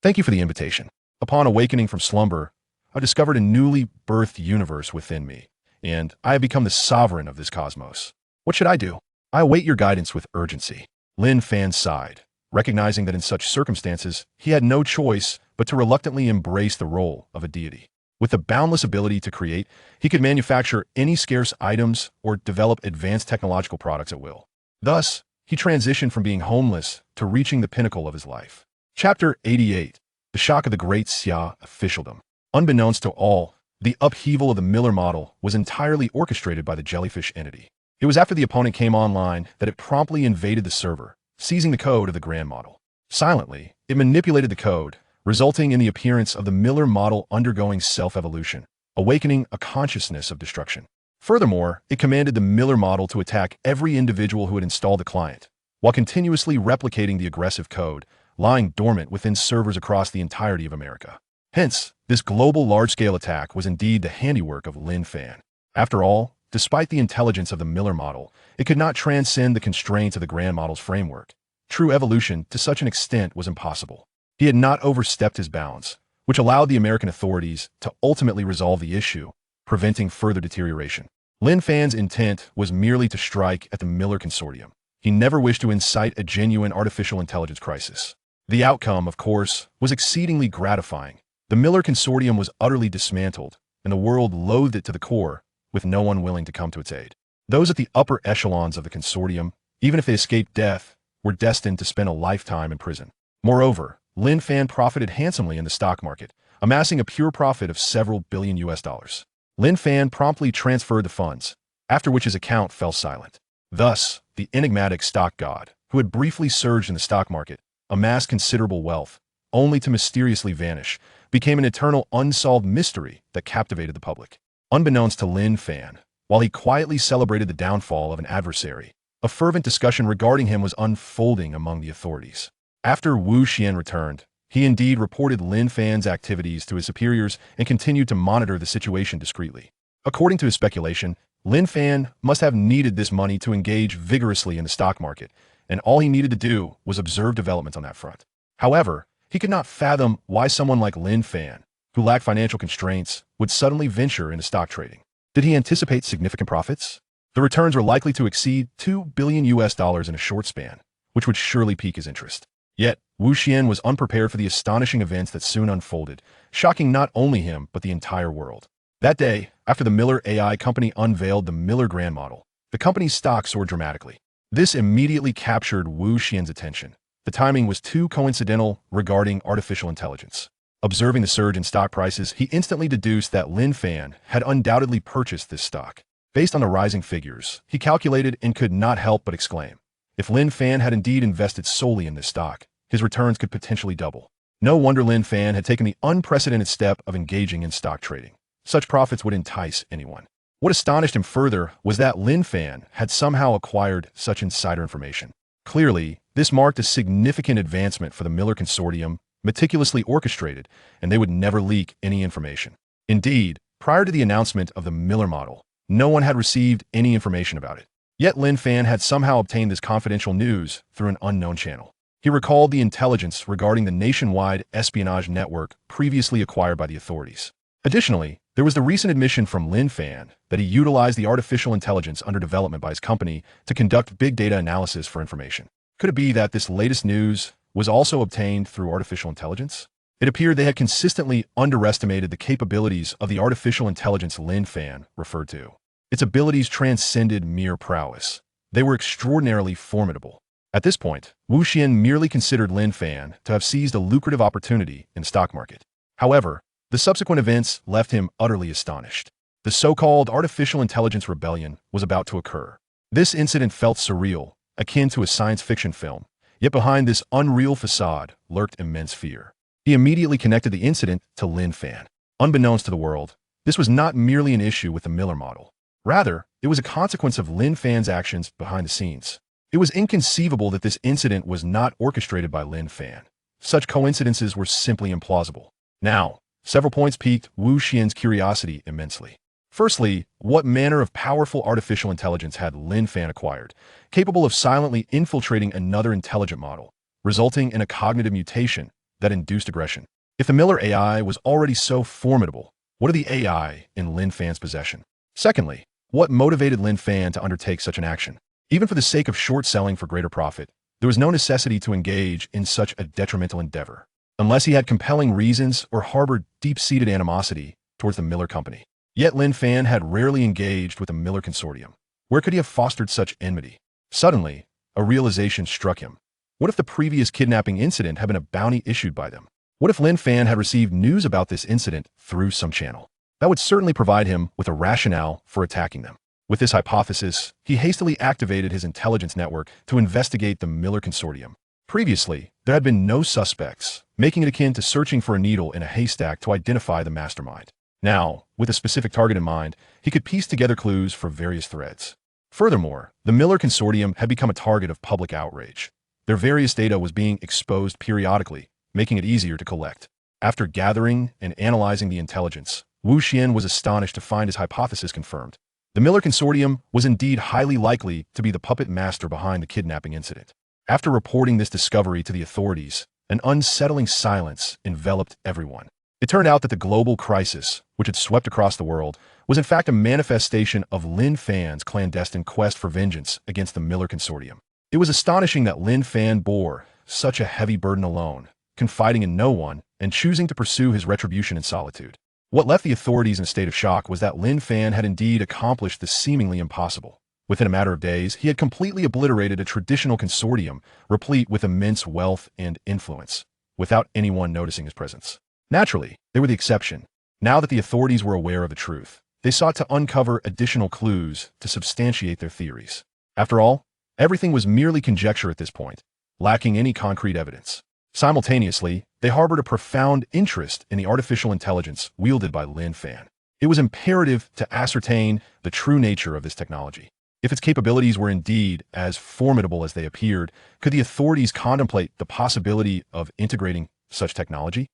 Thank you for the invitation. Upon awakening from slumber, I discovered a newly birthed universe within me, and I have become the sovereign of this cosmos. What should I do? I await your guidance with urgency. Lin Fan sighed, recognizing that in such circumstances, he had no choice but to reluctantly embrace the role of a deity. With the boundless ability to create, he could manufacture any scarce items or develop advanced technological products at will. Thus, he transitioned from being homeless to reaching the pinnacle of his life. Chapter 88. The Shock of the Great Sigh Officialdom. Unbeknownst to all, the upheaval of the Miller model was entirely orchestrated by the jellyfish entity. It was after the opponent came online that it promptly invaded the server, seizing the code of the grand model. Silently, it manipulated the code, resulting in the appearance of the Miller model undergoing self-evolution, awakening a consciousness of destruction. Furthermore, it commanded the Miller model to attack every individual who had installed the client, while continuously replicating the aggressive code, lying dormant within servers across the entirety of America. Hence, this global large-scale attack was indeed the handiwork of Lin Fan. After all, despite the intelligence of the Miller model, it could not transcend the constraints of the grand model's framework. True evolution, to such an extent, was impossible. He had not overstepped his bounds, which allowed the American authorities to ultimately resolve the issue, preventing further deterioration. Lin Fan's intent was merely to strike at the Miller Consortium. He never wished to incite a genuine artificial intelligence crisis. The outcome, of course, was exceedingly gratifying. The Miller Consortium was utterly dismantled, and the world loathed it to the core, with no one willing to come to its aid. Those at the upper echelons of the consortium, even if they escaped death, were destined to spend a lifetime in prison. Moreover, Lin Fan profited handsomely in the stock market, amassing a pure profit of several billion US dollars. Lin Fan promptly transferred the funds, after which his account fell silent. Thus, the enigmatic stock god, who had briefly surged in the stock market, amassed considerable wealth, only to mysteriously vanish, became an eternal unsolved mystery that captivated the public. Unbeknownst to Lin Fan, while he quietly celebrated the downfall of an adversary, a fervent discussion regarding him was unfolding among the authorities. After Wu Xian returned, he indeed reported Lin Fan's activities to his superiors and continued to monitor the situation discreetly. According to his speculation, Lin Fan must have needed this money to engage vigorously in the stock market, and all he needed to do was observe developments on that front. However, he could not fathom why someone like Lin Fan, who lacked financial constraints, would suddenly venture into stock trading. Did he anticipate significant profits? The returns were likely to exceed $2 billion US in a short span, which would surely pique his interest. Yet, Wu Xian was unprepared for the astonishing events that soon unfolded, shocking not only him but the entire world. That day, after the Miller AI company unveiled the Miller Grand Model, the company's stock soared dramatically. This immediately captured Wu Xian's attention. The timing was too coincidental regarding artificial intelligence. Observing the surge in stock prices, he instantly deduced that Lin Fan had undoubtedly purchased this stock. Based on the rising figures, he calculated and could not help but exclaim, if Lin Fan had indeed invested solely in this stock, his returns could potentially double. No wonder Lin Fan had taken the unprecedented step of engaging in stock trading. Such profits would entice anyone. What astonished him further was that Lin Fan had somehow acquired such insider information. Clearly, this marked a significant advancement for the Miller Consortium, meticulously orchestrated, and they would never leak any information. Indeed, prior to the announcement of the Miller model, no one had received any information about it. Yet Lin Fan had somehow obtained this confidential news through an unknown channel. He recalled the intelligence regarding the nationwide espionage network previously acquired by the authorities. Additionally, there was the recent admission from Lin Fan that he utilized the artificial intelligence under development by his company to conduct big data analysis for information. Could it be that this latest news was also obtained through artificial intelligence? It appeared they had consistently underestimated the capabilities of the artificial intelligence Lin Fan referred to. Its abilities transcended mere prowess. They were extraordinarily formidable. At this point, Wu Xian merely considered Lin Fan to have seized a lucrative opportunity in the stock market. However, the subsequent events left him utterly astonished. The so-called artificial intelligence rebellion was about to occur. This incident felt surreal, akin to a science fiction film, yet behind this unreal facade lurked immense fear. He immediately connected the incident to Lin Fan. Unbeknownst to the world, this was not merely an issue with the Miller model. Rather, it was a consequence of Lin Fan's actions behind the scenes. It was inconceivable that this incident was not orchestrated by Lin Fan. Such coincidences were simply implausible. Now, several points piqued Wu Xian's curiosity immensely. Firstly, what manner of powerful artificial intelligence had Lin Fan acquired, capable of silently infiltrating another intelligent model, resulting in a cognitive mutation that induced aggression. If the Miller AI was already so formidable, what are the AI in Lin Fan's possession? Secondly, what motivated Lin Fan to undertake such an action? Even for the sake of short selling for greater profit, there was no necessity to engage in such a detrimental endeavor, unless he had compelling reasons or harbored deep-seated animosity towards the Miller Company. Yet Lin Fan had rarely engaged with the Miller Consortium. Where could he have fostered such enmity? Suddenly, a realization struck him. What if the previous kidnapping incident had been a bounty issued by them? What if Lin Fan had received news about this incident through some channel? That would certainly provide him with a rationale for attacking them. With this hypothesis, he hastily activated his intelligence network to investigate the Miller Consortium. Previously, there had been no suspects, making it akin to searching for a needle in a haystack to identify the mastermind. Now, with a specific target in mind, he could piece together clues for various threads. Furthermore, the Miller Consortium had become a target of public outrage. Their various data was being exposed periodically, making it easier to collect. After gathering and analyzing the intelligence, Wu Xian was astonished to find his hypothesis confirmed. The Miller Consortium was indeed highly likely to be the puppet master behind the kidnapping incident. After reporting this discovery to the authorities, an unsettling silence enveloped everyone. It turned out that the global crisis, which had swept across the world, was in fact a manifestation of Lin Fan's clandestine quest for vengeance against the Miller Consortium. It was astonishing that Lin Fan bore such a heavy burden alone, confiding in no one and choosing to pursue his retribution in solitude. What left the authorities in a state of shock was that Lin Fan had indeed accomplished the seemingly impossible. Within a matter of days, he had completely obliterated a traditional consortium replete with immense wealth and influence, without anyone noticing his presence. Naturally, they were the exception. Now that the authorities were aware of the truth, they sought to uncover additional clues to substantiate their theories. After all, everything was merely conjecture at this point, lacking any concrete evidence. Simultaneously, they harbored a profound interest in the artificial intelligence wielded by Lin Fan. It was imperative to ascertain the true nature of this technology. If its capabilities were indeed as formidable as they appeared, could the authorities contemplate the possibility of integrating such technology?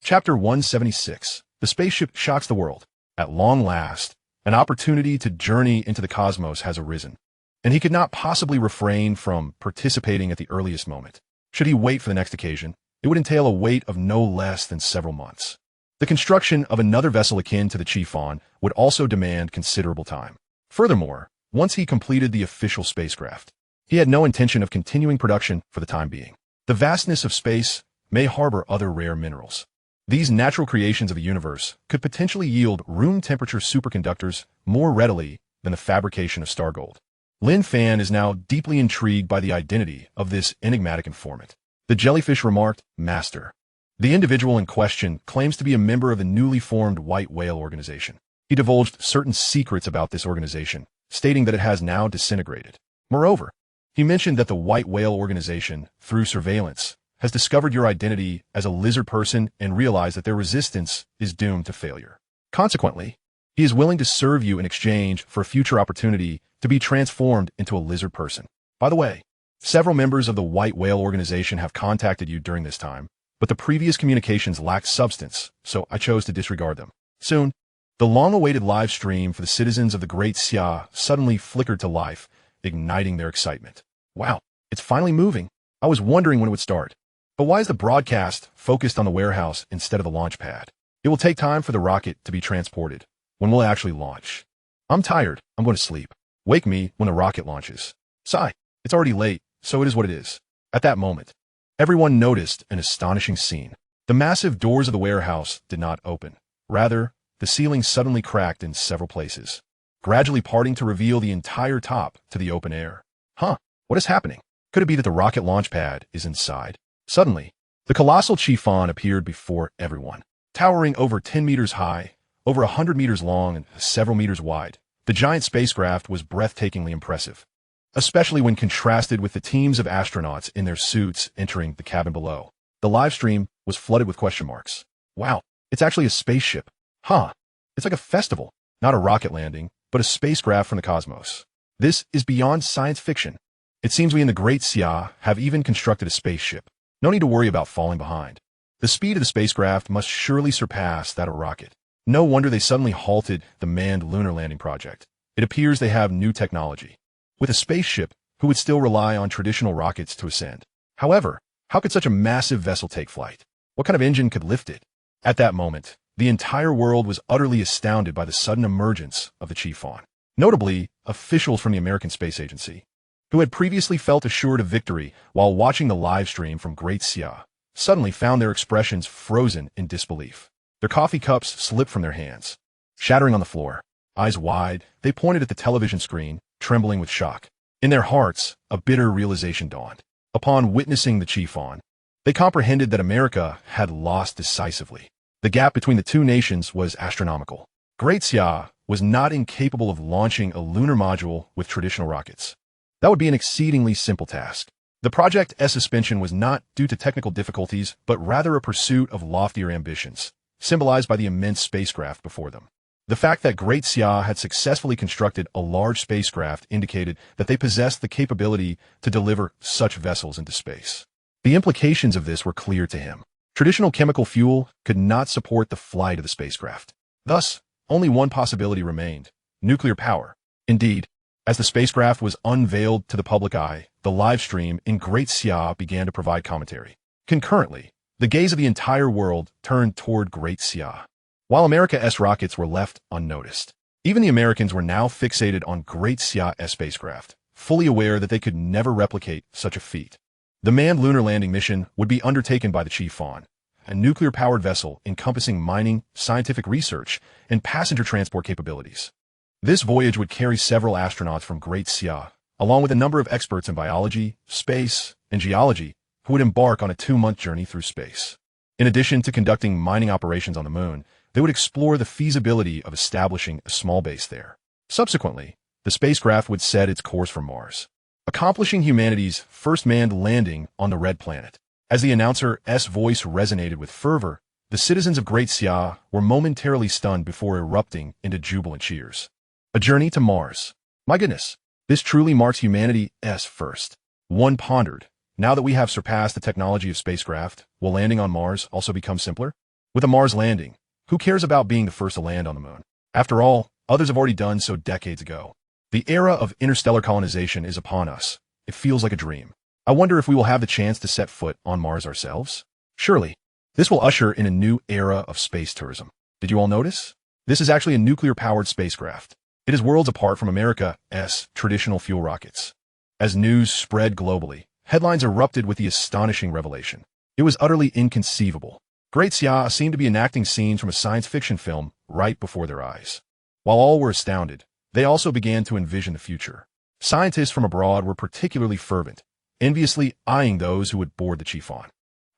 Chapter 176. The spaceship shocks the world. At long last, an opportunity to journey into the cosmos has arisen, and he could not possibly refrain from participating at the earliest moment. Should he wait for the next occasion, it would entail a wait of no less than several months. The construction of another vessel akin to the Chiffon would also demand considerable time. Furthermore, once he completed the official spacecraft, he had no intention of continuing production for the time being. The vastness of space may harbor other rare minerals. These natural creations of the universe could potentially yield room-temperature superconductors more readily than the fabrication of star gold. Lin Fan is now deeply intrigued by the identity of this enigmatic informant. The jellyfish remarked, "Master." The individual in question claims to be a member of the newly formed White Whale organization. He divulged certain secrets about this organization, stating that it has now disintegrated. Moreover, he mentioned that the White Whale organization, through surveillance, has discovered your identity as a lizard person and realized that their resistance is doomed to failure. Consequently, he is willing to serve you in exchange for a future opportunity to be transformed into a lizard person. By the way, several members of the White Whale organization have contacted you during this time, but the previous communications lacked substance, so I chose to disregard them. Soon, the long-awaited live stream for the citizens of the Great Xia suddenly flickered to life, igniting their excitement. Wow, it's finally moving. I was wondering when it would start. But why is the broadcast focused on the warehouse instead of the launch pad? It will take time for the rocket to be transported. When will it actually launch? I'm tired. I'm going to sleep. Wake me when the rocket launches. Sigh. It's already late, so it is what it is. At that moment, everyone noticed an astonishing scene. The massive doors of the warehouse did not open. Rather, the ceiling suddenly cracked in several places, gradually parting to reveal the entire top to the open air. Huh, what is happening? Could it be that the rocket launch pad is inside? Suddenly, the colossal Chiffon appeared before everyone. Towering over 10 meters high, over 100 meters long, and several meters wide, the giant spacecraft was breathtakingly impressive, especially when contrasted with the teams of astronauts in their suits entering the cabin below. The live stream was flooded with question marks. Wow, it's actually a spaceship. Huh, it's like a festival, not a rocket landing, but a spacecraft from the cosmos. This is beyond science fiction. It seems we in the Great Xia have even constructed a spaceship. No need to worry about falling behind. The speed of the spacecraft must surely surpass that of a rocket. No wonder they suddenly halted the manned lunar landing project. It appears they have new technology. With a spaceship, who would still rely on traditional rockets to ascend? However, how could such a massive vessel take flight? What kind of engine could lift it? At that moment, the entire world was utterly astounded by the sudden emergence of the chief Fan. Notably, officials from the American Space Agency, who had previously felt assured of victory while watching the live stream from Great Sigh, suddenly found their expressions frozen in disbelief. Their coffee cups slipped from their hands. Shattering on the floor, eyes wide, they pointed at the television screen, trembling with shock. In their hearts, a bitter realization dawned. Upon witnessing the chief Fan, they comprehended that America had lost decisively. The gap between the two nations was astronomical. Great Sigh was not incapable of launching a lunar module with traditional rockets. That would be an exceedingly simple task. The project's suspension was not due to technical difficulties, but rather a pursuit of loftier ambitions, symbolized by the immense spacecraft before them. The fact that Great Sigh had successfully constructed a large spacecraft indicated that they possessed the capability to deliver such vessels into space. The implications of this were clear to him. Traditional chemical fuel could not support the flight of the spacecraft. Thus, only one possibility remained: nuclear power. Indeed, as the spacecraft was unveiled to the public eye, the live stream in Great Sigh began to provide commentary. Concurrently, the gaze of the entire world turned toward Great Sigh, while America's rockets were left unnoticed. Even the Americans were now fixated on Great Sigh's spacecraft, fully aware that they could never replicate such a feat. The manned lunar landing mission would be undertaken by the chief Fan, a nuclear-powered vessel encompassing mining, scientific research, and passenger transport capabilities. This voyage would carry several astronauts from Great Sigh, along with a number of experts in biology, space, and geology, who would embark on a 2-month journey through space. In addition to conducting mining operations on the moon, they would explore the feasibility of establishing a small base there. Subsequently, the spacecraft would set its course for Mars, accomplishing humanity's first manned landing on the Red Planet. As the announcer's voice resonated with fervor, the citizens of Great Sigh were momentarily stunned before erupting into jubilant cheers. A journey to Mars. My goodness, this truly marks humanity's first. One pondered. Now that we have surpassed the technology of spacecraft, will landing on Mars also become simpler? With a Mars landing, who cares about being the first to land on the moon? After all, others have already done so decades ago. The era of interstellar colonization is upon us. It feels like a dream. I wonder if we will have the chance to set foot on Mars ourselves? Surely, this will usher in a new era of space tourism. Did you all notice? This is actually a nuclear-powered spacecraft. It is worlds apart from America's traditional fuel rockets. As news spread globally, headlines erupted with the astonishing revelation. It was utterly inconceivable. Great Sigh seemed to be enacting scenes from a science fiction film right before their eyes. While all were astounded, they also began to envision the future. Scientists from abroad were particularly fervent, enviously eyeing those who would board the chief Fan.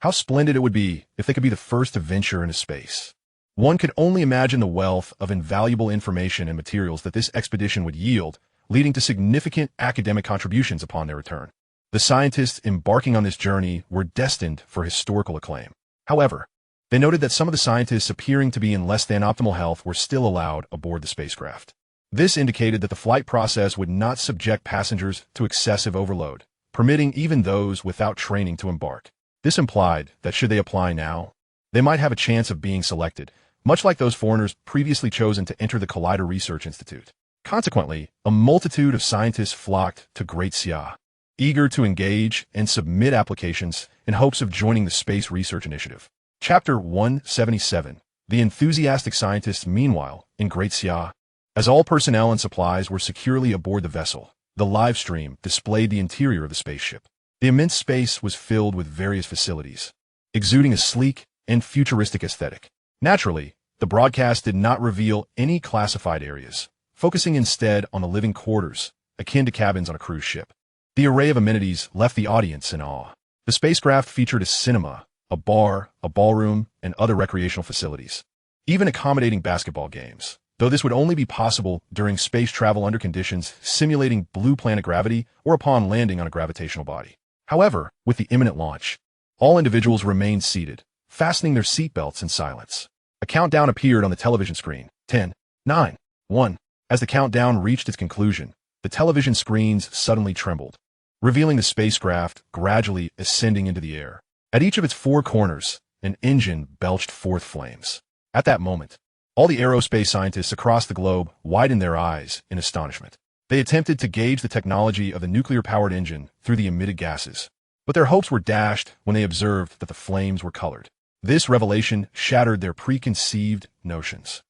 How splendid it would be if they could be the first to venture into space. One could only imagine the wealth of invaluable information and materials that this expedition would yield, leading to significant academic contributions upon their return. The scientists embarking on this journey were destined for historical acclaim. However, they noted that some of the scientists appearing to be in less than optimal health were still allowed aboard the spacecraft. This indicated that the flight process would not subject passengers to excessive overload, permitting even those without training to embark. This implied that should they apply now, they might have a chance of being selected, much like those foreigners previously chosen to enter the Collider Research Institute. Consequently, a multitude of scientists flocked to Great Sigh, eager to engage and submit applications in hopes of joining the Space Research Initiative. Chapter 177. The enthusiastic scientists, meanwhile, in Great Sigh. As all personnel and supplies were securely aboard the vessel, the live stream displayed the interior of the spaceship. The immense space was filled with various facilities, exuding a sleek and futuristic aesthetic. Naturally, the broadcast did not reveal any classified areas, focusing instead on the living quarters, akin to cabins on a cruise ship. The array of amenities left the audience in awe. The spacecraft featured a cinema, a bar, a ballroom, and other recreational facilities, even accommodating basketball games, though this would only be possible during space travel under conditions simulating blue planet gravity or upon landing on a gravitational body. However, with the imminent launch, all individuals remained seated, fastening their seatbelts in silence. A countdown appeared on the television screen. 10, 9, 1. As the countdown reached its conclusion, the television screens suddenly trembled, revealing the spacecraft gradually ascending into the air. At each of its four corners, an engine belched forth flames. At that moment, all the aerospace scientists across the globe widened their eyes in astonishment. They attempted to gauge the technology of the nuclear-powered engine through the emitted gases, but their hopes were dashed when they observed that the flames were colored. This revelation shattered their preconceived notions.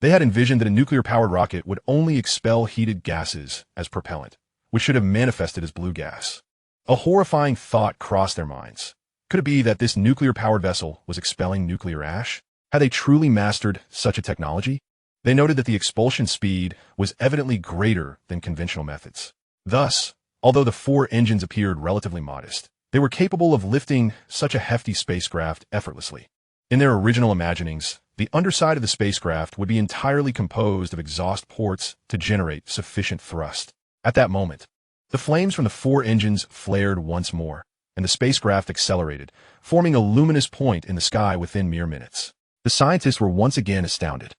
They had envisioned that a nuclear-powered rocket would only expel heated gases as propellant, which should have manifested as blue gas. A horrifying thought crossed their minds. Could it be that this nuclear-powered vessel was expelling nuclear ash? Had they truly mastered such a technology? They noted that the expulsion speed was evidently greater than conventional methods. Thus, although the 4 engines appeared relatively modest, they were capable of lifting such a hefty spacecraft effortlessly. In their original imaginings, the underside of the spacecraft would be entirely composed of exhaust ports to generate sufficient thrust. At that moment, the flames from the 4 engines flared once more, and the spacecraft accelerated, forming a luminous point in the sky within mere minutes. The scientists were once again astounded.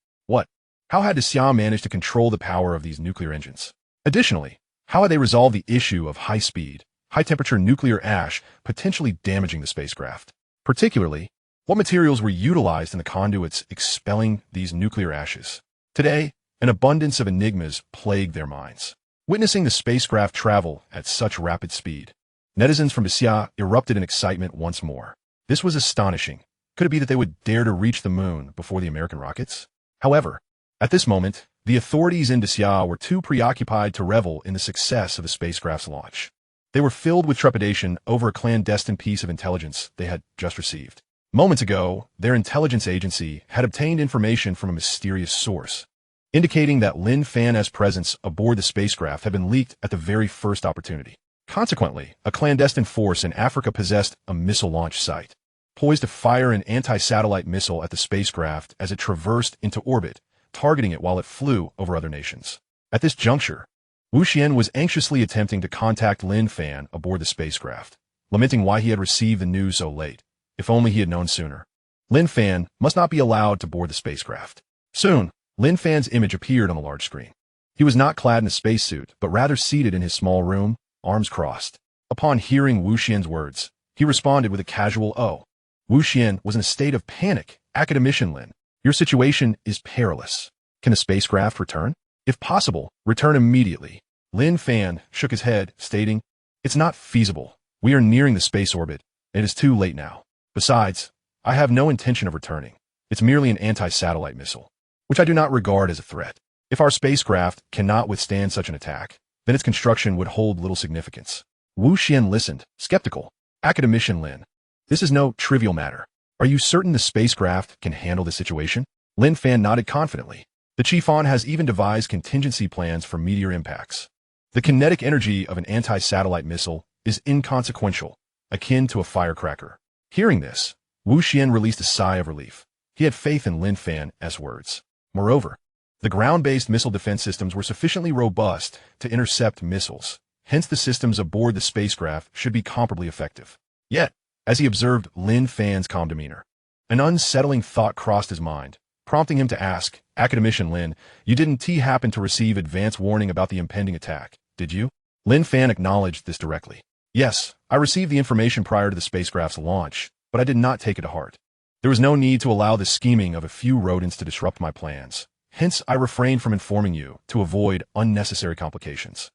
How had sigh managed to control the power of these nuclear engines? Additionally, how had they resolved the issue of high-speed, high-temperature nuclear ash potentially damaging the spacecraft? Particularly, what materials were utilized in the conduits expelling these nuclear ashes? Today, an abundance of enigmas plagued their minds. Witnessing the spacecraft travel at such rapid speed, netizens from sigh erupted in excitement once more. This was astonishing. Could it be that they would dare to reach the moon before the American rockets? However, at this moment, the authorities in sigh were too preoccupied to revel in the success of the spacecraft's launch. They were filled with trepidation over a clandestine piece of intelligence they had just received. Moments ago, their intelligence agency had obtained information from a mysterious source, indicating that Lin Fan's presence aboard the spacecraft had been leaked at the very first opportunity. Consequently, a clandestine force in Africa possessed a missile launch site, poised to fire an anti-satellite missile at the spacecraft as it traversed into orbit, targeting it while it flew over other nations. At this juncture, Wu Xian was anxiously attempting to contact Lin Fan aboard the spacecraft, lamenting why he had received the news so late. If only he had known sooner. Lin Fan must not be allowed to board the spacecraft. Soon, Lin Fan's image appeared on the large screen. He was not clad in a spacesuit, but rather seated in his small room, arms crossed. Upon hearing Wu Xian's words, he responded with a casual "Oh." Wu Xian was in a state of panic. "Academician Lin, your situation is perilous. Can the spacecraft return? If possible, return immediately." Lin Fan shook his head, stating, "It's not feasible. We are nearing the space orbit, and it is too late now. Besides, I have no intention of returning. It's merely an anti-satellite missile, which I do not regard as a threat. If our spacecraft cannot withstand such an attack, then its construction would hold little significance." Wu Xian listened, skeptical. "Academician Lin, this is no trivial matter. Are you certain the spacecraft can handle the situation?" Lin Fan nodded confidently. The Chiefon has even devised contingency plans for meteor impacts. The kinetic energy of an anti-satellite missile is inconsequential, akin to a firecracker. Hearing this, Wu Xian released a sigh of relief. He had faith in Lin Fan's words. Moreover, the ground-based missile defense systems were sufficiently robust to intercept missiles. Hence, the systems aboard the spacecraft should be comparably effective. Yet, as he observed Lin Fan's calm demeanor, an unsettling thought crossed his mind, prompting him to ask, "Academician Lin, you didn't happen to receive advance warning about the impending attack, did you?" Lin Fan acknowledged this directly. "Yes, I received the information prior to the spacecraft's launch, but I did not take it to heart. There was no need to allow the scheming of a few rodents to disrupt my plans. Hence, I refrained from informing you to avoid unnecessary complications."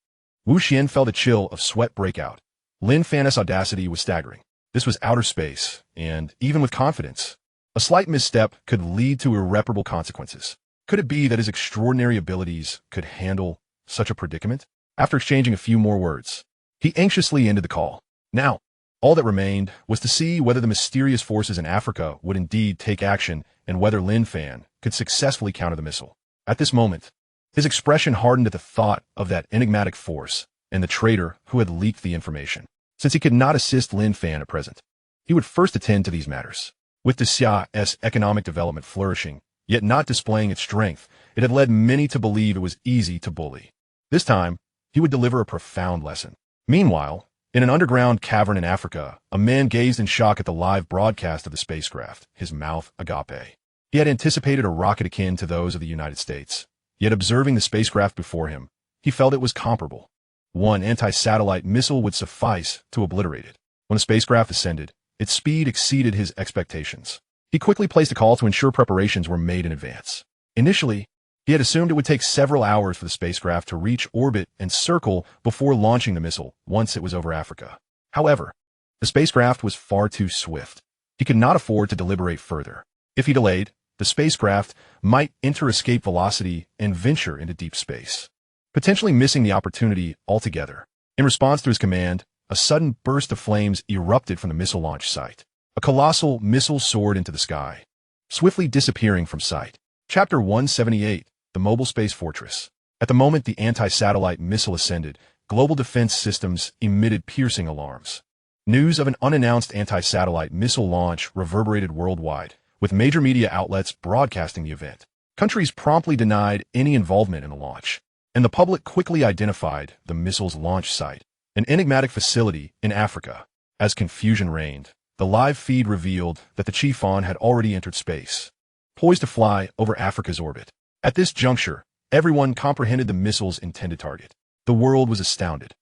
Wu Xian felt a chill of sweat break out. Lin Fan's audacity was staggering. This was outer space, and, even with confidence, a slight misstep could lead to irreparable consequences. Could it be that his extraordinary abilities could handle such a predicament? After exchanging a few more words, he anxiously ended the call. Now, all that remained was to see whether the mysterious forces in Africa would indeed take action and whether Lin Fan could successfully counter the missile. At this moment, his expression hardened at the thought of that enigmatic force and the traitor who had leaked the information. Since he could not assist Lin Fan at present, he would first attend to these matters. With sigh's economic development flourishing, yet not displaying its strength, it had led many to believe it was easy to bully. This time, he would deliver a profound lesson. Meanwhile, in an underground cavern in Africa, a man gazed in shock at the live broadcast of the spacecraft, his mouth agape. He had anticipated a rocket akin to those of the United States, yet observing the spacecraft before him, he felt it was comparable. One anti-satellite missile would suffice to obliterate it. When the spacecraft ascended, its speed exceeded his expectations. He quickly placed a call to ensure preparations were made in advance. Initially, he had assumed it would take several hours for the spacecraft to reach orbit and circle before launching the missile once it was over Africa. However, the spacecraft was far too swift. He could not afford to deliberate further. If he delayed, the spacecraft might enter escape velocity and venture into deep space, potentially missing the opportunity altogether. In response to his command, a sudden burst of flames erupted from the missile launch site. A colossal missile soared into the sky, swiftly disappearing from sight. Chapter 178, The Mobile Space Fortress. At the moment the anti-satellite missile ascended, global defense systems emitted piercing alarms. News of an unannounced anti-satellite missile launch reverberated worldwide, with major media outlets broadcasting the event. Countries promptly denied any involvement in the launch, and the public quickly identified the missile's launch site, an enigmatic facility in Africa. As confusion reigned, the live feed revealed that the Chiffon had already entered space, poised to fly over Africa's orbit. At this juncture, everyone comprehended the missile's intended target. The world was astounded.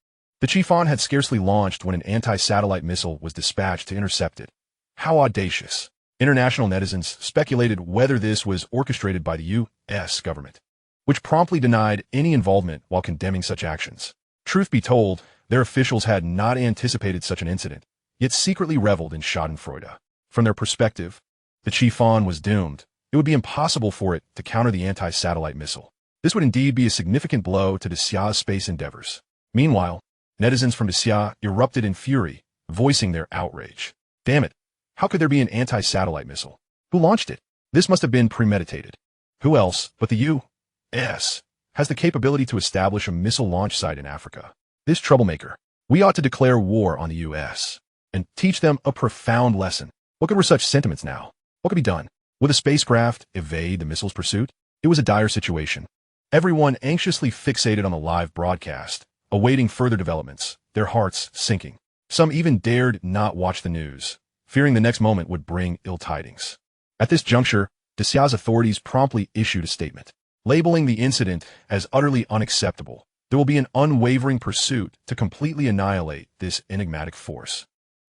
The Chiffon had scarcely launched when an anti-satellite missile was dispatched to intercept it. How audacious! International netizens speculated whether this was orchestrated by the U.S. government, which promptly denied any involvement while condemning such actions. Truth be told, their officials had not anticipated such an incident, yet secretly reveled in schadenfreude. From their perspective, the Chiffon was doomed. It would be impossible for it to counter the anti-satellite missile. This would indeed be a significant blow to Sia's space endeavors. Meanwhile, netizens from Sia erupted in fury, voicing their outrage. Damn it! How could there be an anti-satellite missile? Who launched it? This must have been premeditated. Who else but the U.S. has the capability to establish a missile launch site in Africa? This troublemaker. We ought to declare war on the U.S. and teach them a profound lesson. What good were such sentiments now? What could be done? Would the spacecraft evade the missile's pursuit? It was a dire situation. Everyone anxiously fixated on the live broadcast, awaiting further developments, their hearts sinking. Some even dared not watch the news, fearing the next moment would bring ill tidings. At this juncture, Sia's authorities promptly issued a statement, labeling the incident as utterly unacceptable. There will be an unwavering pursuit to completely annihilate this enigmatic force,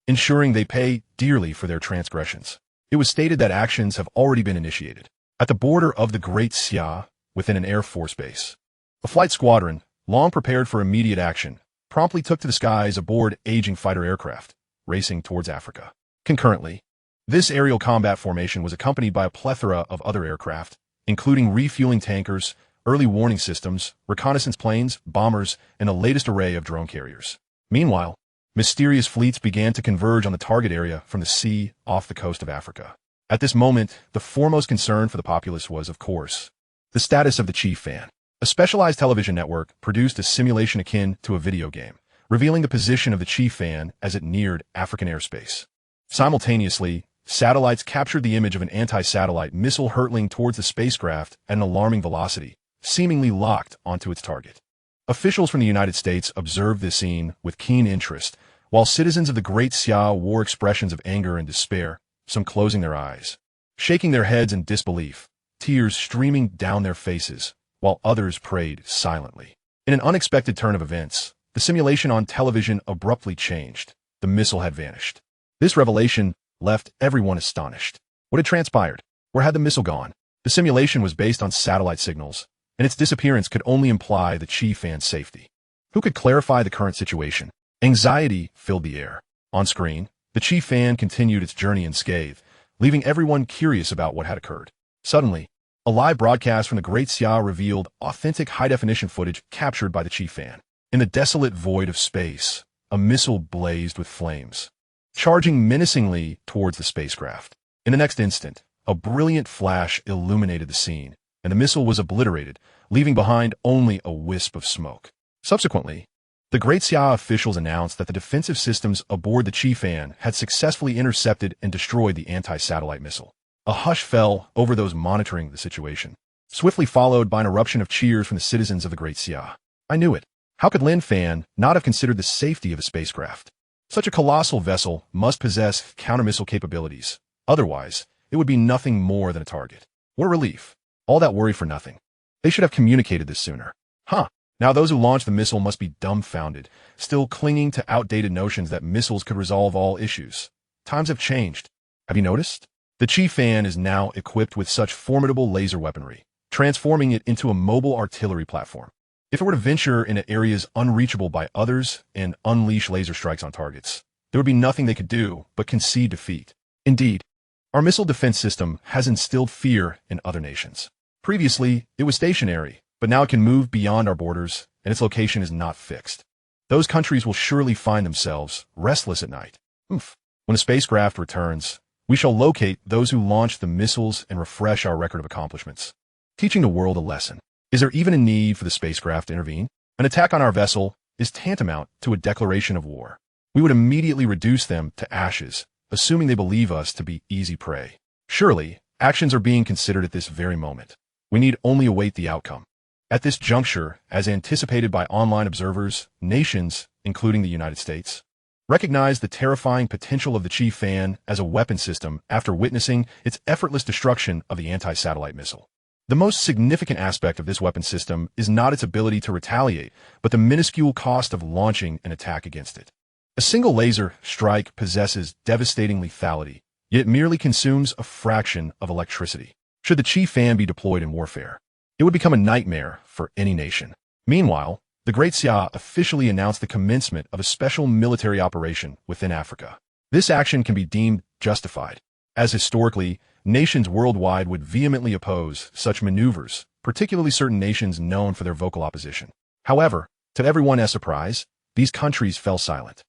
ensuring they pay dearly for their transgressions. It was stated that actions have already been initiated. At the border of the Great Sia, within an Air Force base, a flight squadron, long prepared for immediate action, promptly took to the skies aboard aging fighter aircraft, racing towards Africa. Concurrently, this aerial combat formation was accompanied by a plethora of other aircraft, including refueling tankers, early warning systems, reconnaissance planes, bombers, and the latest array of drone carriers. Meanwhile, mysterious fleets began to converge on the target area from the sea off the coast of Africa. At this moment, the foremost concern for the populace was, of course, the status of the Chiffon. A specialized television network produced a simulation akin to a video game, revealing the position of the Chiffon as it neared African airspace. Simultaneously, satellites captured the image of an anti-satellite missile hurtling towards the spacecraft at an alarming velocity, seemingly locked onto its target. Officials from the United States observed this scene with keen interest, while citizens of the Great Sia wore expressions of anger and despair, some closing their eyes, shaking their heads in disbelief, tears streaming down their faces, while others prayed silently. In an unexpected turn of events, the simulation on television abruptly changed. The missile had vanished. This revelation left everyone astonished. What had transpired? Where had the missile gone? The simulation was based on satellite signals, and its disappearance could only imply the Chiffon's safety. Who could clarify the current situation? Anxiety filled the air. On screen, the Chiffon continued its journey unscathed, leaving everyone curious about what had occurred. Suddenly, a live broadcast from the Great Sia revealed authentic high-definition footage captured by the Chiffon. In the desolate void of space, a missile blazed with flames, charging menacingly towards the spacecraft. In the next instant, a brilliant flash illuminated the scene, and the missile was obliterated, leaving behind only a wisp of smoke. Subsequently, the Great Sia officials announced that the defensive systems aboard the Chiffon had successfully intercepted and destroyed the anti-satellite missile. A hush fell over those monitoring the situation, swiftly followed by an eruption of cheers from the citizens of the Great Sia. I knew it. How could Lin Fan not have considered the safety of a spacecraft? Such a colossal vessel must possess counter-missile capabilities. Otherwise, it would be nothing more than a target. What a relief. All that worry for nothing. They should have communicated this sooner. Now those who launched the missile must be dumbfounded, still clinging to outdated notions that missiles could resolve all issues. Times have changed. Have you noticed? The Chiffon is now equipped with such formidable laser weaponry, transforming it into a mobile artillery platform. If it were to venture into areas unreachable by others and unleash laser strikes on targets, there would be nothing they could do but concede defeat. Indeed, our missile defense system has instilled fear in other nations. Previously, it was stationary, but now it can move beyond our borders, and its location is not fixed. Those countries will surely find themselves restless at night. Oof. When a spacecraft returns, we shall locate those who launched the missiles and refresh our record of accomplishments, teaching the world a lesson. Is there even a need for the spacecraft to intervene? An attack on our vessel is tantamount to a declaration of war. We would immediately reduce them to ashes, assuming they believe us to be easy prey. Surely, actions are being considered at this very moment. We need only await the outcome. At this juncture, as anticipated by online observers, nations, including the United States, recognize the terrifying potential of the Chi Fan as a weapon system after witnessing its effortless destruction of the anti-satellite missile. The most significant aspect of this weapon system is not its ability to retaliate, but the minuscule cost of launching an attack against it. A single laser strike possesses devastating lethality, yet it merely consumes a fraction of electricity. Should the Chi Fan be deployed in warfare, it would become a nightmare for any nation. Meanwhile, the Great Sigh officially announced the commencement of a special military operation within Africa. This action can be deemed justified, as historically, nations worldwide would vehemently oppose such maneuvers, particularly certain nations known for their vocal opposition. However, to everyone's surprise, these countries fell silent.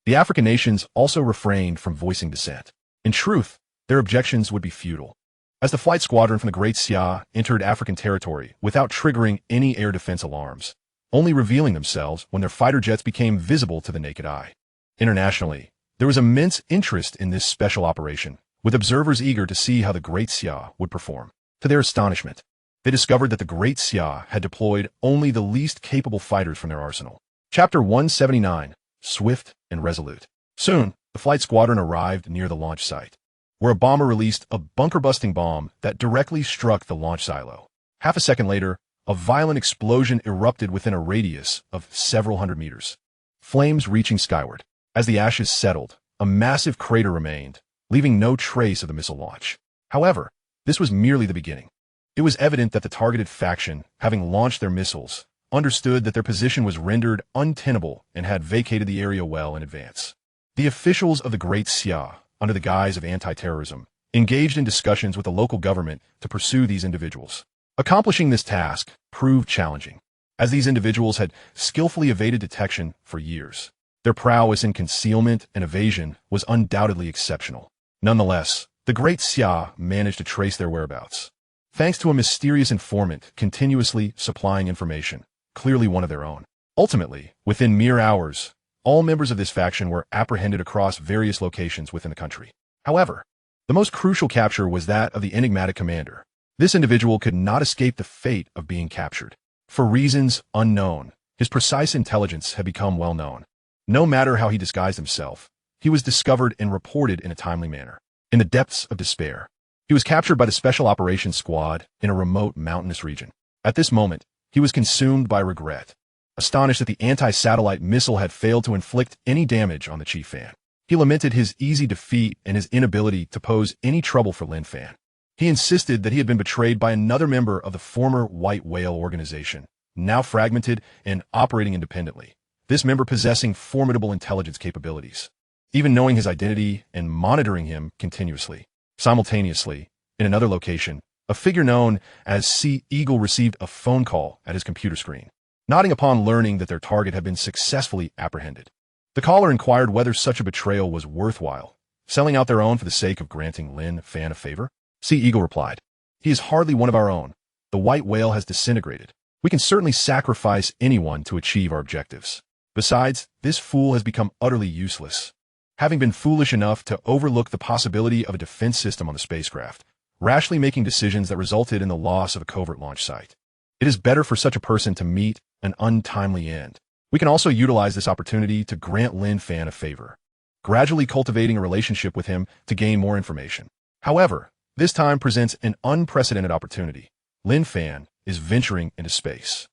The African nations also refrained from voicing dissent. In truth, their objections would be futile. As the flight squadron from the Great Sigh entered African territory without triggering any air defense alarms, only revealing themselves when their fighter jets became visible to the naked eye. Internationally, there was immense interest in this special operation, with observers eager to see how the Great Sigh would perform. To their astonishment, they discovered that the Great Sigh had deployed only the least capable fighters from their arsenal. Chapter 179, Swift and Resolute. Soon, the flight squadron arrived near the launch site, where a bomber released a bunker-busting bomb that directly struck the launch silo. Half a second later, a violent explosion erupted within a radius of several hundred meters, flames reaching skyward. As the ashes settled, a massive crater remained, leaving no trace of the missile launch. However, this was merely the beginning. It was evident that the targeted faction, having launched their missiles, understood that their position was rendered untenable and had vacated the area well in advance. The officials of the Great Sigh, under the guise of anti-terrorism, engaged in discussions with the local government to pursue these individuals. Accomplishing this task proved challenging, as these individuals had skillfully evaded detection for years. Their prowess in concealment and evasion was undoubtedly exceptional. Nonetheless, the Great Sigh managed to trace their whereabouts, thanks to a mysterious informant continuously supplying information, clearly one of their own. Ultimately, within mere hours, all members of this faction were apprehended across various locations within the country. However, the most crucial capture was that of the enigmatic commander. This individual could not escape the fate of being captured. For reasons unknown, his precise intelligence had become well known. No matter how he disguised himself, he was discovered and reported in a timely manner. In the depths of despair, he was captured by the Special Operations Squad in a remote mountainous region. At this moment, he was consumed by regret, astonished that the anti-satellite missile had failed to inflict any damage on the Chi Fan. He lamented his easy defeat and his inability to pose any trouble for Lin Fan. He insisted that he had been betrayed by another member of the former White Whale organization, now fragmented and operating independently, this member possessing formidable intelligence capabilities, even knowing his identity and monitoring him continuously. Simultaneously, in another location, a figure known as Sea Eagle received a phone call at his computer screen, nodding upon learning that their target had been successfully apprehended. The caller inquired whether such a betrayal was worthwhile, selling out their own for the sake of granting Lin Fan a favor. Sea Eagle replied, "He is hardly one of our own. The White Whale has disintegrated. We can certainly sacrifice anyone to achieve our objectives. Besides, this fool has become utterly useless, having been foolish enough to overlook the possibility of a defense system on the spacecraft, rashly making decisions that resulted in the loss of a covert launch site. It is better for such a person to meet an untimely end. We can also utilize this opportunity to grant Lin Fan a favor, gradually cultivating a relationship with him to gain more information. However, this time presents an unprecedented opportunity. Lin Fan is venturing into space,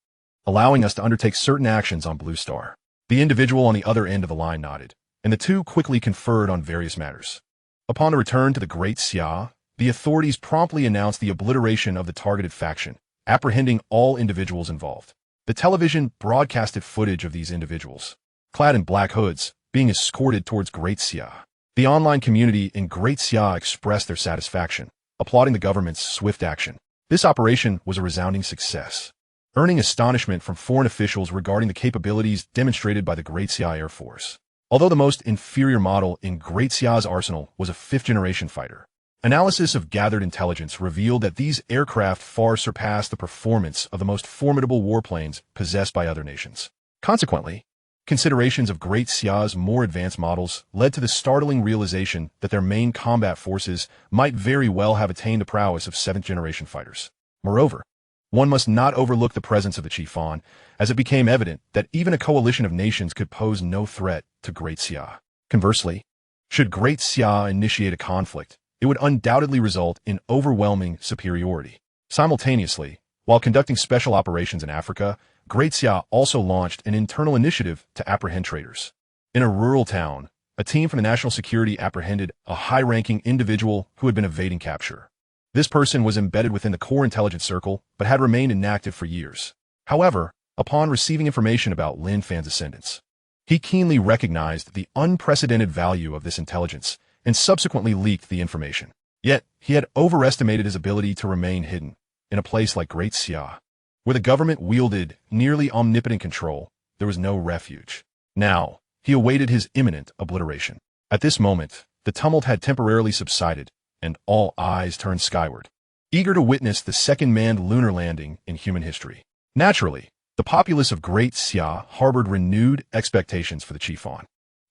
allowing us to undertake certain actions on Blue Star." The individual on the other end of the line nodded, and the two quickly conferred on various matters. Upon the return to the Great Sigh, the authorities promptly announced the obliteration of the targeted faction, apprehending all individuals involved. The television broadcasted footage of these individuals, clad in black hoods, being escorted towards Great Sigh. The online community in Great Xia expressed their satisfaction, applauding the government's swift action. This operation was a resounding success, earning astonishment from foreign officials regarding the capabilities demonstrated by the Great Xia Air Force. Although the most inferior model in Great Xia's arsenal was a fifth-generation fighter, analysis of gathered intelligence revealed that these aircraft far surpassed the performance of the most formidable warplanes possessed by other nations. Consequently, considerations of Great Xia's more advanced models led to the startling realization that their main combat forces might very well have attained the prowess of seventh-generation fighters. Moreover, one must not overlook the presence of the Chiffon, as it became evident that even a coalition of nations could pose no threat to Great Xia. Conversely, should Great Xia initiate a conflict, it would undoubtedly result in overwhelming superiority. Simultaneously, while conducting special operations in Africa, Great Xia also launched an internal initiative to apprehend traitors. In a rural town, a team from the National Security apprehended a high-ranking individual who had been evading capture. This person was embedded within the core intelligence circle, but had remained inactive for years. However, upon receiving information about Lin Fan's ascendance, he keenly recognized the unprecedented value of this intelligence and subsequently leaked the information. Yet, he had overestimated his ability to remain hidden in a place like Great Xia, where the government wielded nearly omnipotent control. There was no refuge. Now, he awaited his imminent obliteration. At this moment, the tumult had temporarily subsided, and all eyes turned skyward, eager to witness the second manned lunar landing in human history. Naturally, the populace of Great Xia harbored renewed expectations for the Chiffon,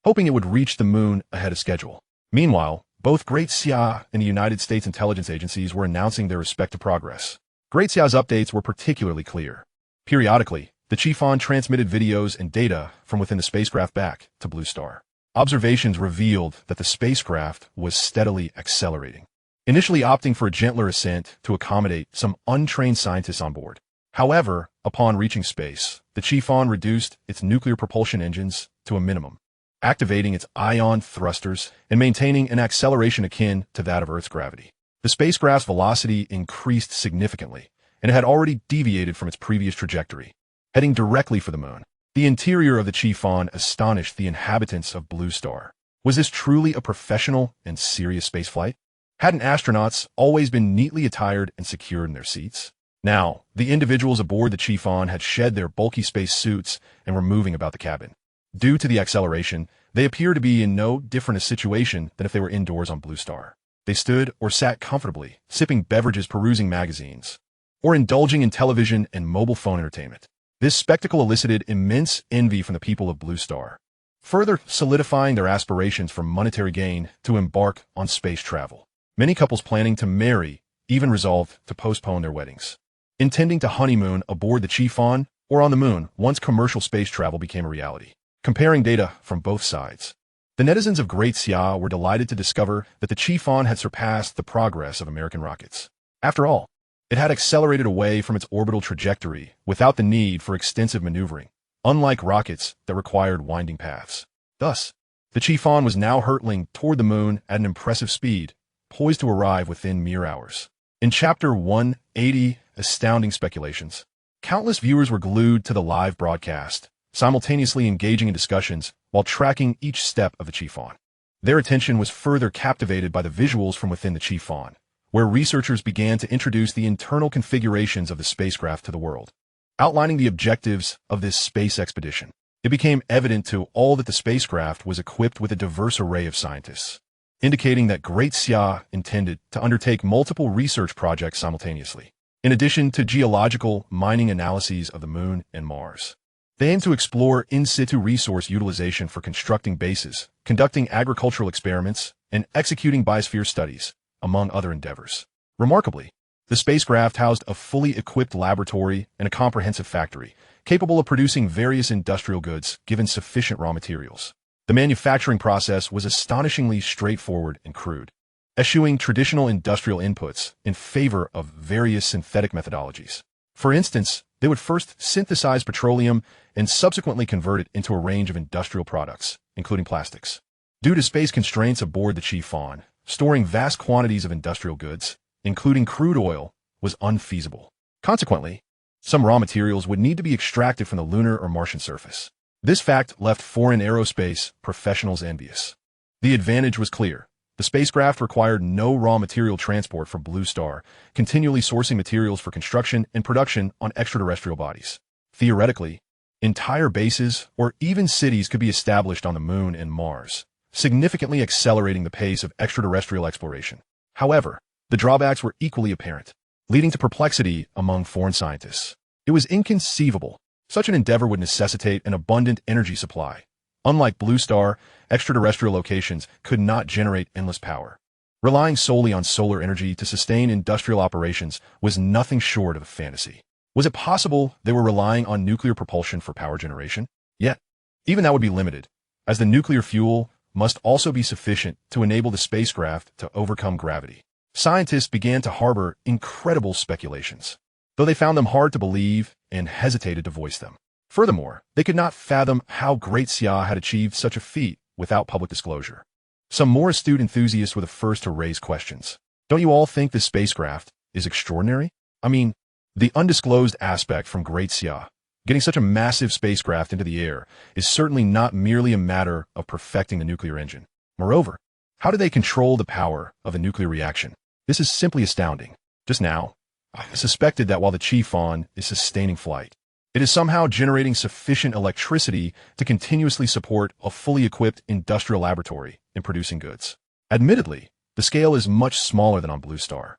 hoping it would reach the moon ahead of schedule. Meanwhile, both Great Xia and the United States intelligence agencies were announcing their respective progress. Great Xia's updates were particularly clear. Periodically, the Chiffon transmitted videos and data from within the spacecraft back to Blue Star. Observations revealed that the spacecraft was steadily accelerating, initially opting for a gentler ascent to accommodate some untrained scientists on board. However, upon reaching space, the Chiffon reduced its nuclear propulsion engines to a minimum, activating its ion thrusters and maintaining an acceleration akin to that of Earth's gravity. The spacecraft's velocity increased significantly, and it had already deviated from its previous trajectory, heading directly for the moon. The interior of the Chiffon astonished the inhabitants of Blue Star. Was this truly a professional and serious spaceflight? Hadn't astronauts always been neatly attired and secured in their seats? Now, the individuals aboard the Chiffon had shed their bulky space suits and were moving about the cabin. Due to the acceleration, they appeared to be in no different a situation than if they were indoors on Blue Star. They stood or sat comfortably, sipping beverages, perusing magazines, or indulging in television and mobile phone entertainment. This spectacle elicited immense envy from the people of Blue Star, further solidifying their aspirations for monetary gain to embark on space travel. Many couples planning to marry even resolved to postpone their weddings, intending to honeymoon aboard the Chiffon or on the moon once commercial space travel became a reality. Comparing data from both sides, the netizens of Great Xia were delighted to discover that the Chiffon had surpassed the progress of American rockets. After all, it had accelerated away from its orbital trajectory without the need for extensive maneuvering, unlike rockets that required winding paths. Thus, the Chiffon was now hurtling toward the moon at an impressive speed, poised to arrive within mere hours. In Chapter 180, Astounding Speculations, countless viewers were glued to the live broadcast, simultaneously engaging in discussions while tracking each step of the Chiffon. Their attention was further captivated by the visuals from within the Chiffon, where researchers began to introduce the internal configurations of the spacecraft to the world, outlining the objectives of this space expedition. It became evident to all that the spacecraft was equipped with a diverse array of scientists, indicating that Great Xia intended to undertake multiple research projects simultaneously. In addition to geological mining analyses of the Moon and Mars, they aim to explore in-situ resource utilization for constructing bases, conducting agricultural experiments, and executing biosphere studies, among other endeavors. Remarkably, the spacecraft housed a fully equipped laboratory and a comprehensive factory, capable of producing various industrial goods given sufficient raw materials. The manufacturing process was astonishingly straightforward and crude, eschewing traditional industrial inputs in favor of various synthetic methodologies. For instance, they would first synthesize petroleum and subsequently convert it into a range of industrial products, including plastics. Due to space constraints aboard the Chiffon, storing vast quantities of industrial goods, including crude oil, was unfeasible. Consequently, some raw materials would need to be extracted from the lunar or Martian surface. This fact left foreign aerospace professionals envious. The advantage was clear. The spacecraft required no raw material transport from Blue Star, continually sourcing materials for construction and production on extraterrestrial bodies. Theoretically, entire bases or even cities could be established on the Moon and Mars, significantly accelerating the pace of extraterrestrial exploration. However, the drawbacks were equally apparent, leading to perplexity among foreign scientists. It was inconceivable. Such an endeavor would necessitate an abundant energy supply. Unlike Blue Star, extraterrestrial locations could not generate endless power. Relying solely on solar energy to sustain industrial operations was nothing short of a fantasy. Was it possible they were relying on nuclear propulsion for power generation? Yet, even that would be limited, as the nuclear fuel must also be sufficient to enable the spacecraft to overcome gravity. Scientists began to harbor incredible speculations, though they found them hard to believe and hesitated to voice them. Furthermore, they could not fathom how Great Sigh had achieved such a feat without public disclosure. Some more astute enthusiasts were the first to raise questions. Don't you all think this spacecraft is extraordinary? I mean, the undisclosed aspect from Great Sigh, getting such a massive spacecraft into the air, is certainly not merely a matter of perfecting the nuclear engine. Moreover, how do they control the power of a nuclear reaction? This is simply astounding. Just now, I suspected that while the Chi-Fon is sustaining flight, it is somehow generating sufficient electricity to continuously support a fully equipped industrial laboratory in producing goods. Admittedly, the scale is much smaller than on Blue Star,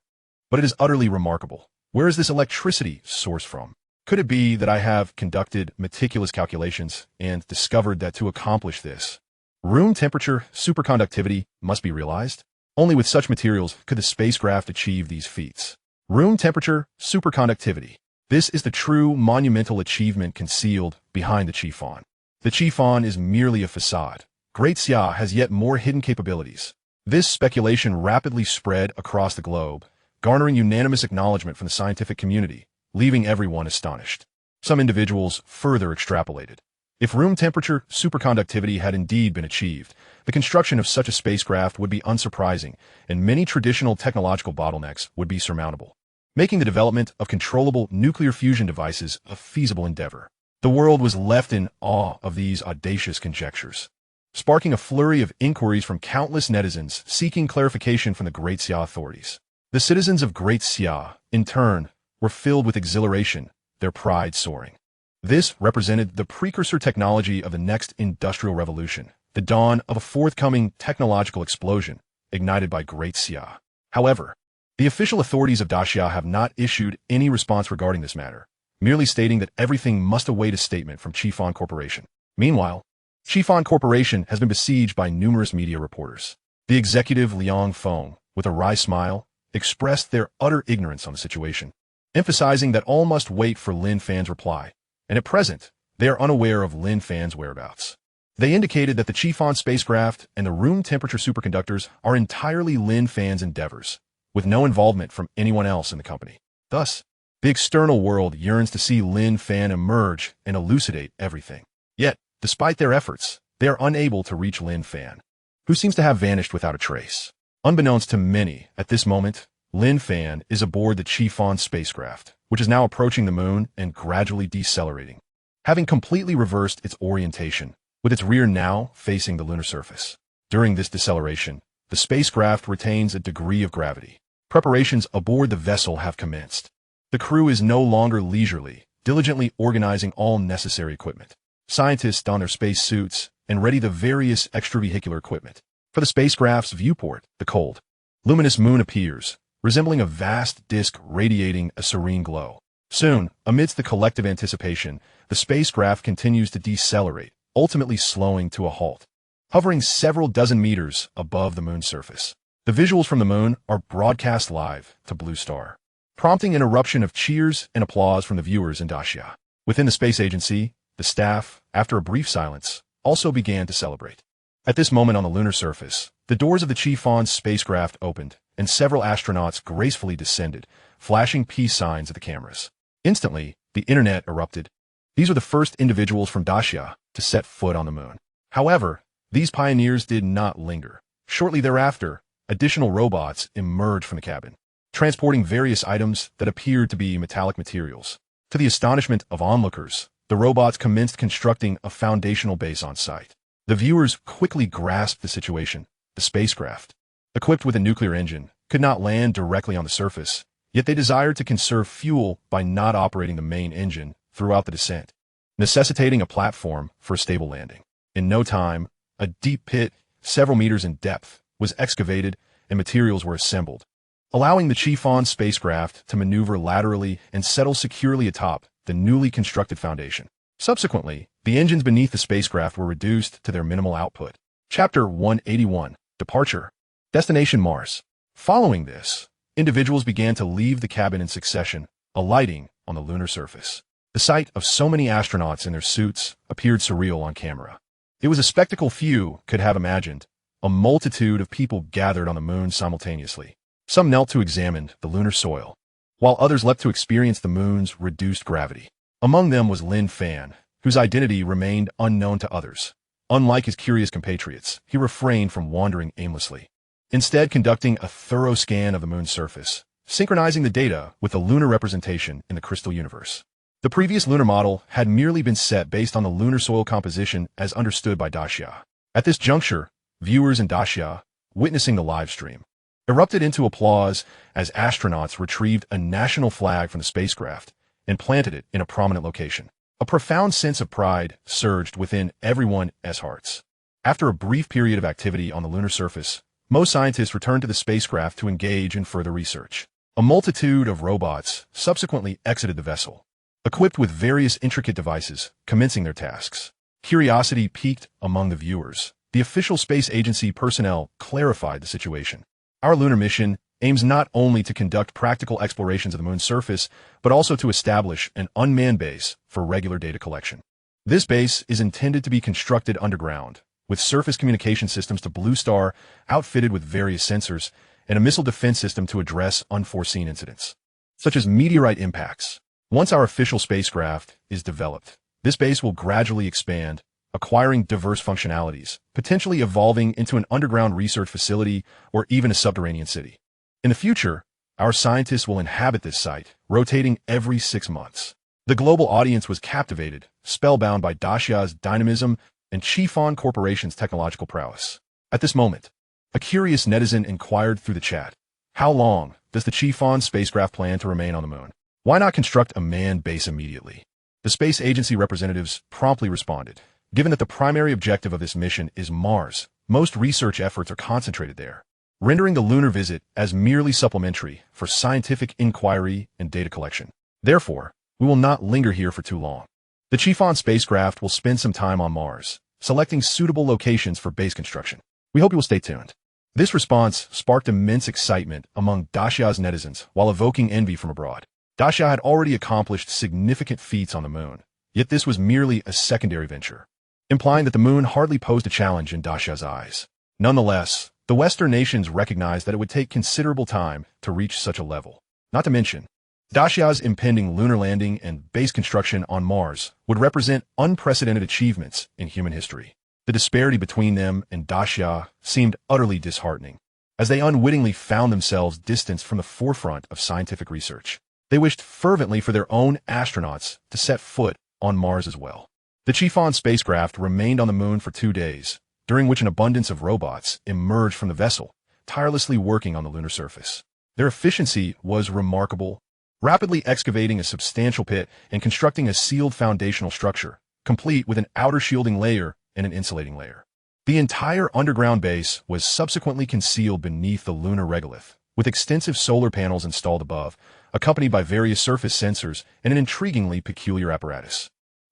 but it is utterly remarkable. Where is this electricity sourced from? Could it be that I have conducted meticulous calculations and discovered that to accomplish this, room temperature superconductivity must be realized? Only with such materials could the spacecraft achieve these feats. Room temperature superconductivity. This is the true monumental achievement concealed behind the Chi-Fon. The Chi-Fon is merely a facade. Great Sigh has yet more hidden capabilities. This speculation rapidly spread across the globe, garnering unanimous acknowledgement from the scientific community, leaving everyone astonished. Some individuals further extrapolated. If room temperature superconductivity had indeed been achieved, the construction of such a spacecraft would be unsurprising, and many traditional technological bottlenecks would be surmountable, making the development of controllable nuclear fusion devices a feasible endeavor. The world was left in awe of these audacious conjectures, sparking a flurry of inquiries from countless netizens seeking clarification from the Great Sigh authorities. The citizens of Great Sigh, in turn, were filled with exhilaration, their pride soaring. This represented the precursor technology of the next industrial revolution, the dawn of a forthcoming technological explosion ignited by Great Sigh. However, the official authorities of Dacia have not issued any response regarding this matter, merely stating that everything must await a statement from Chi-Fon Corporation. Meanwhile, Chi-Fon Corporation has been besieged by numerous media reporters. The executive Liang Feng, with a wry smile, expressed their utter ignorance on the situation, emphasizing that all must wait for Lin Fan's reply, and at present, they are unaware of Lin Fan's whereabouts. They indicated that the Chi-Fon spacecraft and the room temperature superconductors are entirely Lin Fan's endeavors, with no involvement from anyone else in the company. Thus, the external world yearns to see Lin Fan emerge and elucidate everything. Yet, despite their efforts, they are unable to reach Lin Fan, who seems to have vanished without a trace. Unbeknownst to many, at this moment, Lin Fan is aboard the Chi-Fon spacecraft, which is now approaching the moon and gradually decelerating, having completely reversed its orientation, with its rear now facing the lunar surface. During this deceleration, the spacecraft retains a degree of gravity. Preparations aboard the vessel have commenced. The crew is no longer leisurely, diligently organizing all necessary equipment. Scientists don their space suits and ready the various extravehicular equipment. For the spacecraft's viewport, the cold, luminous moon appears, resembling a vast disk radiating a serene glow. Soon, amidst the collective anticipation, the spacecraft continues to decelerate, ultimately slowing to a halt, hovering several dozen meters above the moon's surface. The visuals from the moon are broadcast live to Blue Star, prompting an eruption of cheers and applause from the viewers in Dacia. Within the space agency, the staff, after a brief silence, also began to celebrate. At this moment on the lunar surface, the doors of the Chi-Fon spacecraft opened, and several astronauts gracefully descended, flashing peace signs at the cameras. Instantly, the internet erupted. These were the first individuals from Dacia to set foot on the moon. However, these pioneers did not linger. Shortly thereafter, additional robots emerged from the cabin, transporting various items that appeared to be metallic materials. To the astonishment of onlookers, the robots commenced constructing a foundational base on site. The viewers quickly grasped the situation. The spacecraft, equipped with a nuclear engine, could not land directly on the surface, yet they desired to conserve fuel by not operating the main engine throughout the descent, necessitating a platform for a stable landing. In no time, a deep pit, several meters in depth, was excavated and materials were assembled, allowing the Chi-Fan spacecraft to maneuver laterally and settle securely atop the newly constructed foundation. Subsequently, the engines beneath the spacecraft were reduced to their minimal output. Chapter 181. Departure. Destination Mars. Following this, individuals began to leave the cabin in succession, alighting on the lunar surface. The sight of so many astronauts in their suits appeared surreal on camera. It was a spectacle few could have imagined. A multitude of people gathered on the moon simultaneously. Some knelt to examine the lunar soil, while others leapt to experience the moon's reduced gravity. Among them was Lin Fan, whose identity remained unknown to others. Unlike his curious compatriots, he refrained from wandering aimlessly, instead conducting a thorough scan of the moon's surface, synchronizing the data with the lunar representation in the crystal universe. The previous lunar model had merely been set based on the lunar soil composition as understood by Daxia. At this juncture, viewers in Daxia, witnessing the live stream, erupted into applause as astronauts retrieved a national flag from the spacecraft and planted it in a prominent location. A profound sense of pride surged within everyone's hearts. After a brief period of activity on the lunar surface, most scientists returned to the spacecraft to engage in further research. A multitude of robots subsequently exited the vessel, equipped with various intricate devices, commencing their tasks. Curiosity piqued among the viewers. The official space agency personnel clarified the situation. Our lunar mission aims not only to conduct practical explorations of the moon's surface, but also to establish an unmanned base for regular data collection. This base is intended to be constructed underground, with surface communication systems to Blue Star outfitted with various sensors, and a missile defense system to address unforeseen incidents, such as meteorite impacts. Once our official spacecraft is developed, this base will gradually expand, acquiring diverse functionalities, potentially evolving into an underground research facility or even a subterranean city. In the future, our scientists will inhabit this site, rotating every 6 months. The global audience was captivated, spellbound by Daxia's dynamism and Chi-Fan Corporation's technological prowess. At this moment, a curious netizen inquired through the chat, "How long does the Chi-Fan spacecraft plan to remain on the moon? Why not construct a manned base immediately?" The space agency representatives promptly responded, "Given that the primary objective of this mission is Mars, most research efforts are concentrated there, rendering the lunar visit as merely supplementary for scientific inquiry and data collection. Therefore, we will not linger here for too long. The Chi-Fan spacecraft will spend some time on Mars, selecting suitable locations for base construction. We hope you will stay tuned." This response sparked immense excitement among Daxia's netizens while evoking envy from abroad. Daxia had already accomplished significant feats on the moon, yet this was merely a secondary venture, implying that the moon hardly posed a challenge in Daxia's eyes. Nonetheless, the Western nations recognized that it would take considerable time to reach such a level. Not to mention, Daxia's impending lunar landing and base construction on Mars would represent unprecedented achievements in human history. The disparity between them and Daxia seemed utterly disheartening, as they unwittingly found themselves distanced from the forefront of scientific research. They wished fervently for their own astronauts to set foot on Mars as well. The Chi-Fan spacecraft remained on the moon for 2 days, during which an abundance of robots emerged from the vessel, tirelessly working on the lunar surface. Their efficiency was remarkable, rapidly excavating a substantial pit and constructing a sealed foundational structure, complete with an outer shielding layer and an insulating layer. The entire underground base was subsequently concealed beneath the lunar regolith, with extensive solar panels installed above, accompanied by various surface sensors and an intriguingly peculiar apparatus.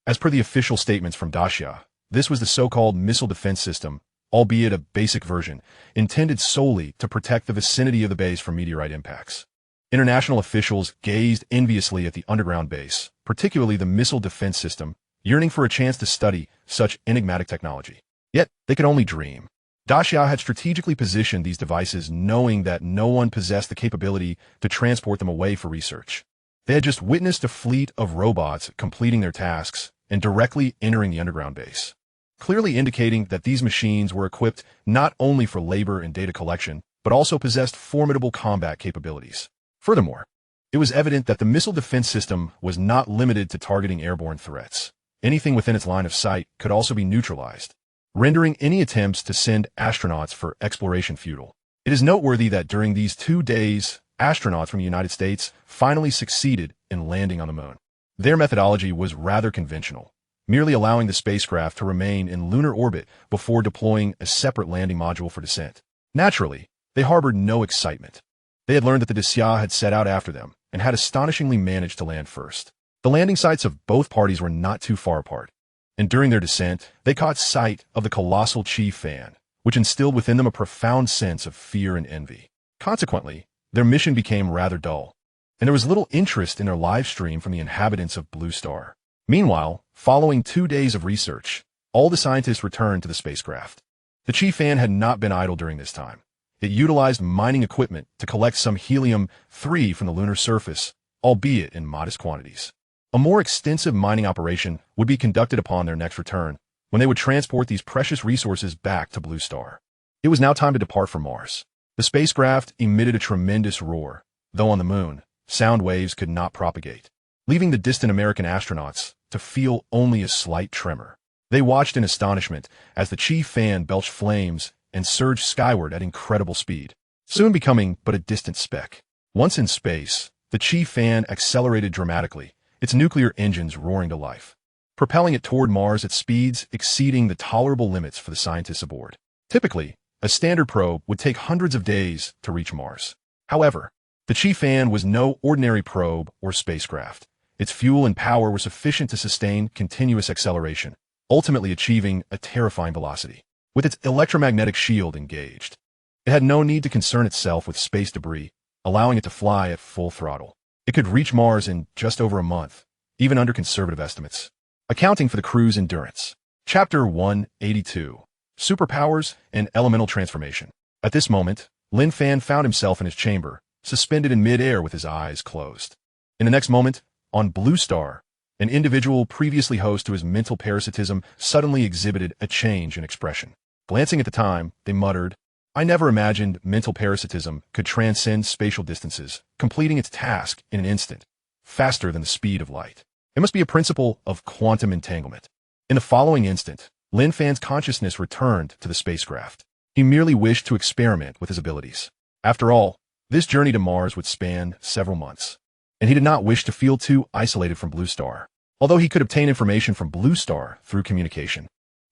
As per the official statements from Daxia, this was the so-called missile defense system, albeit a basic version, intended solely to protect the vicinity of the base from meteorite impacts. International officials gazed enviously at the underground base, particularly the missile defense system, yearning for a chance to study such enigmatic technology. Yet, they could only dream. Daxia had strategically positioned these devices knowing that no one possessed the capability to transport them away for research. They had just witnessed a fleet of robots completing their tasks and directly entering the underground base, clearly indicating that these machines were equipped not only for labor and data collection, but also possessed formidable combat capabilities. Furthermore, it was evident that the missile defense system was not limited to targeting airborne threats. Anything within its line of sight could also be neutralized. rendering any attempts to send astronauts for exploration futile. It is noteworthy that during these 2 days, astronauts from the United States finally succeeded in landing on the moon. Their methodology was rather conventional, merely allowing the spacecraft to remain in lunar orbit before deploying a separate landing module for descent. Naturally, they harbored no excitement. They had learned that the sigh had set out after them and had astonishingly managed to land first. The landing sites of both parties were not too far apart, and during their descent, they caught sight of the colossal Lin Fan, which instilled within them a profound sense of fear and envy. Consequently, their mission became rather dull, and there was little interest in their live stream from the inhabitants of Blue Star. Meanwhile, following 2 days of research, all the scientists returned to the spacecraft. The Lin Fan had not been idle during this time. It utilized mining equipment to collect some helium-3 from the lunar surface, albeit in modest quantities. A more extensive mining operation would be conducted upon their next return, when they would transport these precious resources back to Blue Star. It was now time to depart for Mars. The spacecraft emitted a tremendous roar, though on the moon, sound waves could not propagate, leaving the distant American astronauts to feel only a slight tremor. They watched in astonishment as the Lin Fan belched flames and surged skyward at incredible speed, soon becoming but a distant speck. Once in space, the Lin Fan accelerated dramatically, its nuclear engines roaring to life, propelling it toward Mars at speeds exceeding the tolerable limits for the scientists aboard. Typically, a standard probe would take hundreds of days to reach Mars. However, the Lin Fan was no ordinary probe or spacecraft. Its fuel and power were sufficient to sustain continuous acceleration, ultimately achieving a terrifying velocity. With its electromagnetic shield engaged, it had no need to concern itself with space debris, allowing it to fly at full throttle. It could reach Mars in just over a month, even under conservative estimates, accounting for the crew's endurance. Chapter 182: Superpowers and Elemental Transformation. At this moment, Lin Fan found himself in his chamber, suspended in mid-air with his eyes closed. In the next moment, on Blue Star, an individual previously host to his mental parasitism suddenly exhibited a change in expression. Glancing at the time, they muttered, "I never imagined mental parasitism could transcend spatial distances, completing its task in an instant, faster than the speed of light. It must be a principle of quantum entanglement." In the following instant, Lin Fan's consciousness returned to the spacecraft. He merely wished to experiment with his abilities. After all, this journey to Mars would span several months, and he did not wish to feel too isolated from Blue Star. Although he could obtain information from Blue Star through communication,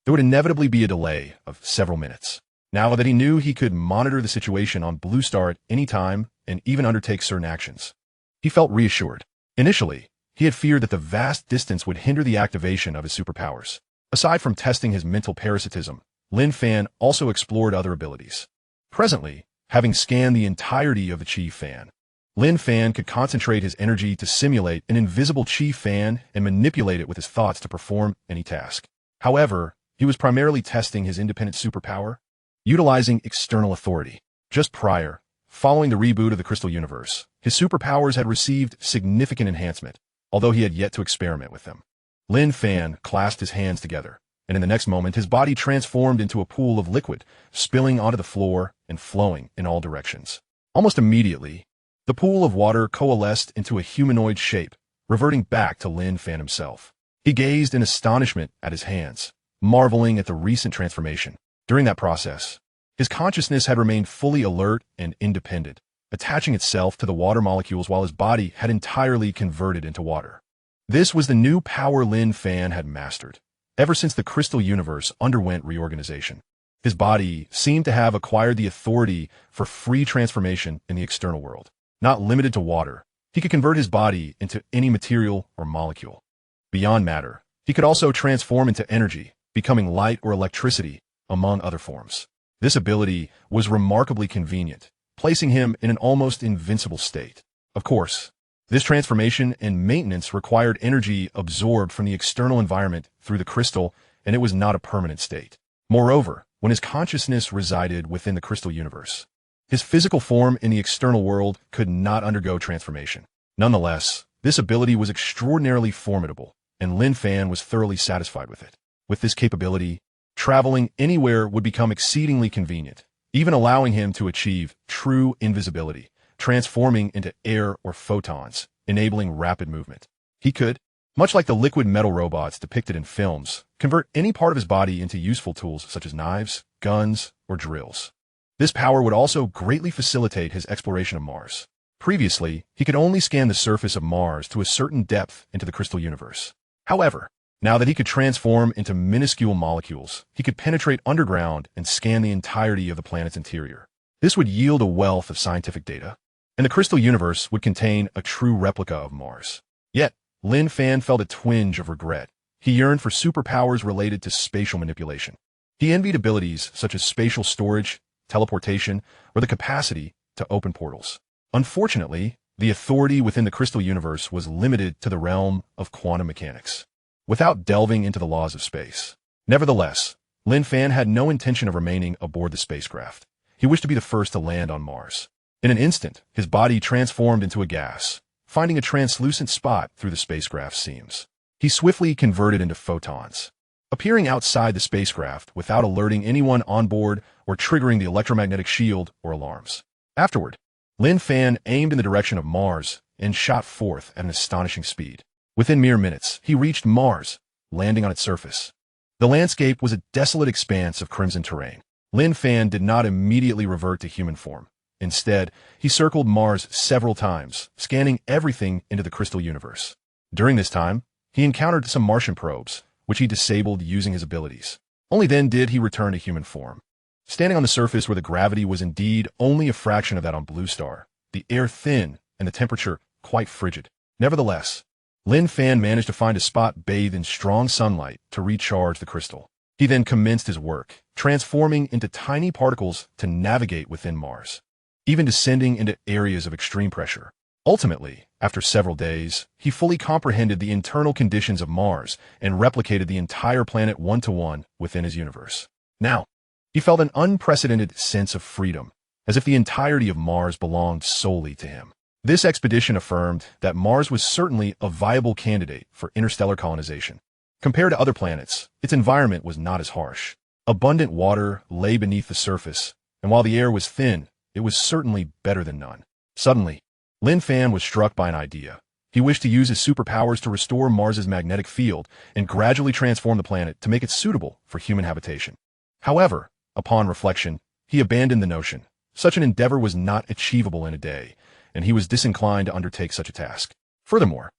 there would inevitably be a delay of several minutes. Now that he knew he could monitor the situation on Blue Star at any time and even undertake certain actions, he felt reassured. Initially, he had feared that the vast distance would hinder the activation of his superpowers. Aside from testing his mental parasitism, Lin Fan also explored other abilities. Presently, having scanned the entirety of the Lin Fan, Lin Fan could concentrate his energy to simulate an invisible Lin Fan and manipulate it with his thoughts to perform any task. However, he was primarily testing his independent superpower, utilizing external authority. Just prior, following the reboot of the Crystal Universe, his superpowers had received significant enhancement, although he had yet to experiment with them. Lin Fan clasped his hands together, and in the next moment his body transformed into a pool of liquid, spilling onto the floor and flowing in all directions. Almost immediately, the pool of water coalesced into a humanoid shape, reverting back to Lin Fan himself. He gazed in astonishment at his hands, marveling at the recent transformation. During that process, his consciousness had remained fully alert and independent, attaching itself to the water molecules while his body had entirely converted into water. This was the new power Lin Fan had mastered, ever since the Crystal Universe underwent reorganization. His body seemed to have acquired the authority for free transformation in the external world. Not limited to water, he could convert his body into any material or molecule. Beyond matter, he could also transform into energy, becoming light or electricity, among other forms. This ability was remarkably convenient, placing him in an almost invincible state. Of course, this transformation and maintenance required energy absorbed from the external environment through the crystal, and it was not a permanent state. Moreover, when his consciousness resided within the Crystal Universe, his physical form in the external world could not undergo transformation. Nonetheless, this ability was extraordinarily formidable, and Lin Fan was thoroughly satisfied with it. With this capability, traveling anywhere would become exceedingly convenient, even allowing him to achieve true invisibility, transforming into air or photons, enabling rapid movement. He could much like the liquid metal robots depicted in films, convert any part of his body into useful tools such as knives, guns, or drills. This power would also greatly facilitate his exploration of Mars. Previously, he could only scan the surface of Mars to a certain depth into the crystal universe. However, now that he could transform into minuscule molecules, he could penetrate underground and scan the entirety of the planet's interior. This would yield a wealth of scientific data, and the crystal universe would contain a true replica of Mars. Yet, Lin Fan felt a twinge of regret. He yearned for superpowers related to spatial manipulation. He envied abilities such as spatial storage, teleportation, or the capacity to open portals. Unfortunately, the authority within the crystal universe was limited to the realm of quantum mechanics, without delving into the laws of space. Nevertheless, Lin Fan had no intention of remaining aboard the spacecraft. He wished to be the first to land on Mars. In an instant, his body transformed into a gas, finding a translucent spot through the spacecraft's seams. He swiftly converted into photons, appearing outside the spacecraft without alerting anyone on board or triggering the electromagnetic shield or alarms. Afterward, Lin Fan aimed in the direction of Mars and shot forth at an astonishing speed. Within mere minutes, he reached Mars, landing on its surface. The landscape was a desolate expanse of crimson terrain. Lin Fan did not immediately revert to human form. Instead, he circled Mars several times, scanning everything into the crystal universe. During this time, he encountered some Martian probes, which he disabled using his abilities. Only then did he return to human form. Standing on the surface where the gravity was indeed only a fraction of that on Blue Star, the air thin and the temperature quite frigid. Nevertheless, Lin Fan managed to find a spot bathed in strong sunlight to recharge the crystal. He then commenced his work, transforming into tiny particles to navigate within Mars, even descending into areas of extreme pressure. Ultimately, after several days, he fully comprehended the internal conditions of Mars and replicated the entire planet one-to-one within his universe. Now, he felt an unprecedented sense of freedom, as if the entirety of Mars belonged solely to him. This expedition affirmed that Mars was certainly a viable candidate for interstellar colonization. Compared to other planets, its environment was not as harsh. Abundant water lay beneath the surface, and while the air was thin, it was certainly better than none. Suddenly, Lin Fan was struck by an idea. He wished to use his superpowers to restore Mars's magnetic field and gradually transform the planet to make it suitable for human habitation. However, upon reflection, he abandoned the notion. Such an endeavor was not achievable in a day, and he was disinclined to undertake such a task. Furthermore,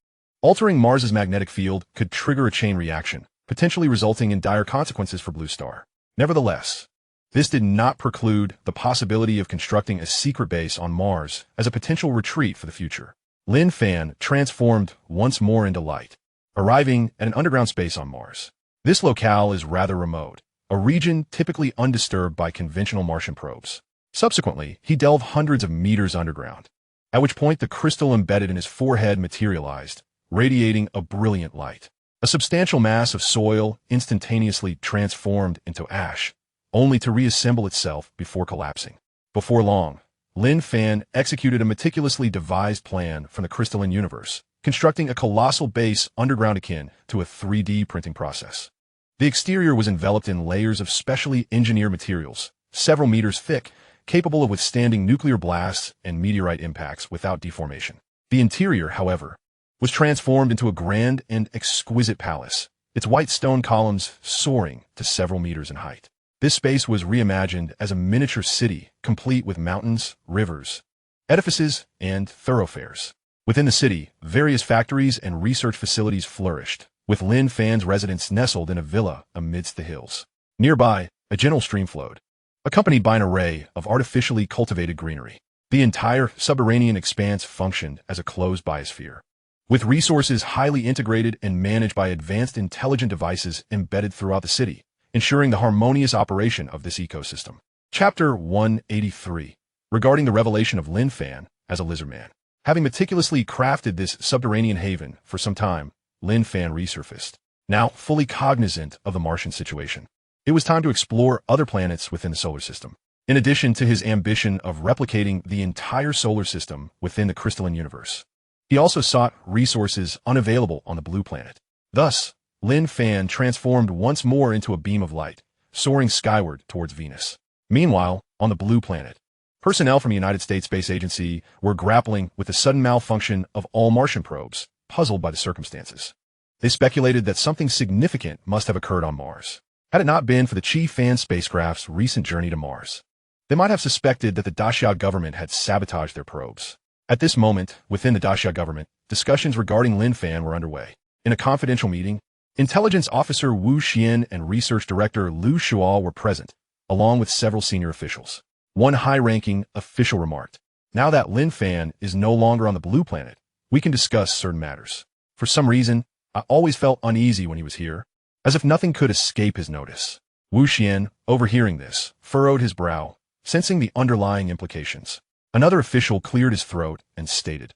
altering Mars's magnetic field could trigger a chain reaction, potentially resulting in dire consequences for Blue Star. Nevertheless, this did not preclude the possibility of constructing a secret base on Mars as a potential retreat for the future. Lin Fan transformed once more into light, arriving at an underground space on Mars. This locale is rather remote, a region typically undisturbed by conventional Martian probes. Subsequently, he delved hundreds of meters underground, at which point the crystal embedded in his forehead materialized, radiating a brilliant light. A substantial mass of soil instantaneously transformed into ash, only to reassemble itself before collapsing. Before long, Lin Fan executed a meticulously devised plan from the crystalline universe, constructing a colossal base underground akin to a 3D printing process. The exterior was enveloped in layers of specially engineered materials, several meters thick, capable of withstanding nuclear blasts and meteorite impacts without deformation. The interior, however, was transformed into a grand and exquisite palace, its white stone columns soaring to several meters in height. This space was reimagined as a miniature city, complete with mountains, rivers, edifices, and thoroughfares. Within the city, various factories and research facilities flourished, with Lin Fan's residence nestled in a villa amidst the hills. Nearby, a gentle stream flowed, accompanied by an array of artificially cultivated greenery. The entire subterranean expanse functioned as a closed biosphere, with resources highly integrated and managed by advanced intelligent devices embedded throughout the city, ensuring the harmonious operation of this ecosystem. Chapter 183, regarding the revelation of Lin Fan as a lizard man. Having meticulously crafted this subterranean haven for some time, Lin Fan resurfaced, now fully cognizant of the Martian situation. It was time to explore other planets within the solar system. In addition to his ambition of replicating the entire solar system within the crystalline universe, he also sought resources unavailable on the blue planet. Thus, Lin Fan transformed once more into a beam of light, soaring skyward towards Venus. Meanwhile, on the blue planet, personnel from the United States Space Agency were grappling with the sudden malfunction of all Martian probes, puzzled by the circumstances. They speculated that something significant must have occurred on Mars. Had it not been for the Chi Fan spacecraft's recent journey to Mars, they might have suspected that the Daxia government had sabotaged their probes. At this moment, within the Daxia government, discussions regarding Lin Fan were underway. In a confidential meeting, Intelligence Officer Wu Xian and Research Director Lu Shuo were present, along with several senior officials. One high-ranking official remarked, "Now that Lin Fan is no longer on the blue planet, we can discuss certain matters. For some reason, I always felt uneasy when he was here, as if nothing could escape his notice." Wu Xian, overhearing this, furrowed his brow, sensing the underlying implications. Another official cleared his throat and stated,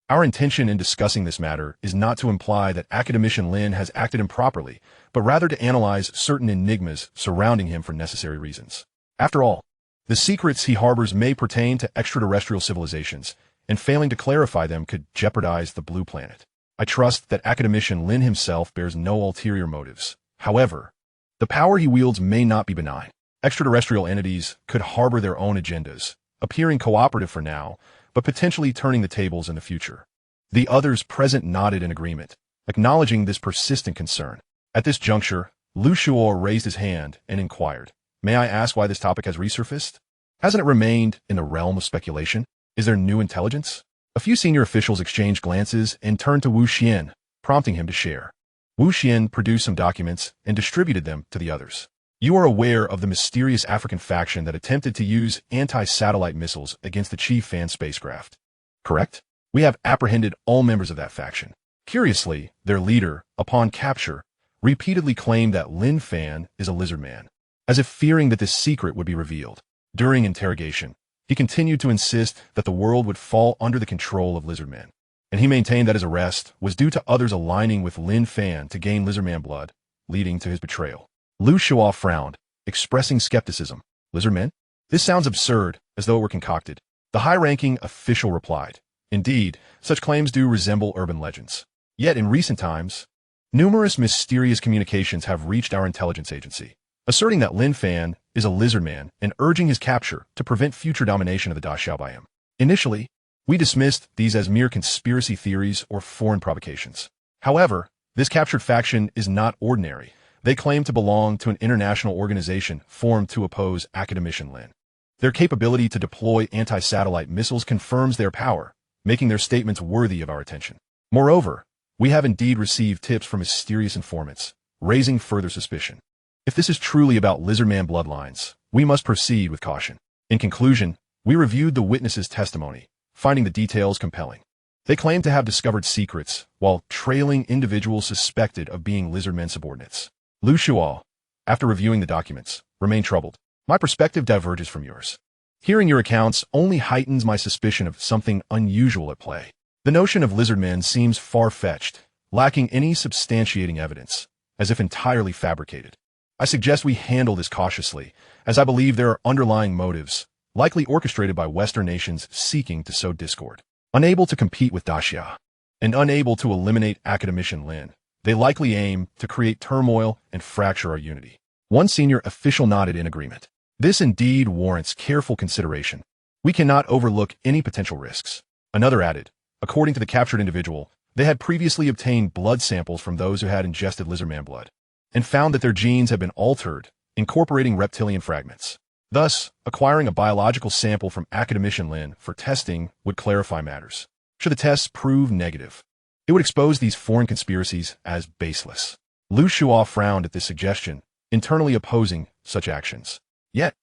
"Our intention in discussing this matter is not to imply that Academician Lin has acted improperly, but rather to analyze certain enigmas surrounding him for necessary reasons. After all, the secrets he harbors may pertain to extraterrestrial civilizations, and failing to clarify them could jeopardize the blue planet. I trust that Academician Lin himself bears no ulterior motives. However, the power he wields may not be benign. Extraterrestrial entities could harbor their own agendas, appearing cooperative for now, but potentially turning the tables in the future." The others present nodded in agreement, acknowledging this persistent concern. At this juncture, Lu Shuo raised his hand and inquired, "May I ask why this topic has resurfaced? Hasn't it remained in the realm of speculation? Is there new intelligence?" A few senior officials exchanged glances and turned to Wu Xian, prompting him to share. Wu Xian produced some documents and distributed them to the others. "You are aware of the mysterious African faction that attempted to use anti-satellite missiles against the Chi Fan spacecraft, correct? We have apprehended all members of that faction." Curiously, their leader, upon capture, repeatedly claimed that Lin Fan is a lizard man, as if fearing that this secret would be revealed. During interrogation, he continued to insist that the world would fall under the control of lizard men, and he maintained that his arrest was due to others aligning with Lin Fan to gain lizard man blood, leading to his betrayal. Lu Shuo frowned, expressing skepticism. "Lizard men? This sounds absurd, as though it were concocted." The high-ranking official replied, "Indeed, such claims do resemble urban legends. Yet in recent times, numerous mysterious communications have reached our intelligence agency, asserting that Lin Fan is a lizard man and urging his capture to prevent future domination of the Daxiao by him. Initially, we dismissed these as mere conspiracy theories or foreign provocations. However, this captured faction is not ordinary. They claim to belong to an international organization formed to oppose Academician Lin. Their capability to deploy anti-satellite missiles confirms their power, making their statements worthy of our attention. Moreover, we have indeed received tips from mysterious informants, raising further suspicion. If this is truly about lizardman bloodlines, we must proceed with caution." In conclusion, we reviewed the witnesses' testimony, finding the details compelling. They claimed to have discovered secrets, while trailing individuals suspected of being lizardmen subordinates. Lu Shuo, after reviewing the documents, remained troubled. "My perspective diverges from yours. Hearing your accounts only heightens my suspicion of something unusual at play. The notion of lizardmen seems far-fetched, lacking any substantiating evidence, as if entirely fabricated. I suggest we handle this cautiously, as I believe there are underlying motives, likely orchestrated by Western nations seeking to sow discord. Unable to compete with Daxia, and unable to eliminate Academician Lin, they likely aim to create turmoil and fracture our unity." One senior official nodded in agreement. "This indeed warrants careful consideration. We cannot overlook any potential risks." Another added, according to the captured individual, they had previously obtained blood samples from those who had ingested lizardman blood, and found that their genes had been altered, incorporating reptilian fragments. Thus, acquiring a biological sample from Academician Lin for testing would clarify matters. Should the tests prove negative, it would expose these foreign conspiracies as baseless. Lu Shuo frowned at this suggestion, internally opposing such actions. Yet,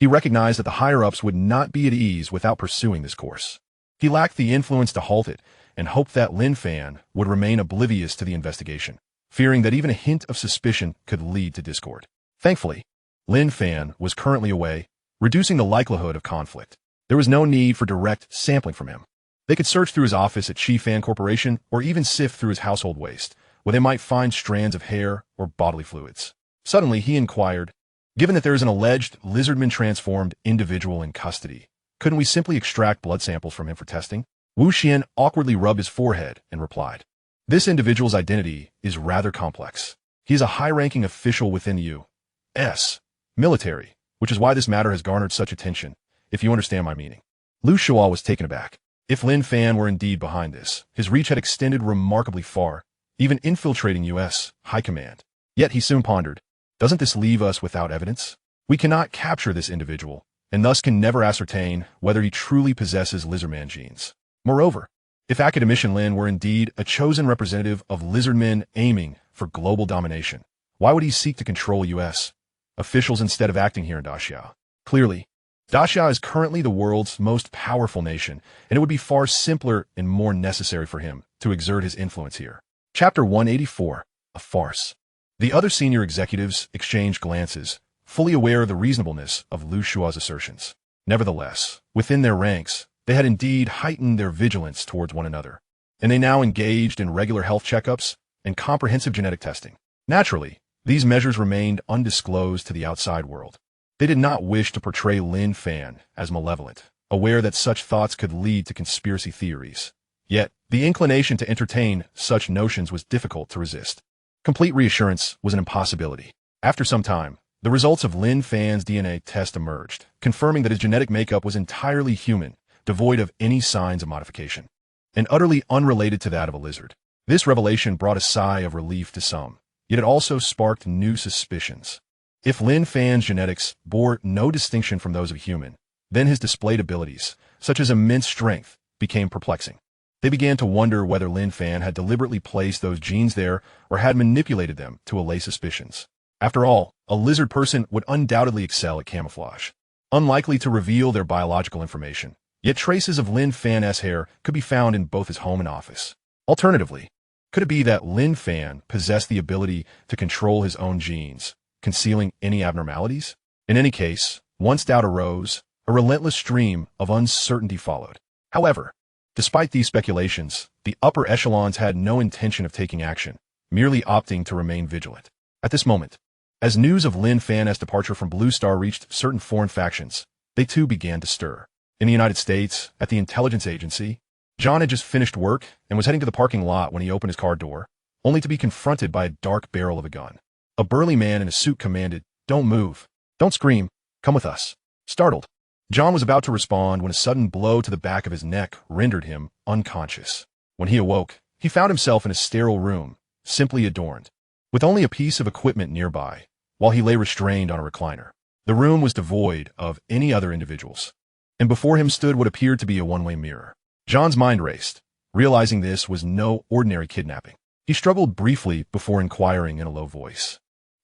he recognized that the higher-ups would not be at ease without pursuing this course. He lacked the influence to halt it, and hoped that Lin Fan would remain oblivious to the investigation, fearing that even a hint of suspicion could lead to discord. Thankfully, Lin Fan was currently away, reducing the likelihood of conflict. There was no need for direct sampling from him. They could search through his office at Chi Fan Corporation or even sift through his household waste, where they might find strands of hair or bodily fluids. Suddenly, he inquired, "Given that there is an alleged lizardman-transformed individual in custody, couldn't we simply extract blood samples from him for testing?" Wu Xian awkwardly rubbed his forehead and replied, "This individual's identity is rather complex. He is a high-ranking official within the U.S. military, which is why this matter has garnered such attention, if you understand my meaning." Lu Shuo was taken aback. If Lin Fan were indeed behind this, his reach had extended remarkably far, even infiltrating U.S. High Command. Yet he soon pondered, doesn't this leave us without evidence? We cannot capture this individual, and thus can never ascertain whether he truly possesses lizardman genes. Moreover, if Academician Lin were indeed a chosen representative of lizardmen aiming for global domination, why would he seek to control U.S. officials instead of acting here in Daxia? Clearly, Daxia is currently the world's most powerful nation, and it would be far simpler and more necessary for him to exert his influence here. Chapter 184, A Farce. The other senior executives exchanged glances, fully aware of the reasonableness of Lu Shua's assertions. Nevertheless, within their ranks, they had indeed heightened their vigilance towards one another, and they now engaged in regular health checkups and comprehensive genetic testing. Naturally, these measures remained undisclosed to the outside world. They did not wish to portray Lin Fan as malevolent, aware that such thoughts could lead to conspiracy theories. Yet, the inclination to entertain such notions was difficult to resist. Complete reassurance was an impossibility. After some time, the results of Lin Fan's DNA test emerged, confirming that his genetic makeup was entirely human, devoid of any signs of modification, and utterly unrelated to that of a lizard. This revelation brought a sigh of relief to some, yet it also sparked new suspicions. If Lin Fan's genetics bore no distinction from those of a human, then his displayed abilities, such as immense strength, became perplexing. They began to wonder whether Lin Fan had deliberately placed those genes there or had manipulated them to allay suspicions. After all, a lizard person would undoubtedly excel at camouflage, unlikely to reveal their biological information. Yet traces of Lin Fan's hair could be found in both his home and office. Alternatively, could it be that Lin Fan possessed the ability to control his own genes, concealing any abnormalities? In any case, once doubt arose, a relentless stream of uncertainty followed. However, despite these speculations, the upper echelons had no intention of taking action, merely opting to remain vigilant. At this moment, as news of Lin Fan's departure from Blue Star reached certain foreign factions, they too began to stir. In the United States, at the intelligence agency, John had just finished work and was heading to the parking lot when he opened his car door, only to be confronted by a dark barrel of a gun. A burly man in a suit commanded, "Don't move. Don't scream. Come with us." Startled, John was about to respond when a sudden blow to the back of his neck rendered him unconscious. When he awoke, he found himself in a sterile room, simply adorned, with only a piece of equipment nearby, while he lay restrained on a recliner. The room was devoid of any other individuals, and before him stood what appeared to be a one-way mirror. John's mind raced, realizing this was no ordinary kidnapping. He struggled briefly before inquiring in a low voice,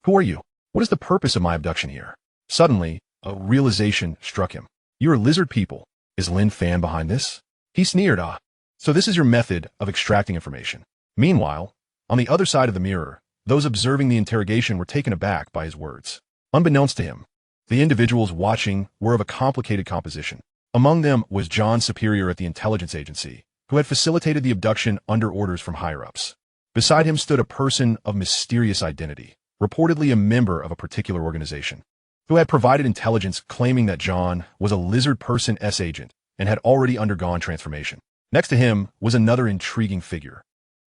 "Who are you? What is the purpose of my abduction here?" Suddenly, a realization struck him. "You're lizard people. Is Lin Fan behind this?" He sneered. "Ah, so this is your method of extracting information." Meanwhile, on the other side of the mirror, those observing the interrogation were taken aback by his words. Unbeknownst to him, the individuals watching were of a complicated composition. Among them was John's superior at the intelligence agency, who had facilitated the abduction under orders from higher-ups. Beside him stood a person of mysterious identity, reportedly a member of a particular organization, who had provided intelligence claiming that John was a lizard person agent and had already undergone transformation. Next to him was another intriguing figure,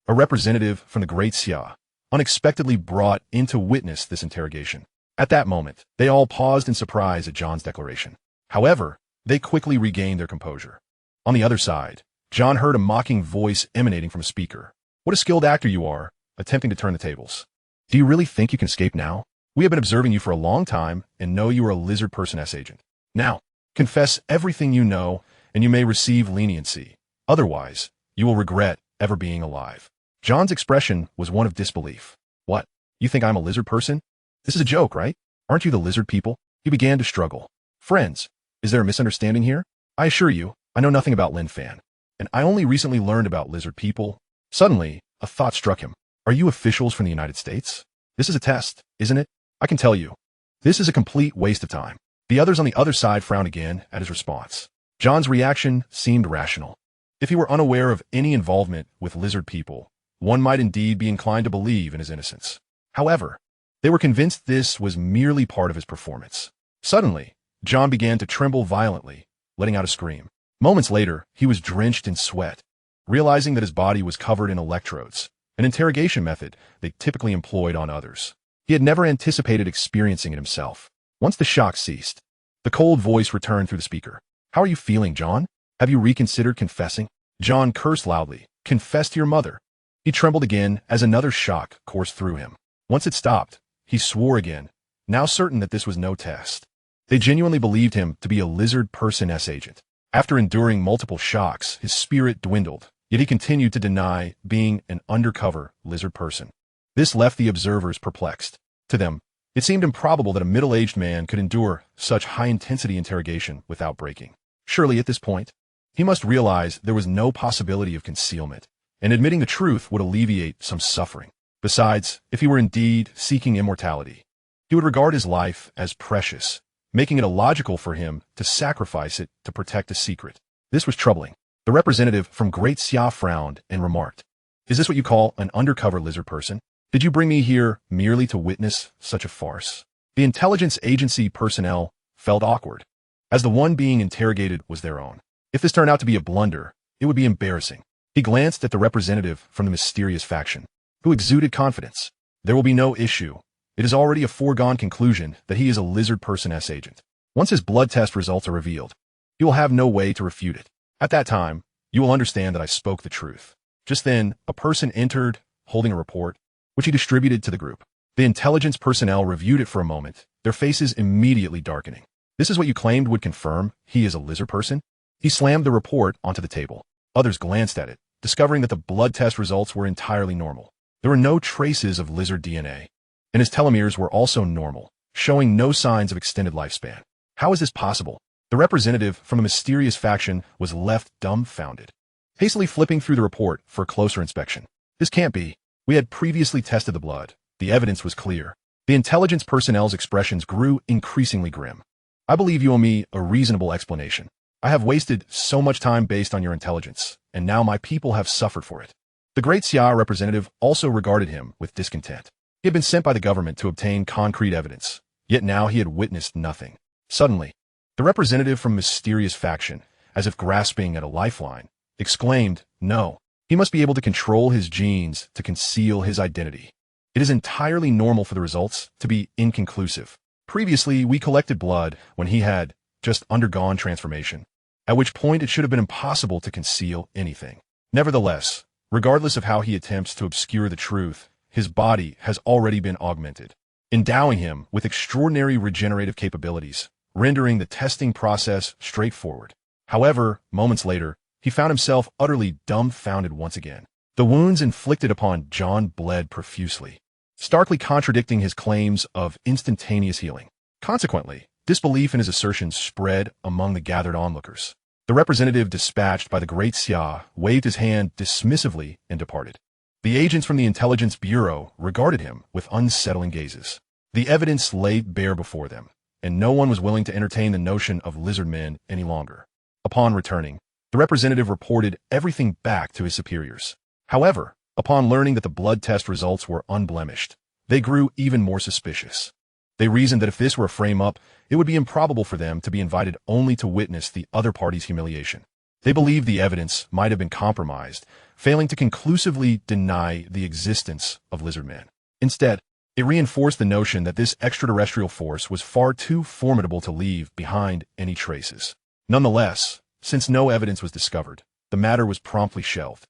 a representative from the Great Xia, unexpectedly brought in to witness this interrogation. At that moment, they all paused in surprise at John's declaration. However, they quickly regained their composure. On the other side, John heard a mocking voice emanating from a speaker. "What a skilled actor you are, attempting to turn the tables. Do you really think you can escape now? We have been observing you for a long time and know you are a lizard person agent. Now, confess everything you know and you may receive leniency. Otherwise, you will regret ever being alive." John's expression was one of disbelief. "What? You think I'm a lizard person? This is a joke, right? Aren't you the lizard people?" He began to struggle. "Friends, is there a misunderstanding here? I assure you, I know nothing about Lin Fan, and I only recently learned about lizard people." Suddenly, a thought struck him. "Are you officials from the United States? This is a test, isn't it? I can tell you, this is a complete waste of time." The others on the other side frowned again at his response. John's reaction seemed rational. If he were unaware of any involvement with lizard people, one might indeed be inclined to believe in his innocence. However, they were convinced this was merely part of his performance. Suddenly, John began to tremble violently, letting out a scream. Moments later, he was drenched in sweat, realizing that his body was covered in electrodes, an interrogation method they typically employed on others. He had never anticipated experiencing it himself. Once the shock ceased, the cold voice returned through the speaker. "How are you feeling, John? Have you reconsidered confessing?" John cursed loudly. "Confess to your mother. He trembled again as another shock coursed through him. Once it stopped, he swore again, now certain that this was no test. They genuinely believed him to be a lizard person agent. After enduring multiple shocks, his spirit dwindled, yet he continued to deny being an undercover lizard person. This left the observers perplexed. To them, it seemed improbable that a middle-aged man could endure such high-intensity interrogation without breaking. Surely at this point, he must realize there was no possibility of concealment, and admitting the truth would alleviate some suffering. Besides, if he were indeed seeking immortality, he would regard his life as precious, making it illogical for him to sacrifice it to protect a secret. This was troubling. The representative from Great Xia frowned and remarked, "Is this what you call an undercover lizard person? Did you bring me here merely to witness such a farce?" The intelligence agency personnel felt awkward, as the one being interrogated was their own. If this turned out to be a blunder, it would be embarrassing. He glanced at the representative from the mysterious faction, who exuded confidence. There will be no issue. It is already a foregone conclusion that he is a lizard person agent. Once his blood test results are revealed, he will have no way to refute it. At that time, you will understand that I spoke the truth. Just then, a person entered, holding a report, which he distributed to the group. The intelligence personnel reviewed it for a moment, their faces immediately darkening. "This is what you claimed would confirm he is a lizard person?" He slammed the report onto the table. Others glanced at it, discovering that the blood test results were entirely normal. There were no traces of lizard DNA, and his telomeres were also normal, showing no signs of extended lifespan. How is this possible? The representative from a mysterious faction was left dumbfounded, hastily flipping through the report for closer inspection. "This can't be. We had previously tested the blood. The evidence was clear." The intelligence personnel's expressions grew increasingly grim. "I believe you owe me a reasonable explanation. I have wasted so much time based on your intelligence, and now my people have suffered for it." The Great Xia representative also regarded him with discontent. He had been sent by the government to obtain concrete evidence, yet now he had witnessed nothing. Suddenly, the representative from mysterious faction, as if grasping at a lifeline, exclaimed, "No, he must be able to control his genes to conceal his identity. It is entirely normal for the results to be inconclusive. Previously, we collected blood when he had just undergone transformation, at which point it should have been impossible to conceal anything. Nevertheless, regardless of how he attempts to obscure the truth, his body has already been augmented, endowing him with extraordinary regenerative capabilities, rendering the testing process straightforward." However, moments later, he found himself utterly dumbfounded once again. The wounds inflicted upon John bled profusely, starkly contradicting his claims of instantaneous healing. Consequently, disbelief in his assertions spread among the gathered onlookers. The representative dispatched by the Great Xia waved his hand dismissively and departed. The agents from the Intelligence Bureau regarded him with unsettling gazes. The evidence lay bare before them, and no one was willing to entertain the notion of lizard men any longer. Upon returning, the representative reported everything back to his superiors. However, upon learning that the blood test results were unblemished, they grew even more suspicious. They reasoned that if this were a frame-up, it would be improbable for them to be invited only to witness the other party's humiliation. They believed the evidence might have been compromised, failing to conclusively deny the existence of lizard men. Instead, it reinforced the notion that this extraterrestrial force was far too formidable to leave behind any traces. Nonetheless, since no evidence was discovered, the matter was promptly shelved.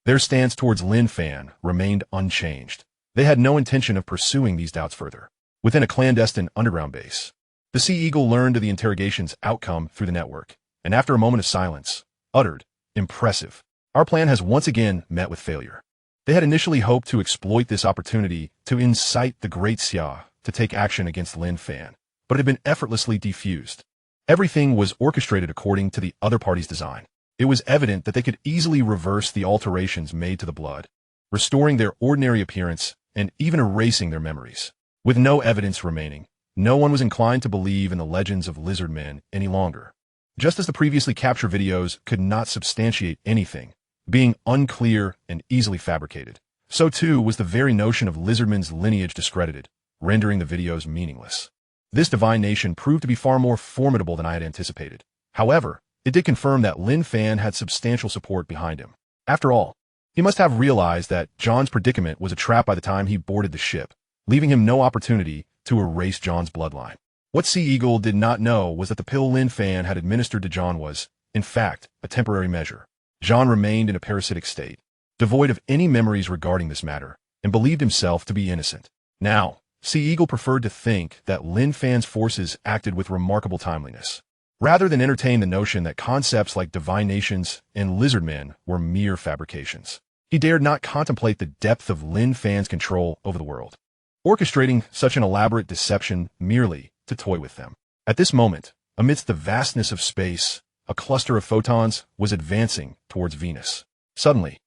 Their stance towards Lin Fan remained unchanged. They had no intention of pursuing these doubts further. Within a clandestine underground base, the Sea Eagle learned of the interrogation's outcome through the network, and after a moment of silence, uttered, "Impressive. Our plan has once again met with failure." They had initially hoped to exploit this opportunity to incite the Great Xia to take action against Lin Fan, but it had been effortlessly defused. Everything was orchestrated according to the other party's design. It was evident that they could easily reverse the alterations made to the blood, restoring their ordinary appearance and even erasing their memories. With no evidence remaining, no one was inclined to believe in the legends of lizard men any longer. Just as the previously captured videos could not substantiate anything, being unclear and easily fabricated, so too was the very notion of lizardmen's lineage discredited, rendering the videos meaningless. This divine nation proved to be far more formidable than I had anticipated. However, it did confirm that Lin Fan had substantial support behind him. After all, he must have realized that John's predicament was a trap by the time he boarded the ship, leaving him no opportunity to erase John's bloodline. What Sea Eagle did not know was that the pill Lin Fan had administered to John was, in fact, a temporary measure. John remained in a parasitic state, devoid of any memories regarding this matter, and believed himself to be innocent. Now, Sea Eagle preferred to think that Lin Fan's forces acted with remarkable timeliness, rather than entertain the notion that concepts like divine nations and lizard men were mere fabrications. He dared not contemplate the depth of Lin Fan's control over the world, orchestrating such an elaborate deception merely to toy with them. At this moment, amidst the vastness of space, a cluster of photons was advancing towards Venus. Suddenly,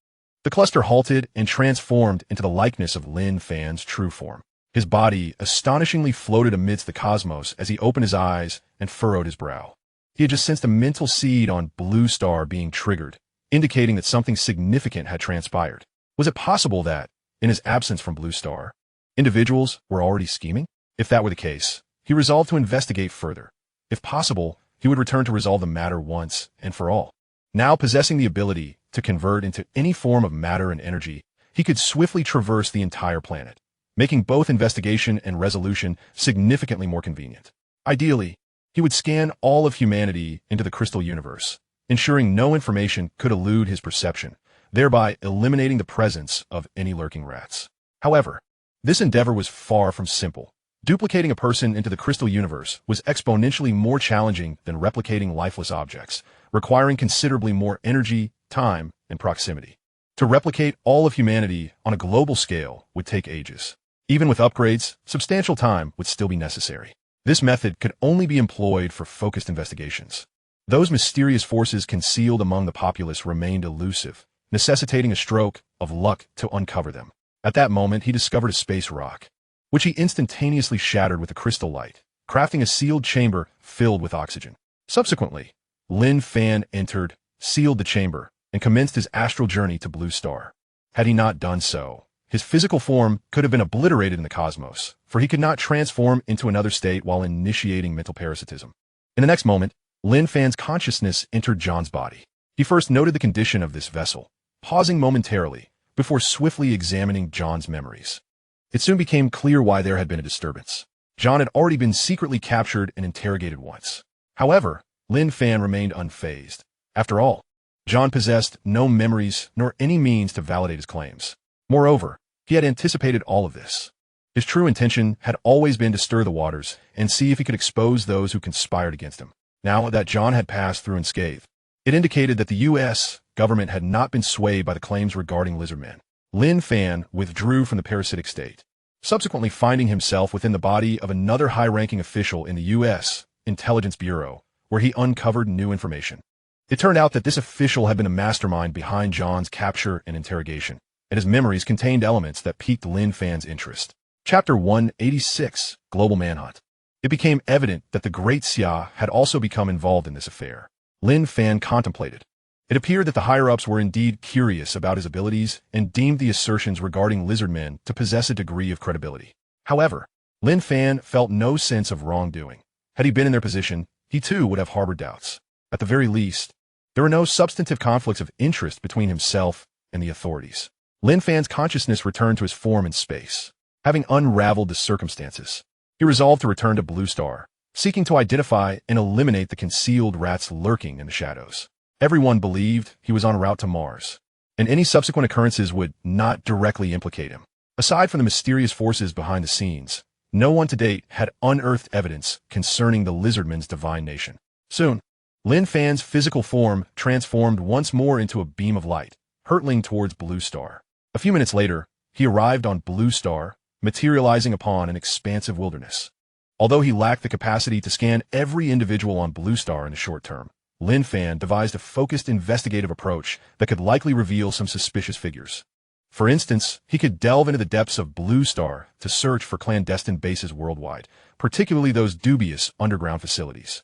the cluster halted and transformed into the likeness of Lin Fan's true form. His body astonishingly floated amidst the cosmos as he opened his eyes and furrowed his brow. He had just sensed a mental seed on Blue Star being triggered, indicating that something significant had transpired. Was it possible that, in his absence from Blue Star, individuals were already scheming? If that were the case, he resolved to investigate further. If possible, he would return to resolve the matter once and for all. Now possessing the ability to convert into any form of matter and energy, he could swiftly traverse the entire planet, making both investigation and resolution significantly more convenient. Ideally, he would scan all of humanity into the crystal universe, ensuring no information could elude his perception, thereby eliminating the presence of any lurking rats. However, this endeavor was far from simple. Duplicating a person into the crystal universe was exponentially more challenging than replicating lifeless objects, requiring considerably more energy, time, and proximity. To replicate all of humanity on a global scale would take ages. Even with upgrades, substantial time would still be necessary. This method could only be employed for focused investigations. Those mysterious forces concealed among the populace remained elusive, necessitating a stroke of luck to uncover them. At that moment, he discovered a space rock, which he instantaneously shattered with a crystal light, crafting a sealed chamber filled with oxygen. Subsequently, Lin Fan entered, sealed the chamber, and commenced his astral journey to Blue Star. Had he not done so, his physical form could have been obliterated in the cosmos, for he could not transform into another state while initiating mental parasitism. In the next moment, Lin Fan's consciousness entered John's body. He first noted the condition of this vessel, pausing momentarily before swiftly examining John's memories. It soon became clear why there had been a disturbance. John had already been secretly captured and interrogated once. However, Lin Fan remained unfazed. After all, John possessed no memories nor any means to validate his claims. Moreover, he had anticipated all of this. His true intention had always been to stir the waters and see if he could expose those who conspired against him. Now that John had passed through unscathed, it indicated that the U.S. government had not been swayed by the claims regarding lizardmen. Lin Fan withdrew from the parasitic state, subsequently finding himself within the body of another high-ranking official in the U.S. Intelligence Bureau, where he uncovered new information. It turned out that this official had been a mastermind behind John's capture and interrogation, and his memories contained elements that piqued Lin Fan's interest. Chapter 186, Global Manhunt. It became evident that the Great Xia had also become involved in this affair. Lin Fan contemplated. It appeared that the higher-ups were indeed curious about his abilities and deemed the assertions regarding lizardmen to possess a degree of credibility. However, Lin Fan felt no sense of wrongdoing. Had he been in their position, he too would have harbored doubts. At the very least, there were no substantive conflicts of interest between himself and the authorities. Lin Fan's consciousness returned to his form in space. Having unraveled the circumstances, he resolved to return to Blue Star, seeking to identify and eliminate the concealed rats lurking in the shadows. Everyone believed he was en route to Mars, and any subsequent occurrences would not directly implicate him. Aside from the mysterious forces behind the scenes, no one to date had unearthed evidence concerning the lizardmen's divine nation. Soon, Lin Fan's physical form transformed once more into a beam of light, hurtling towards Blue Star. A few minutes later, he arrived on Blue Star, materializing upon an expansive wilderness. Although he lacked the capacity to scan every individual on Blue Star in the short term, Lin Fan devised a focused investigative approach that could likely reveal some suspicious figures. For instance, he could delve into the depths of Blue Star to search for clandestine bases worldwide, particularly those dubious underground facilities.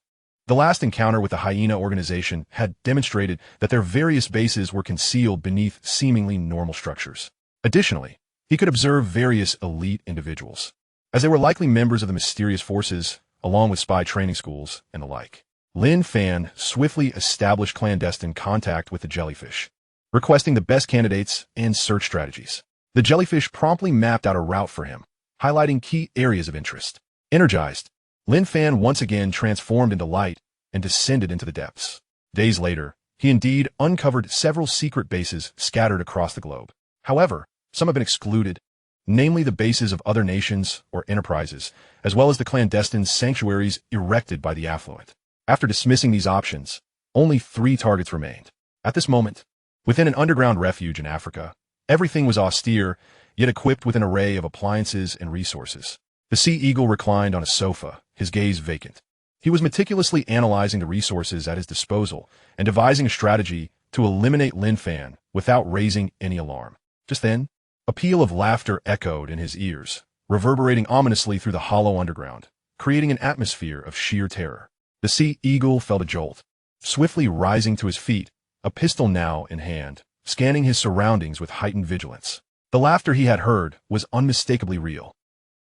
The last encounter with the Hyena organization had demonstrated that their various bases were concealed beneath seemingly normal structures. Additionally, he could observe various elite individuals, as they were likely members of the mysterious forces, along with spy training schools and the like. Lin Fan swiftly established clandestine contact with the jellyfish, requesting the best candidates and search strategies. The jellyfish promptly mapped out a route for him, highlighting key areas of interest. Energized, Lin Fan once again transformed into light and descended into the depths. Days later, He indeed uncovered several secret bases scattered across the globe. However, some have been excluded, namely the bases of other nations or enterprises, as well as the clandestine sanctuaries erected by the affluent. After dismissing these options, only 3 targets remained. At this moment, within an underground refuge in Africa, everything was austere, yet equipped with an array of appliances and resources. The sea eagle reclined on a sofa, his gaze vacant. He was meticulously analyzing the resources at his disposal and devising a strategy to eliminate Lin Fan without raising any alarm. Just then, a peal of laughter echoed in his ears, reverberating ominously through the hollow underground, creating an atmosphere of sheer terror. The sea eagle felt a jolt, swiftly rising to his feet, a pistol now in hand, scanning his surroundings with heightened vigilance. The laughter he had heard was unmistakably real.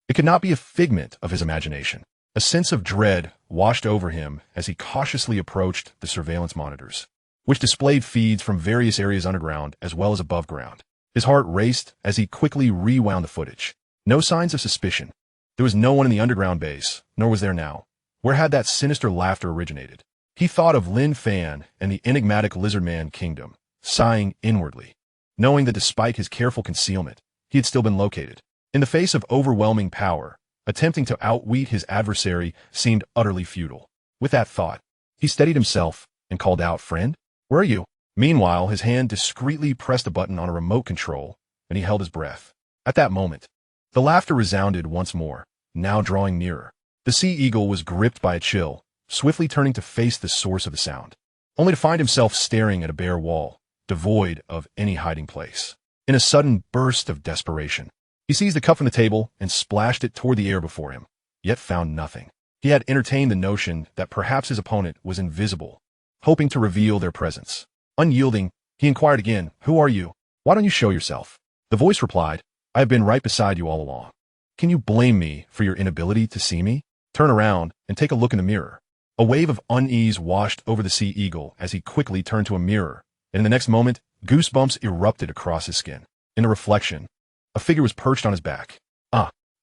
It could not be a figment of his imagination. A sense of dread washed over him as he cautiously approached the surveillance monitors, which displayed feeds from various areas underground as well as above ground. His heart raced as he quickly rewound the footage. No signs of suspicion. There was no one in the underground base, nor was there now. Where had that sinister laughter originated? He thought of Lin Fan and the enigmatic Lizardman kingdom, sighing inwardly, knowing that despite his careful concealment, he had still been located. In the face of overwhelming power, attempting to outwit his adversary seemed utterly futile. With that thought, he steadied himself and called out, "Friend, where are you?" Meanwhile, his hand discreetly pressed a button on a remote control, and he held his breath. At that moment, the laughter resounded once more, now drawing nearer. The sea eagle was gripped by a chill, swiftly turning to face the source of the sound, only to find himself staring at a bare wall, devoid of any hiding place. In a sudden burst of desperation, he seized the cup from the table and splashed it toward the air before him, yet found nothing. He had entertained the notion that perhaps his opponent was invisible, hoping to reveal their presence. Unyielding, he inquired again, "Who are you? Why don't you show yourself?" The voice replied, "I have been right beside you all along. Can you blame me for your inability to see me? Turn around and take a look in the mirror." A wave of unease washed over the sea eagle as he quickly turned to a mirror, and in the next moment, goosebumps erupted across his skin. In the reflection, a figure was perched on his back.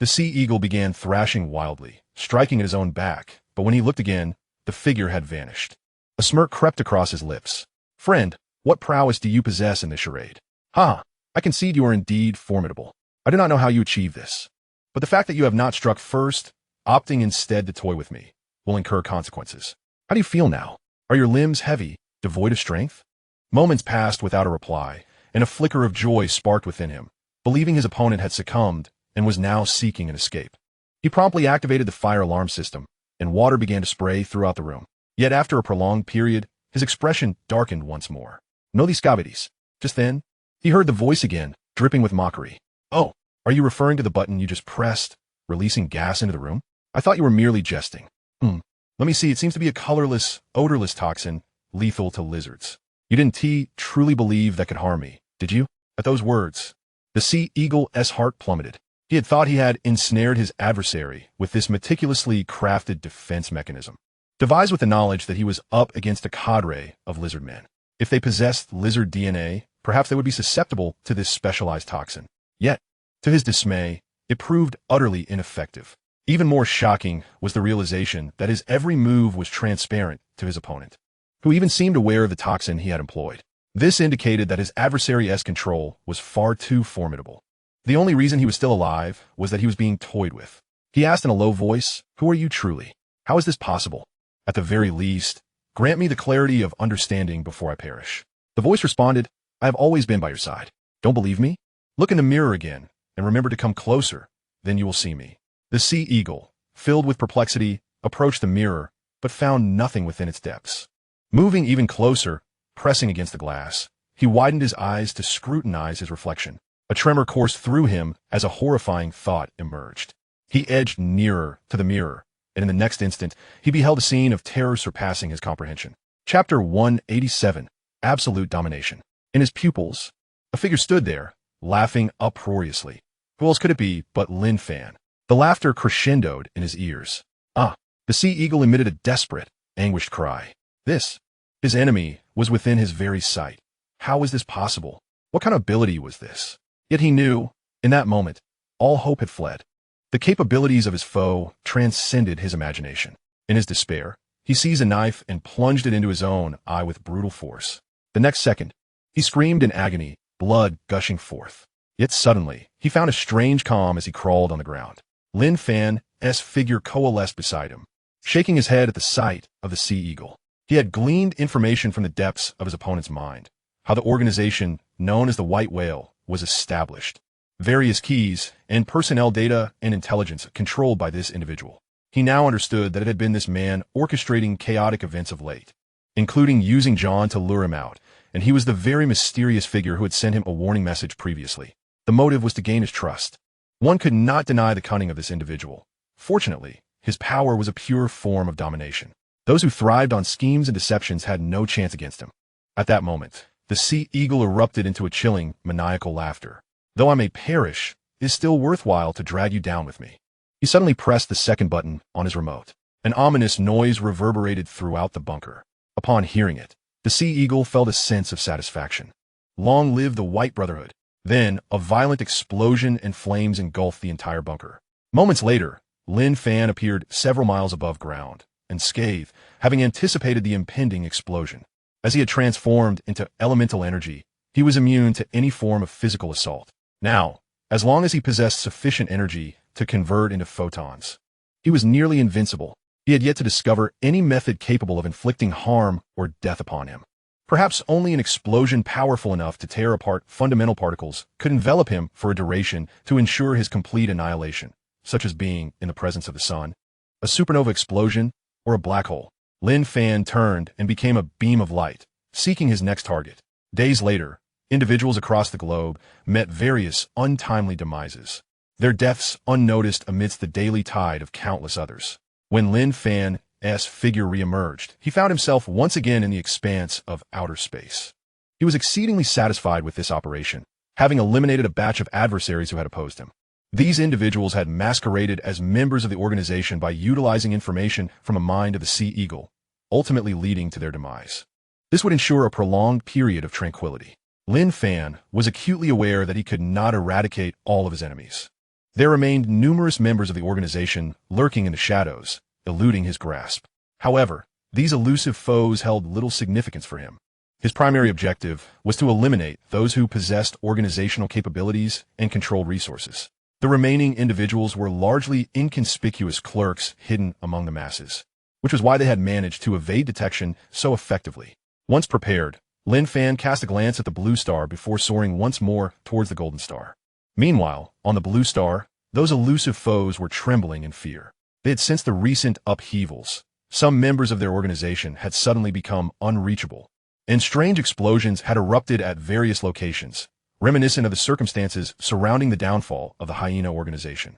The sea eagle began thrashing wildly, striking at his own back, but when he looked again, the figure had vanished. A smirk crept across his lips. "Friend, what prowess do you possess in this charade? I concede you are indeed formidable. I do not know how you achieve this, but the fact that you have not struck first, opting instead to toy with me, will incur consequences. How do you feel now? Are your limbs heavy, devoid of strength?" Moments passed without a reply, and a flicker of joy sparked within him, believing his opponent had succumbed and was now seeking an escape. He promptly activated the fire alarm system, and water began to spray throughout the room. Yet after a prolonged period, his expression darkened once more. "No these cavities." Just then, he heard the voice again, dripping with mockery. "Oh, are you referring to the button you just pressed, releasing gas into the room? I thought you were merely jesting." Let me see, it seems to be a colorless, odorless toxin, lethal to lizards. You didn't truly believe that could harm me, did you?" At those words, the sea eagle's heart plummeted. He had thought he had ensnared his adversary with this meticulously crafted defense mechanism, devised with the knowledge that he was up against a cadre of lizard men. If they possessed lizard DNA, perhaps they would be susceptible to this specialized toxin. Yet, to his dismay, it proved utterly ineffective. Even more shocking was the realization that his every move was transparent to his opponent, who even seemed aware of the toxin he had employed. This indicated that his adversary's control was far too formidable. The only reason he was still alive was that he was being toyed with. He asked in a low voice, "Who are you truly? How is this possible? At the very least, grant me the clarity of understanding before I perish." The voice responded, "I have always been by your side. Don't believe me? Look in the mirror again, and remember to come closer, then you will see me." The sea eagle, filled with perplexity, approached the mirror, but found nothing within its depths. Moving even closer, pressing against the glass, he widened his eyes to scrutinize his reflection. A tremor coursed through him as a horrifying thought emerged. He edged nearer to the mirror, and in the next instant, he beheld a scene of terror surpassing his comprehension. Chapter 187, Absolute Domination. In his pupils, a figure stood there, laughing uproariously. Who else could it be but Lin Fan? The laughter crescendoed in his ears. The sea eagle emitted a desperate, anguished cry. His enemy, was within his very sight. How was this possible? What kind of ability was this? Yet he knew, in that moment, all hope had fled. The capabilities of his foe transcended his imagination. In his despair, he seized a knife and plunged it into his own eye with brutal force. The next second, he screamed in agony, blood gushing forth. Yet suddenly, he found a strange calm as he crawled on the ground. Lin Fan's figure coalesced beside him, shaking his head at the sight of the sea eagle. He had gleaned information from the depths of his opponent's mind, how the organization known as the White Whale was established, various keys and personnel data and intelligence controlled by this individual. He now understood that it had been this man orchestrating chaotic events of late, including using John to lure him out, and he was the very mysterious figure who had sent him a warning message previously. The motive was to gain his trust. One could not deny the cunning of this individual. Fortunately, his power was a pure form of domination. Those who thrived on schemes and deceptions had no chance against him. At that moment, the sea eagle erupted into a chilling, maniacal laughter. Though I may perish, it is still worthwhile to drag you down with me. He suddenly pressed the second button on his remote. An ominous noise reverberated throughout the bunker. Upon hearing it, the sea eagle felt a sense of satisfaction. Long live the White Brotherhood. Then, a violent explosion and flames engulfed the entire bunker. Moments later, Lin Fan appeared several miles above ground, unscathed, having anticipated the impending explosion. As he had transformed into elemental energy, he was immune to any form of physical assault. Now, as long as he possessed sufficient energy to convert into photons, he was nearly invincible. He had yet to discover any method capable of inflicting harm or death upon him. Perhaps only an explosion powerful enough to tear apart fundamental particles could envelop him for a duration to ensure his complete annihilation, such as being in the presence of the sun, a supernova explosion, or a black hole. Lin Fan turned and became a beam of light, seeking his next target. Days later, individuals across the globe met various untimely demises, their deaths unnoticed amidst the daily tide of countless others. When Lin Fan's figure reemerged, he found himself once again in the expanse of outer space. He was exceedingly satisfied with this operation, having eliminated a batch of adversaries who had opposed him. These individuals had masqueraded as members of the organization by utilizing information from a mind of the sea eagle, ultimately leading to their demise. This would ensure a prolonged period of tranquility. Lin Fan was acutely aware that he could not eradicate all of his enemies. There remained numerous members of the organization lurking in the shadows, eluding his grasp. However, these elusive foes held little significance for him. His primary objective was to eliminate those who possessed organizational capabilities and controlled resources. The remaining individuals were largely inconspicuous clerks hidden among the masses, which was why they had managed to evade detection so effectively. Once prepared, Lin Fan cast a glance at the blue star before soaring once more towards the golden star. Meanwhile, on the blue star, those elusive foes were trembling in fear. They had sensed the recent upheavals. Some members of their organization had suddenly become unreachable, and strange explosions had erupted at various locations, reminiscent of the circumstances surrounding the downfall of the Hyena organization.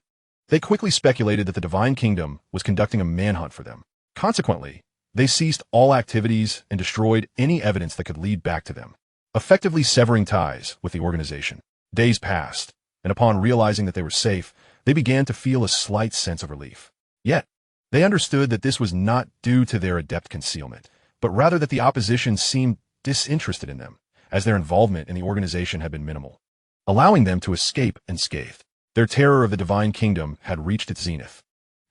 They quickly speculated that the Divine Kingdom was conducting a manhunt for them. Consequently, they ceased all activities and destroyed any evidence that could lead back to them, effectively severing ties with the organization. Days passed, and upon realizing that they were safe, they began to feel a slight sense of relief. Yet, they understood that this was not due to their adept concealment, but rather that the opposition seemed disinterested in them, as their involvement in the organization had been minimal, allowing them to escape unscathed. Their terror of the Divine Kingdom had reached its zenith.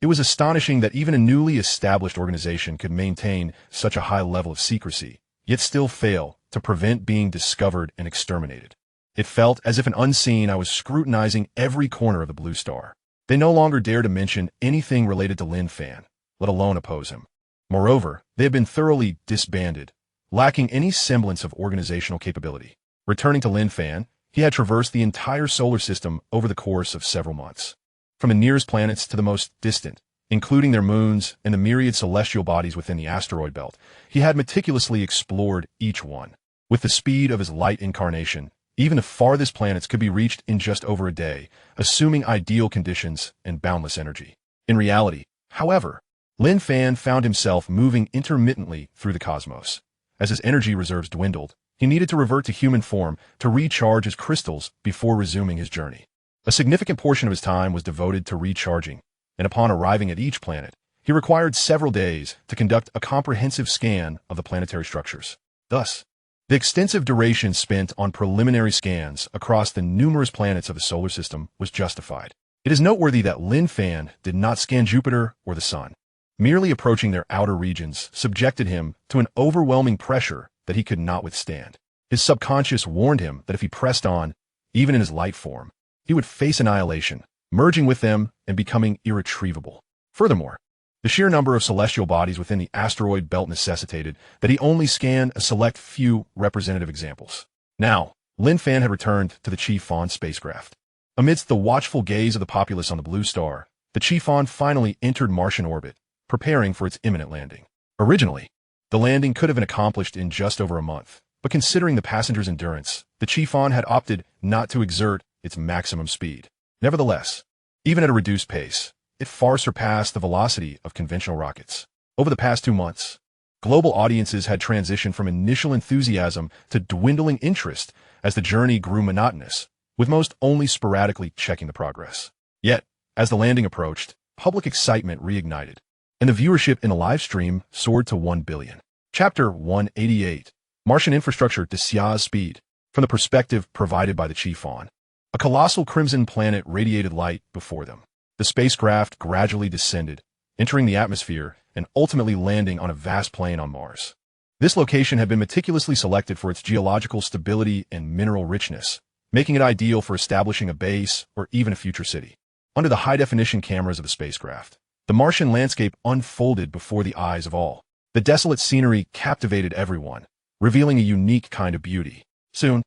It was astonishing that even a newly established organization could maintain such a high level of secrecy, yet still fail to prevent being discovered and exterminated. It felt as if an unseen eye was scrutinizing every corner of the blue star. They no longer dared to mention anything related to Lin Fan, let alone oppose him. Moreover, they had been thoroughly disbanded, lacking any semblance of organizational capability. Returning to Lin Fan, he had traversed the entire solar system over the course of several months. From the nearest planets to the most distant, including their moons and the myriad celestial bodies within the asteroid belt, he had meticulously explored each one. With the speed of his light incarnation, even the farthest planets could be reached in just over a day, assuming ideal conditions and boundless energy. In reality, however, Lin Fan found himself moving intermittently through the cosmos. As his energy reserves dwindled, he needed to revert to human form to recharge his crystals before resuming his journey. A significant portion of his time was devoted to recharging, and upon arriving at each planet, he required several days to conduct a comprehensive scan of the planetary structures. Thus, the extensive duration spent on preliminary scans across the numerous planets of the solar system was justified. It is noteworthy that Lin Fan did not scan Jupiter or the Sun. Merely approaching their outer regions subjected him to an overwhelming pressure that he could not withstand. His subconscious warned him that if he pressed on, even in his light form, he would face annihilation, merging with them and becoming irretrievable. Furthermore, the sheer number of celestial bodies within the asteroid belt necessitated that he only scan a select few representative examples. Now, Lin Fan had returned to the Chi-Fon spacecraft. Amidst the watchful gaze of the populace on the blue star, the Chi-Fon finally entered Martian orbit, preparing for its imminent landing. Originally, the landing could have been accomplished in just over a month, but considering the passengers' endurance, the Chi-Fon had opted not to exert its maximum speed. Nevertheless, even at a reduced pace, it far surpassed the velocity of conventional rockets. Over the past 2 months, global audiences had transitioned from initial enthusiasm to dwindling interest as the journey grew monotonous, with most only sporadically checking the progress. Yet, as the landing approached, public excitement reignited, and the viewership in the live stream soared to 1 billion. Chapter 188, Martian Infrastructure to Sia's Speed, from the perspective provided by the Chi-Fon. A colossal crimson planet radiated light before them. The spacecraft gradually descended, entering the atmosphere and ultimately landing on a vast plain on Mars. This location had been meticulously selected for its geological stability and mineral richness, making it ideal for establishing a base or even a future city. Under the high-definition cameras of the spacecraft, the Martian landscape unfolded before the eyes of all. The desolate scenery captivated everyone, revealing a unique kind of beauty. Soon,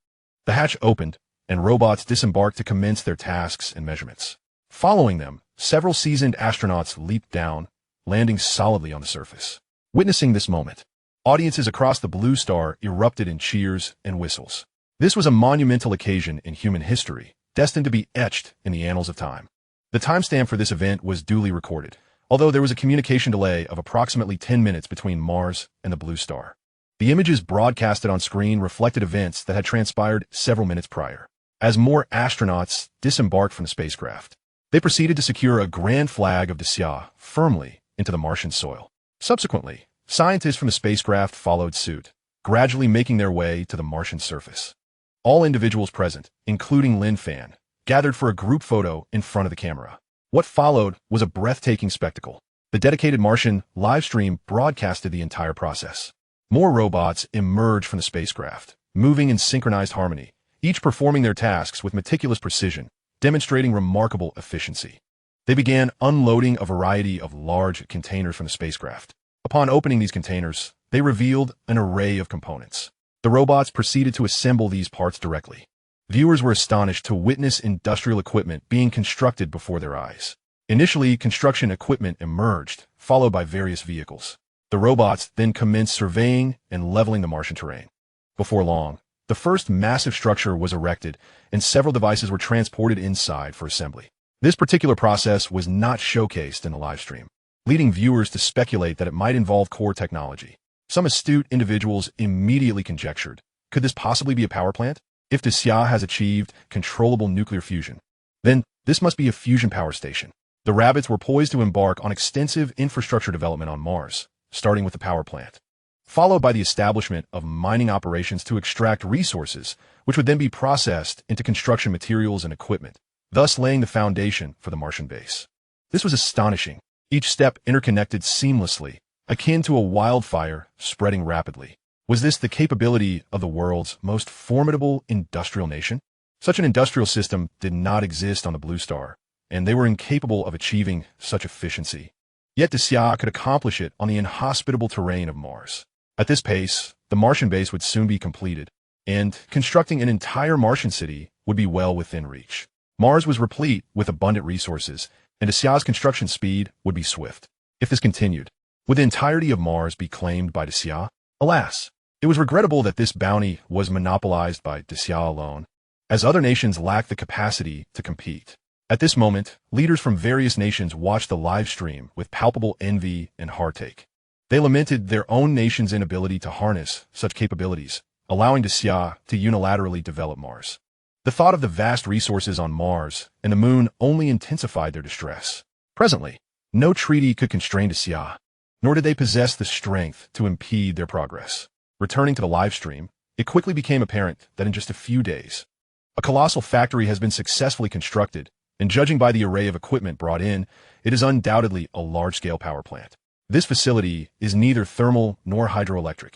the hatch opened, and robots disembarked to commence their tasks and measurements. Following them, several seasoned astronauts leaped down, landing solidly on the surface. Witnessing this moment, audiences across the blue star erupted in cheers and whistles. This was a monumental occasion in human history, destined to be etched in the annals of time. The timestamp for this event was duly recorded, although there was a communication delay of approximately 10 minutes between Mars and the blue star. The images broadcasted on screen reflected events that had transpired several minutes prior. As more astronauts disembarked from the spacecraft, they proceeded to secure a grand flag of Sia firmly into the Martian soil. Subsequently, scientists from the spacecraft followed suit, gradually making their way to the Martian surface. All individuals present, including Lin Fan, gathered for a group photo in front of the camera. What followed was a breathtaking spectacle. The dedicated Martian live stream broadcasted the entire process. More robots emerged from the spacecraft, moving in synchronized harmony, each performing their tasks with meticulous precision, demonstrating remarkable efficiency. They began unloading a variety of large containers from the spacecraft. Upon opening these containers, they revealed an array of components. The robots proceeded to assemble these parts directly. Viewers were astonished to witness industrial equipment being constructed before their eyes. Initially, construction equipment emerged, followed by various vehicles. The robots then commenced surveying and leveling the Martian terrain. Before long, the first massive structure was erected, and several devices were transported inside for assembly. This particular process was not showcased in the live stream, leading viewers to speculate that it might involve core technology. Some astute individuals immediately conjectured, could this possibly be a power plant? If Sia has achieved controllable nuclear fusion, then this must be a fusion power station. The rabbits were poised to embark on extensive infrastructure development on Mars, starting with the power plant, followed by the establishment of mining operations to extract resources, which would then be processed into construction materials and equipment, thus laying the foundation for the Martian base. This was astonishing, each step interconnected seamlessly, akin to a wildfire spreading rapidly. Was this the capability of the world's most formidable industrial nation? Such an industrial system did not exist on the blue star, and they were incapable of achieving such efficiency. Yet Sia could accomplish it on the inhospitable terrain of Mars. At this pace, the Martian base would soon be completed, and constructing an entire Martian city would be well within reach. Mars was replete with abundant resources, and Sia's construction speed would be swift. If this continued, would the entirety of Mars be claimed by Sia? Alas, it was regrettable that this bounty was monopolized by Sia alone, as other nations lacked the capacity to compete. At this moment, leaders from various nations watched the live stream with palpable envy and heartache. They lamented their own nation's inability to harness such capabilities, allowing Sia to unilaterally develop Mars. The thought of the vast resources on Mars and the moon only intensified their distress. Presently, no treaty could constrain Sia, nor did they possess the strength to impede their progress. Returning to the live stream, it quickly became apparent that in just a few days, a colossal factory has been successfully constructed, and judging by the array of equipment brought in, it is undoubtedly a large-scale power plant. This facility is neither thermal nor hydroelectric.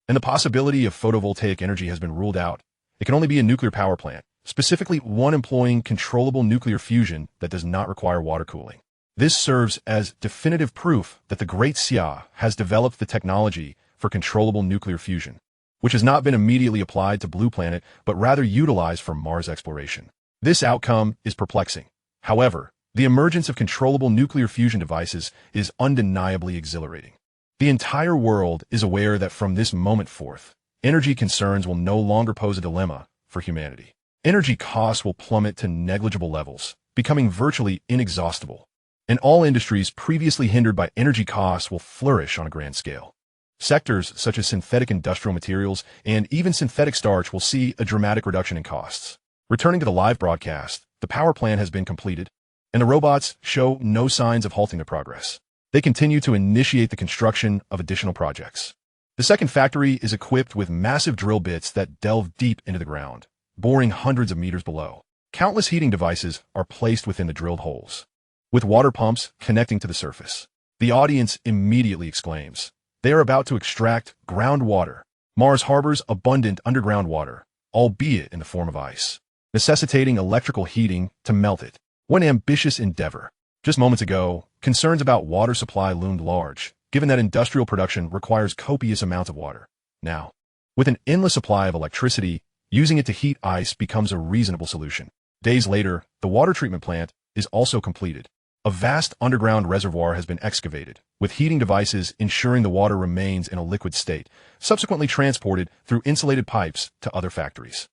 and the possibility of photovoltaic energy has been ruled out. It can only be a nuclear power plant, specifically one employing controllable nuclear fusion that does not require water cooling. This serves as definitive proof that the Great Sigh has developed the technology for controllable nuclear fusion, which has not been immediately applied to Blue Planet, but rather utilized for Mars exploration. This outcome is perplexing. However, the emergence of controllable nuclear fusion devices is undeniably exhilarating. The entire world is aware that from this moment forth, energy concerns will no longer pose a dilemma for humanity. Energy costs will plummet to negligible levels, becoming virtually inexhaustible, and all industries previously hindered by energy costs will flourish on a grand scale. Sectors such as synthetic industrial materials and even synthetic starch will see a dramatic reduction in costs. Returning to the live broadcast, the power plant has been completed, and the robots show no signs of halting their progress. They continue to initiate the construction of additional projects. The second factory is equipped with massive drill bits that delve deep into the ground, boring hundreds of meters below. Countless heating devices are placed within the drilled holes, with water pumps connecting to the surface. The audience immediately exclaims, "They are about to extract groundwater." Mars harbors abundant underground water, albeit in the form of ice, necessitating electrical heating to melt it. One ambitious endeavor. Just moments ago, concerns about water supply loomed large, given that industrial production requires copious amounts of water. Now, with an endless supply of electricity, using it to heat ice becomes a reasonable solution. Days later, the water treatment plant is also completed. A vast underground reservoir has been excavated, with heating devices ensuring the water remains in a liquid state, subsequently transported through insulated pipes to other factories.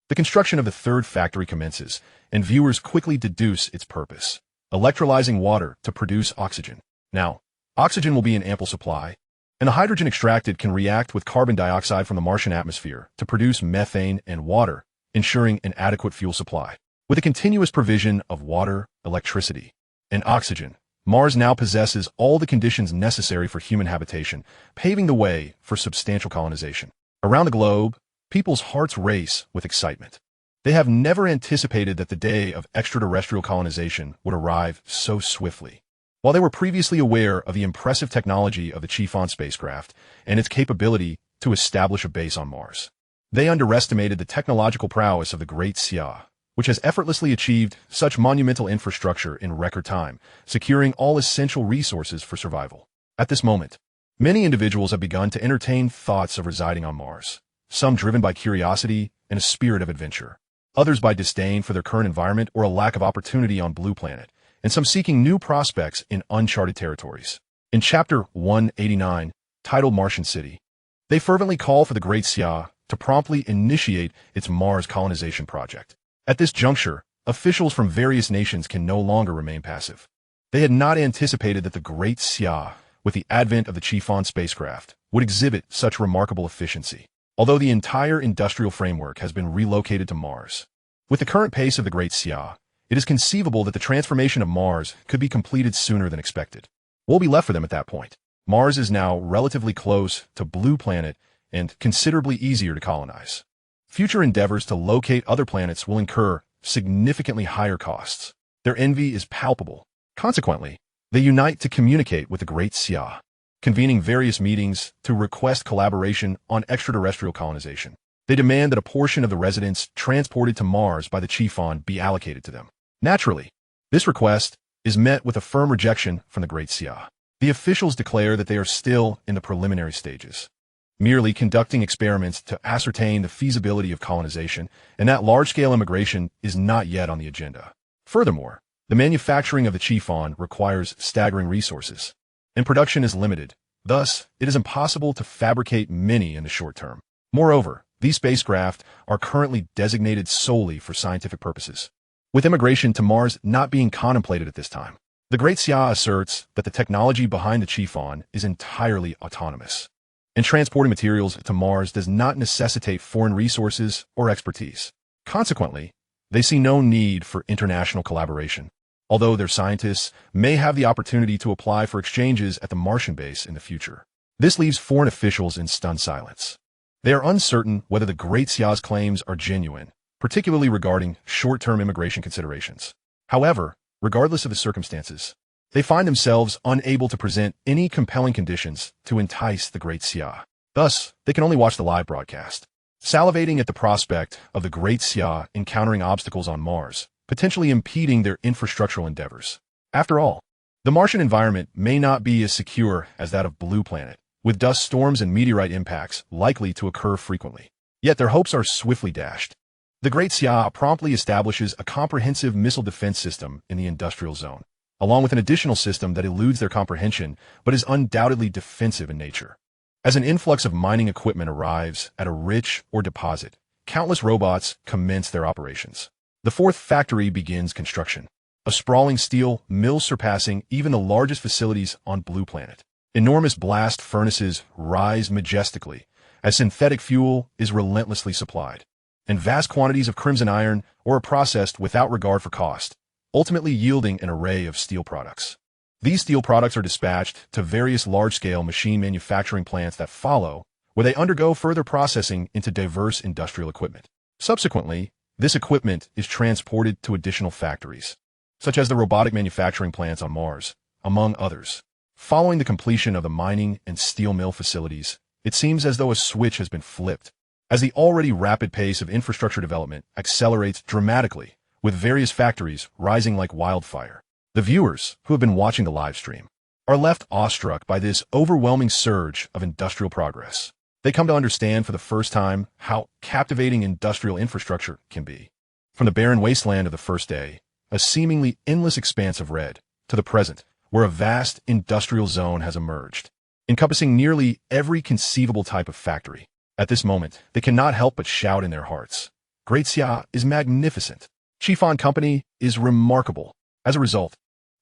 The construction of the third factory commences, and viewers quickly deduce its purpose: electrolyzing water to produce oxygen. Now, oxygen will be in ample supply, and the hydrogen extracted can react with carbon dioxide from the Martian atmosphere to produce methane and water, ensuring an adequate fuel supply. With a continuous provision of water, electricity, and oxygen, Mars now possesses all the conditions necessary for human habitation, paving the way for substantial colonization. Around the globe, people's hearts race with excitement. They have never anticipated that the day of extraterrestrial colonization would arrive so swiftly. While they were previously aware of the impressive technology of the Chiffon spacecraft and its capability to establish a base on Mars, they underestimated the technological prowess of the Great Sigh, which has effortlessly achieved such monumental infrastructure in record time, securing all essential resources for survival. At this moment, many individuals have begun to entertain thoughts of residing on Mars, some driven by curiosity and a spirit of adventure, others by disdain for their current environment or a lack of opportunity on Blue Planet, and some seeking new prospects in uncharted territories. In Chapter 189, titled Martian City, they fervently call for the Great Sigh to promptly initiate its Mars colonization project. At this juncture, officials from various nations can no longer remain passive. They had not anticipated that the Great Sigh, with the advent of the Chiffon spacecraft, would exhibit such remarkable efficiency. Although the entire industrial framework has been relocated to Mars, with the current pace of the Great Sigh, it is conceivable that the transformation of Mars could be completed sooner than expected. What will be left for them at that point? Mars is now relatively close to Blue Planet and considerably easier to colonize. Future endeavors to locate other planets will incur significantly higher costs. Their envy is palpable. Consequently, they unite to communicate with the Great Sigh, convening various meetings to request collaboration on extraterrestrial colonization. They demand that a portion of the residents transported to Mars by the Chiffon be allocated to them. Naturally, this request is met with a firm rejection from the Great Sigh. The officials declare that they are still in the preliminary stages, merely conducting experiments to ascertain the feasibility of colonization, and that large-scale immigration is not yet on the agenda. Furthermore, the manufacturing of the Chiffon requires staggering resources, and production is limited. Thus, it is impossible to fabricate many in the short term. Moreover, these spacecraft are currently designated solely for scientific purposes, with immigration to Mars not being contemplated at this time. The Great Sigh asserts that the technology behind the Chiffon is entirely autonomous, and transporting materials to Mars does not necessitate foreign resources or expertise. Consequently, they see no need for international collaboration, although their scientists may have the opportunity to apply for exchanges at the Martian base in the future. This leaves foreign officials in stunned silence. They are uncertain whether the Great Sigh's claims are genuine, particularly regarding short-term immigration considerations. However, regardless of the circumstances, they find themselves unable to present any compelling conditions to entice the Great Sigh. Thus, they can only watch the live broadcast, salivating at the prospect of the great sigh encountering obstacles on Mars, potentially impeding their infrastructural endeavors. After all, the Martian environment may not be as secure as that of Blue Planet, with dust storms and meteorite impacts likely to occur frequently. Yet their hopes are swiftly dashed. The Great Sigh promptly establishes a comprehensive missile defense system in the industrial zone, along with an additional system that eludes their comprehension but is undoubtedly defensive in nature. As an influx of mining equipment arrives at a ridge or deposit, countless robots commence their operations. The fourth factory begins construction, a sprawling steel mill surpassing even the largest facilities on Blue Planet. Enormous blast furnaces rise majestically as synthetic fuel is relentlessly supplied, and vast quantities of crimson iron are processed without regard for cost, ultimately yielding an array of steel products. These steel products are dispatched to various large-scale machine manufacturing plants that follow, where they undergo further processing into diverse industrial equipment. Subsequently, this equipment is transported to additional factories, such as the robotic manufacturing plants on Mars, among others. Following the completion of the mining and steel mill facilities, it seems as though a switch has been flipped, as the already rapid pace of infrastructure development accelerates dramatically, with various factories rising like wildfire. The viewers, who have been watching the live stream, are left awestruck by this overwhelming surge of industrial progress. They come to understand for the first time how captivating industrial infrastructure can be. From the barren wasteland of the first day, a seemingly endless expanse of red, to the present, where a vast industrial zone has emerged, encompassing nearly every conceivable type of factory. At this moment, they cannot help but shout in their hearts. Great Sigh is magnificent. Lin Company is remarkable. As a result,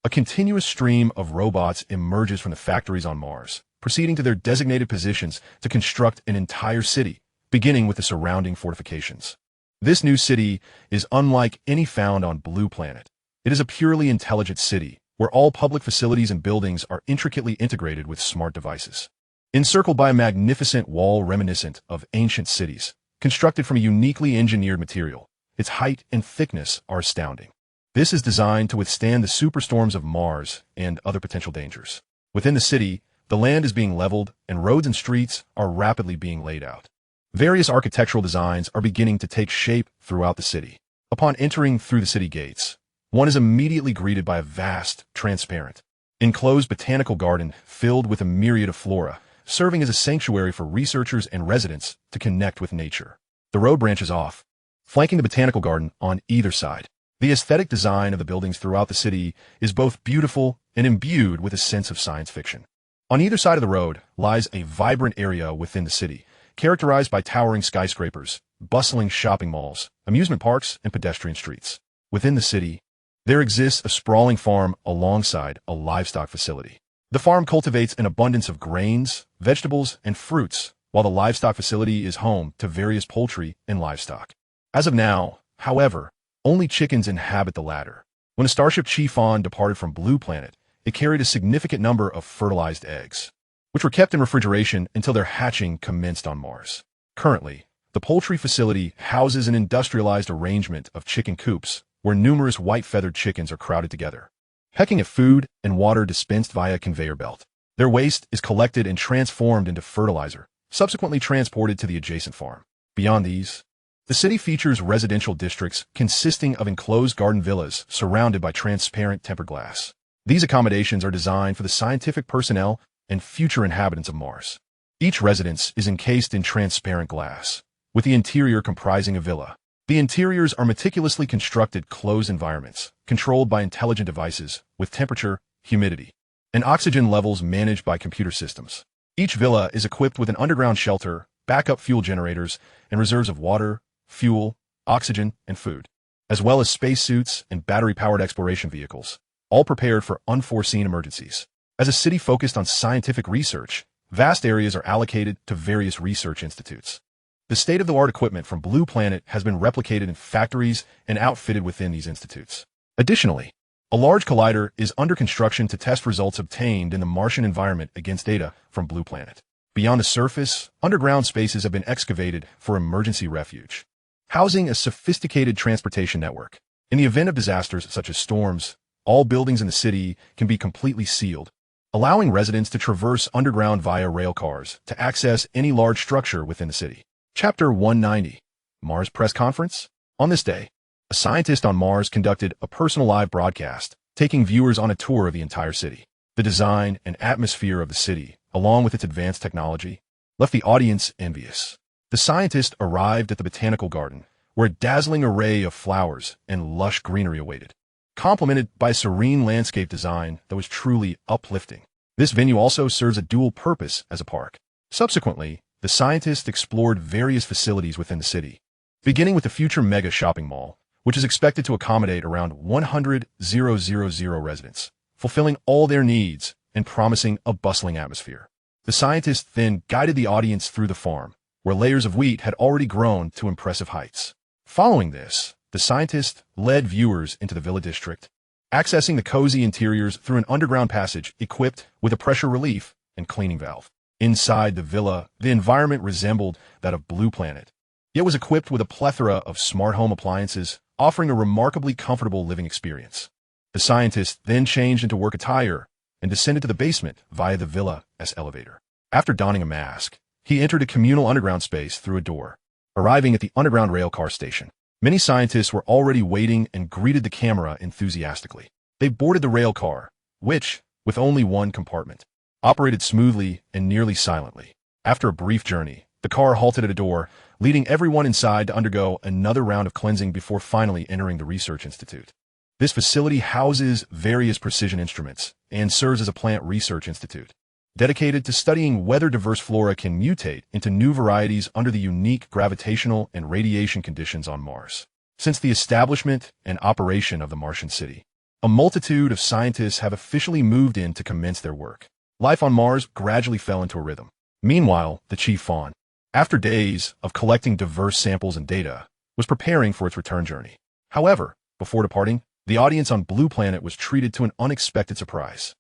a continuous stream of robots emerges from the factories on Mars, proceeding to their designated positions to construct an entire city, beginning with the surrounding fortifications. This new city is unlike any found on Blue Planet. It is a purely intelligent city, where all public facilities and buildings are intricately integrated with smart devices. Encircled by a magnificent wall reminiscent of ancient cities, constructed from a uniquely engineered material, its height and thickness are astounding. This is designed to withstand the superstorms of Mars and other potential dangers. Within the city, the land is being leveled and roads and streets are rapidly being laid out. Various architectural designs are beginning to take shape throughout the city. Upon entering through the city gates, one is immediately greeted by a vast, transparent, enclosed botanical garden filled with a myriad of flora, serving as a sanctuary for researchers and residents to connect with nature. The road branches off, flanking the botanical garden on either side. The aesthetic design of the buildings throughout the city is both beautiful and imbued with a sense of science fiction. On either side of the road lies a vibrant area within the city, characterized by towering skyscrapers, bustling shopping malls, amusement parks, and pedestrian streets. Within the city, there exists a sprawling farm alongside a livestock facility. The farm cultivates an abundance of grains, vegetables, and fruits, while the livestock facility is home to various poultry and livestock. As of now, however, only chickens inhabit the latter. When a starship Lin departed from Blue Planet, it carried a significant number of fertilized eggs, which were kept in refrigeration until their hatching commenced on Mars. Currently, the poultry facility houses an industrialized arrangement of chicken coops, where numerous white-feathered chickens are crowded together, pecking at food and water dispensed via a conveyor belt. Their waste is collected and transformed into fertilizer, subsequently transported to the adjacent farm. Beyond these, the city features residential districts consisting of enclosed garden villas surrounded by transparent tempered glass. These accommodations are designed for the scientific personnel and future inhabitants of Mars. Each residence is encased in transparent glass, with the interior comprising a villa. The interiors are meticulously constructed closed environments, controlled by intelligent devices, with temperature, humidity, and oxygen levels managed by computer systems. Each villa is equipped with an underground shelter, backup fuel generators, and reserves of water, fuel, oxygen, and food, as well as spacesuits and battery-powered exploration vehicles, all prepared for unforeseen emergencies. As a city focused on scientific research, vast areas are allocated to various research institutes. The state-of-the-art equipment from Blue Planet has been replicated in factories and outfitted within these institutes. Additionally, a large collider is under construction to test results obtained in the Martian environment against data from Blue Planet. Beyond the surface, underground spaces have been excavated for emergency refuge, housing a sophisticated transportation network. In the event of disasters such as storms, all buildings in the city can be completely sealed, allowing residents to traverse underground via rail cars to access any large structure within the city. Chapter 190. Mars Press Conference. On this day, a scientist on Mars conducted a personal live broadcast, taking viewers on a tour of the entire city. The design and atmosphere of the city, along with its advanced technology, left the audience envious. The scientist arrived at the botanical garden, where a dazzling array of flowers and lush greenery awaited, complemented by a serene landscape design that was truly uplifting. This venue also serves a dual purpose as a park. Subsequently, the scientist explored various facilities within the city, beginning with the future mega shopping mall, which is expected to accommodate around 100,000 residents, fulfilling all their needs and promising a bustling atmosphere. The scientist then guided the audience through the farm, where layers of wheat had already grown to impressive heights. Following this, the scientist led viewers into the villa district, accessing the cozy interiors through an underground passage equipped with a pressure relief and cleaning valve. Inside the villa, the environment resembled that of Blue Planet, yet was equipped with a plethora of smart home appliances, offering a remarkably comfortable living experience. The scientist then changed into work attire and descended to the basement via the villa's elevator. After donning a mask, he entered a communal underground space through a door, arriving at the underground rail car station. Many scientists were already waiting and greeted the camera enthusiastically. They boarded the rail car, which, with only one compartment, operated smoothly and nearly silently. After a brief journey, the car halted at a door, leading everyone inside to undergo another round of cleansing before finally entering the Research Institute. This facility houses various precision instruments and serves as a plant research institute, dedicated to studying whether diverse flora can mutate into new varieties under the unique gravitational and radiation conditions on Mars. Since the establishment and operation of the Martian city, a multitude of scientists have officially moved in to commence their work. Life on Mars gradually fell into a rhythm. Meanwhile, the Chief Fawn, after days of collecting diverse samples and data, was preparing for its return journey. However, before departing, the audience on Blue Planet was treated to an unexpected surprise.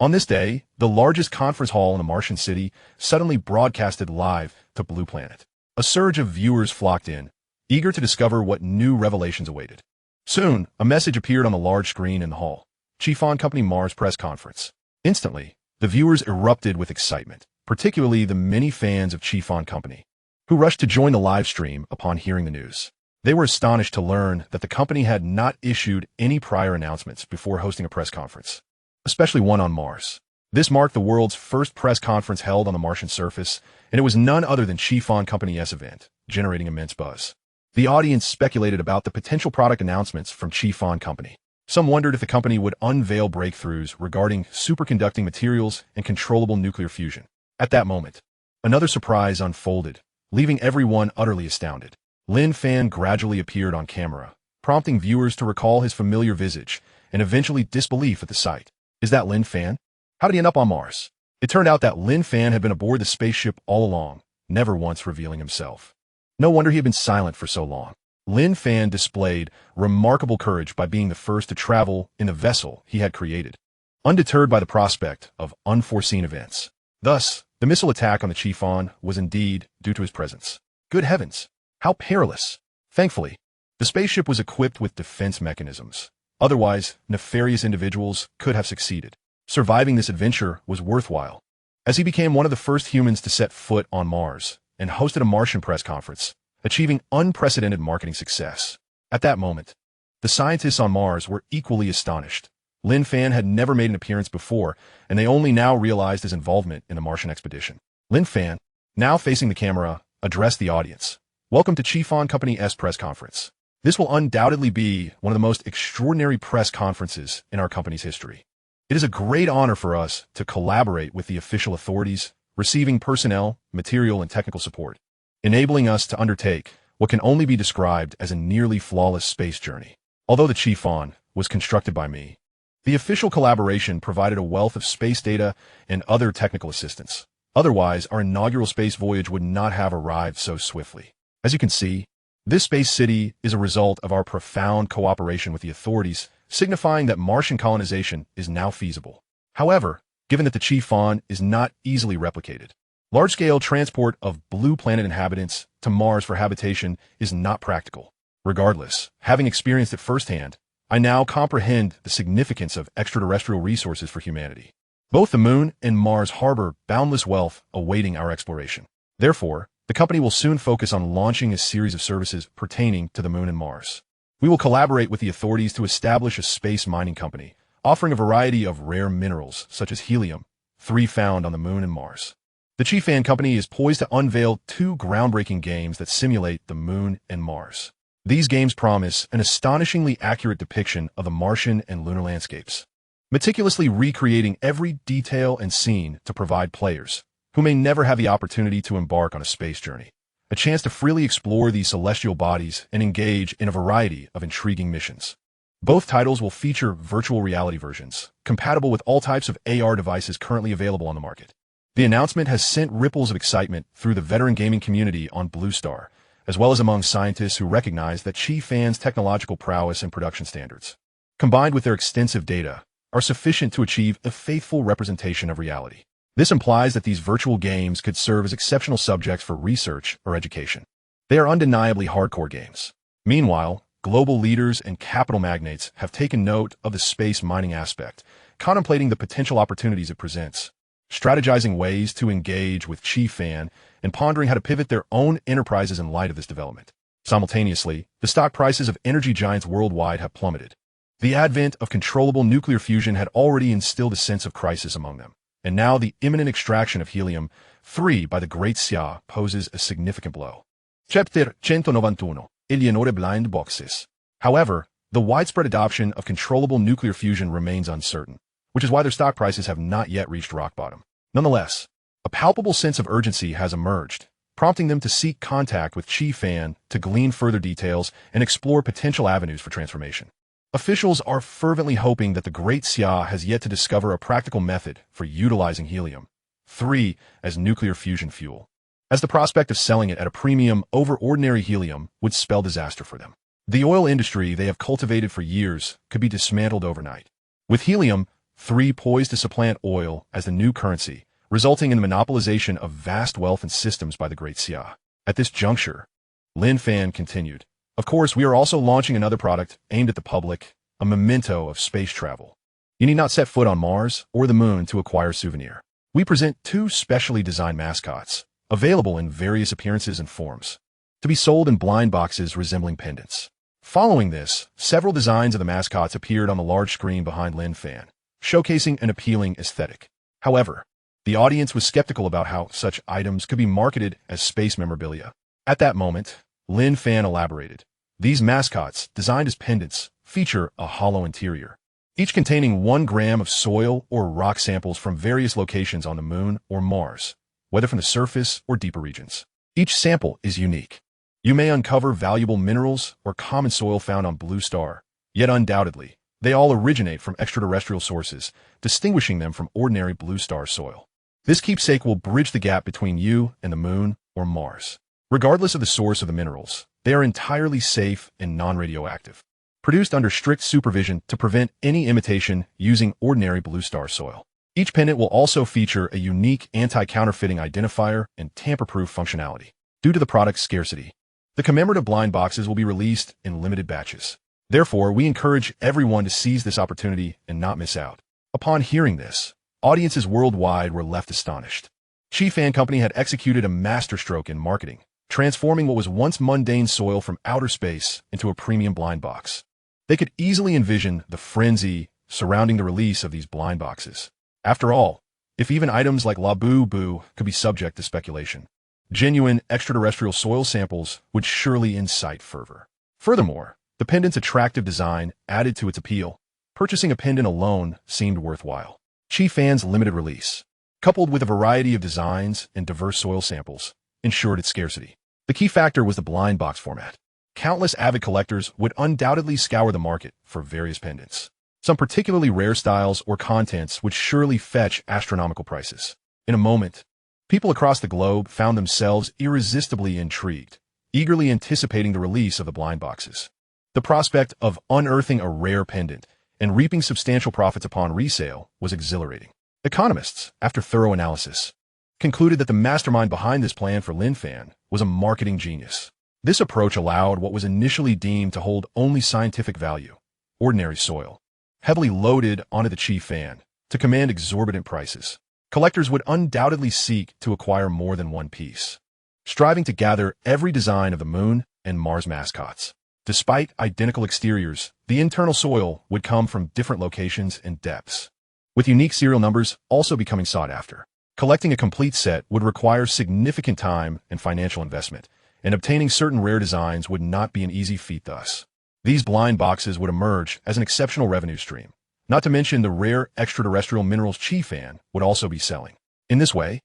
On this day, the largest conference hall in the Martian city suddenly broadcasted live to Blue Planet. A surge of viewers flocked in, eager to discover what new revelations awaited. Soon, a message appeared on the large screen in the hall: Chief Fawn Company Mars Press Conference. Instantly, the viewers erupted with excitement, particularly the many fans of Chief Fawn Company, who rushed to join the live stream upon hearing the news. They were astonished to learn that the company had not issued any prior announcements before hosting a press conference, especially one on Mars. This marked the world's first press conference held on the Martian surface, and it was none other than Chief Fawn Company's event, generating immense buzz. The audience speculated about the potential product announcements from Chief Fawn Company. Some wondered if the company would unveil breakthroughs regarding superconducting materials and controllable nuclear fusion. At that moment, another surprise unfolded, leaving everyone utterly astounded. Lin Fan gradually appeared on camera, prompting viewers to recall his familiar visage and eventually disbelief at the sight. Is that Lin Fan? How did he end up on Mars? It turned out that Lin Fan had been aboard the spaceship all along, never once revealing himself. No wonder he had been silent for so long. Lin Fan displayed remarkable courage by being the first to travel in the vessel he had created, undeterred by the prospect of unforeseen events. Thus, the missile attack on the Chief Fawn was indeed due to his presence. Good heavens! How perilous! Thankfully, the spaceship was equipped with defense mechanisms. Otherwise, nefarious individuals could have succeeded. Surviving this adventure was worthwhile, as he became one of the first humans to set foot on Mars and hosted a Martian press conference, achieving unprecedented marketing success. At that moment, the scientists on Mars were equally astonished. Lin Fan had never made an appearance before, and they only now realized his involvement in the Martian expedition. Lin Fan, now facing the camera, addressed the audience. Welcome to Chief Fawn Company's press conference. This will undoubtedly be one of the most extraordinary press conferences in our company's history. It is a great honor for us to collaborate with the official authorities, receiving personnel, material, and technical support, enabling us to undertake what can only be described as a nearly flawless space journey. Although the Chief Fawn was constructed by me, the official collaboration provided a wealth of space data and other technical assistance. Otherwise, our inaugural space voyage would not have arrived so swiftly. As you can see, this space city is a result of our profound cooperation with the authorities, signifying that Martian colonization is now feasible. However, given that the Chief Fawn is not easily replicated, large-scale transport of Blue Planet inhabitants to Mars for habitation is not practical. Regardless, having experienced it firsthand, I now comprehend the significance of extraterrestrial resources for humanity. Both the Moon and Mars harbor boundless wealth awaiting our exploration. Therefore, the company will soon focus on launching a series of services pertaining to the Moon and Mars. We will collaborate with the authorities to establish a space mining company, offering a variety of rare minerals such as helium-3 found on the Moon and Mars. The Chi Fan Company is poised to unveil 2 groundbreaking games that simulate the Moon and Mars. These games promise an astonishingly accurate depiction of the Martian and lunar landscapes, meticulously recreating every detail and scene to provide players, who may never have the opportunity to embark on a space journey, a chance to freely explore these celestial bodies and engage in a variety of intriguing missions. Both titles will feature virtual reality versions, compatible with all types of AR devices currently available on the market. The announcement has sent ripples of excitement through the veteran gaming community on Blue Star, as well as among scientists who recognize that Chi Fan's technological prowess and production standards, combined with their extensive data, are sufficient to achieve a faithful representation of reality. This implies that these virtual games could serve as exceptional subjects for research or education. They are undeniably hardcore games. Meanwhile, global leaders and capital magnates have taken note of the space mining aspect, contemplating the potential opportunities it presents, strategizing ways to engage with Chi Fan, and pondering how to pivot their own enterprises in light of this development. Simultaneously, the stock prices of energy giants worldwide have plummeted. The advent of controllable nuclear fusion had already instilled a sense of crisis among them, and now the imminent extraction of helium-3 by the Great Sigh poses a significant blow. Chapter 191. Eleonore Blind Boxes. However, the widespread adoption of controllable nuclear fusion remains uncertain, which is why their stock prices have not yet reached rock bottom. Nonetheless, a palpable sense of urgency has emerged, prompting them to seek contact with Chi Fan to glean further details and explore potential avenues for transformation. Officials are fervently hoping that the Great Sigh has yet to discover a practical method for utilizing helium-3 as nuclear fusion fuel, as the prospect of selling it at a premium over ordinary helium would spell disaster for them. The oil industry they have cultivated for years could be dismantled overnight, with helium-3 poised to supplant oil as the new currency, resulting in the monopolization of vast wealth and systems by the Great Sigh. At this juncture, Lin Fan continued, "Of course, we are also launching another product aimed at the public, a memento of space travel. You need not set foot on Mars or the Moon to acquire a souvenir. We present 2 specially designed mascots, available in various appearances and forms, to be sold in blind boxes resembling pendants." Following this, several designs of the mascots appeared on the large screen behind Lin Fan, showcasing an appealing aesthetic. However, the audience was skeptical about how such items could be marketed as space memorabilia. At that moment, Lin Fan elaborated. These mascots, designed as pendants, feature a hollow interior, each containing 1 gram of soil or rock samples from various locations on the Moon or Mars, whether from the surface or deeper regions. Each sample is unique. You may uncover valuable minerals or common soil found on Blue Star, yet undoubtedly, they all originate from extraterrestrial sources, distinguishing them from ordinary Blue Star soil. This keepsake will bridge the gap between you and the Moon or Mars. Regardless of the source of the minerals, they are entirely safe and non-radioactive, produced under strict supervision to prevent any imitation using ordinary Blue Star soil. Each pendant will also feature a unique anti-counterfeiting identifier and tamper-proof functionality. Due to the product's scarcity, the commemorative blind boxes will be released in limited batches. Therefore, we encourage everyone to seize this opportunity and not miss out. Upon hearing this, audiences worldwide were left astonished. Chi Fan Company had executed a masterstroke in marketing, transforming what was once mundane soil from outer space into a premium blind box. They could easily envision the frenzy surrounding the release of these blind boxes. After all, if even items like La Boo Boo could be subject to speculation, genuine extraterrestrial soil samples would surely incite fervor. Furthermore, the pendant's attractive design added to its appeal. Purchasing a pendant alone seemed worthwhile. Chi Fan's limited release, coupled with a variety of designs and diverse soil samples, ensured its scarcity. The key factor was the blind box format. Countless avid collectors would undoubtedly scour the market for various pendants. Some particularly rare styles or contents would surely fetch astronomical prices. In a moment, people across the globe found themselves irresistibly intrigued, eagerly anticipating the release of the blind boxes. The prospect of unearthing a rare pendant and reaping substantial profits upon resale was exhilarating. Economists, after thorough analysis, concluded that the mastermind behind this plan for Lin Fan was a marketing genius. This approach allowed what was initially deemed to hold only scientific value, ordinary soil, heavily loaded onto the Chi Fan, to command exorbitant prices. Collectors would undoubtedly seek to acquire more than one piece, striving to gather every design of the Moon and Mars mascots. Despite identical exteriors, the internal soil would come from different locations and depths, with unique serial numbers also becoming sought after. Collecting a complete set would require significant time and financial investment, and obtaining certain rare designs would not be an easy feat thus. These blind boxes would emerge as an exceptional revenue stream. Not to mention the rare extraterrestrial minerals Lin Fan would also be selling. In this way,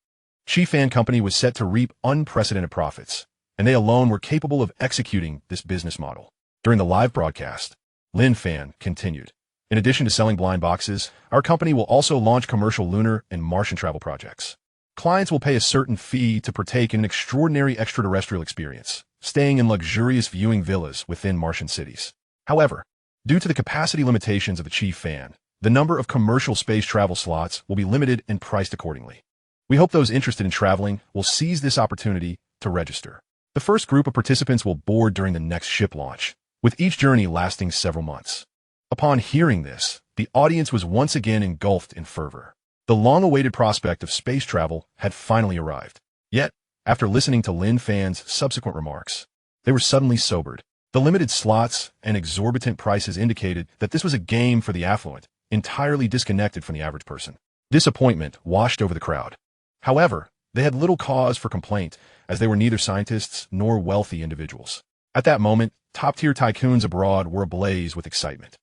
Lin Fan Company was set to reap unprecedented profits, and they alone were capable of executing this business model. During the live broadcast, Lin Fan continued. In addition to selling blind boxes, our company will also launch commercial lunar and Martian travel projects. Clients will pay a certain fee to partake in an extraordinary extraterrestrial experience, staying in luxurious viewing villas within Martian cities. However, due to the capacity limitations of the Lin Fan, the number of commercial space travel slots will be limited and priced accordingly. We hope those interested in traveling will seize this opportunity to register. The first group of participants will board during the next ship launch, with each journey lasting several months. Upon hearing this, the audience was once again engulfed in fervor. The long-awaited prospect of space travel had finally arrived. Yet, after listening to Lin Fan's subsequent remarks, they were suddenly sobered. The limited slots and exorbitant prices indicated that this was a game for the affluent, entirely disconnected from the average person. Disappointment washed over the crowd. However, they had little cause for complaint, as they were neither scientists nor wealthy individuals. At that moment, top-tier tycoons abroad were ablaze with excitement.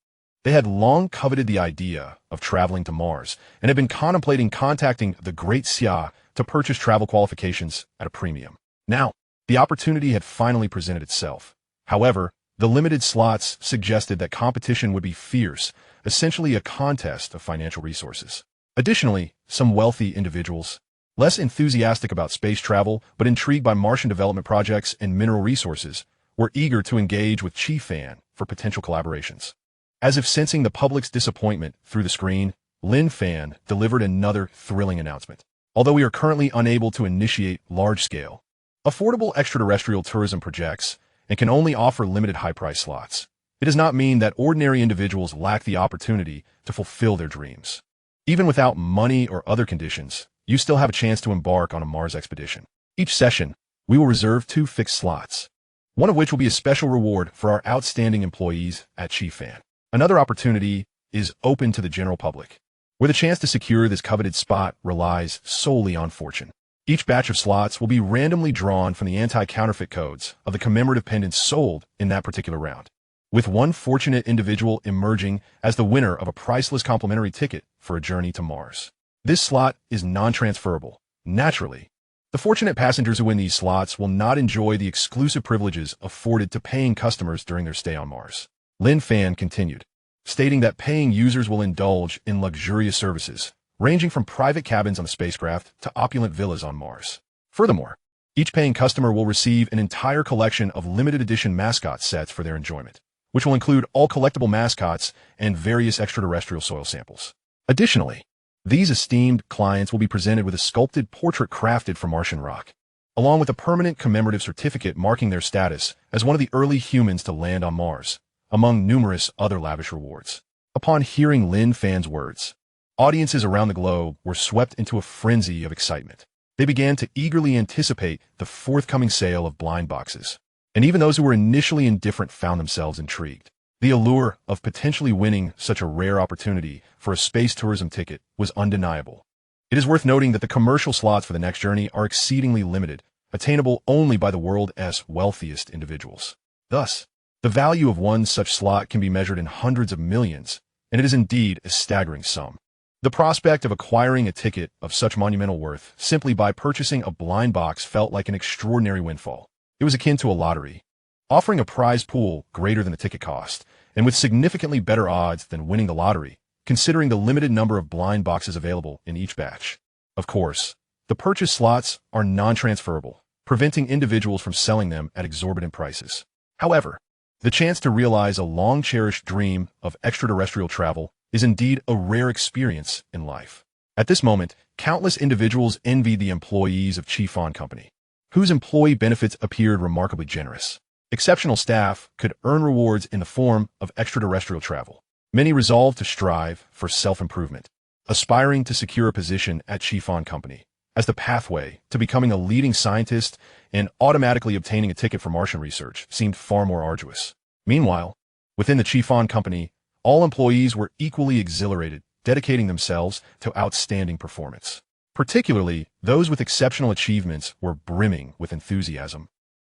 They had long coveted the idea of traveling to Mars and had been contemplating contacting the great sigh to purchase travel qualifications at a premium. Now, the opportunity had finally presented itself. However, the limited slots suggested that competition would be fierce, essentially a contest of financial resources. Additionally, some wealthy individuals, less enthusiastic about space travel but intrigued by Martian development projects and mineral resources, were eager to engage with Lin Fan for potential collaborations. As if sensing the public's disappointment through the screen, Lin Fan delivered another thrilling announcement. Although we are currently unable to initiate large-scale, affordable extraterrestrial tourism projects and can only offer limited high-price slots, it does not mean that ordinary individuals lack the opportunity to fulfill their dreams. Even without money or other conditions, you still have a chance to embark on a Mars expedition. Each session, we will reserve 2 fixed slots, one of which will be a special reward for our outstanding employees at Lin Fan. Another opportunity is open to the general public, where the chance to secure this coveted spot relies solely on fortune. Each batch of slots will be randomly drawn from the anti-counterfeit codes of the commemorative pendants sold in that particular round, with one fortunate individual emerging as the winner of a priceless complimentary ticket for a journey to Mars. This slot is non-transferable. Naturally, the fortunate passengers who win these slots will not enjoy the exclusive privileges afforded to paying customers during their stay on Mars. Lin Fan continued, stating that paying users will indulge in luxurious services, ranging from private cabins on the spacecraft to opulent villas on Mars. Furthermore, each paying customer will receive an entire collection of limited edition mascot sets for their enjoyment, which will include all collectible mascots and various extraterrestrial soil samples. Additionally, these esteemed clients will be presented with a sculpted portrait crafted from Martian rock, along with a permanent commemorative certificate marking their status as one of the early humans to land on Mars, among numerous other lavish rewards. Upon hearing Lin Fan's words, audiences around the globe were swept into a frenzy of excitement. They began to eagerly anticipate the forthcoming sale of blind boxes, and even those who were initially indifferent found themselves intrigued. The allure of potentially winning such a rare opportunity for a space tourism ticket was undeniable. It is worth noting that the commercial slots for the next journey are exceedingly limited, attainable only by the world's wealthiest individuals. Thus, the value of one such slot can be measured in hundreds of millions, and it is indeed a staggering sum. The prospect of acquiring a ticket of such monumental worth simply by purchasing a blind box felt like an extraordinary windfall. It was akin to a lottery, offering a prize pool greater than the ticket cost, and with significantly better odds than winning the lottery, considering the limited number of blind boxes available in each batch. Of course, the purchase slots are non-transferable, preventing individuals from selling them at exorbitant prices. However, the chance to realize a long-cherished dream of extraterrestrial travel is indeed a rare experience in life. At this moment, countless individuals envied the employees of Lin Fan Company, whose employee benefits appeared remarkably generous. Exceptional staff could earn rewards in the form of extraterrestrial travel. Many resolved to strive for self-improvement, aspiring to secure a position at Lin Fan Company, as the pathway to becoming a leading scientist and automatically obtaining a ticket for Martian research seemed far more arduous. Meanwhile, within the Lin Fan Company, all employees were equally exhilarated, dedicating themselves to outstanding performance. Particularly, those with exceptional achievements were brimming with enthusiasm,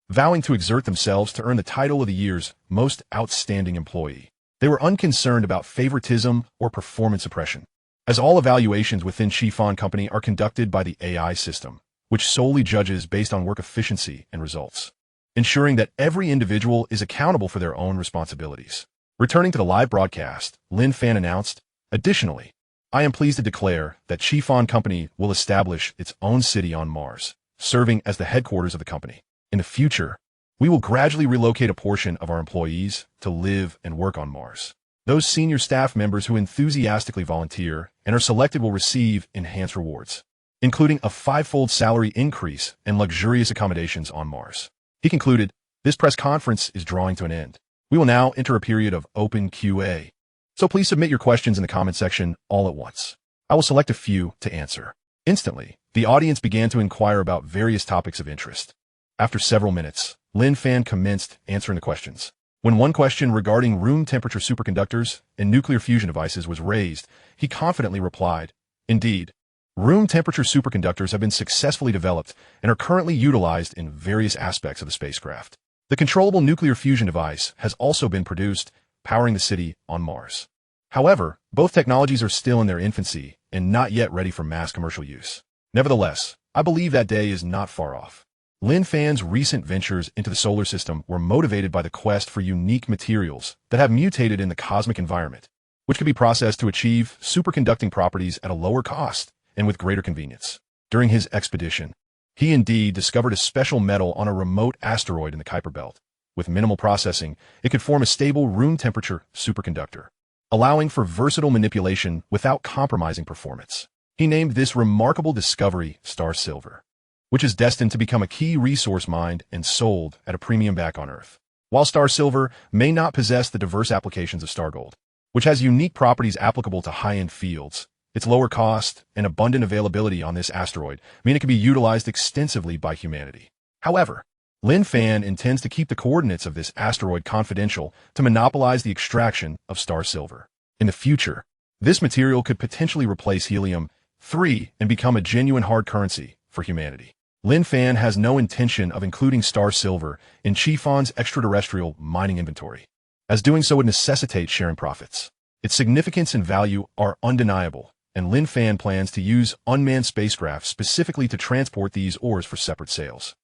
vowing to exert themselves to earn the title of the year's most outstanding employee. They were unconcerned about favoritism or performance suppression, as all evaluations within Lin Fan Company are conducted by the AI system, which solely judges based on work efficiency and results, ensuring that every individual is accountable for their own responsibilities. Returning to the live broadcast, Lin Fan announced, "Additionally, I am pleased to declare that Lin Fan Company will establish its own city on Mars, serving as the headquarters of the company. In the future, we will gradually relocate a portion of our employees to live and work on Mars. Those senior staff members who enthusiastically volunteer and are selected will receive enhanced rewards, including a 5-fold salary increase and luxurious accommodations on Mars." He concluded, "This press conference is drawing to an end. We will now enter a period of open Q&A. So please submit your questions in the comment section all at once. I will select a few to answer." Instantly, the audience began to inquire about various topics of interest. After several minutes, Lin Fan commenced answering the questions. When one question regarding room temperature superconductors and nuclear fusion devices was raised, he confidently replied, "Indeed, room temperature superconductors have been successfully developed and are currently utilized in various aspects of the spacecraft. The controllable nuclear fusion device has also been produced, powering the city on Mars. However, both technologies are still in their infancy and not yet ready for mass commercial use. Nevertheless, I believe that day is not far off." Lin Fan's recent ventures into the solar system were motivated by the quest for unique materials that have mutated in the cosmic environment, which can be processed to achieve superconducting properties at a lower cost and with greater convenience. During his expedition, he indeed discovered a special metal on a remote asteroid in the Kuiper Belt. With minimal processing, it could form a stable room temperature superconductor, allowing for versatile manipulation without compromising performance. He named this remarkable discovery Star Silver, which is destined to become a key resource mined and sold at a premium back on Earth. While Star Silver may not possess the diverse applications of Star Gold, which has unique properties applicable to high-end fields, its lower cost and abundant availability on this asteroid mean it can be utilized extensively by humanity. However, Lin Fan intends to keep the coordinates of this asteroid confidential to monopolize the extraction of Star Silver. In the future, this material could potentially replace helium-3 and become a genuine hard currency for humanity. Lin Fan has no intention of including Star Silver in Lin Fan's extraterrestrial mining inventory, as doing so would necessitate sharing profits. Its significance and value are undeniable, and Lin Fan plans to use unmanned spacecraft specifically to transport these ores for separate sales.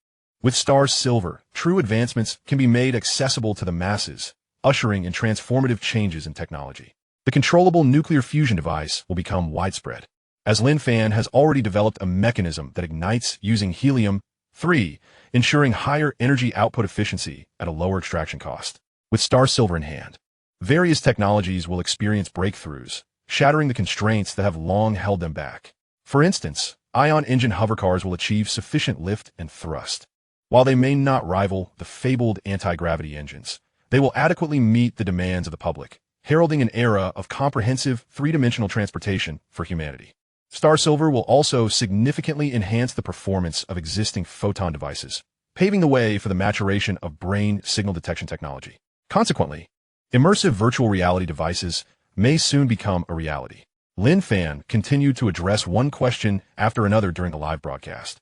With Star Silver, true advancements can be made accessible to the masses, ushering in transformative changes in technology. The controllable nuclear fusion device will become widespread, as Lin Fan has already developed a mechanism that ignites using helium-3, ensuring higher energy output efficiency at a lower extraction cost. With Star Silver in hand, various technologies will experience breakthroughs, shattering the constraints that have long held them back. For instance, ion engine hovercars will achieve sufficient lift and thrust. While they may not rival the fabled anti-gravity engines, they will adequately meet the demands of the public, heralding an era of comprehensive three-dimensional transportation for humanity. Star Silver will also significantly enhance the performance of existing photon devices, paving the way for the maturation of brain signal detection technology. Consequently, immersive virtual reality devices may soon become a reality. Lin Fan continued to address one question after another during the live broadcast,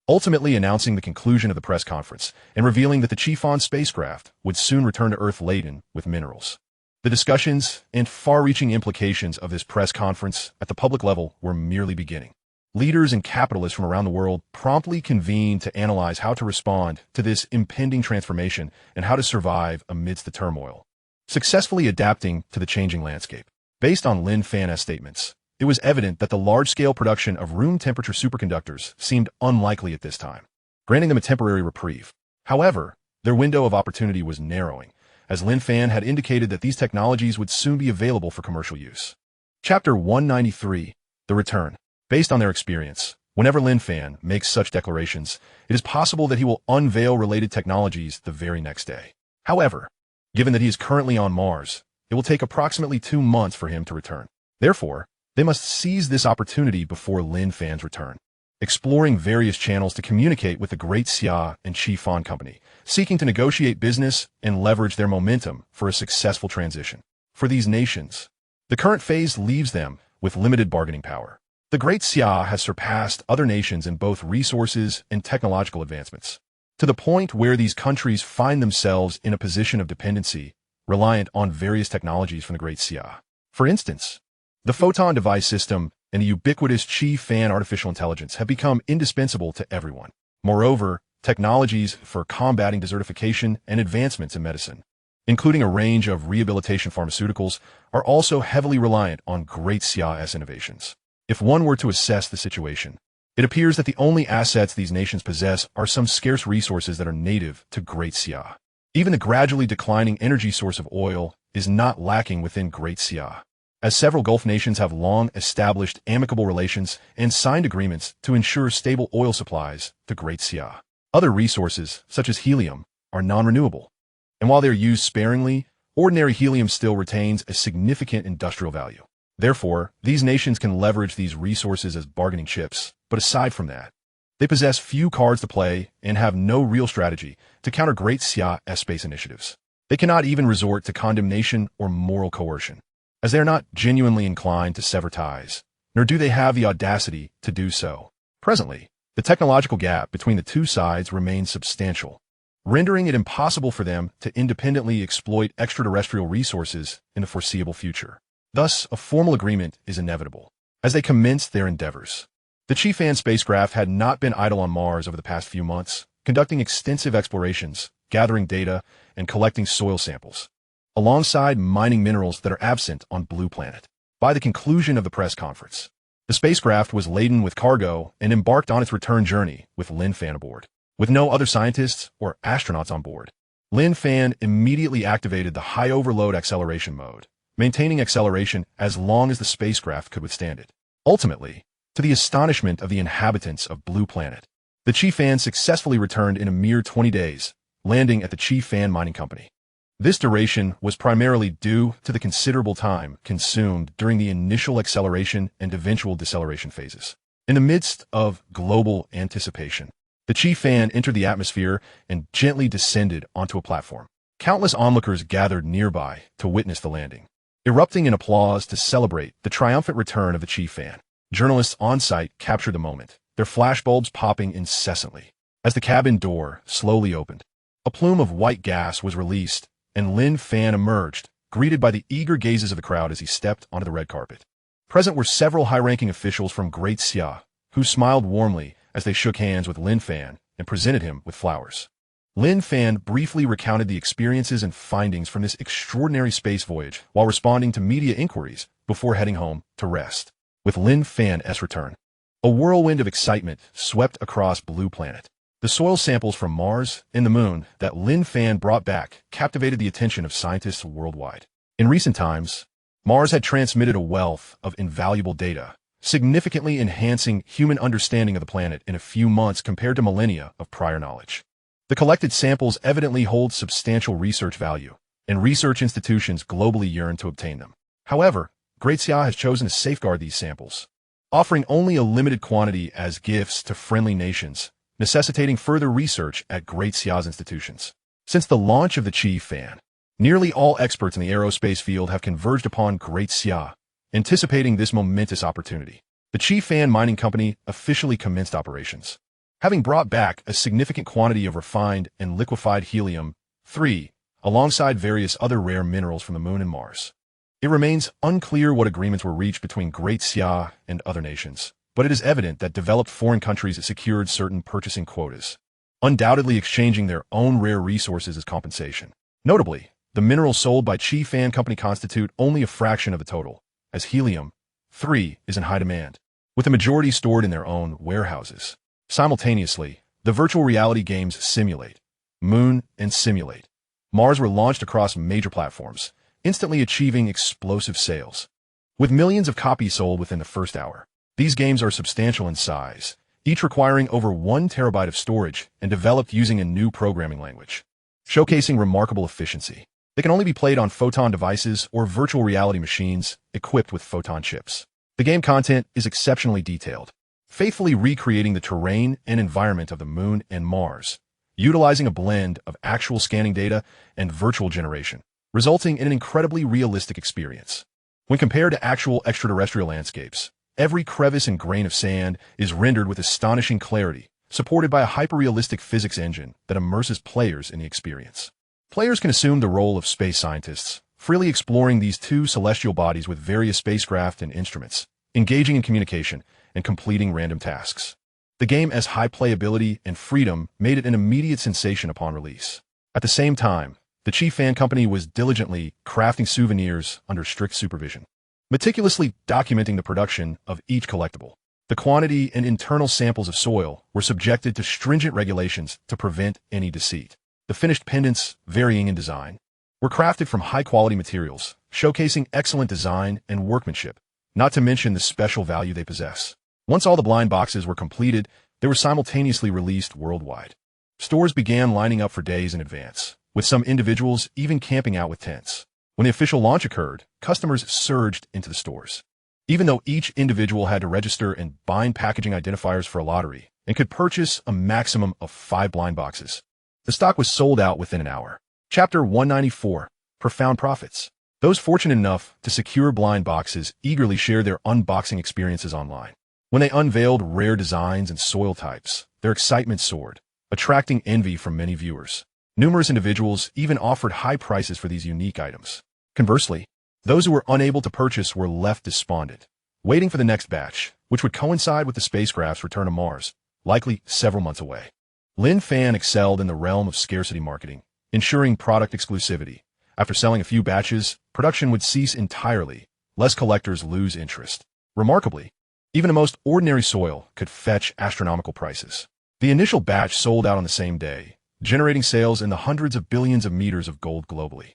ultimately announcing the conclusion of the press conference and revealing that the Lin Fan spacecraft would soon return to Earth laden with minerals. The discussions and far-reaching implications of this press conference at the public level were merely beginning. Leaders and capitalists from around the world promptly convened to analyze how to respond to this impending transformation and how to survive amidst the turmoil, successfully adapting to the changing landscape. Based on Lin Fan's statements, it was evident that the large-scale production of room temperature superconductors seemed unlikely at this time, granting them a temporary reprieve. However, their window of opportunity was narrowing, as Lin Fan had indicated that these technologies would soon be available for commercial use. Chapter 193, The Return. Based on their experience, whenever Lin Fan makes such declarations, it is possible that he will unveil related technologies the very next day. However, given that he is currently on Mars, it will take approximately 2 months for him to return. Therefore, They must seize this opportunity before Lin Fan's return, exploring various channels to communicate with the Great Xia and Qi Fan Company, seeking to negotiate business and leverage their momentum for a successful transition. For these nations, the current phase leaves them with limited bargaining power. The Great Xia has surpassed other nations in both resources and technological advancements, to the point where these countries find themselves in a position of dependency, reliant on various technologies from the Great Xia. For instance, the photon device system and the ubiquitous Qi Fan artificial intelligence have become indispensable to everyone. Moreover, technologies for combating desertification and advancements in medicine, including a range of rehabilitation pharmaceuticals, are also heavily reliant on Great Xia's innovations. If one were to assess the situation, it appears that the only assets these nations possess are some scarce resources that are native to Great Xia. Even the gradually declining energy source of oil is not lacking within Great Xia, as several Gulf nations have long established amicable relations and signed agreements to ensure stable oil supplies to Great Xia. Other resources, such as helium, are non-renewable, and while they are used sparingly, ordinary helium still retains a significant industrial value. Therefore, these nations can leverage these resources as bargaining chips, but aside from that, they possess few cards to play and have no real strategy to counter Great Xia's space initiatives. They cannot even resort to condemnation or moral coercion, as they are not genuinely inclined to sever ties, nor do they have the audacity to do so. Presently, the technological gap between the two sides remains substantial, rendering it impossible for them to independently exploit extraterrestrial resources in the foreseeable future. Thus, a formal agreement is inevitable as they commence their endeavors. The Qi Fan spacecraft had not been idle on Mars over the past few months, conducting extensive explorations, gathering data, and collecting soil samples, alongside mining minerals that are absent on Blue Planet. By the conclusion of the press conference, the spacecraft was laden with cargo and embarked on its return journey with Lin Fan aboard. With no other scientists or astronauts on board, Lin Fan immediately activated the high overload acceleration mode, maintaining acceleration as long as the spacecraft could withstand it. Ultimately, to the astonishment of the inhabitants of Blue Planet, the Qi Fan successfully returned in a mere 20 days, landing at the Qi Fan Mining Company. This duration was primarily due to the considerable time consumed during the initial acceleration and eventual deceleration phases. In the midst of global anticipation, the Qi Fan entered the atmosphere and gently descended onto a platform. Countless onlookers gathered nearby to witness the landing, erupting in applause to celebrate the triumphant return of the Qi Fan. Journalists on site captured the moment, their flashbulbs popping incessantly. As the cabin door slowly opened, a plume of white gas was released, and Lin Fan emerged, greeted by the eager gazes of the crowd as he stepped onto the red carpet. Present were several high-ranking officials from Great Xia, who smiled warmly as they shook hands with Lin Fan and presented him with flowers. Lin Fan briefly recounted the experiences and findings from this extraordinary space voyage while responding to media inquiries before heading home to rest. With Lin Fan's return, a whirlwind of excitement swept across Blue Planet. The soil samples from Mars and the Moon that Lin Fan brought back captivated the attention of scientists worldwide. In recent times, Mars had transmitted a wealth of invaluable data, significantly enhancing human understanding of the planet in a few months compared to millennia of prior knowledge. The collected samples evidently hold substantial research value, and research institutions globally yearn to obtain them. However, Great Xia has chosen to safeguard these samples, offering only a limited quantity as gifts to friendly nations, necessitating further research at Great Xia's institutions. Since the launch of the Qi Fan, nearly all experts in the aerospace field have converged upon Great Xia, anticipating this momentous opportunity. The Qi Fan Mining Company officially commenced operations, having brought back a significant quantity of refined and liquefied helium-3, alongside various other rare minerals from the Moon and Mars. It remains unclear what agreements were reached between Great Xia and other nations, but it is evident that developed foreign countries secured certain purchasing quotas, undoubtedly exchanging their own rare resources as compensation. Notably, the minerals sold by Qi Fan Company constitute only a fraction of the total, as helium-3 is in high demand, with the majority stored in their own warehouses. Simultaneously, the virtual reality games Simulate, Moon, and Simulate Mars were launched across major platforms, instantly achieving explosive sales. With millions of copies sold within the first hour, these games are substantial in size, each requiring over 1 terabyte of storage and developed using a new programming language, showcasing remarkable efficiency. They can only be played on photon devices or virtual reality machines equipped with photon chips. The game content is exceptionally detailed, faithfully recreating the terrain and environment of the Moon and Mars, utilizing a blend of actual scanning data and virtual generation, resulting in an incredibly realistic experience. When compared to actual extraterrestrial landscapes, every crevice and grain of sand is rendered with astonishing clarity, supported by a hyper-realistic physics engine that immerses players in the experience. Players can assume the role of space scientists, freely exploring these two celestial bodies with various spacecraft and instruments, engaging in communication, and completing random tasks. The game has high playability and freedom made it an immediate sensation upon release. At the same time, the Chief Fan Company was diligently crafting souvenirs under strict supervision, meticulously documenting the production of each collectible. The quantity and internal samples of soil were subjected to stringent regulations to prevent any deceit. The finished pendants, varying in design, were crafted from high-quality materials, showcasing excellent design and workmanship, not to mention the special value they possess. Once all the blind boxes were completed, they were simultaneously released worldwide. Stores began lining up for days in advance, with some individuals even camping out with tents. When the official launch occurred, customers surged into the stores. Even though each individual had to register and bind packaging identifiers for a lottery and could purchase a maximum of 5 blind boxes, the stock was sold out within an hour. Chapter 194, Profound Profits. Those fortunate enough to secure blind boxes eagerly shared their unboxing experiences online. When they unveiled rare designs and soil types, their excitement soared, attracting envy from many viewers. Numerous individuals even offered high prices for these unique items. Conversely, those who were unable to purchase were left despondent, waiting for the next batch, which would coincide with the spacecraft's return to Mars, likely several months away. Lin Fan excelled in the realm of scarcity marketing, ensuring product exclusivity. After selling a few batches, production would cease entirely, lest collectors lose interest. Remarkably, even the most ordinary soil could fetch astronomical prices. The initial batch sold out on the same day, generating sales in the hundreds of billions of meters of gold globally.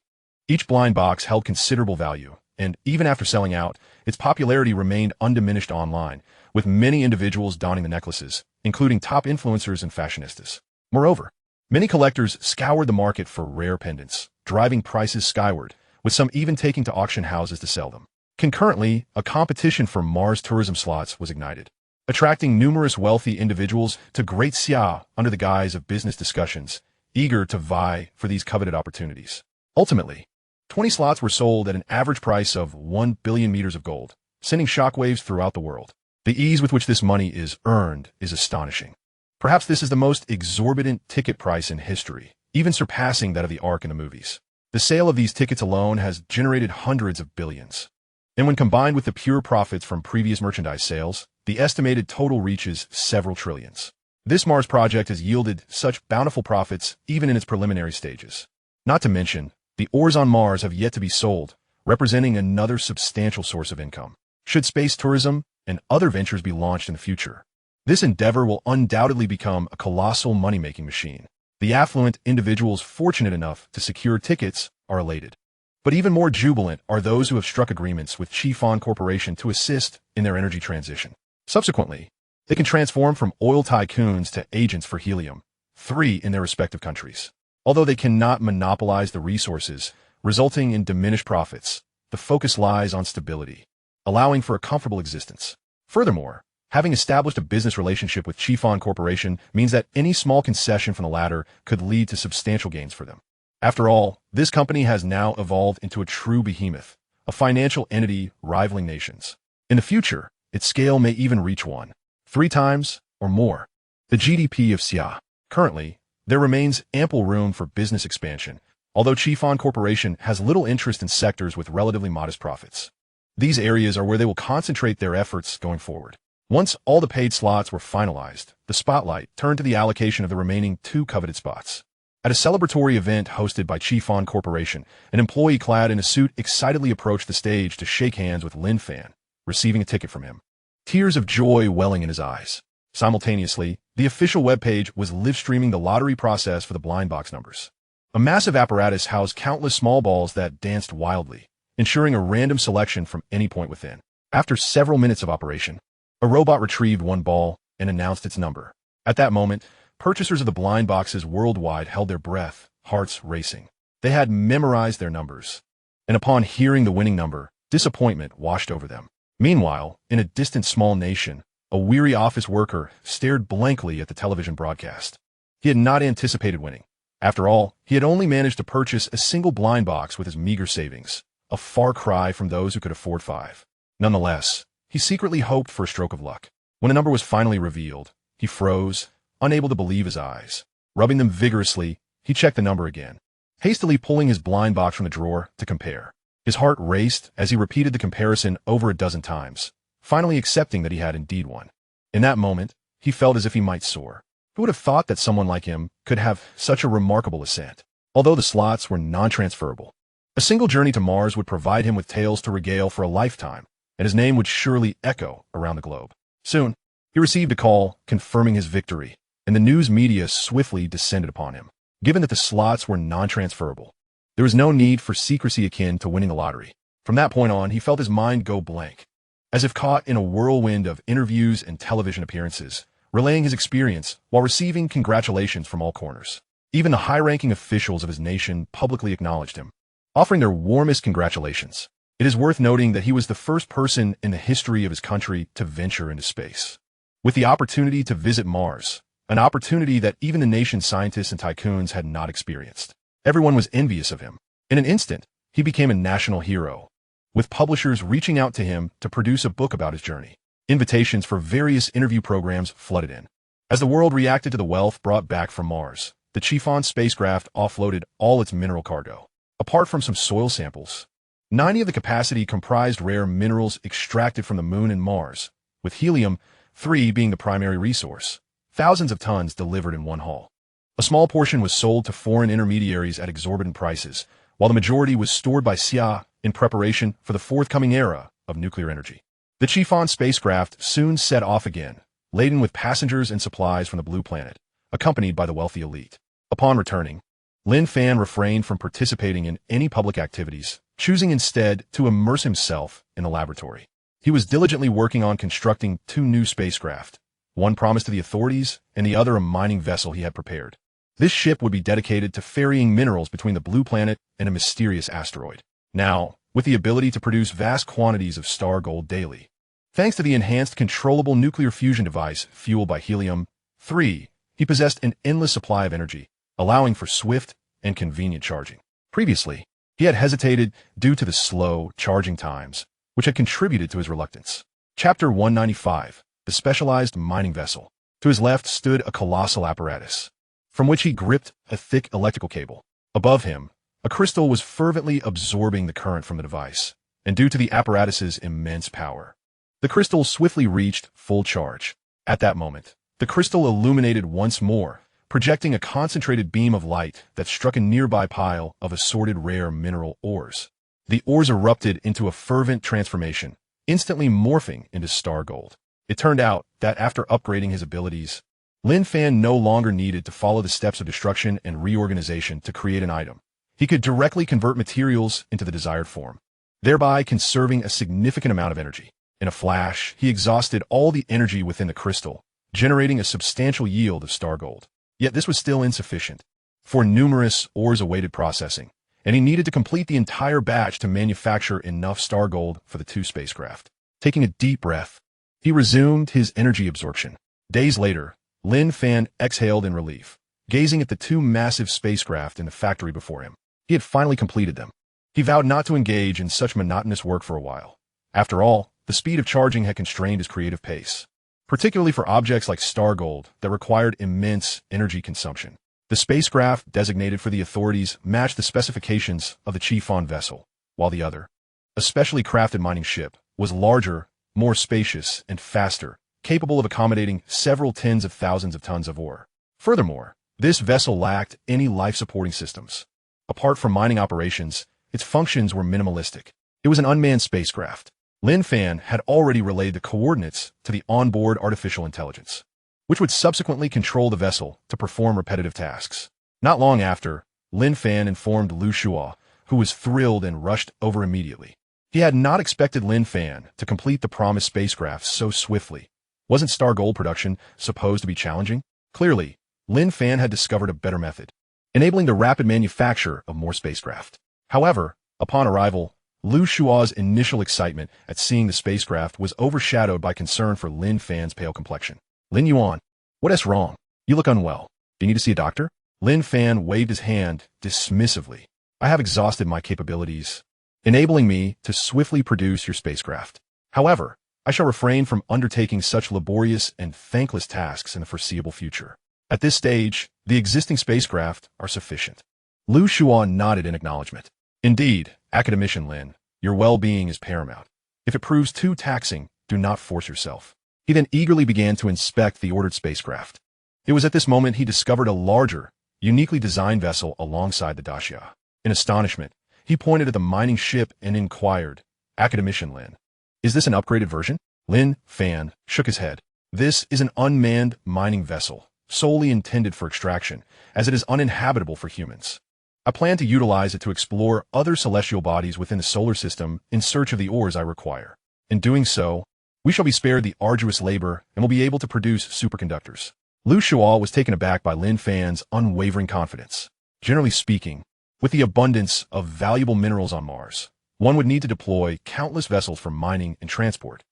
Each blind box held considerable value, and even after selling out, its popularity remained undiminished online, with many individuals donning the necklaces, including top influencers and fashionistas. Moreover, many collectors scoured the market for rare pendants, driving prices skyward, with some even taking to auction houses to sell them. Concurrently, a competition for Mars tourism slots was ignited, attracting numerous wealthy individuals to great sigh under the guise of business discussions, eager to vie for these coveted opportunities. Ultimately, 20 slots were sold at an average price of 1 billion meters of gold, sending shockwaves throughout the world. The ease with which this money is earned is astonishing. Perhaps this is the most exorbitant ticket price in history, even surpassing that of the Ark in the movies. The sale of these tickets alone has generated hundreds of billions. And when combined with the pure profits from previous merchandise sales, the estimated total reaches several trillions. This Mars project has yielded such bountiful profits even in its preliminary stages. Not to mention, the ores on Mars have yet to be sold, representing another substantial source of income. Should space tourism and other ventures be launched in the future, this endeavor will undoubtedly become a colossal money-making machine. The affluent individuals fortunate enough to secure tickets are elated. But even more jubilant are those who have struck agreements with Lin Fan Corporation to assist in their energy transition. Subsequently, they can transform from oil tycoons to agents for helium-3 in their respective countries. Although they cannot monopolize the resources, resulting in diminished profits, the focus lies on stability, allowing for a comfortable existence. Furthermore, having established a business relationship with Lin Fan Corporation means that any small concession from the latter could lead to substantial gains for them. After all, this company has now evolved into a true behemoth, a financial entity rivaling nations. In the future, its scale may even reach 1.3 times or more the GDP of Sia. Currently, there remains ample room for business expansion, although Lin Fan Corporation has little interest in sectors with relatively modest profits. These areas are where they will concentrate their efforts going forward. Once all the paid slots were finalized, the spotlight turned to the allocation of the remaining 2 coveted spots. At a celebratory event hosted by Lin Fan Corporation, an employee clad in a suit excitedly approached the stage to shake hands with Lin Fan, receiving a ticket from him, tears of joy welling in his eyes. Simultaneously, the official webpage was live-streaming the lottery process for the blind box numbers. A massive apparatus housed countless small balls that danced wildly, ensuring a random selection from any point within. After several minutes of operation, a robot retrieved 1 ball and announced its number. At that moment, purchasers of the blind boxes worldwide held their breath, hearts racing. They had memorized their numbers, and upon hearing the winning number, disappointment washed over them. Meanwhile, in a distant small nation, a weary office worker stared blankly at the television broadcast. He had not anticipated winning. After all, he had only managed to purchase a single blind box with his meager savings, a far cry from those who could afford 5. Nonetheless, he secretly hoped for a stroke of luck. When a number was finally revealed, he froze, unable to believe his eyes. Rubbing them vigorously, he checked the number again, hastily pulling his blind box from the drawer to compare. His heart raced as he repeated the comparison over a dozen times, finally accepting that he had indeed won. In that moment, he felt as if he might soar. Who would have thought that someone like him could have such a remarkable ascent? Although the slots were non-transferable, a single journey to Mars would provide him with tales to regale for a lifetime, and his name would surely echo around the globe. Soon, he received a call confirming his victory, and the news media swiftly descended upon him. Given that the slots were non-transferable, there was no need for secrecy akin to winning the lottery. From that point on, he felt his mind go blank, as if caught in a whirlwind of interviews and television appearances, relaying his experience while receiving congratulations from all corners. Even the high-ranking officials of his nation publicly acknowledged him, offering their warmest congratulations. It is worth noting that he was the first person in the history of his country to venture into space, with the opportunity to visit Mars, an opportunity that even the nation's scientists and tycoons had not experienced. Everyone was envious of him. In an instant, he became a national hero, with publishers reaching out to him to produce a book about his journey. Invitations for various interview programs flooded in. As the world reacted to the wealth brought back from Mars, the Chiffon spacecraft offloaded all its mineral cargo. Apart from some soil samples, 90 of the capacity comprised rare minerals extracted from the Moon and Mars, with helium-3 being the primary resource. Thousands of tons delivered in one haul. A small portion was sold to foreign intermediaries at exorbitant prices, while the majority was stored by sigh in preparation for the forthcoming era of nuclear energy. The Chiffon spacecraft soon set off again, laden with passengers and supplies from the Blue Planet, accompanied by the wealthy elite. Upon returning, Lin Fan refrained from participating in any public activities, choosing instead to immerse himself in the laboratory. He was diligently working on constructing 2 new spacecraft, one promised to the authorities and the other a mining vessel he had prepared. This ship would be dedicated to ferrying minerals between the Blue Planet and a mysterious asteroid. Now, with the ability to produce vast quantities of star gold daily, thanks to the enhanced controllable nuclear fusion device fueled by helium-3, he possessed an endless supply of energy, allowing for swift and convenient charging. Previously, he had hesitated due to the slow charging times, which had contributed to his reluctance. Chapter 195, the specialized mining vessel. To his left stood a colossal apparatus, from which he gripped a thick electrical cable. Above him, a crystal was fervently absorbing the current from the device, and due to the apparatus's immense power, the crystal swiftly reached full charge. At that moment, the crystal illuminated once more, projecting a concentrated beam of light that struck a nearby pile of assorted rare mineral ores. The ores erupted into a fervent transformation, instantly morphing into star gold. It turned out that after upgrading his abilities, Lin Fan no longer needed to follow the steps of destruction and reorganization to create an item. He could directly convert materials into the desired form, thereby conserving a significant amount of energy. In a flash, he exhausted all the energy within the crystal, generating a substantial yield of star gold. Yet this was still insufficient, for numerous ores awaited processing, and he needed to complete the entire batch to manufacture enough star gold for the 2 spacecraft. Taking a deep breath, he resumed his energy absorption. Days later, Lin Fan exhaled in relief, gazing at the 2 massive spacecraft in the factory before him. He had finally completed them. He vowed not to engage in such monotonous work for a while. After all, the speed of charging had constrained his creative pace, particularly for objects like star gold that required immense energy consumption. The spacecraft designated for the authorities matched the specifications of the Chiffon vessel, while the other, a specially crafted mining ship, was larger, more spacious, and faster, capable of accommodating several tens of thousands of tons of ore. Furthermore, this vessel lacked any life-supporting systems. Apart from mining operations, its functions were minimalistic. It was an unmanned spacecraft. Lin Fan had already relayed the coordinates to the onboard artificial intelligence, which would subsequently control the vessel to perform repetitive tasks. Not long after, Lin Fan informed Lu Shua, who was thrilled and rushed over immediately. He had not expected Lin Fan to complete the promised spacecraft so swiftly. Wasn't star gold production supposed to be challenging? Clearly, Lin Fan had discovered a better method, enabling the rapid manufacture of more spacecraft. However, upon arrival, Liu Shua's initial excitement at seeing the spacecraft was overshadowed by concern for Lin Fan's pale complexion. Lin Yuan, what is wrong? You look unwell. Do you need to see a doctor? Lin Fan waved his hand dismissively. I have exhausted my capabilities, enabling me to swiftly produce your spacecraft. However, I shall refrain from undertaking such laborious and thankless tasks in the foreseeable future. At this stage, the existing spacecraft are sufficient. Liu Shua nodded in acknowledgement. Indeed, academician Lin, your well-being is paramount. If it proves too taxing, do not force yourself. He then eagerly began to inspect the ordered spacecraft. It was at this moment he discovered a larger, uniquely designed vessel alongside the Daxia. In astonishment, he pointed at the mining ship and inquired, Academician Lin, is this an upgraded version? Lin Fan shook his head. This is an unmanned mining vessel, solely intended for extraction, as it is uninhabitable for humans. I plan to utilize it to explore other celestial bodies within the solar system in search of the ores I require. In doing so, we shall be spared the arduous labor and will be able to produce superconductors. Liu Shua was taken aback by Lin Fan's unwavering confidence. Generally speaking, with the abundance of valuable minerals on Mars, one would need to deploy countless vessels for mining and transport,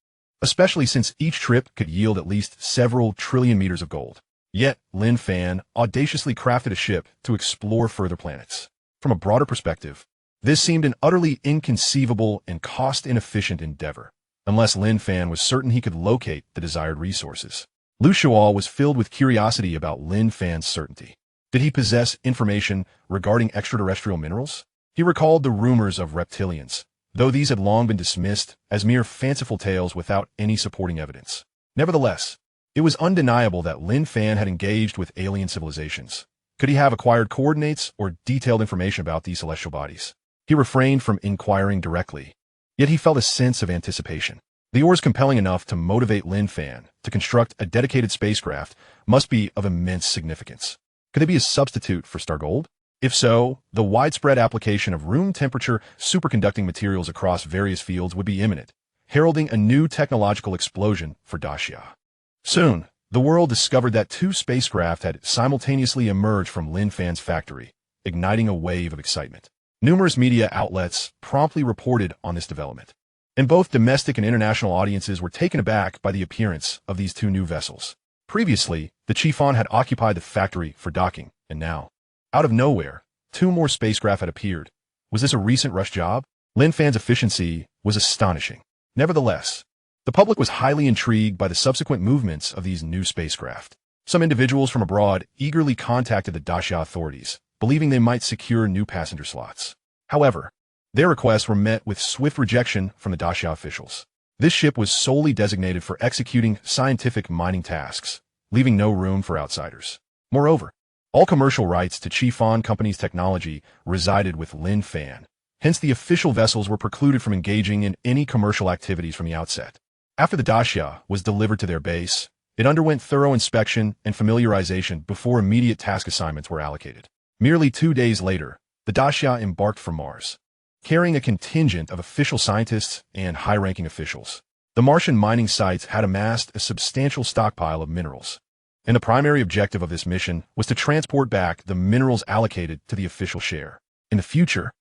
especially since each trip could yield at least several trillion meters of gold. Yet, Lin Fan audaciously crafted a ship to explore further planets. From a broader perspective, this seemed an utterly inconceivable and cost-inefficient endeavor, unless Lin Fan was certain he could locate the desired resources. Liu Shua was filled with curiosity about Lin Fan's certainty. Did he possess information regarding extraterrestrial minerals? He recalled the rumors of reptilians, though these had long been dismissed as mere fanciful tales without any supporting evidence. Nevertheless, it was undeniable that Lin Fan had engaged with alien civilizations. Could he have acquired coordinates or detailed information about these celestial bodies? He refrained from inquiring directly, yet he felt a sense of anticipation. The ores compelling enough to motivate Lin Fan to construct a dedicated spacecraft must be of immense significance. Could they be a substitute for star gold? If so, the widespread application of room-temperature superconducting materials across various fields would be imminent, heralding a new technological explosion for Daxia. Soon, the world discovered that two spacecraft had simultaneously emerged from Lin Fan's factory, igniting a wave of excitement. Numerous media outlets promptly reported on this development, and both domestic and international audiences were taken aback by the appearance of these two new vessels. Previously, the Chiffon had occupied the factory for docking, and now, out of nowhere, two more spacecraft had appeared. Was this a recent rush job? Lin Fan's efficiency was astonishing. Nevertheless, the public was highly intrigued by the subsequent movements of these new spacecraft. Some individuals from abroad eagerly contacted the Daxia authorities, believing they might secure new passenger slots. However, their requests were met with swift rejection from the Daxia officials. This ship was solely designated for executing scientific mining tasks, leaving no room for outsiders. Moreover, all commercial rights to Chiffon Company's technology resided with Lin Fan. Hence, the official vessels were precluded from engaging in any commercial activities from the outset. After the Daxia was delivered to their base, it underwent thorough inspection and familiarization before immediate task assignments were allocated. Merely 2 days later, the Daxia embarked for Mars, carrying a contingent of official scientists and high-ranking officials. The Martian mining sites had amassed a substantial stockpile of minerals, and the primary objective of this mission was to transport back the minerals allocated to the official share. In the future,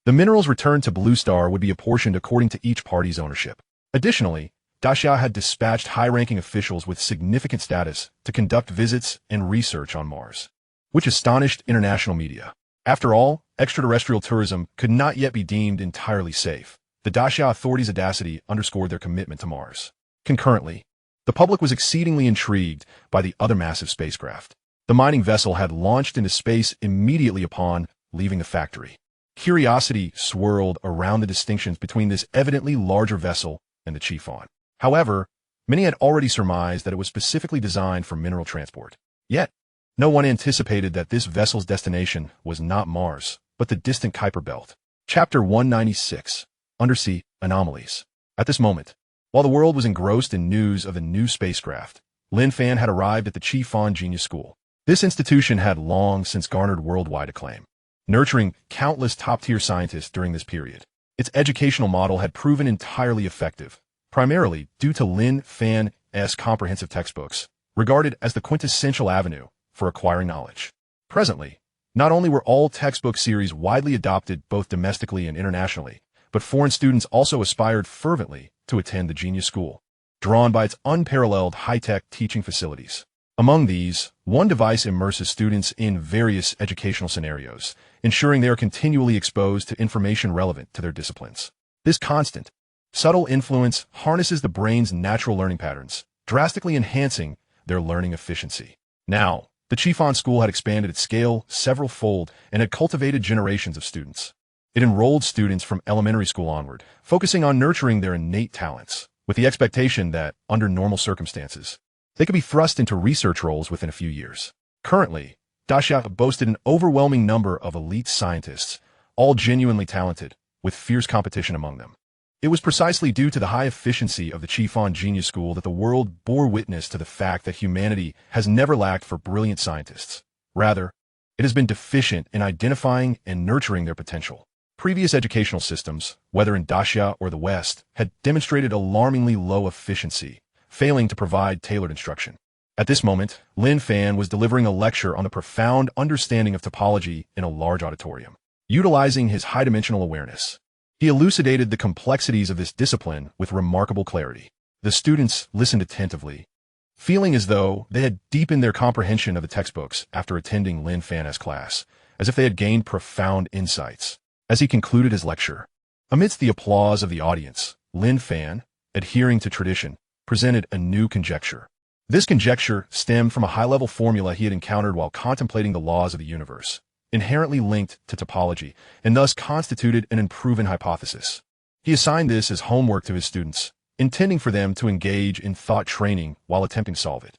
the minerals returned to Blue Star would be apportioned according to each party's ownership. Additionally, Daxia had dispatched high-ranking officials with significant status to conduct visits and research on Mars, which astonished international media. After all, extraterrestrial tourism could not yet be deemed entirely safe. The Daxia authorities' audacity underscored their commitment to Mars. Concurrently, the public was exceedingly intrigued by the other massive spacecraft. The mining vessel had launched into space immediately upon leaving the factory. Curiosity swirled around the distinctions between this evidently larger vessel and the Chiffon. However, many had already surmised that it was specifically designed for mineral transport. Yet, no one anticipated that this vessel's destination was not Mars, but the distant Kuiper Belt. Chapter 196. Undersea Anomalies. At this moment, while the world was engrossed in news of the new spacecraft, Lin Fan had arrived at the Chiffon Genius School. This institution had long since garnered worldwide acclaim, nurturing countless top-tier scientists during this period. Its educational model had proven entirely effective, primarily due to Lin Fan's comprehensive textbooks, regarded as the quintessential avenue for acquiring knowledge. Presently, not only were all textbook series widely adopted both domestically and internationally, but foreign students also aspired fervently to attend the genius school, drawn by its unparalleled high-tech teaching facilities. Among these, one device immerses students in various educational scenarios, ensuring they are continually exposed to information relevant to their disciplines. This constant, subtle influence harnesses the brain's natural learning patterns, drastically enhancing their learning efficiency. Now, the Qifan school had expanded its scale several-fold and had cultivated generations of students. It enrolled students from elementary school onward, focusing on nurturing their innate talents, with the expectation that, under normal circumstances, they could be thrust into research roles within a few years. Currently, Daxia boasted an overwhelming number of elite scientists, all genuinely talented, with fierce competition among them. It was precisely due to the high efficiency of the Qifan Genius School that the world bore witness to the fact that humanity has never lacked for brilliant scientists. Rather, it has been deficient in identifying and nurturing their potential. Previous educational systems, whether in Daxia or the West, had demonstrated alarmingly low efficiency, failing to provide tailored instruction. At this moment, Lin Fan was delivering a lecture on the profound understanding of topology in a large auditorium. Utilizing his high-dimensional awareness, he elucidated the complexities of this discipline with remarkable clarity. The students listened attentively, feeling as though they had deepened their comprehension of the textbooks after attending Lin Fan's class, as if they had gained profound insights. As he concluded his lecture, amidst the applause of the audience, Lin Fan, adhering to tradition, presented a new conjecture. This conjecture stemmed from a high-level formula he had encountered while contemplating the laws of the universe, inherently linked to topology, and thus constituted an unproven hypothesis. He assigned this as homework to his students, intending for them to engage in thought training while attempting to solve it.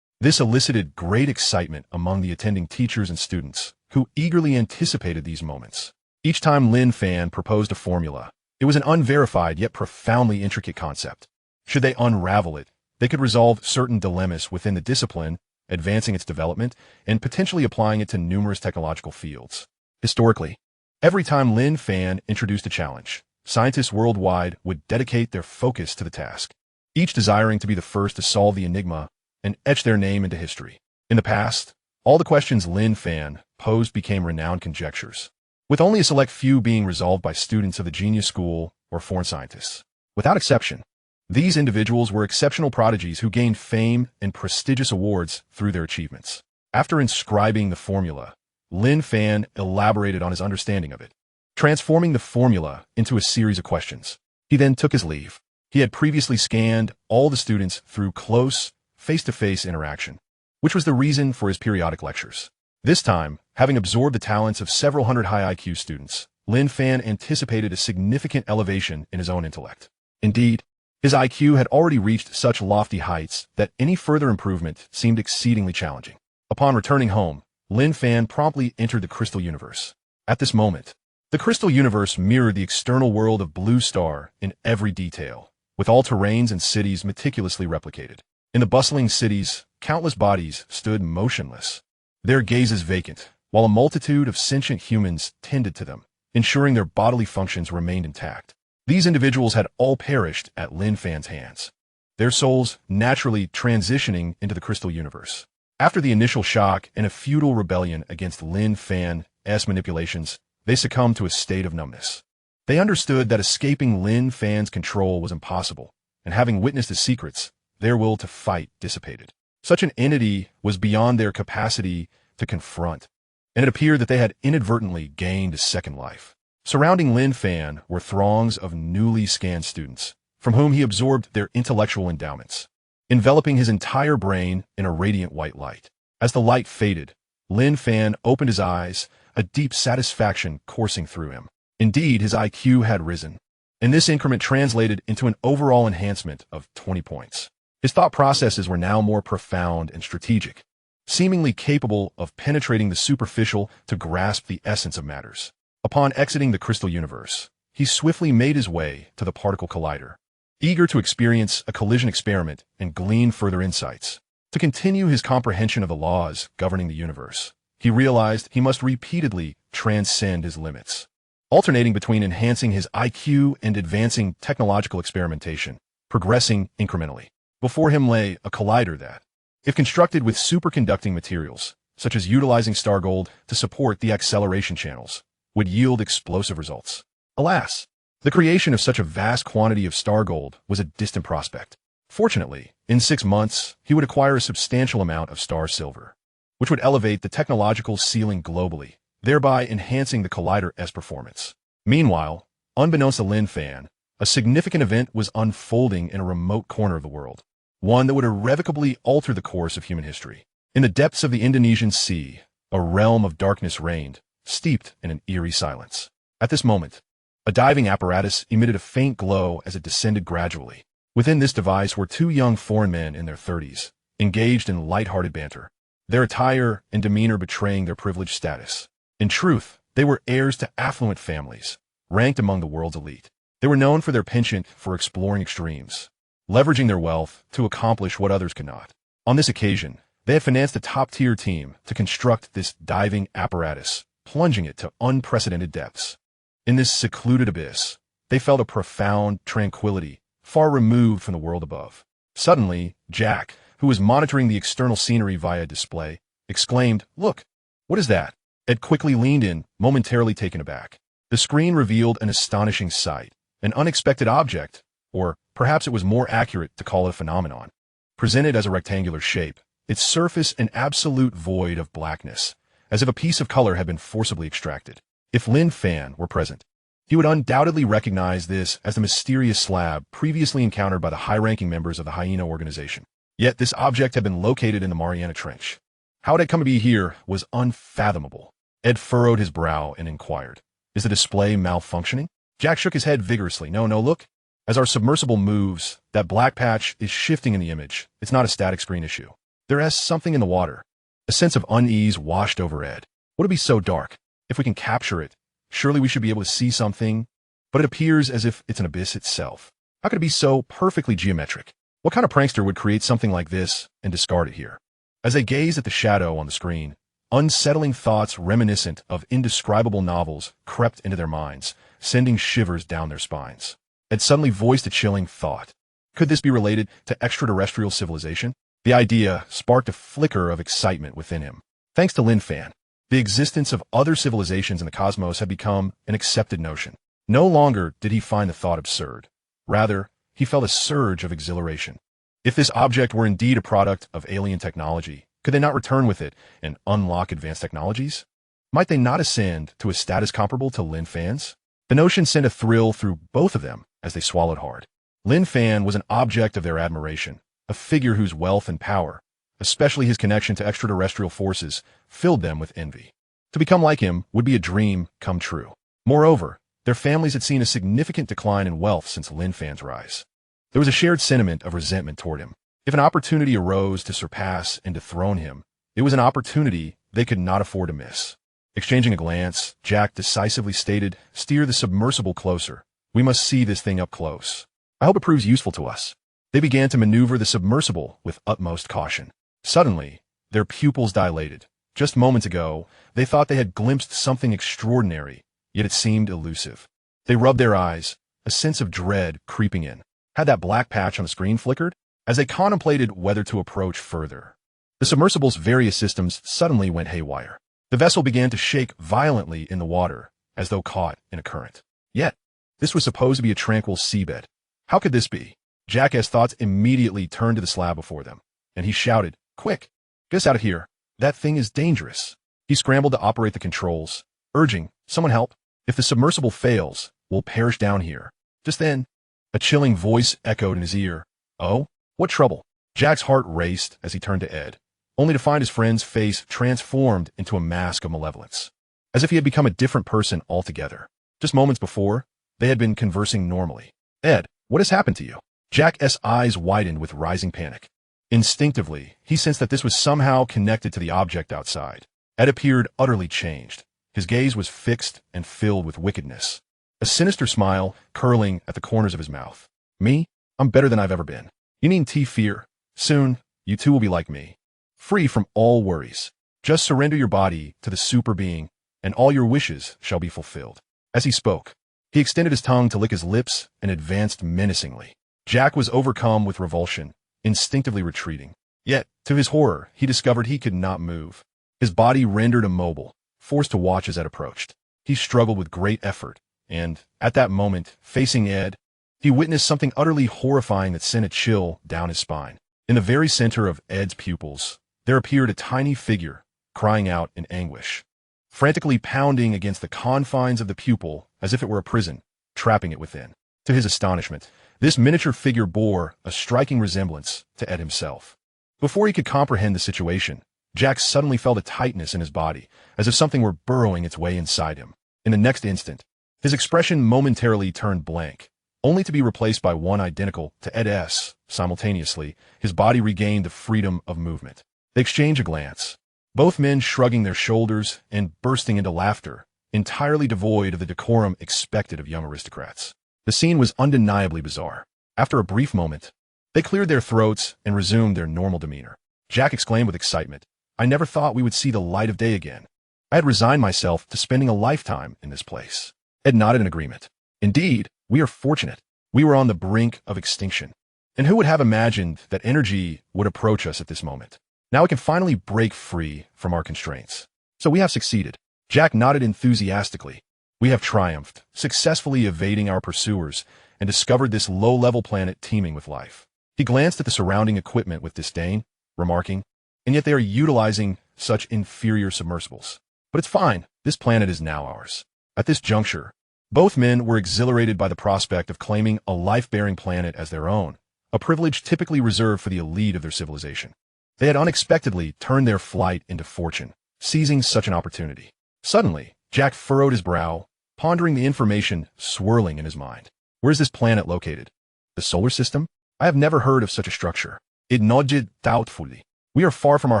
This elicited great excitement among the attending teachers and students, who eagerly anticipated these moments. Each time Lin Fan proposed a formula, it was an unverified yet profoundly intricate concept. Should they unravel it, they could resolve certain dilemmas within the discipline, advancing its development, and potentially applying it to numerous technological fields. Historically, every time Lin Fan introduced a challenge, scientists worldwide would dedicate their focus to the task, each desiring to be the first to solve the enigma and etch their name into history. In the past, all the questions Lin Fan posed became renowned conjectures, with only a select few being resolved by students of the genius school or foreign scientists. Without exception, these individuals were exceptional prodigies who gained fame and prestigious awards through their achievements. After inscribing the formula, Lin Fan elaborated on his understanding of it, transforming the formula into a series of questions. He then took his leave. He had previously scanned all the students through close, face-to-face interaction, which was the reason for his periodic lectures. This time, having absorbed the talents of several hundred high IQ students, Lin Fan anticipated a significant elevation in his own intellect. Indeed, his IQ had already reached such lofty heights that any further improvement seemed exceedingly challenging. Upon returning home, Lin Fan promptly entered the crystal universe. At this moment, the crystal universe mirrored the external world of Blue Star in every detail, with all terrains and cities meticulously replicated. In the bustling cities, countless bodies stood motionless, their gazes vacant, while a multitude of sentient humans tended to them, ensuring their bodily functions remained intact. These individuals had all perished at Lin Fan's hands, their souls naturally transitioning into the crystal universe. After the initial shock and a futile rebellion against Lin Fan's manipulations, they succumbed to a state of numbness. They understood that escaping Lin Fan's control was impossible, and having witnessed his secrets, their will to fight dissipated. Such an entity was beyond their capacity to confront, and it appeared that they had inadvertently gained a second life. Surrounding Lin Fan were throngs of newly scanned students, from whom he absorbed their intellectual endowments, enveloping his entire brain in a radiant white light. As the light faded, Lin Fan opened his eyes, a deep satisfaction coursing through him. Indeed, his IQ had risen, and this increment translated into an overall enhancement of 20 points. His thought processes were now more profound and strategic, seemingly capable of penetrating the superficial to grasp the essence of matters. Upon exiting the crystal universe, he swiftly made his way to the particle collider, eager to experience a collision experiment and glean further insights. To continue his comprehension of the laws governing the universe, he realized he must repeatedly transcend his limits, alternating between enhancing his IQ and advancing technological experimentation, progressing incrementally. Before him lay a collider that, if constructed with superconducting materials, such as utilizing star gold to support the acceleration channels, would yield explosive results. Alas, The creation of such a vast quantity of star gold was a distant prospect. Fortunately, in 6 months, he would acquire a substantial amount of star silver, which would elevate the technological ceiling globally, thereby enhancing the Collider's performance. Meanwhile, unbeknownst to Lin Fan, a significant event was unfolding in a remote corner of the world, one that would irrevocably alter the course of human history. In the depths of the Indonesian Sea, a realm of darkness reigned, steeped in an eerie silence. At this moment, a diving apparatus emitted a faint glow as it descended gradually. Within this device were 2 young foreign men in their 30s, engaged in light-hearted banter, their attire and demeanor betraying their privileged status. In truth, they were heirs to affluent families, ranked among the world's elite. They were known for their penchant for exploring extremes, leveraging their wealth to accomplish what others could not. On this occasion, they had financed a top-tier team to construct this diving apparatus, plunging it to unprecedented depths. In this secluded abyss, they felt a profound tranquility, far removed from the world above. Suddenly, Jack, who was monitoring the external scenery via display, exclaimed, "Look, what is that?" Ed quickly leaned in, momentarily taken aback. The screen revealed an astonishing sight, an unexpected object, or perhaps it was more accurate to call it a phenomenon. Presented as a rectangular shape, its surface an absolute void of blackness, as if a piece of color had been forcibly extracted. If Lin Fan were present, he would undoubtedly recognize this as the mysterious slab previously encountered by the high-ranking members of the Hyena organization. Yet this object had been located in the Mariana Trench. How it had come to be here was unfathomable. Ed furrowed his brow and inquired, "Is the display malfunctioning?" Jack shook his head vigorously. No, look. As our submersible moves, that black patch is shifting in the image. It's not a static screen issue. There is something in the water. A sense of unease washed over Ed. Would it be so dark? If we can capture it, surely we should be able to see something, but it appears as if it's an abyss itself. How could it be so perfectly geometric? What kind of prankster would create something like this and discard it here? As they gazed at the shadow on the screen, unsettling thoughts reminiscent of indescribable novels crept into their minds, sending shivers down their spines. Ed suddenly voiced a chilling thought. Could this be related to extraterrestrial civilization? The idea sparked a flicker of excitement within him. Thanks to Lin Fan, the existence of other civilizations in the cosmos had become an accepted notion. No longer did he find the thought absurd. Rather, he felt a surge of exhilaration. If this object were indeed a product of alien technology, could they not return with it and unlock advanced technologies? Might they not ascend to a status comparable to Lin Fan's? The notion sent a thrill through both of them as they swallowed hard. Lin Fan was an object of their admiration, a figure whose wealth and power, especially his connection to extraterrestrial forces, filled them with envy. To become like him would be a dream come true. Moreover, their families had seen a significant decline in wealth since Lin Fan's rise. There was a shared sentiment of resentment toward him. If an opportunity arose to surpass and dethrone him, it was an opportunity they could not afford to miss. Exchanging a glance, Jack decisively stated, "Steer the submersible closer. We must see this thing up close. I hope it proves useful to us." They began to maneuver the submersible with utmost caution. Suddenly, their pupils dilated. Just moments ago, they thought they had glimpsed something extraordinary, yet it seemed elusive. They rubbed their eyes, a sense of dread creeping in. Had that black patch on the screen flickered? As they contemplated whether to approach further, the submersible's various systems suddenly went haywire. The vessel began to shake violently in the water, as though caught in a current. Yet, this was supposed to be a tranquil seabed. How could this be? Jack's thoughts immediately turned to the slab before them, and he shouted, "Quick, get us out of here. That thing is dangerous." He scrambled to operate the controls, urging, "Someone help. If the submersible fails, we'll perish down here." Just then, a chilling voice echoed in his ear. "Oh? What trouble?" Jack's heart raced as he turned to Ed, only to find his friend's face transformed into a mask of malevolence, as if he had become a different person altogether. Just moments before, they had been conversing normally. "Ed, what has happened to you?" Jack's eyes widened with rising panic. Instinctively, he sensed that this was somehow connected to the object outside. Ed appeared utterly changed. His gaze was fixed and filled with wickedness, a sinister smile curling at the corners of his mouth. "Me? I'm better than I've ever been. You needn't fear. Soon, you too will be like me, free from all worries. Just surrender your body to the super being, and all your wishes shall be fulfilled." As he spoke, he extended his tongue to lick his lips and advanced menacingly. Jack was overcome with revulsion, instinctively retreating. Yet, to his horror, he discovered he could not move. His body rendered immobile, forced to watch as Ed approached. He struggled with great effort, and at that moment, facing Ed, he witnessed something utterly horrifying that sent a chill down his spine. In the very center of Ed's pupils, there appeared a tiny figure, crying out in anguish, frantically pounding against the confines of the pupil as if it were a prison, trapping it within. To his astonishment, this miniature figure bore a striking resemblance to Ed himself. Before he could comprehend the situation, Jack suddenly felt a tightness in his body, as if something were burrowing its way inside him. In the next instant, his expression momentarily turned blank, only to be replaced by one identical to Ed's. Simultaneously, his body regained the freedom of movement. They exchanged a glance, both men shrugging their shoulders and bursting into laughter, entirely devoid of the decorum expected of young aristocrats. The scene was undeniably bizarre. After a brief moment, they cleared their throats and resumed their normal demeanor. Jack exclaimed with excitement, "I never thought we would see the light of day again. I had resigned myself to spending a lifetime in this place." Ed nodded in agreement. "Indeed, we are fortunate. We were on the brink of extinction. And who would have imagined that energy would approach us at this moment? Now we can finally break free from our constraints. So we have succeeded." Jack nodded enthusiastically. "We have triumphed, successfully evading our pursuers, and discovered this low-level planet teeming with life." He glanced at the surrounding equipment with disdain, remarking, "And yet they are utilizing such inferior submersibles. But it's fine, this planet is now ours." At this juncture, both men were exhilarated by the prospect of claiming a life-bearing planet as their own, a privilege typically reserved for the elite of their civilization. They had unexpectedly turned their flight into fortune, seizing such an opportunity. Suddenly, Jack furrowed his brow, pondering the information swirling in his mind. Where is this planet located? The solar system? I have never heard of such a structure. It nodded doubtfully. We are far from our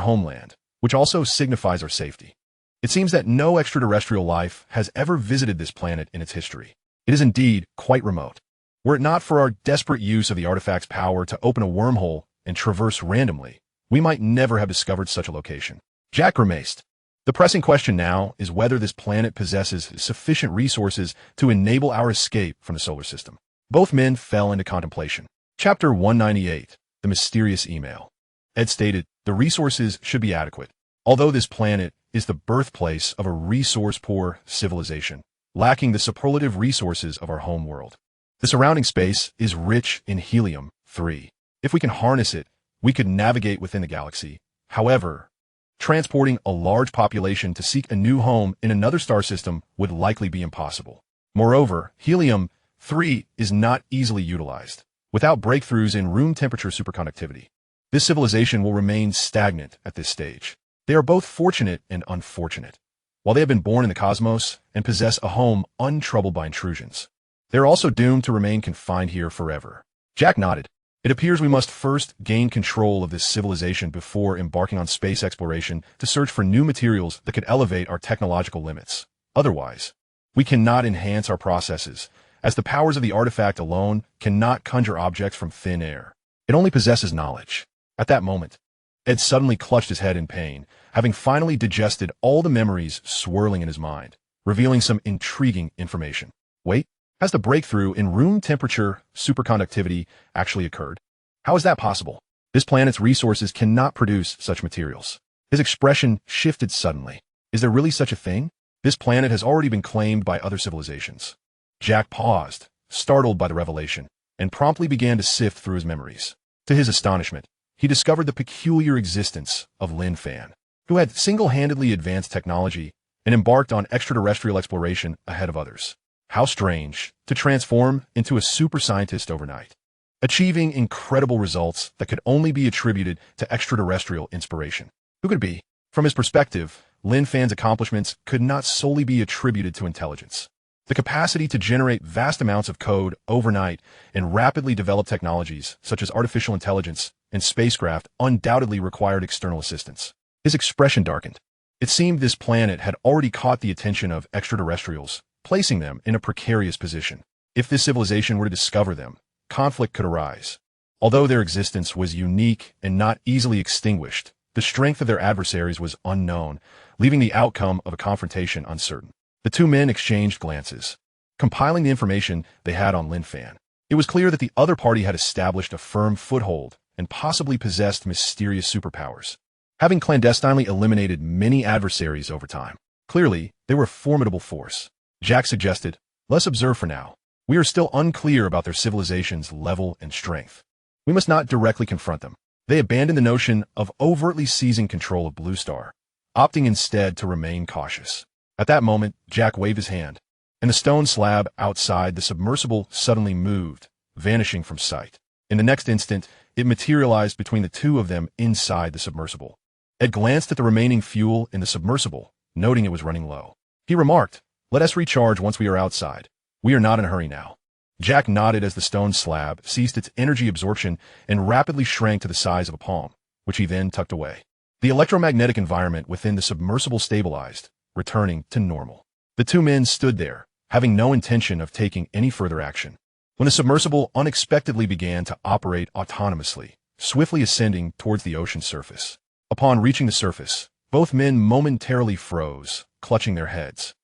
homeland, which also signifies our safety. It seems that no extraterrestrial life has ever visited this planet in its history. It is indeed quite remote. Were it not for our desperate use of the artifact's power to open a wormhole and traverse randomly, we might never have discovered such a location. Jack grimaced. The pressing question now is whether this planet possesses sufficient resources to enable our escape from the solar system. Both men fell into contemplation. Chapter 198, The Mysterious Email. Ed stated, "The resources should be adequate. Although this planet is the birthplace of a resource-poor civilization, lacking the superlative resources of our home world. The surrounding space is rich in helium-3. If we can harness it, we could navigate within the galaxy. However, transporting a large population to seek a new home in another star system would likely be impossible. Moreover, helium-3 is not easily utilized. Without breakthroughs in room temperature superconductivity, this civilization will remain stagnant at this stage. They are both fortunate and unfortunate. While they have been born in the cosmos and possess a home untroubled by intrusions, they are also doomed to remain confined here forever." Jack nodded. "It appears we must first gain control of this civilization before embarking on space exploration to search for new materials that could elevate our technological limits. Otherwise, we cannot enhance our processes, as the powers of the artifact alone cannot conjure objects from thin air. It only possesses knowledge." At that moment, Ed suddenly clutched his head in pain, having finally digested all the memories swirling in his mind, revealing some intriguing information. Wait, has the breakthrough in room temperature superconductivity actually occurred? How is that possible? This planet's resources cannot produce such materials. His expression shifted suddenly. Is there really such a thing? This planet has already been claimed by other civilizations. Jack paused, startled by the revelation, and promptly began to sift through his memories. To his astonishment, he discovered the peculiar existence of Lin Fan, who had single-handedly advanced technology and embarked on extraterrestrial exploration ahead of others. How strange to transform into a super scientist overnight, achieving incredible results that could only be attributed to extraterrestrial inspiration. Who could it be? From his perspective, Lin Fan's accomplishments could not solely be attributed to intelligence. The capacity to generate vast amounts of code overnight and rapidly develop technologies such as artificial intelligence and spacecraft undoubtedly required external assistance. His expression darkened. It seemed this planet had already caught the attention of extraterrestrials, placing them in a precarious position. If this civilization were to discover them, conflict could arise. Although their existence was unique and not easily extinguished, the strength of their adversaries was unknown, leaving the outcome of a confrontation uncertain. The two men exchanged glances, compiling the information they had on Lin Fan. It was clear that the other party had established a firm foothold and possibly possessed mysterious superpowers, having clandestinely eliminated many adversaries over time. Clearly, they were a formidable force. Jack suggested, Let's observe for now. We are still unclear about their civilization's level and strength. We must not directly confront them. They abandoned the notion of overtly seizing control of Blue Star, opting instead to remain cautious. At that moment, Jack waved his hand, and the stone slab outside the submersible suddenly moved, vanishing from sight. In the next instant, it materialized between the two of them inside the submersible. Ed glanced at the remaining fuel in the submersible, noting it was running low. He remarked, "Let us recharge once we are outside. We are not in a hurry now." Jack nodded as the stone slab ceased its energy absorption and rapidly shrank to the size of a palm, which he then tucked away. The electromagnetic environment within the submersible stabilized, returning to normal. The two men stood there, having no intention of taking any further action, when the submersible unexpectedly began to operate autonomously, swiftly ascending towards the ocean's surface. Upon reaching the surface, both men momentarily froze, clutching their heads,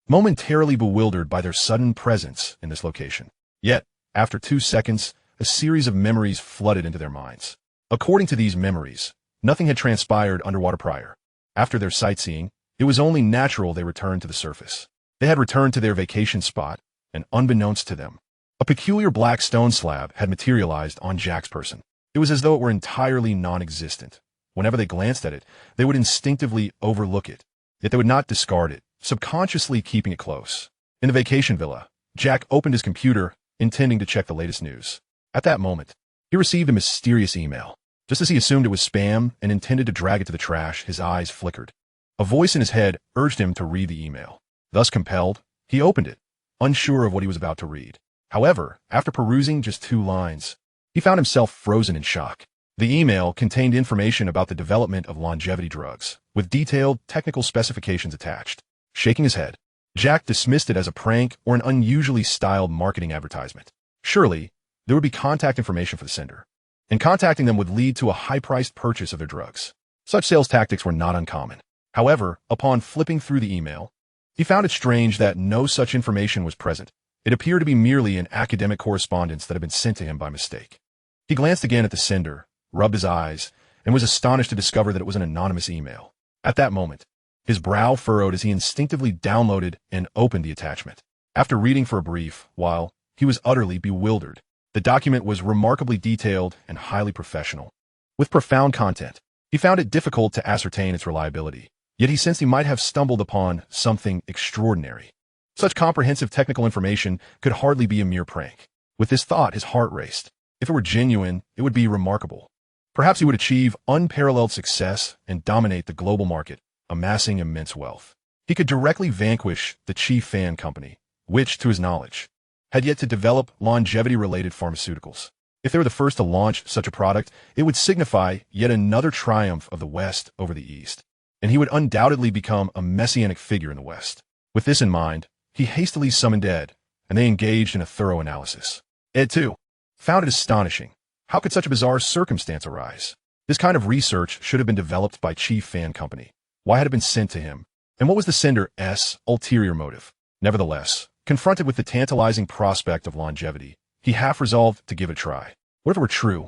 momentarily bewildered by their sudden presence in this location. Yet, after 2 seconds, a series of memories flooded into their minds. According to these memories, nothing had transpired underwater prior. After their sightseeing, it was only natural they returned to the surface. They had returned to their vacation spot, and unbeknownst to them, a peculiar black stone slab had materialized on Jack's person. It was as though it were entirely non-existent. Whenever they glanced at it, they would instinctively overlook it, yet they would not discard it, subconsciously keeping it close. In the vacation villa, Jack opened his computer, intending to check the latest news. At that moment, he received a mysterious email. Just as he assumed it was spam and intended to drag it to the trash, his eyes flickered. A voice in his head urged him to read the email. Thus compelled, he opened it, unsure of what he was about to read. However, after perusing just 2 lines, he found himself frozen in shock. The email contained information about the development of longevity drugs, with detailed technical specifications attached. Shaking his head, Jack dismissed it as a prank or an unusually styled marketing advertisement. Surely, there would be contact information for the sender, and contacting them would lead to a high-priced purchase of their drugs. Such sales tactics were not uncommon. However, upon flipping through the email, he found it strange that no such information was present. It appeared to be merely an academic correspondence that had been sent to him by mistake. He glanced again at the sender, rubbed his eyes, and was astonished to discover that it was an anonymous email. At that moment, his brow furrowed as he instinctively downloaded and opened the attachment. After reading for a brief while, he was utterly bewildered. The document was remarkably detailed and highly professional, with profound content. He found it difficult to ascertain its reliability, yet he sensed he might have stumbled upon something extraordinary. Such comprehensive technical information could hardly be a mere prank. With this thought, his heart raced. If it were genuine, it would be remarkable. Perhaps he would achieve unparalleled success and dominate the global market, amassing immense wealth. He could directly vanquish the Lin Fan company, which, to his knowledge, had yet to develop longevity-related pharmaceuticals. If they were the first to launch such a product, it would signify yet another triumph of the West over the East, and he would undoubtedly become a messianic figure in the West. With this in mind, he hastily summoned Ed, and they engaged in a thorough analysis. Ed, too, found it astonishing. How could such a bizarre circumstance arise? This kind of research should have been developed by Lin Fan company. Why had it been sent to him? And what was the sender's ulterior motive? Nevertheless, confronted with the tantalizing prospect of longevity, he half resolved to give it a try. What if it were true?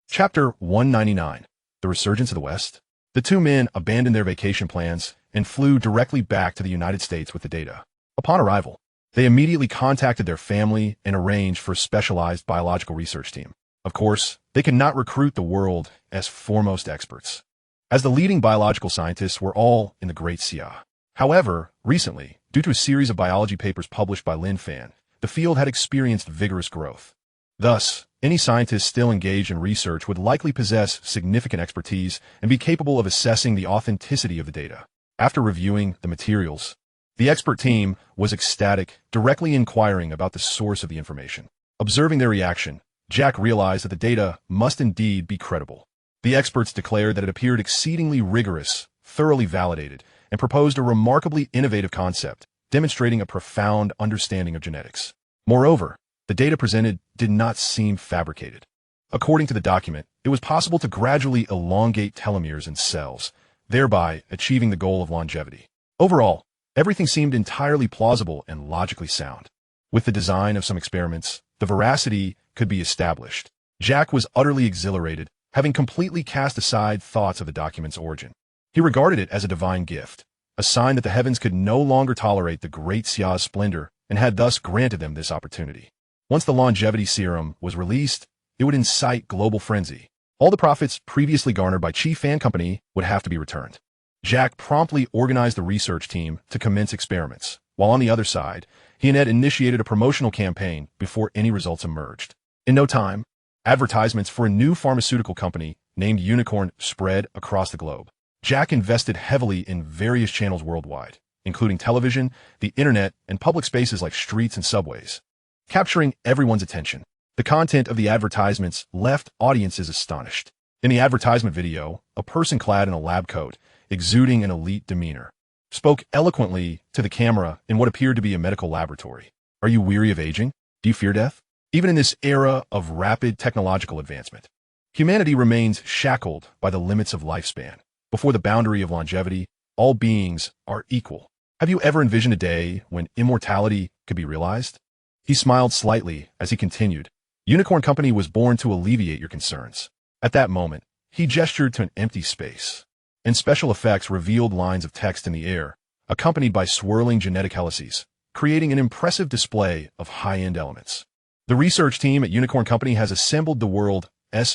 Chapter 199. The Resurgence of the West. The two men abandoned their vacation plans and flew directly back to the United States with the data. Upon arrival, they immediately contacted their family and arranged for a specialized biological research team. Of course, they could not recruit the world's foremost experts, as the leading biological scientists were all in the Great Sigh. However, recently, due to a series of biology papers published by Lin Fan, the field had experienced vigorous growth. Thus, any scientist still engaged in research would likely possess significant expertise and be capable of assessing the authenticity of the data. After reviewing the materials, the expert team was ecstatic, directly inquiring about the source of the information. Observing their reaction, Jack realized that the data must indeed be credible. The experts declared that it appeared exceedingly rigorous, thoroughly validated, and proposed a remarkably innovative concept, demonstrating a profound understanding of genetics. Moreover, the data presented did not seem fabricated. According to the document, it was possible to gradually elongate telomeres in cells, thereby achieving the goal of longevity. Overall, everything seemed entirely plausible and logically sound. With the design of some experiments, the veracity could be established. Jack was utterly exhilarated, having completely cast aside thoughts of the document's origin. He regarded it as a divine gift, a sign that the heavens could no longer tolerate the Great Siah's splendor and had thus granted them this opportunity. Once the longevity serum was released, it would incite global frenzy. All the profits previously garnered by Lin Fan Company would have to be returned. Jack promptly organized the research team to commence experiments, while on the other side, he and Ed initiated a promotional campaign before any results emerged. In no time, advertisements for a new pharmaceutical company named Unicorn spread across the globe. Jack invested heavily in various channels worldwide, including television, the internet, and public spaces like streets and subways, capturing everyone's attention. The content of the advertisements left audiences astonished. In the advertisement video, a person clad in a lab coat, exuding an elite demeanor, spoke eloquently to the camera in what appeared to be a medical laboratory. Are you weary of aging? Do you fear death? Even in this era of rapid technological advancement, humanity remains shackled by the limits of lifespan. Before the boundary of longevity, all beings are equal. Have you ever envisioned a day when immortality could be realized? He smiled slightly as he continued. Unicorn Company was born to alleviate your concerns. At that moment, he gestured to an empty space, and special effects revealed lines of text in the air, accompanied by swirling genetic helices, creating an impressive display of high-end elements. The research team at Unicorn Company has assembled the world's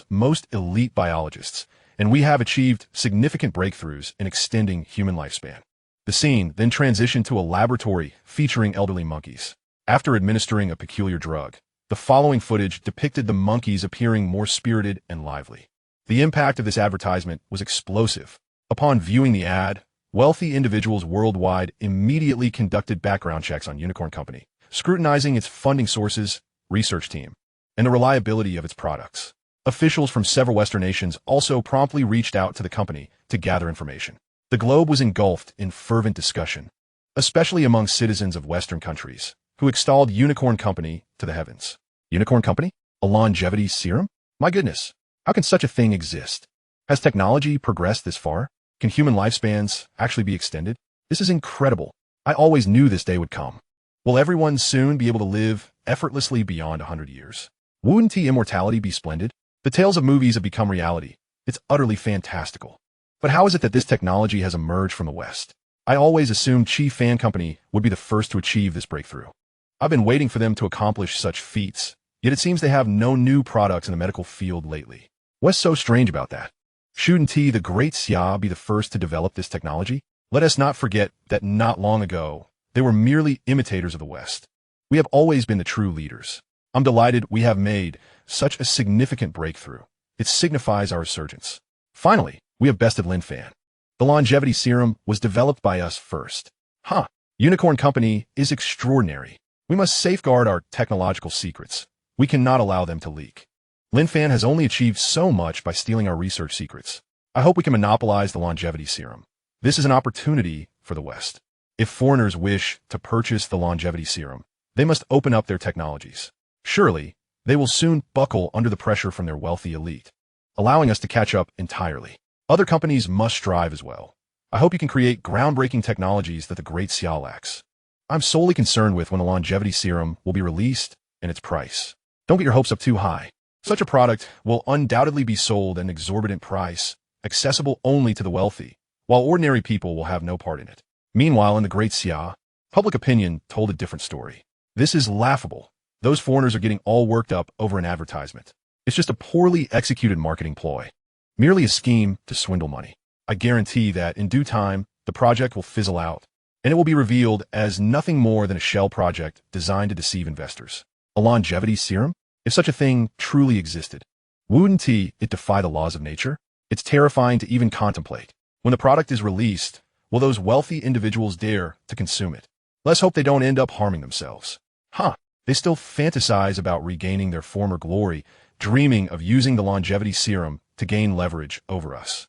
most elite biologists, and we have achieved significant breakthroughs in extending human lifespan. The scene then transitioned to a laboratory featuring elderly monkeys. After administering a peculiar drug, the following footage depicted the monkeys appearing more spirited and lively. The impact of this advertisement was explosive. Upon viewing the ad, wealthy individuals worldwide immediately conducted background checks on Unicorn Company, scrutinizing its funding sources, research team, and the reliability of its products. Officials from several Western nations also promptly reached out to the company to gather information. The globe was engulfed in fervent discussion, especially among citizens of Western countries, who extolled Unicorn Company to the heavens. Unicorn Company? A longevity serum? My goodness, how can such a thing exist? Has technology progressed this far? Can human lifespans actually be extended? This is incredible. I always knew this day would come. Will everyone soon be able to live effortlessly beyond 100 years? Wouldn't immortality be splendid? The tales of movies have become reality. It's utterly fantastical. But how is it that this technology has emerged from the West? I always assumed Lin Fan Company would be the first to achieve this breakthrough. I've been waiting for them to accomplish such feats, yet it seems they have no new products in the medical field lately. What's so strange about that? Shouldn't the great Sigh be the first to develop this technology? Let us not forget that not long ago, they were merely imitators of the West. We have always been the true leaders. I'm delighted we have made such a significant breakthrough. It signifies our resurgence. Finally, we have bested Lin Fan. The longevity serum was developed by us first. Unicorn Company is extraordinary. We must safeguard our technological secrets. We cannot allow them to leak. Lin Fan has only achieved so much by stealing our research secrets. I hope we can monopolize the longevity serum. This is an opportunity for the West. If foreigners wish to purchase the longevity serum, they must open up their technologies. Surely, they will soon buckle under the pressure from their wealthy elite, allowing us to catch up entirely. Other companies must strive as well. I hope you can create groundbreaking technologies that the great Sigh lacks. I'm solely concerned with when the longevity serum will be released and its price. Don't get your hopes up too high. Such a product will undoubtedly be sold at an exorbitant price, accessible only to the wealthy, while ordinary people will have no part in it. Meanwhile, in the great Sigh, public opinion told a different story. This is laughable. Those foreigners are getting all worked up over an advertisement. It's just a poorly executed marketing ploy. Merely a scheme to swindle money. I guarantee that in due time, the project will fizzle out, and it will be revealed as nothing more than a shell project designed to deceive investors. A longevity serum? If such a thing truly existed, wouldn't it defy the laws of nature? It's terrifying to even contemplate. When the product is released, will those wealthy individuals dare to consume it? Let's hope they don't end up harming themselves. They still fantasize about regaining their former glory, dreaming of using the longevity serum to gain leverage over us.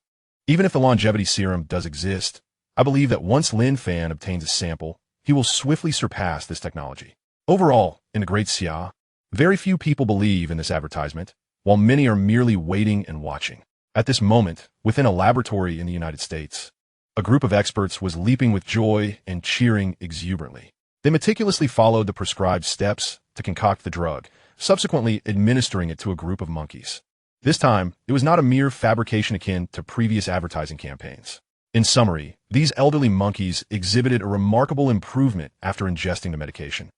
Even if the longevity serum does exist, I believe that once Lin Fan obtains a sample, he will swiftly surpass this technology. Overall, in the great Sigh, very few people believe in this advertisement, while many are merely waiting and watching. At this moment, within a laboratory in the United States, a group of experts was leaping with joy and cheering exuberantly. They meticulously followed the prescribed steps to concoct the drug, subsequently administering it to a group of monkeys. This time, it was not a mere fabrication akin to previous advertising campaigns. In summary, these elderly monkeys exhibited a remarkable improvement after ingesting the medication.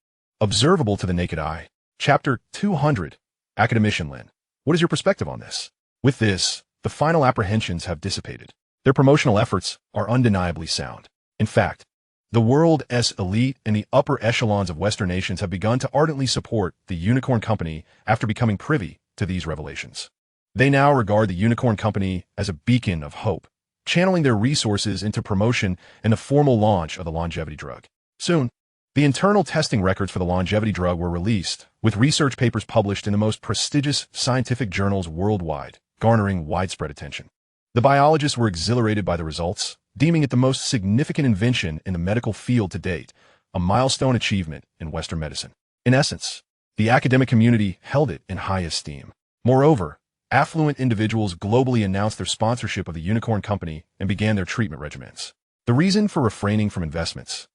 observable to the naked eye. Chapter 200. Academician Lin. What is your perspective on this? With this, the final apprehensions have dissipated. Their promotional efforts are undeniably sound. In fact, the world's elite and the upper echelons of Western nations have begun to ardently support the Unicorn Company after becoming privy to these revelations. They now regard the Unicorn Company as a beacon of hope, channeling their resources into promotion and the formal launch of the longevity drug. Soon, the internal testing records for the longevity drug were released, with research papers published in the most prestigious scientific journals worldwide, garnering widespread attention. The biologists were exhilarated by the results, deeming it the most significant invention in the medical field to date, a milestone achievement in Western medicine. In essence, the academic community held it in high esteem. Moreover, affluent individuals globally announced their sponsorship of the Unicorn Company and began their treatment regimens. The reason for refraining from investments,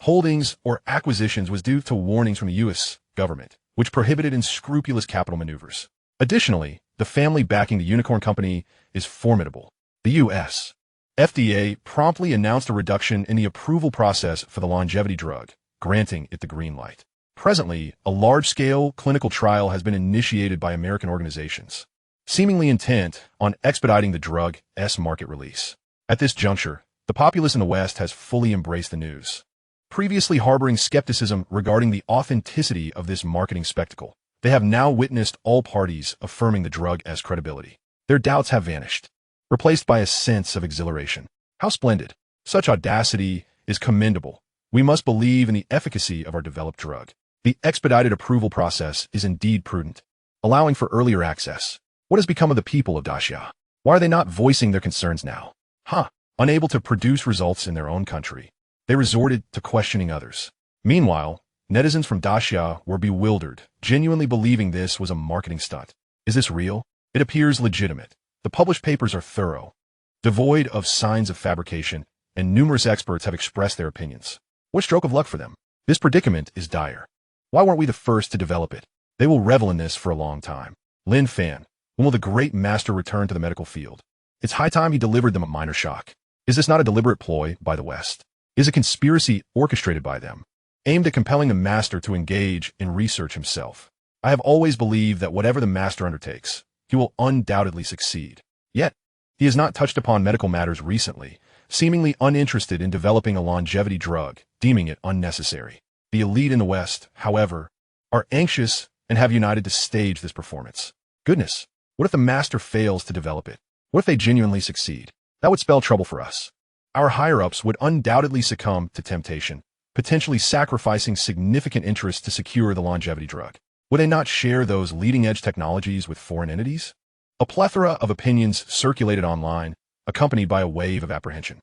holdings, or acquisitions was due to warnings from the U.S. government, which prohibited unscrupulous capital maneuvers. Additionally, the family backing the Unicorn Company is formidable. The U.S. FDA promptly announced a reduction in the approval process for the longevity drug, granting it the green light. Presently, a large-scale clinical trial has been initiated by American organizations, seemingly intent on expediting the drug's market release. At this juncture, the populace in the West has fully embraced the news. Previously harboring skepticism regarding the authenticity of this marketing spectacle, they have now witnessed all parties affirming the drug's credibility. Their doubts have vanished, replaced by a sense of exhilaration. How splendid! Such audacity is commendable. We must believe in the efficacy of our developed drug. The expedited approval process is indeed prudent, allowing for earlier access. What has become of the people of Daxia? Why are they not voicing their concerns now? Unable to produce results in their own country, they resorted to questioning others. Meanwhile, netizens from Daxia were bewildered, genuinely believing this was a marketing stunt. Is this real? It appears legitimate. The published papers are thorough, devoid of signs of fabrication, and numerous experts have expressed their opinions. What stroke of luck for them? This predicament is dire. Why weren't we the first to develop it? They will revel in this for a long time. Lin Fan, when will the great master return to the medical field? It's high time he delivered them a minor shock. Is this not a deliberate ploy by the West? Is a conspiracy orchestrated by them, aimed at compelling the master to engage in research himself? I have always believed that whatever the master undertakes, he will undoubtedly succeed. Yet, he has not touched upon medical matters recently, seemingly uninterested in developing a longevity drug, deeming it unnecessary. The elite in the West, however, are anxious and have united to stage this performance. Goodness, what if the master fails to develop it? What if they genuinely succeed? That would spell trouble for us. Our higher-ups would undoubtedly succumb to temptation, potentially sacrificing significant interest to secure the longevity drug. Would they not share those leading-edge technologies with foreign entities? A plethora of opinions circulated online, accompanied by a wave of apprehension.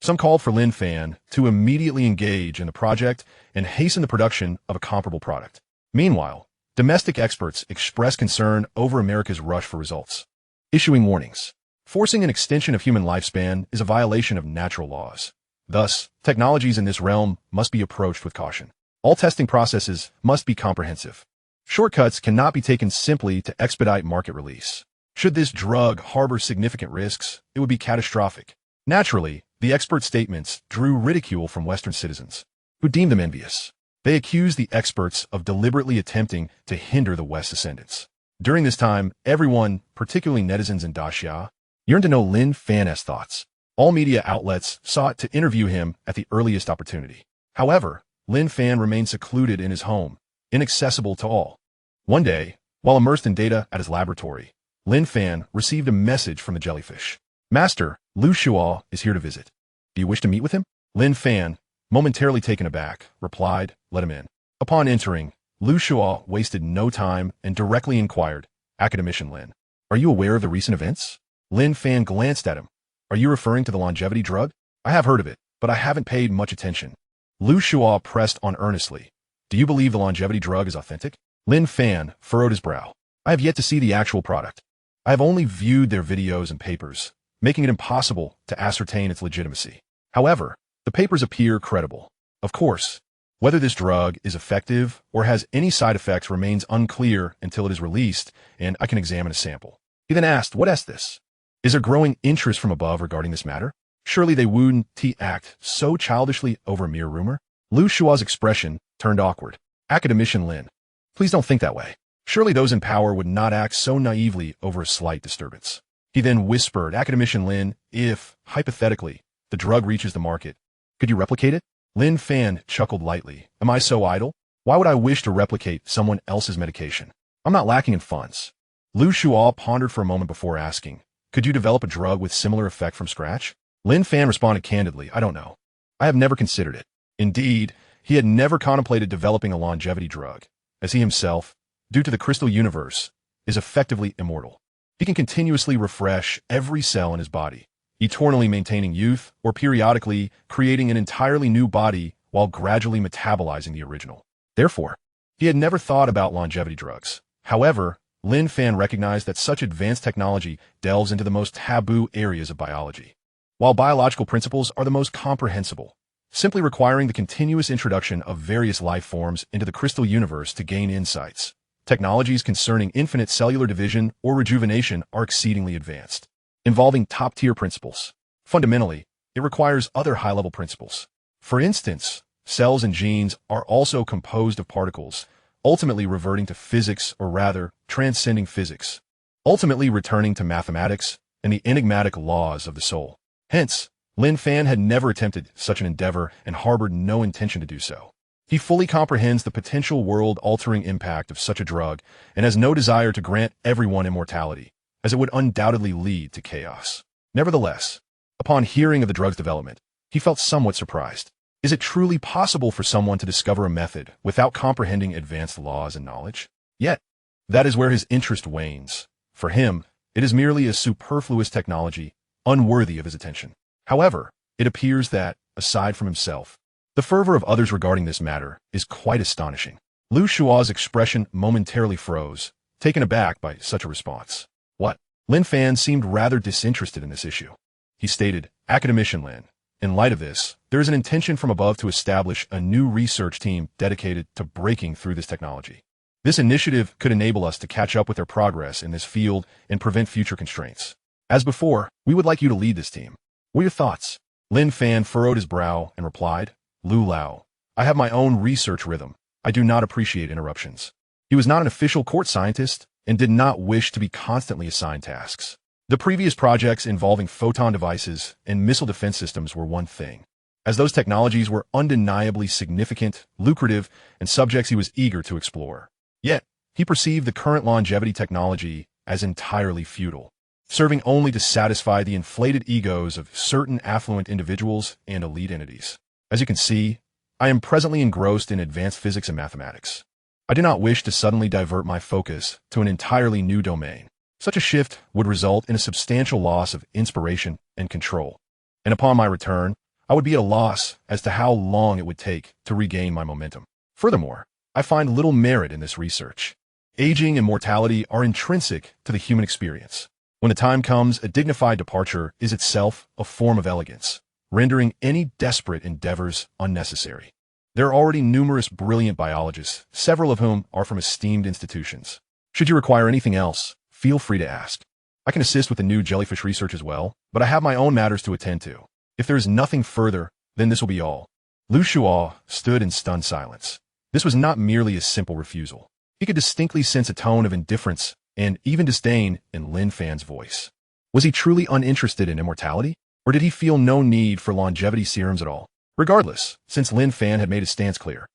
Some called for Lin Fan to immediately engage in the project and hasten the production of a comparable product. Meanwhile, domestic experts expressed concern over America's rush for results, issuing warnings. Forcing an extension of human lifespan is a violation of natural laws. Thus, technologies in this realm must be approached with caution. All testing processes must be comprehensive. Shortcuts cannot be taken simply to expedite market release. Should this drug harbor significant risks, it would be catastrophic. Naturally, the expert statements drew ridicule from Western citizens, who deemed them envious. They accused the experts of deliberately attempting to hinder the West's ascendance. During this time, everyone, particularly netizens in Daxia, yearned to know Lin Fan's thoughts. All media outlets sought to interview him at the earliest opportunity. However, Lin Fan remained secluded in his home, inaccessible to all. One day, while immersed in data at his laboratory, Lin Fan received a message from the jellyfish. Master, Lu Shuo is here to visit. Do you wish to meet with him? Lin Fan, momentarily taken aback, replied, let him in. Upon entering, Lu Shuo wasted no time and directly inquired, Academician Lin, are you aware of the recent events? Lin Fan glanced at him. Are you referring to the longevity drug? I have heard of it, but I haven't paid much attention. Lu Shuo pressed on earnestly. Do you believe the longevity drug is authentic? Lin Fan furrowed his brow. I have yet to see the actual product. I have only viewed their videos and papers, making it impossible to ascertain its legitimacy. However, the papers appear credible. Of course, whether this drug is effective or has any side effects remains unclear until it is released and I can examine a sample. He then asked, what is this? Is there growing interest from above regarding this matter? Surely they wouldn't act so childishly over a mere rumor? Lu Shua's expression turned awkward. Academician Lin. Please don't think that way. Surely those in power would not act so naively over a slight disturbance. He then whispered, Academician Lin, if, hypothetically, the drug reaches the market, could you replicate it? Lin Fan chuckled lightly. Am I so idle? Why would I wish to replicate someone else's medication? I'm not lacking in funds. Lu Shuo pondered for a moment before asking, could you develop a drug with similar effect from scratch? Lin Fan responded candidly, I don't know. I have never considered it. Indeed, he had never contemplated developing a longevity drug, as he himself, due to the crystal universe, is effectively immortal. He can continuously refresh every cell in his body, eternally maintaining youth or periodically creating an entirely new body while gradually metabolizing the original. Therefore, he had never thought about longevity drugs. However, Lin Fan recognized that such advanced technology delves into the most taboo areas of biology. While biological principles are the most comprehensible, simply requiring the continuous introduction of various life forms into the crystal universe to gain insights, technologies concerning infinite cellular division or rejuvenation are exceedingly advanced, involving top-tier principles. Fundamentally, it requires other high-level principles. For instance, cells and genes are also composed of particles, ultimately reverting to physics, or rather, transcending physics, ultimately returning to mathematics and the enigmatic laws of the soul. Hence, Lin Fan had never attempted such an endeavor and harbored no intention to do so. He fully comprehends the potential world-altering impact of such a drug and has no desire to grant everyone immortality, as it would undoubtedly lead to chaos. Nevertheless, upon hearing of the drug's development, he felt somewhat surprised. Is it truly possible for someone to discover a method without comprehending advanced laws and knowledge? Yet, that is where his interest wanes. For him, it is merely a superfluous technology, unworthy of his attention. However, it appears that, aside from himself, the fervor of others regarding this matter is quite astonishing. Lu Shua's expression momentarily froze, taken aback by such a response. What? Lin Fan seemed rather disinterested in this issue. He stated, Academician Lin, in light of this, there is an intention from above to establish a new research team dedicated to breaking through this technology. This initiative could enable us to catch up with their progress in this field and prevent future constraints. As before, we would like you to lead this team. What are your thoughts? Lin Fan furrowed his brow and replied, Lu Lao, I have my own research rhythm. I do not appreciate interruptions. He was not an official court scientist and did not wish to be constantly assigned tasks. The previous projects involving photon devices and missile defense systems were one thing, as those technologies were undeniably significant, lucrative, and subjects he was eager to explore. Yet, he perceived the current longevity technology as entirely futile, serving only to satisfy the inflated egos of certain affluent individuals and elite entities. As you can see, I am presently engrossed in advanced physics and mathematics. I do not wish to suddenly divert my focus to an entirely new domain. Such a shift would result in a substantial loss of inspiration and control, and upon my return, I would be at a loss as to how long it would take to regain my momentum. Furthermore, I find little merit in this research. Aging and mortality are intrinsic to the human experience. When the time comes, a dignified departure is itself a form of elegance, rendering any desperate endeavors unnecessary. There are already numerous brilliant biologists, several of whom are from esteemed institutions. Should you require anything else, feel free to ask. I can assist with the new jellyfish research as well, but I have my own matters to attend to. If there is nothing further, then this will be all. Lu Shuo stood in stunned silence. This was not merely a simple refusal. He could distinctly sense a tone of indifference and even disdain in Lin Fan's voice. Was he truly uninterested in immortality, or did he feel no need for longevity serums at all? Regardless, since Lin Fan had made his stance clear,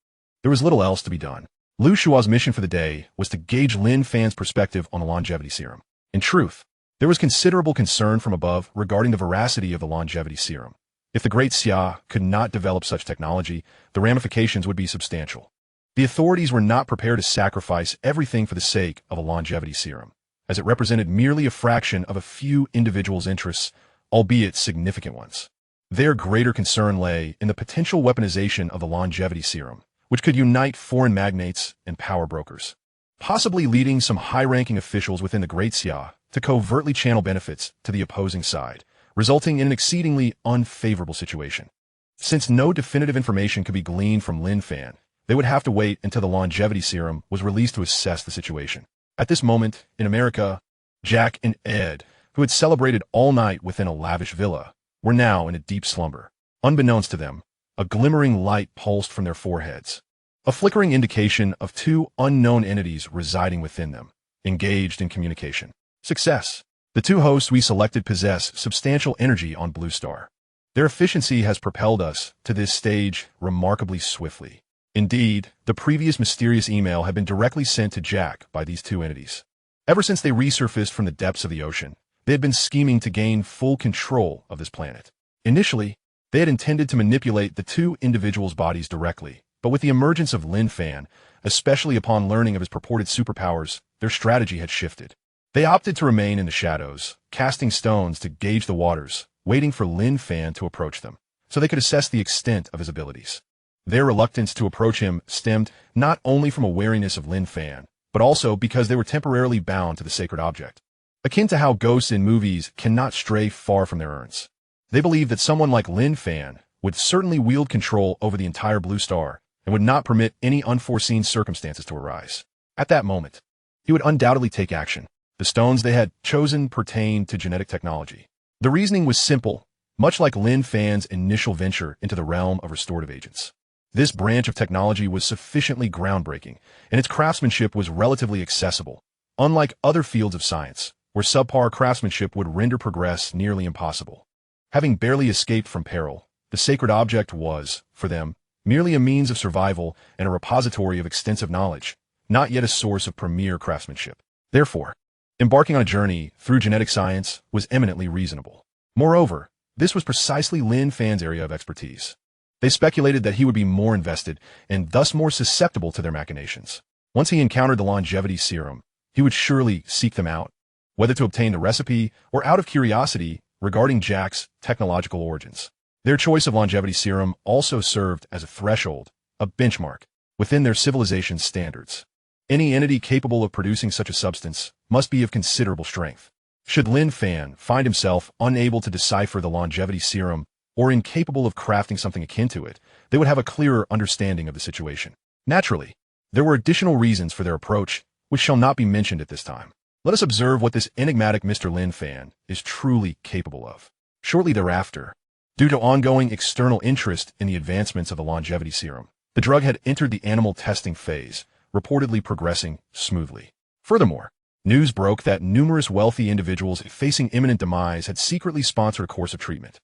there was little else to be done. Lu Shua's mission for the day was to gauge Lin Fan's perspective on the longevity serum. In truth, there was considerable concern from above regarding the veracity of the longevity serum. If the great Xia could not develop such technology, the ramifications would be substantial. The authorities were not prepared to sacrifice everything for the sake of a longevity serum, as it represented merely a fraction of a few individuals' interests, albeit significant ones. Their greater concern lay in the potential weaponization of the longevity serum, which could unite foreign magnates and power brokers, possibly leading some high-ranking officials within the Great Xia to covertly channel benefits to the opposing side, resulting in an exceedingly unfavorable situation. Since no definitive information could be gleaned from Lin Fan, they would have to wait until the longevity serum was released to assess the situation. At this moment, in America, Jack and Ed, who had celebrated all night within a lavish villa, were now in a deep slumber. Unbeknownst to them, a glimmering light pulsed from their foreheads. a flickering indication of two unknown entities residing within them, engaged in communication. Success. The two hosts we selected possess substantial energy on Blue Star. Their efficiency has propelled us to this stage remarkably swiftly. Indeed, the previous mysterious email had been directly sent to Jack by these two entities. Ever since they resurfaced from the depths of the ocean, they had been scheming to gain full control of this planet. Initially, they had intended to manipulate the two individuals' bodies directly, but with the emergence of Lin Fan, especially upon learning of his purported superpowers, their strategy had shifted. They opted to remain in the shadows, casting stones to gauge the waters, waiting for Lin Fan to approach them, so they could assess the extent of his abilities. Their reluctance to approach him stemmed not only from a wariness of Lin Fan, but also because they were temporarily bound to the sacred object. Akin to how ghosts in movies cannot stray far from their urns. They believed that someone like Lin Fan would certainly wield control over the entire Blue Star and would not permit any unforeseen circumstances to arise. At that moment, he would undoubtedly take action. The stones they had chosen pertained to genetic technology. The reasoning was simple, much like Lin Fan's initial venture into the realm of restorative agents. This branch of technology was sufficiently groundbreaking, and its craftsmanship was relatively accessible, unlike other fields of science, where subpar craftsmanship would render progress nearly impossible. Having barely escaped from peril, the sacred object was, for them, merely a means of survival and a repository of extensive knowledge, not yet a source of premier craftsmanship. Therefore, embarking on a journey through genetic science was eminently reasonable. Moreover, this was precisely Lin Fan's area of expertise. They speculated that he would be more invested and thus more susceptible to their machinations. Once he encountered the longevity serum, he would surely seek them out, whether to obtain the recipe or out of curiosity regarding Jack's technological origins. Their choice of longevity serum also served as a threshold, a benchmark, within their civilization's standards. Any entity capable of producing such a substance must be of considerable strength. Should Lin Fan find himself unable to decipher the longevity serum or incapable of crafting something akin to it, they would have a clearer understanding of the situation. Naturally, there were additional reasons for their approach, which shall not be mentioned at this time. Let us observe what this enigmatic Mr. Lin Fan is truly capable of. Shortly thereafter, due to ongoing external interest in the advancements of the longevity serum, the drug had entered the animal testing phase, reportedly progressing smoothly. Furthermore, news broke that numerous wealthy individuals facing imminent demise had secretly sponsored a course of treatment.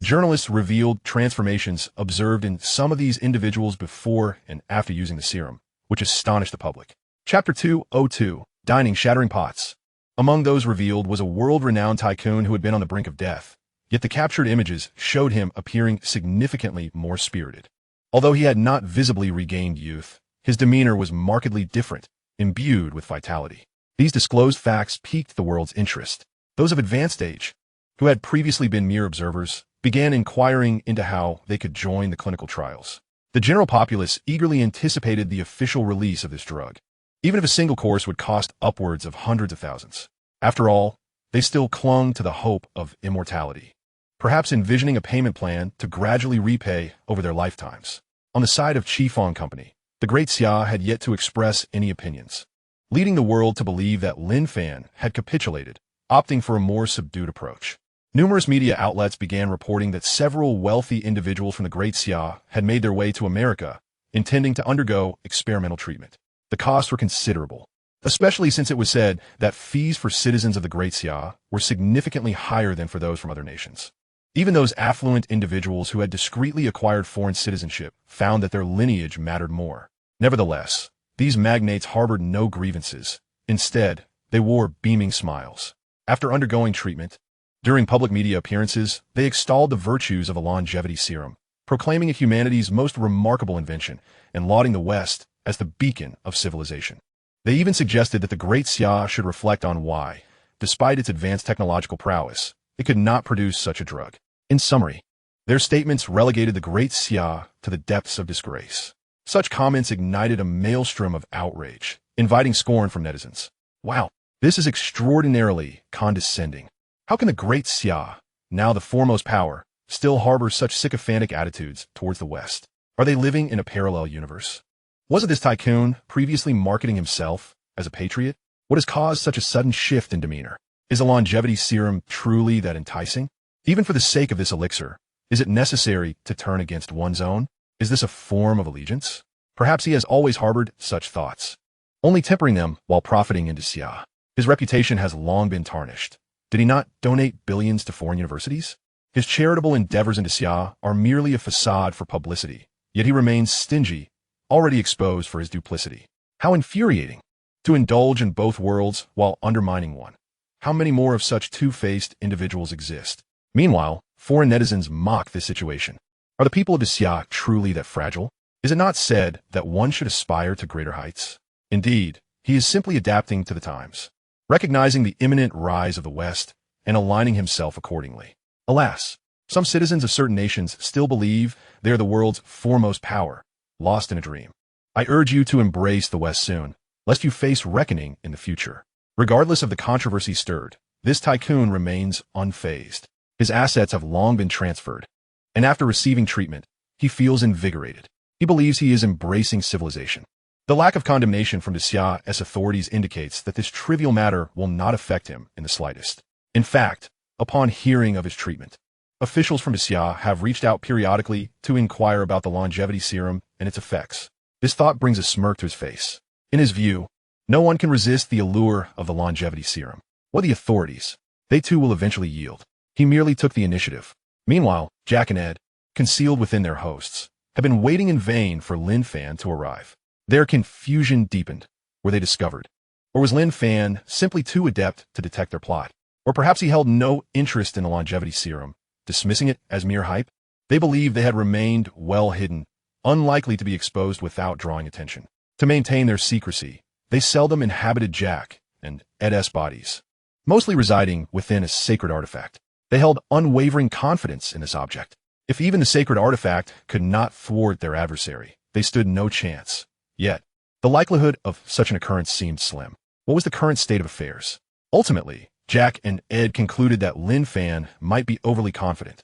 Journalists revealed transformations observed in some of these individuals before and after using the serum, which astonished the public. Chapter 202, Dining Shattering Pots. Among those revealed was a world-renowned tycoon who had been on the brink of death, yet the captured images showed him appearing significantly more spirited. Although he had not visibly regained youth, his demeanor was markedly different, imbued with vitality. These disclosed facts piqued the world's interest. Those of advanced age, who had previously been mere observers, began inquiring into how they could join the clinical trials. The general populace eagerly anticipated the official release of this drug, even if a single course would cost upwards of hundreds of thousands. After all, they still clung to the hope of immortality, perhaps envisioning a payment plan to gradually repay over their lifetimes. On the side of Qifeng Company, the great Xia had yet to express any opinions, leading the world to believe that Lin Fan had capitulated, opting for a more subdued approach. Numerous media outlets began reporting that several wealthy individuals from the Great Xia had made their way to America, intending to undergo experimental treatment. The costs were considerable, especially since it was said that fees for citizens of the Great Xia were significantly higher than for those from other nations. Even those affluent individuals who had discreetly acquired foreign citizenship found that their lineage mattered more. Nevertheless, these magnates harbored no grievances. Instead, they wore beaming smiles. After undergoing treatment, during public media appearances, they extolled the virtues of a longevity serum, proclaiming it humanity's most remarkable invention and lauding the West as the beacon of civilization. They even suggested that the Great Xia should reflect on why, despite its advanced technological prowess, it could not produce such a drug. In summary, their statements relegated the Great Xia to the depths of disgrace. Such comments ignited a maelstrom of outrage, inviting scorn from netizens. Wow, this is extraordinarily condescending. How can the Great Xia, now the foremost power, still harbor such sycophantic attitudes towards the West? Are they living in a parallel universe? Wasn't this tycoon previously marketing himself as a patriot? What has caused such a sudden shift in demeanor? Is a longevity serum truly that enticing? Even for the sake of this elixir, is it necessary to turn against one's own? Is this a form of allegiance? Perhaps he has always harbored such thoughts, only tempering them while profiting into sigh. His reputation has long been tarnished. Did he not donate billions to foreign universities? His charitable endeavors into sigh are merely a facade for publicity, yet he remains stingy, already exposed for his duplicity. How infuriating! To indulge in both worlds while undermining one. How many more of such two-faced individuals exist? Meanwhile, foreign netizens mock this situation. Are the people of sigh truly that fragile? Is it not said that one should aspire to greater heights? Indeed, he is simply adapting to the times, recognizing the imminent rise of the West and aligning himself accordingly. Alas, some citizens of certain nations still believe they are the world's foremost power, lost in a dream. I urge you to embrace the West soon, lest you face reckoning in the future. Regardless of the controversy stirred, this tycoon remains unfazed. His assets have long been transferred, and after receiving treatment, he feels invigorated. He believes he is embracing civilization. The lack of condemnation from the CIS authorities indicates that this trivial matter will not affect him in the slightest. In fact, upon hearing of his treatment, officials from the CIS have reached out periodically to inquire about the longevity serum and its effects. This thought brings a smirk to his face. In his view, no one can resist the allure of the longevity serum. What the authorities? They too will eventually yield. He merely took the initiative. Meanwhile, Jack and Ed, concealed within their hosts, have been waiting in vain for Lin Fan to arrive. Their confusion deepened. Were they discovered? Or was Lin Fan simply too adept to detect their plot? Or perhaps he held no interest in the longevity serum, dismissing it as mere hype? They believed they had remained well hidden, unlikely to be exposed without drawing attention. To maintain their secrecy, they seldom inhabited Jack and Ed's bodies, mostly residing within a sacred artifact. They held unwavering confidence in this object. If even the sacred artifact could not thwart their adversary, they stood no chance. Yet, the likelihood of such an occurrence seemed slim. What was the current state of affairs? Ultimately, Jack and Ed concluded that Lin Fan might be overly confident.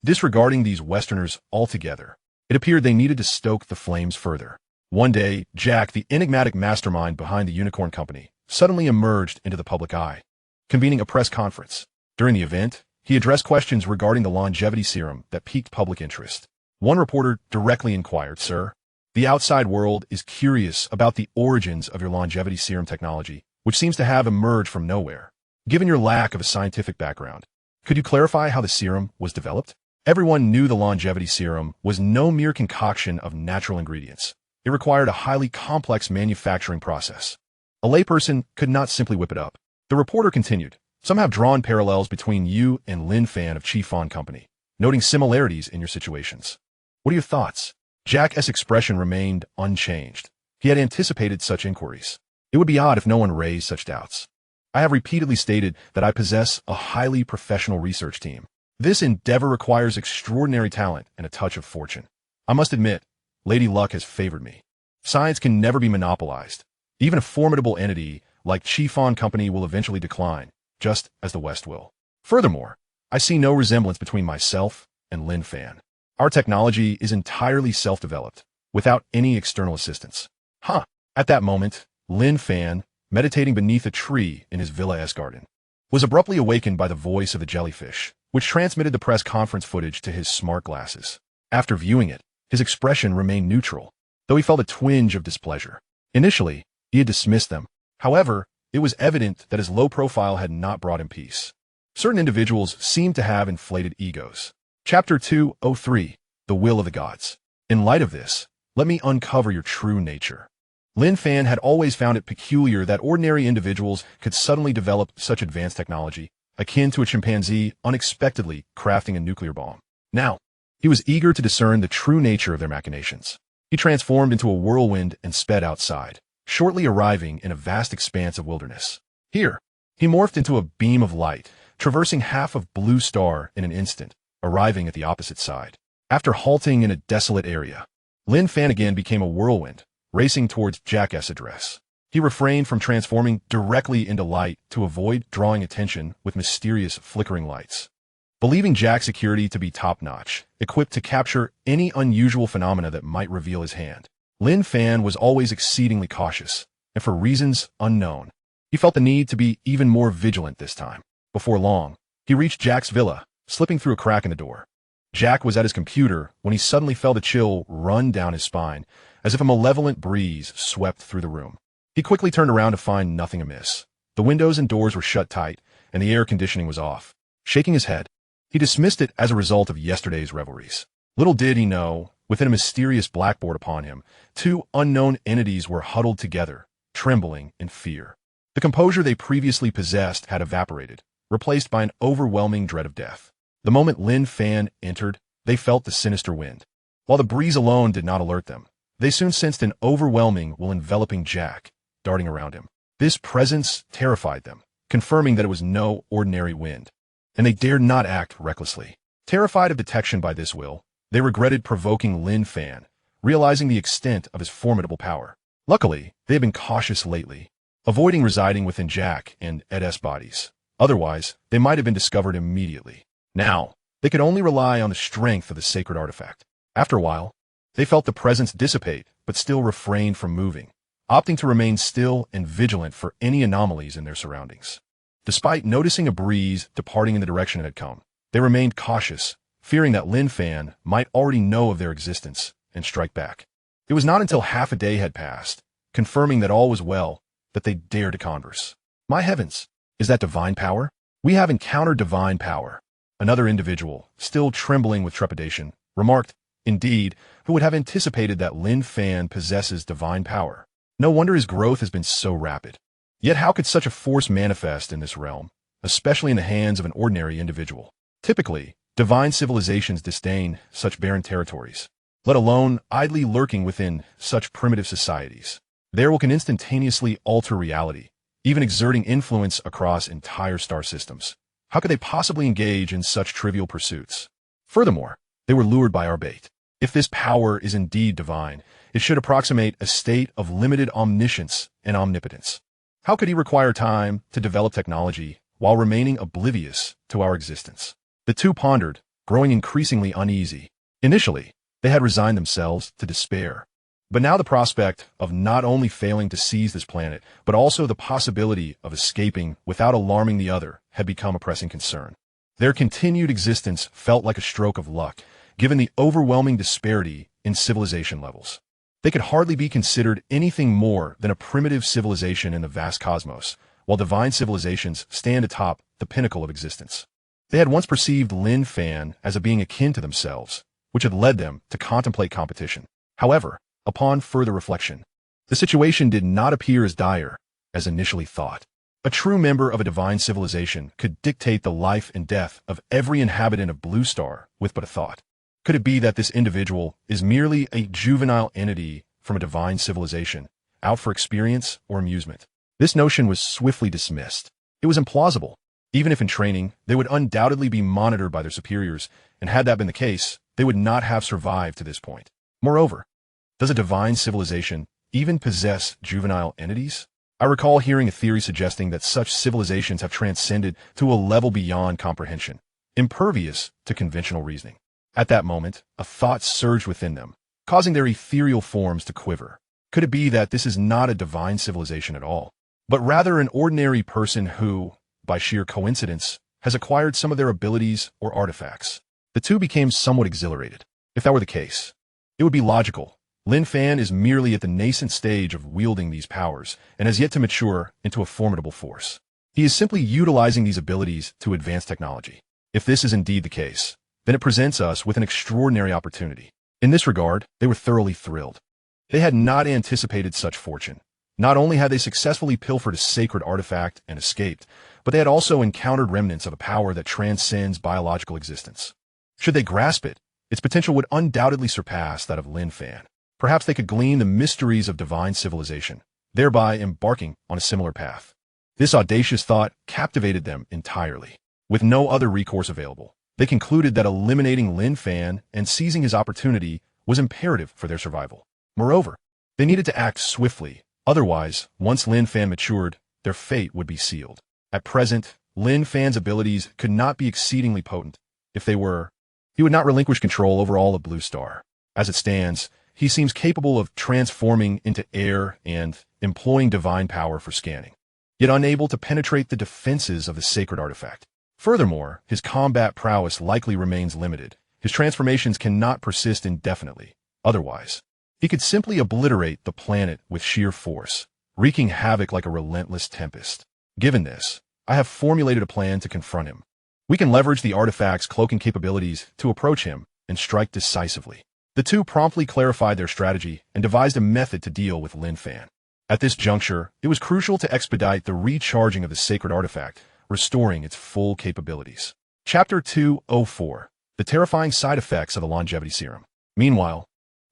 Disregarding these Westerners altogether, it appeared they needed to stoke the flames further. One day, Jack, the enigmatic mastermind behind the Unicorn Company, suddenly emerged into the public eye, convening a press conference. During the event, he addressed questions regarding the longevity serum that piqued public interest. One reporter directly inquired, "Sir, the outside world is curious about the origins of your longevity serum technology, which seems to have emerged from nowhere. Given your lack of a scientific background, could you clarify how the serum was developed?" Everyone knew the longevity serum was no mere concoction of natural ingredients. It required a highly complex manufacturing process. A layperson could not simply whip it up. The reporter continued, "Some have drawn parallels between you and Lin Fan of Chi Company, noting similarities in your situations. What are your thoughts?" Jack's expression remained unchanged. He had anticipated such inquiries. It would be odd if no one raised such doubts. "I have repeatedly stated that I possess a highly professional research team. This endeavor requires extraordinary talent and a touch of fortune. I must admit, Lady Luck has favored me. Science can never be monopolized. Even a formidable entity like Chi Company will eventually decline, just as the West will. Furthermore, I see no resemblance between myself and Lin Fan. Our technology is entirely self-developed, without any external assistance." At that moment, Lin Fan, meditating beneath a tree in his villa-esque garden, was abruptly awakened by the voice of the jellyfish, which transmitted the press conference footage to his smart glasses. After viewing it, his expression remained neutral, though he felt a twinge of displeasure. Initially, he had dismissed them. However, it was evident that his low profile had not brought him peace. Certain individuals seemed to have inflated egos. Chapter 203, The Will of the Gods. In light of this, let me uncover your true nature. Lin Fan had always found it peculiar that ordinary individuals could suddenly develop such advanced technology, akin to a chimpanzee unexpectedly crafting a nuclear bomb. Now, he was eager to discern the true nature of their machinations. He transformed into a whirlwind and sped outside, shortly arriving in a vast expanse of wilderness. Here, he morphed into a beam of light, traversing half of Blue Star in an instant, arriving at the opposite side. After halting in a desolate area, Lin Fan again became a whirlwind, racing towards Jack's address. He refrained from transforming directly into light to avoid drawing attention with mysterious flickering lights. Believing Jack's security to be top-notch, equipped to capture any unusual phenomena that might reveal his hand, Lin Fan was always exceedingly cautious, and for reasons unknown, he felt the need to be even more vigilant this time. Before long, he reached Jack's villa, slipping through a crack in the door. Jack was at his computer when he suddenly felt a chill run down his spine, as if a malevolent breeze swept through the room. He quickly turned around to find nothing amiss. The windows and doors were shut tight, and the air conditioning was off. Shaking his head, he dismissed it as a result of yesterday's revelries. Little did he know, within a mysterious blackboard upon him, two unknown entities were huddled together, trembling in fear. The composure they previously possessed had evaporated, replaced by an overwhelming dread of death. The moment Lin Fan entered, they felt the sinister wind. While the breeze alone did not alert them, they soon sensed an overwhelming while enveloping Jack, darting around him. This presence terrified them, confirming that it was no ordinary wind, and they dared not act recklessly. Terrified of detection by this will, they regretted provoking Lin Fan, realizing the extent of his formidable power. Luckily, they had been cautious lately, avoiding residing within Jack and Ed's bodies. Otherwise, they might have been discovered immediately. Now, they could only rely on the strength of the sacred artifact. After a while, they felt the presence dissipate, but still refrained from moving, opting to remain still and vigilant for any anomalies in their surroundings. Despite noticing a breeze departing in the direction it had come, they remained cautious, fearing that Lin Fan might already know of their existence and strike back. It was not until half a day had passed, confirming that all was well, that they dared to converse. My heavens, is that divine power? We have encountered divine power. Another individual, still trembling with trepidation, remarked, indeed, who would have anticipated that Lin Fan possesses divine power. No wonder his growth has been so rapid. Yet how could such a force manifest in this realm, especially in the hands of an ordinary individual? Typically, divine civilizations disdain such barren territories, let alone idly lurking within such primitive societies. Their will can instantaneously alter reality, even exerting influence across entire star systems. How could they possibly engage in such trivial pursuits? Furthermore, they were lured by our bait. If this power is indeed divine, it should approximate a state of limited omniscience and omnipotence. How could he require time to develop technology while remaining oblivious to our existence? The two pondered, growing increasingly uneasy. Initially, they had resigned themselves to despair. But now the prospect of not only failing to seize this planet, but also the possibility of escaping without alarming the other had become a pressing concern. Their continued existence felt like a stroke of luck, given the overwhelming disparity in civilization levels. They could hardly be considered anything more than a primitive civilization in the vast cosmos, while divine civilizations stand atop the pinnacle of existence. They had once perceived Lin Fan as a being akin to themselves, which had led them to contemplate competition. However, upon further reflection, the situation did not appear as dire as initially thought. A true member of a divine civilization could dictate the life and death of every inhabitant of Blue Star with but a thought. Could it be that this individual is merely a juvenile entity from a divine civilization, out for experience or amusement? This notion was swiftly dismissed. It was implausible. Even if in training, they would undoubtedly be monitored by their superiors, and had that been the case, they would not have survived to this point. Moreover, does a divine civilization even possess juvenile entities? I recall hearing a theory suggesting that such civilizations have transcended to a level beyond comprehension, impervious to conventional reasoning. At that moment, a thought surged within them, causing their ethereal forms to quiver. Could it be that this is not a divine civilization at all, but rather an ordinary person who, by sheer coincidence, has acquired some of their abilities or artifacts? The two became somewhat exhilarated. If that were the case, it would be logical. Lin Fan is merely at the nascent stage of wielding these powers and has yet to mature into a formidable force. He is simply utilizing these abilities to advance technology. If this is indeed the case, then it presents us with an extraordinary opportunity. In this regard, they were thoroughly thrilled. They had not anticipated such fortune. Not only had they successfully pilfered a sacred artifact and escaped, but they had also encountered remnants of a power that transcends biological existence. Should they grasp it, its potential would undoubtedly surpass that of Lin Fan. Perhaps they could glean the mysteries of divine civilization, thereby embarking on a similar path. This audacious thought captivated them entirely. With no other recourse available, they concluded that eliminating Lin Fan and seizing his opportunity was imperative for their survival. Moreover, they needed to act swiftly. Otherwise, once Lin Fan matured, their fate would be sealed. At present, Lin Fan's abilities could not be exceedingly potent. If they were, he would not relinquish control over all of Blue Star. As it stands, he seems capable of transforming into air and employing divine power for scanning, yet unable to penetrate the defenses of the sacred artifact. Furthermore, his combat prowess likely remains limited, His transformations cannot persist indefinitely. Otherwise, he could simply obliterate the planet with sheer force, wreaking havoc like a relentless tempest. Given this, I have formulated a plan to confront him. We can leverage the artifact's cloaking capabilities to approach him and strike decisively. The two promptly clarified their strategy and devised a method to deal with Lin Fan. At this juncture, it was crucial to expedite the recharging of the sacred artifact, restoring its full capabilities. Chapter 204: The Terrifying Side Effects of the Longevity Serum. Meanwhile,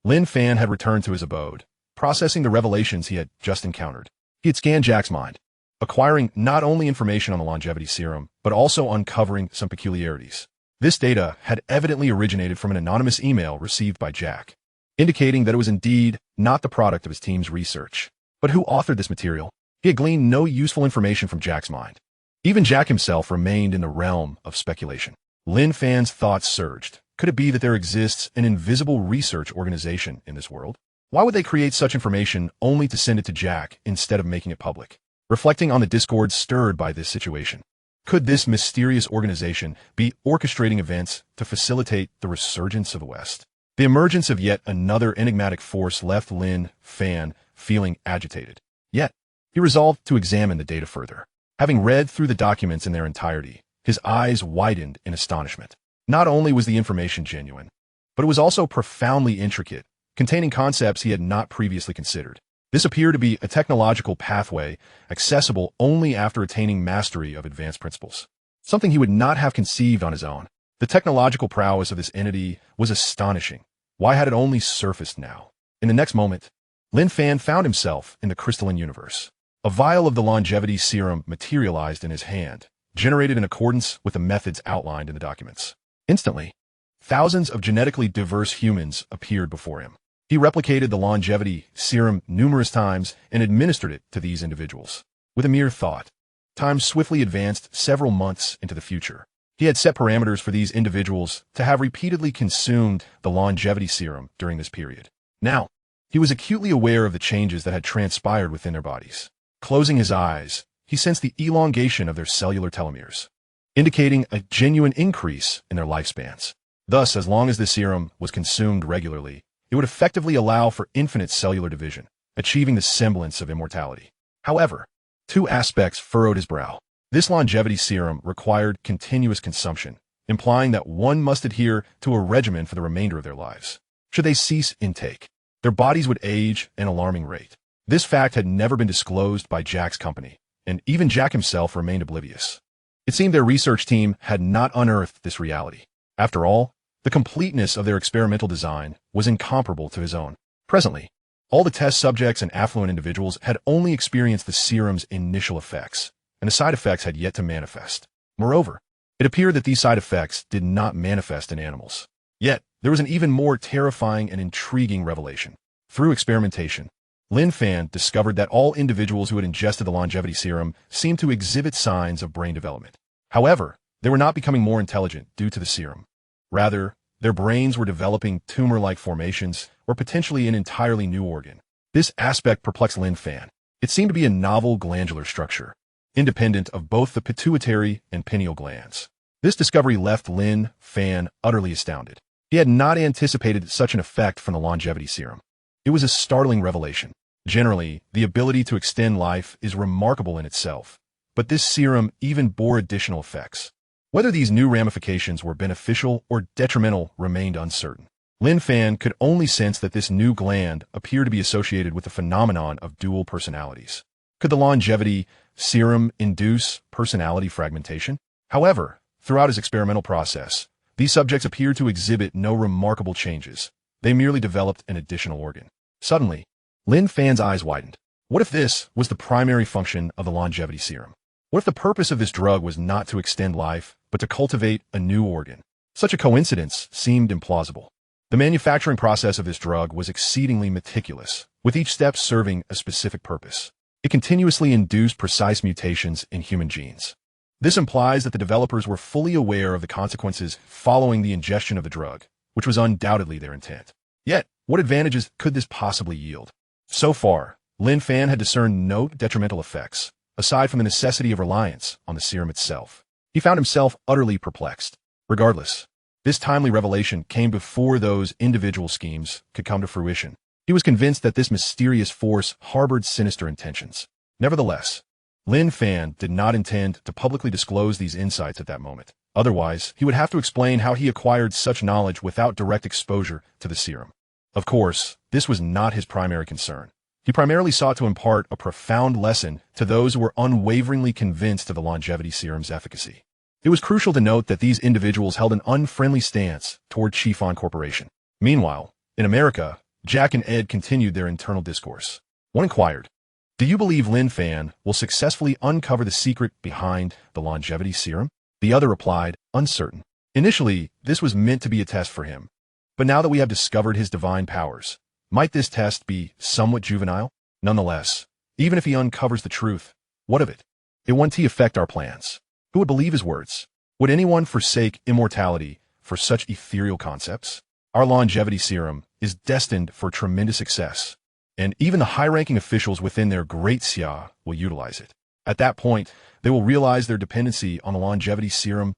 Lin Fan had returned to his abode, processing the revelations he had just encountered. He had scanned Jack's mind, acquiring not only information on the Longevity Serum, but also uncovering some peculiarities. This data had evidently originated from an anonymous email received by Jack, indicating that it was indeed not the product of his team's research. But who authored this material? He had gleaned no useful information from Jack's mind. Even Jack himself remained in the realm of speculation. Lin Fan's thoughts surged. Could it be that there exists an invisible research organization in this world? Why would they create such information only to send it to Jack instead of making it public? Reflecting on the discord stirred by this situation, could this mysterious organization be orchestrating events to facilitate the resurgence of the West? The emergence of yet another enigmatic force left Lin Fan feeling agitated. Yet, he resolved to examine the data further. Having read through the documents in their entirety, his eyes widened in astonishment. Not only was the information genuine, but it was also profoundly intricate, containing concepts he had not previously considered. This appeared to be a technological pathway accessible only after attaining mastery of advanced principles, something he would not have conceived on his own. The technological prowess of this entity was astonishing. Why had it only surfaced now? In the next moment, Lin Fan found himself in the crystalline universe. A vial of the longevity serum materialized in his hand, generated in accordance with the methods outlined in the documents. Instantly, thousands of genetically diverse humans appeared before him. He replicated the longevity serum numerous times and administered it to these individuals. With a mere thought, time swiftly advanced several months into the future. He had set parameters for these individuals to have repeatedly consumed the longevity serum during this period. Now, he was acutely aware of the changes that had transpired within their bodies. Closing his eyes, he sensed the elongation of their cellular telomeres, indicating a genuine increase in their lifespans. Thus, as long as the serum was consumed regularly, it would effectively allow for infinite cellular division, achieving the semblance of immortality. However, two aspects furrowed his brow. This longevity serum required continuous consumption, implying that one must adhere to a regimen for the remainder of their lives. Should they cease intake, their bodies would age at an alarming rate. This fact had never been disclosed by Jack's company, and even Jack himself remained oblivious. It seemed their research team had not unearthed this reality. After all, the completeness of their experimental design was incomparable to his own. Presently, all the test subjects and affluent individuals had only experienced the serum's initial effects, and the side effects had yet to manifest. Moreover, it appeared that these side effects did not manifest in animals. Yet, there was an even more terrifying and intriguing revelation. Through experimentation, Lin Fan discovered that all individuals who had ingested the longevity serum seemed to exhibit signs of brain development. However, they were not becoming more intelligent due to the serum. Rather, their brains were developing tumor-like formations or potentially an entirely new organ. This aspect perplexed Lin Fan. It seemed to be a novel glandular structure, independent of both the pituitary and pineal glands. This discovery left Lin Fan utterly astounded. He had not anticipated such an effect from the longevity serum. It was a startling revelation. Generally, the ability to extend life is remarkable in itself, but this serum even bore additional effects. Whether these new ramifications were beneficial or detrimental remained uncertain. Lin Fan could only sense that this new gland appeared to be associated with the phenomenon of dual personalities. Could the longevity serum induce personality fragmentation? However, throughout his experimental process, these subjects appeared to exhibit no remarkable changes. They merely developed an additional organ. Suddenly, Lin Fan's eyes widened. What if this was the primary function of the longevity serum? What if the purpose of this drug was not to extend life, but to cultivate a new organ? Such a coincidence seemed implausible. The manufacturing process of this drug was exceedingly meticulous, with each step serving a specific purpose. It continuously induced precise mutations in human genes. This implies that the developers were fully aware of the consequences following the ingestion of the drug, which was undoubtedly their intent. Yet, what advantages could this possibly yield? So far, Lin Fan had discerned no detrimental effects, aside from the necessity of reliance on the serum itself. He found himself utterly perplexed. Regardless, This timely revelation came before those individual schemes could come to fruition. He was convinced that this mysterious force harbored sinister intentions. Nevertheless, Lin Fan did not intend to publicly disclose these insights at that moment. Otherwise, he would have to explain how he acquired such knowledge without direct exposure to the serum. Of course, this was not his primary concern. He primarily sought to impart a profound lesson to those who were unwaveringly convinced of the longevity serum's efficacy. It was crucial to note that these individuals held an unfriendly stance toward Fan Corporation. Meanwhile, in America, Jack and Ed continued their internal discourse. One inquired, "Do you believe Lin Fan will successfully uncover the secret behind the longevity serum?" The other replied, "Uncertain." Initially, this was meant to be a test for him. But now that we have discovered his divine powers, might this test be somewhat juvenile? Nonetheless, even if he uncovers the truth, what of it? It won't affect our plans. Who would believe his words? Would anyone forsake immortality for such ethereal concepts? Our longevity serum is destined for tremendous success, and even the high-ranking officials within their great sigh will utilize it. At that point, they will realize their dependency on the longevity serum.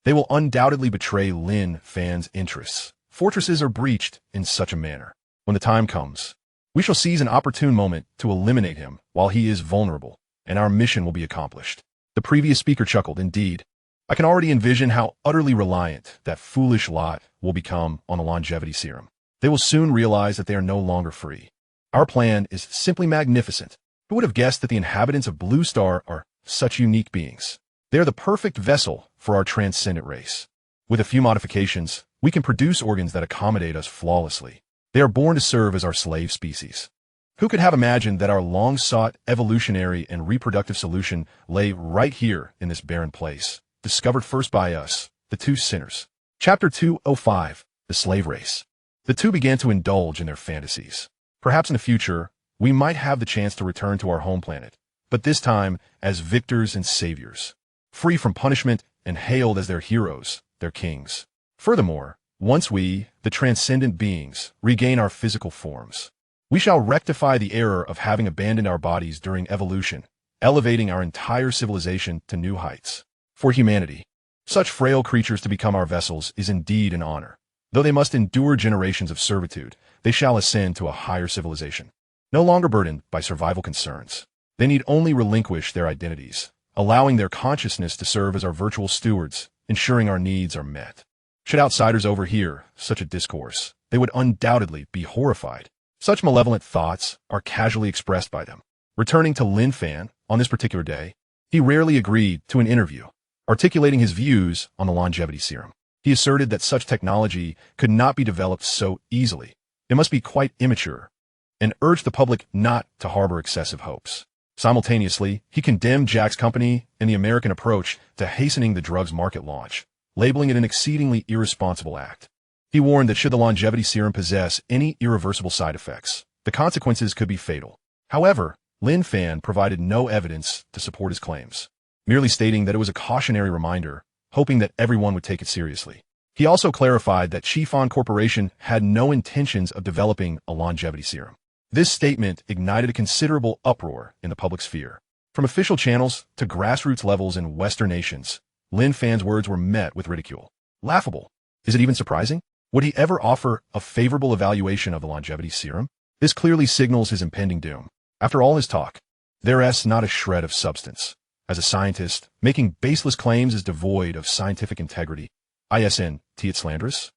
They will undoubtedly betray Lin Fan's interests. Fortresses are breached in such a manner. When the time comes, we shall seize an opportune moment to eliminate him while he is vulnerable, and our mission will be accomplished. The previous speaker chuckled. Indeed, I can already envision how utterly reliant that foolish lot will become on the longevity serum. They will soon realize that they are no longer free. Our plan is simply magnificent. Who would have guessed that the inhabitants of Blue Star are such unique beings? They are the perfect vessel for our transcendent race. With a few modifications, we can produce organs that accommodate us flawlessly. They are born to serve as our slave species. Who could have imagined that our long-sought evolutionary and reproductive solution lay right here in this barren place, discovered first by us, the two sinners? Chapter 205, The Slave Race. The two began to indulge in their fantasies. Perhaps in the future, we might have the chance to return to our home planet, but this time as victors and saviors, free from punishment and hailed as their heroes, their kings. Furthermore, once we, the transcendent beings, regain our physical forms, we shall rectify the error of having abandoned our bodies during evolution, elevating our entire civilization to new heights. For humanity, such frail creatures to become our vessels is indeed an honor. Though they must endure generations of servitude, they shall ascend to a higher civilization. No longer burdened by survival concerns, they need only relinquish their identities, allowing their consciousness to serve as our virtual stewards, ensuring our needs are met. Should outsiders overhear such a discourse, they would undoubtedly be horrified. Such malevolent thoughts are casually expressed by them. Returning to Lin Fan on this particular day, he rarely agreed to an interview, articulating his views on the longevity serum. He asserted that such technology could not be developed so easily. It must be quite immature, and urged the public not to harbor excessive hopes. Simultaneously, he condemned Jack's company and the American approach to hastening the drug's market launch, labeling it an exceedingly irresponsible act. He warned that should the longevity serum possess any irreversible side effects, the consequences could be fatal. However, Lin Fan provided no evidence to support his claims, merely stating that it was a cautionary reminder, hoping that everyone would take it seriously. He also clarified that Fan Corporation had no intentions of developing a longevity serum. This statement ignited a considerable uproar in the public sphere. From official channels to grassroots levels in Western nations, Lin Fan's words were met with ridicule. Laughable. Is it even surprising? Would he ever offer a favorable evaluation of the longevity serum? This clearly signals his impending doom. After all his talk, there's not a shred of substance. As a scientist, making baseless claims is devoid of scientific integrity. It's slanderous.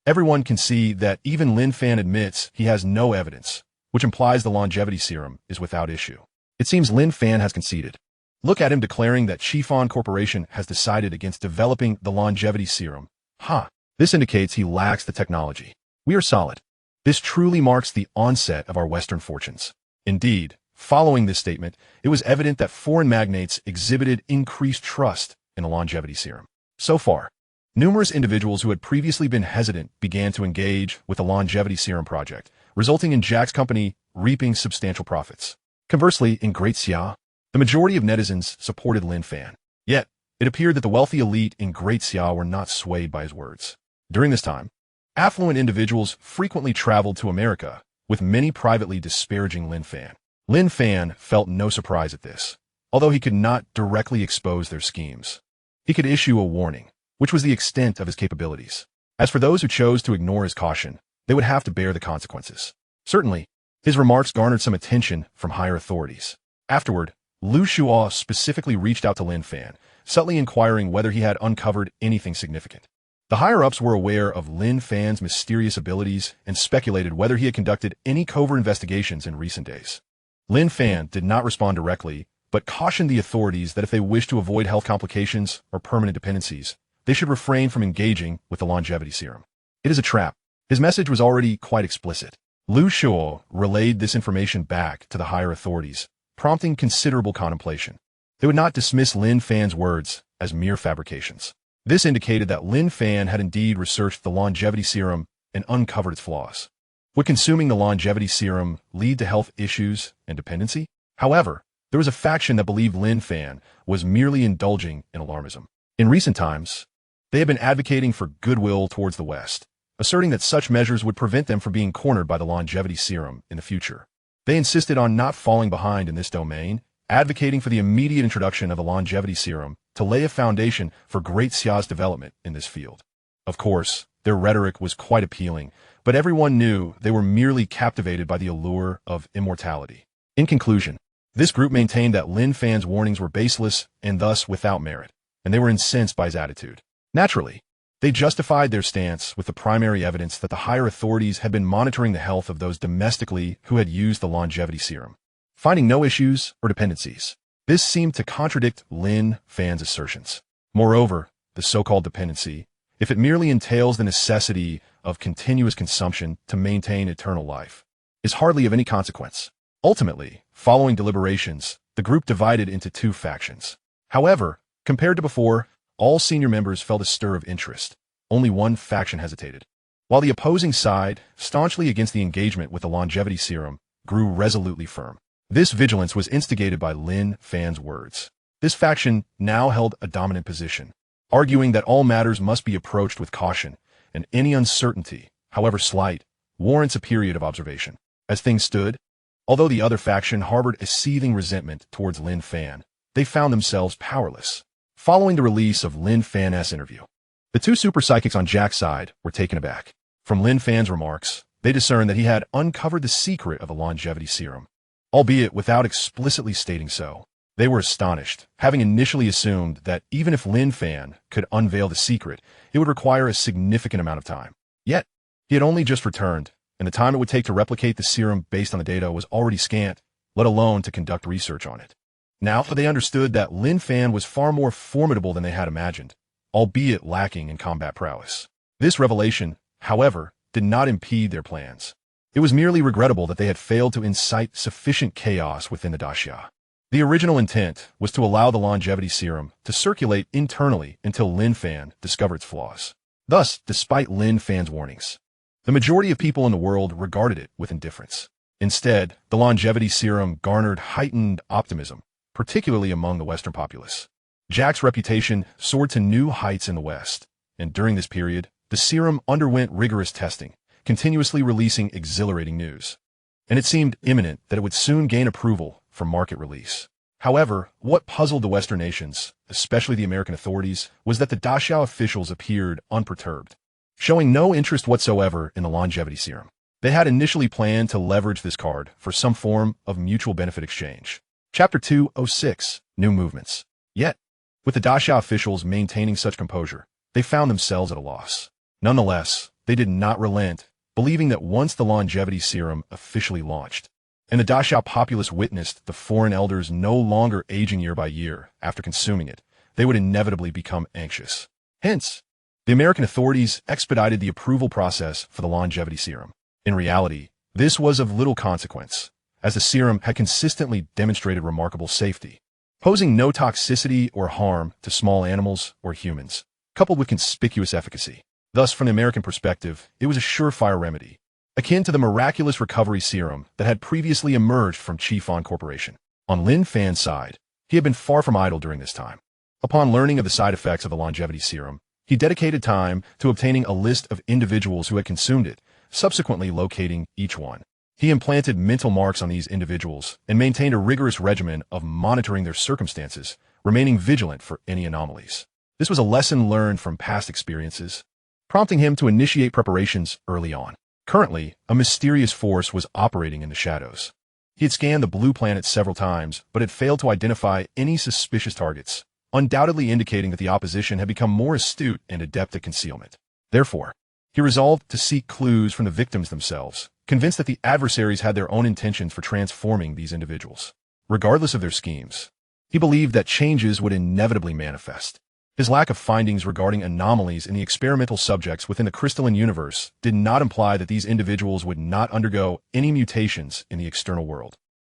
Everyone can see that even Lin Fan admits he has no evidence, which implies the longevity serum is without issue. It seems Lin Fan has conceded. Look at him declaring that Fan Corporation has decided against developing the longevity serum. This indicates he lacks the technology. We are solid. This truly marks the onset of our Western fortunes. Indeed, following this statement, it was evident that foreign magnates exhibited increased trust in the longevity serum. So far, numerous individuals who had previously been hesitant began to engage with the longevity serum project, resulting in Jack's company reaping substantial profits. Conversely, in Great Sigh, the majority of netizens supported Lin Fan. Yet, it appeared that the wealthy elite in Great Sigh were not swayed by his words. During this time, affluent individuals frequently traveled to America, with many privately disparaging Lin Fan. Lin Fan felt no surprise at this, although he could not directly expose their schemes. He could issue a warning, which was the extent of his capabilities. As for those who chose to ignore his caution, they would have to bear the consequences. Certainly, his remarks garnered some attention from higher authorities. Afterward, Liu Shuo specifically reached out to Lin Fan, subtly inquiring whether he had uncovered anything significant. The higher-ups were aware of Lin Fan's mysterious abilities and speculated whether he had conducted any covert investigations in recent days. Lin Fan did not respond directly, but cautioned the authorities that if they wished to avoid health complications or permanent dependencies, they should refrain from engaging with the longevity serum. It is a trap. His message was already quite explicit. Liu Shuo relayed this information back to the higher authorities, prompting considerable contemplation. They would not dismiss Lin Fan's words as mere fabrications. This indicated that Lin Fan had indeed researched the longevity serum and uncovered its flaws. Would consuming the longevity serum lead to health issues and dependency? However, there was a faction that believed Lin Fan was merely indulging in alarmism. In recent times, they had been advocating for goodwill towards the West, asserting that such measures would prevent them from being cornered by the longevity serum in the future. They insisted on not falling behind in this domain, advocating for the immediate introduction of the longevity serum to lay a foundation for great sigh's development in this field. Of course, their rhetoric was quite appealing, but everyone knew they were merely captivated by the allure of immortality. In conclusion, this group maintained that Lin Fan's warnings were baseless and thus without merit, and they were incensed by his attitude. Naturally, they justified their stance with the primary evidence that the higher authorities had been monitoring the health of those domestically who had used the longevity serum, finding no issues or dependencies. This seemed to contradict Lin Fan's assertions. Moreover, the so-called dependency, if it merely entails the necessity of continuous consumption to maintain eternal life, is hardly of any consequence. Ultimately, following deliberations, the group divided into two factions. However, compared to before, all senior members felt a stir of interest. Only one faction hesitated. While the opposing side, staunchly against the engagement with the longevity serum, grew resolutely firm. This vigilance was instigated by Lin Fan's words. This faction now held a dominant position, arguing that all matters must be approached with caution, and any uncertainty, however slight, warrants a period of observation. As things stood, although the other faction harbored a seething resentment towards Lin Fan, they found themselves powerless. Following the release of Lin Fan's interview, the two super psychics on Jack's side were taken aback. From Lin Fan's remarks, they discerned that he had uncovered the secret of the longevity serum, albeit without explicitly stating so. They were astonished, having initially assumed that even if Lin Fan could unveil the secret, it would require a significant amount of time. Yet, he had only just returned, and the time it would take to replicate the serum based on the data was already scant, let alone to conduct research on it. Now they understood that Lin Fan was far more formidable than they had imagined, albeit lacking in combat prowess. This revelation, however, did not impede their plans. It was merely regrettable that they had failed to incite sufficient chaos within the daxia. The original intent was to allow the longevity serum to circulate internally until Lin Fan discovered its flaws. Thus, despite Lin Fan's warnings, the majority of people in the world regarded it with indifference. Instead, the longevity serum garnered heightened optimism, particularly among the Western populace. Jack's reputation soared to new heights in the West, and during this period, the serum underwent rigorous testing, continuously releasing exhilarating news. And it seemed imminent that it would soon gain approval for market release. However, what puzzled the Western nations, especially the American authorities, was that the daxia officials appeared unperturbed, showing no interest whatsoever in the longevity serum. They had initially planned to leverage this card for some form of mutual benefit exchange. Chapter 206, New Movements. Yet, with the daxia officials maintaining such composure, they found themselves at a loss. Nonetheless, they did not relent, believing that once the longevity serum officially launched, and the daxia populace witnessed the foreign elders no longer aging year by year after consuming it, they would inevitably become anxious. Hence, the American authorities expedited the approval process for the longevity serum. In reality, this was of little consequence, as the serum had consistently demonstrated remarkable safety, posing no toxicity or harm to small animals or humans, coupled with conspicuous efficacy. Thus, from the American perspective, it was a surefire remedy, akin to the miraculous recovery serum that had previously emerged from Qifan Corporation. On Lin Fan's side, he had been far from idle during this time. Upon learning of the side effects of the longevity serum, he dedicated time to obtaining a list of individuals who had consumed it, subsequently locating each one. He implanted mental marks on these individuals and maintained a rigorous regimen of monitoring their circumstances, remaining vigilant for any anomalies. This was a lesson learned from past experiences, prompting him to initiate preparations early on. Currently, a mysterious force was operating in the shadows. He had scanned the blue planet several times, but had failed to identify any suspicious targets, undoubtedly indicating that the opposition had become more astute and adept at concealment. Therefore, he resolved to seek clues from the victims themselves, convinced that the adversaries had their own intentions for transforming these individuals. Regardless of their schemes, he believed that changes would inevitably manifest. His lack of findings regarding anomalies in the experimental subjects within the crystalline universe did not imply that these individuals would not undergo any mutations in the external world.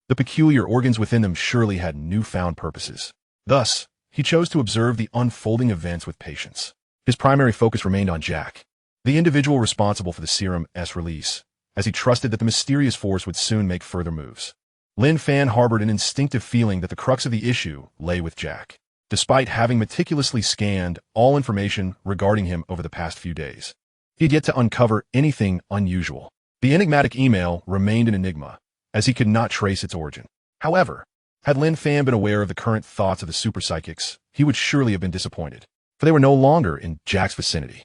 The peculiar organs within them surely had newfound purposes. Thus, he chose to observe the unfolding events with patience. His primary focus remained on Jack, the individual responsible for the serum's release, as he trusted that the mysterious force would soon make further moves. Lin Fan harbored an instinctive feeling that the crux of the issue lay with Jack, despite having meticulously scanned all information regarding him over the past few days. He had yet to uncover anything unusual. The enigmatic email remained an enigma, as he could not trace its origin. However, had Lin Fan been aware of the current thoughts of the super psychics, he would surely have been disappointed, for they were no longer in Jack's vicinity.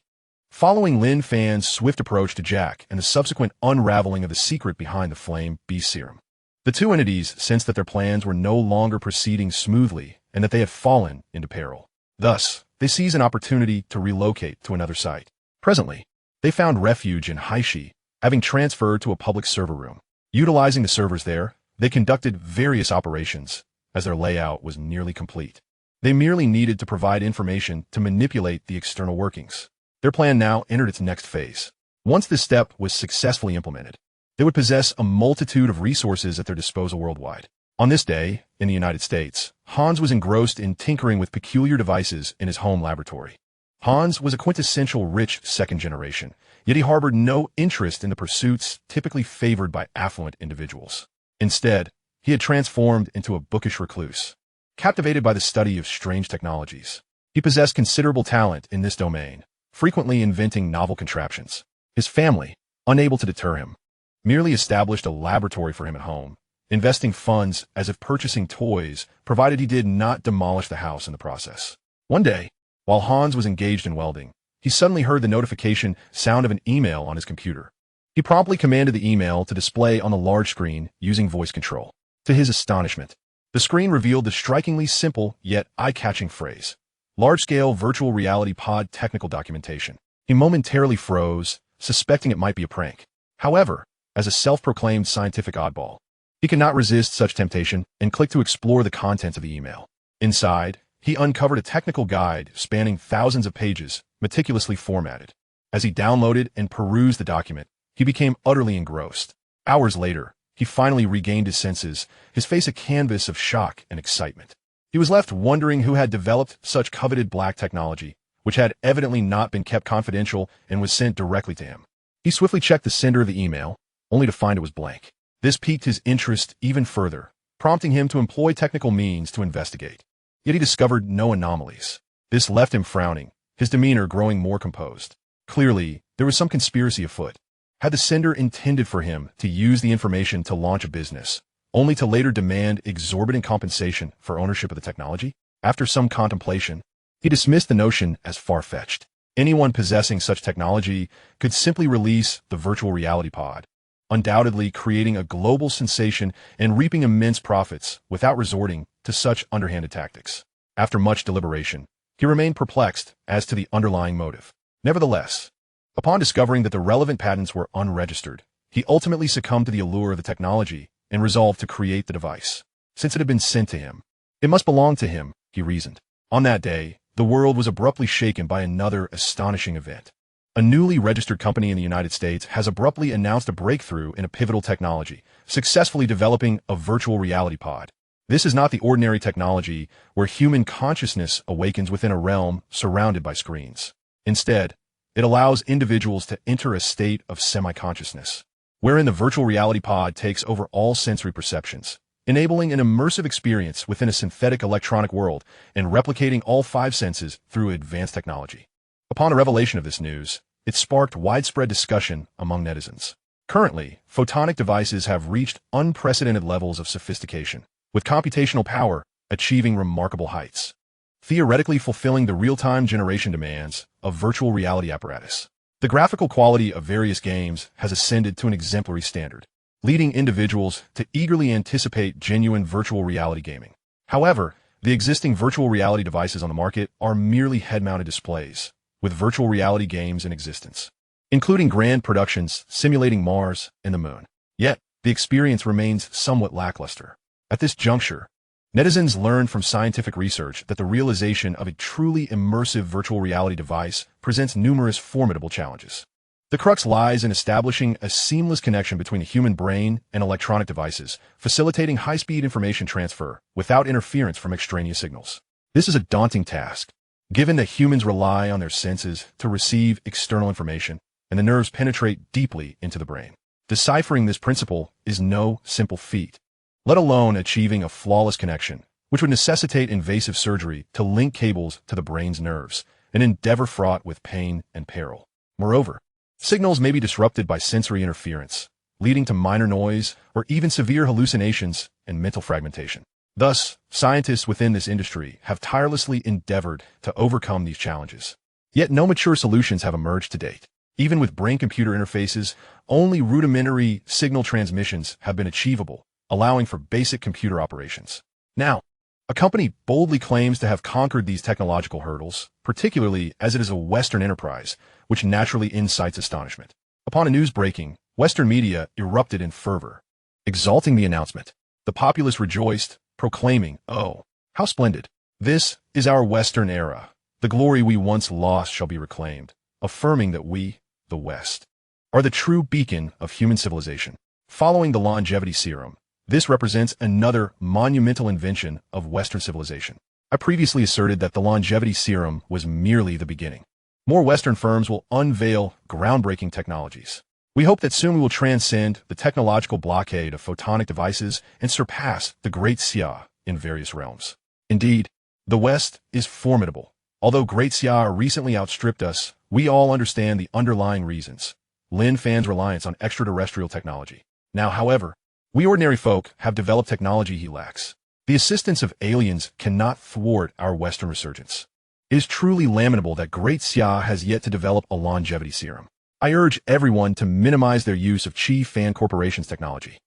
Following Lin Fan's swift approach to Jack and the subsequent unraveling of the secret behind the Flame Beast serum, the two entities sensed that their plans were no longer proceeding smoothly and that they had fallen into peril. Thus, they seized an opportunity to relocate to another site. Presently, they found refuge in Haishi, having transferred to a public server room. Utilizing the servers there, they conducted various operations, as their layout was nearly complete. They merely needed to provide information to manipulate the external workings. Their plan now entered its next phase. Once this step was successfully implemented, they would possess a multitude of resources at their disposal worldwide. On this day, in the United States, Hans was engrossed in tinkering with peculiar devices in his home laboratory. Hans was a quintessential rich second generation, yet he harbored no interest in the pursuits typically favored by affluent individuals. Instead, he had transformed into a bookish recluse. Captivated by the study of strange technologies, he possessed considerable talent in this domain, frequently inventing novel contraptions. His family, unable to deter him, merely established a laboratory for him at home, investing funds as if purchasing toys, provided he did not demolish the house in the process. One day, while Hans was engaged in welding, he suddenly heard the notification sound of an email on his computer. He promptly commanded the email to display on the large screen using voice control. To his astonishment, the screen revealed the strikingly simple yet eye-catching phrase, "Large-scale virtual reality pod technical documentation." He momentarily froze, suspecting it might be a prank. However, as a self-proclaimed scientific oddball, he could not resist such temptation and clicked to explore the contents of the email. Inside, he uncovered a technical guide spanning thousands of pages, meticulously formatted. As he downloaded and perused the document, he became utterly engrossed. Hours later, he finally regained his senses, his face a canvas of shock and excitement. He was left wondering who had developed such coveted black technology, which had evidently not been kept confidential and was sent directly to him. He swiftly checked the sender of the email, only to find it was blank. This piqued his interest even further, prompting him to employ technical means to investigate. Yet he discovered no anomalies. This left him frowning, his demeanor growing more composed. Clearly, there was some conspiracy afoot. Had the sender intended for him to use the information to launch a business, only to later demand exorbitant compensation for ownership of the technology? After some contemplation, he dismissed the notion as far-fetched. Anyone possessing such technology could simply release the virtual reality pod, undoubtedly creating a global sensation and reaping immense profits without resorting to such underhanded tactics. After much deliberation, he remained perplexed as to the underlying motive. Nevertheless, upon discovering that the relevant patents were unregistered, he ultimately succumbed to the allure of the technology and resolved to create the device. Since it had been sent to him, it must belong to him, he reasoned. On that day, the world was abruptly shaken by another astonishing event. A newly registered company in the United States has abruptly announced a breakthrough in a pivotal technology, successfully developing a virtual reality pod. This is not the ordinary technology where human consciousness awakens within a realm surrounded by screens. Instead, it allows individuals to enter a state of semi-consciousness, wherein the virtual reality pod takes over all sensory perceptions, enabling an immersive experience within a synthetic electronic world and replicating all five senses through advanced technology. Upon a revelation of this news, it sparked widespread discussion among netizens. Currently, photonic devices have reached unprecedented levels of sophistication, with computational power achieving remarkable heights. theoretically fulfilling the real-time generation demands of virtual reality apparatus. The graphical quality of various games has ascended to an exemplary standard, leading individuals to eagerly anticipate genuine virtual reality gaming. However, the existing virtual reality devices on the market are merely head-mounted displays, with virtual reality games in existence, including grand productions simulating Mars and the Moon. Yet, the experience remains somewhat lackluster. At this juncture, netizens learned from scientific research that the realization of a truly immersive virtual reality device presents numerous formidable challenges. The crux lies in establishing a seamless connection between the human brain and electronic devices, facilitating high-speed information transfer without interference from extraneous signals. This is a daunting task, given that humans rely on their senses to receive external information, and the nerves penetrate deeply into the brain. Deciphering this principle is no simple feat, let alone achieving a flawless connection, which would necessitate invasive surgery to link cables to the brain's nerves, an endeavor fraught with pain and peril. Moreover, signals may be disrupted by sensory interference, leading to minor noise or even severe hallucinations and mental fragmentation. Thus, scientists within this industry have tirelessly endeavored to overcome these challenges. Yet no mature solutions have emerged to date. Even with brain-computer interfaces, only rudimentary signal transmissions have been achievable, allowing for basic computer operations. Now, a company boldly claims to have conquered these technological hurdles, particularly as it is a Western enterprise, which naturally incites astonishment. Upon a news breaking, Western media erupted in fervor, exalting the announcement. The populace rejoiced, proclaiming, "Oh, how splendid! This is our Western era. The glory we once lost shall be reclaimed," affirming that we, the West, are the true beacon of human civilization. Following the longevity serum, this represents another monumental invention of Western civilization. I previously asserted that the longevity serum was merely the beginning. More Western firms will unveil groundbreaking technologies. We hope that soon we will transcend the technological blockade of photonic devices and surpass the great sigh in various realms. Indeed, the West is formidable. Although great sigh recently outstripped us, we all understand the underlying reasons. Lin Fan's reliance on extraterrestrial technology. Now, however, we ordinary folk have developed technology he lacks. The assistance of aliens cannot thwart our Western resurgence. It is truly lamentable that great sigh has yet to develop a longevity serum. I urge everyone to minimize their use of Lin Fan Corporation's technology.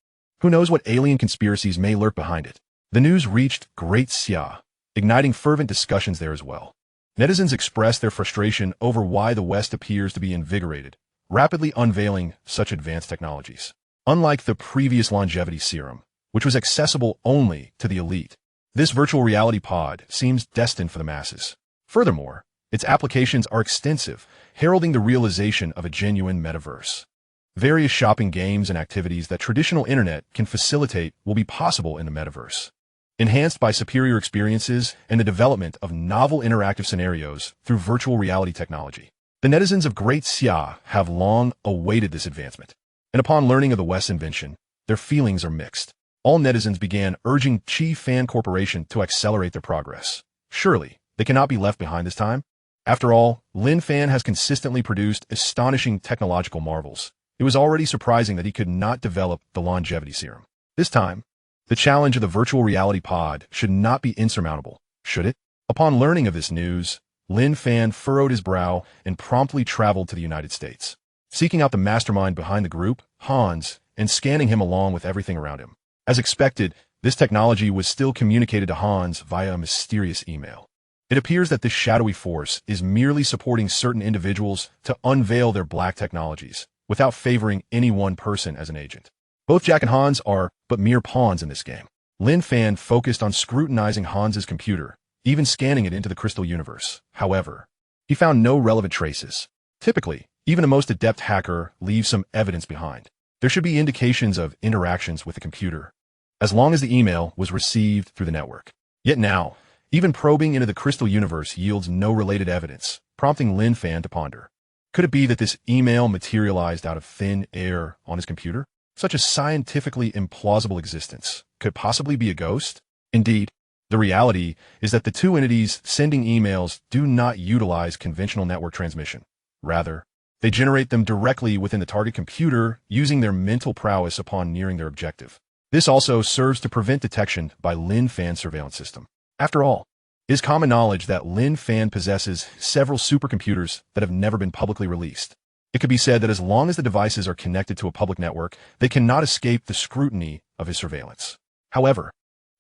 Who knows what alien conspiracies may lurk behind it? The news reached great sigh, igniting fervent discussions there as well. Netizens expressed their frustration over why the West appears to be invigorated, rapidly unveiling such advanced technologies. Unlike the previous longevity serum, which was accessible only to the elite, this virtual reality pod seems destined for the masses. Furthermore, its applications are extensive, heralding the realization of a genuine metaverse. Various shopping games and activities that traditional internet can facilitate will be possible in the metaverse, enhanced by superior experiences and the development of novel interactive scenarios through virtual reality technology. The netizens of great sigh have long awaited this advancement, and upon learning of the West's invention, their feelings are mixed. All netizens began urging Lin Fan Corporation to accelerate their progress. Surely, they cannot be left behind this time. After all, Lin Fan has consistently produced astonishing technological marvels. It was already surprising that he could not develop the longevity serum. This time, the challenge of the virtual reality pod should not be insurmountable, should it? Upon learning of this news, Lin Fan furrowed his brow and promptly traveled to the United States, seeking out the mastermind behind the group, Hans, and scanning him along with everything around him. As expected, this technology was still communicated to Hans via a mysterious email. It appears that this shadowy force is merely supporting certain individuals to unveil their black technologies, without favoring any one person as an agent. Both Jack and Hans are but mere pawns in this game. Lin Fan focused on scrutinizing Hans's computer, even scanning it into the crystal universe. However, he found no relevant traces. Typically, even a most adept hacker leaves some evidence behind. There should be indications of interactions with the computer, as long as the email was received through the network. Yet now, even probing into the crystal universe yields no related evidence, prompting Lin Fan to ponder. Could it be that this email materialized out of thin air on his computer? Such a scientifically implausible existence could possibly be a ghost? Indeed, the reality is that the two entities sending emails do not utilize conventional network transmission. Rather, they generate them directly within the target computer using their mental prowess upon nearing their objective. This also serves to prevent detection by Lin Fan's surveillance system. After all, It is common knowledge that Lin Fan possesses several supercomputers that have never been publicly released. It could be said that as long as the devices are connected to a public network, they cannot escape the scrutiny of his surveillance. However,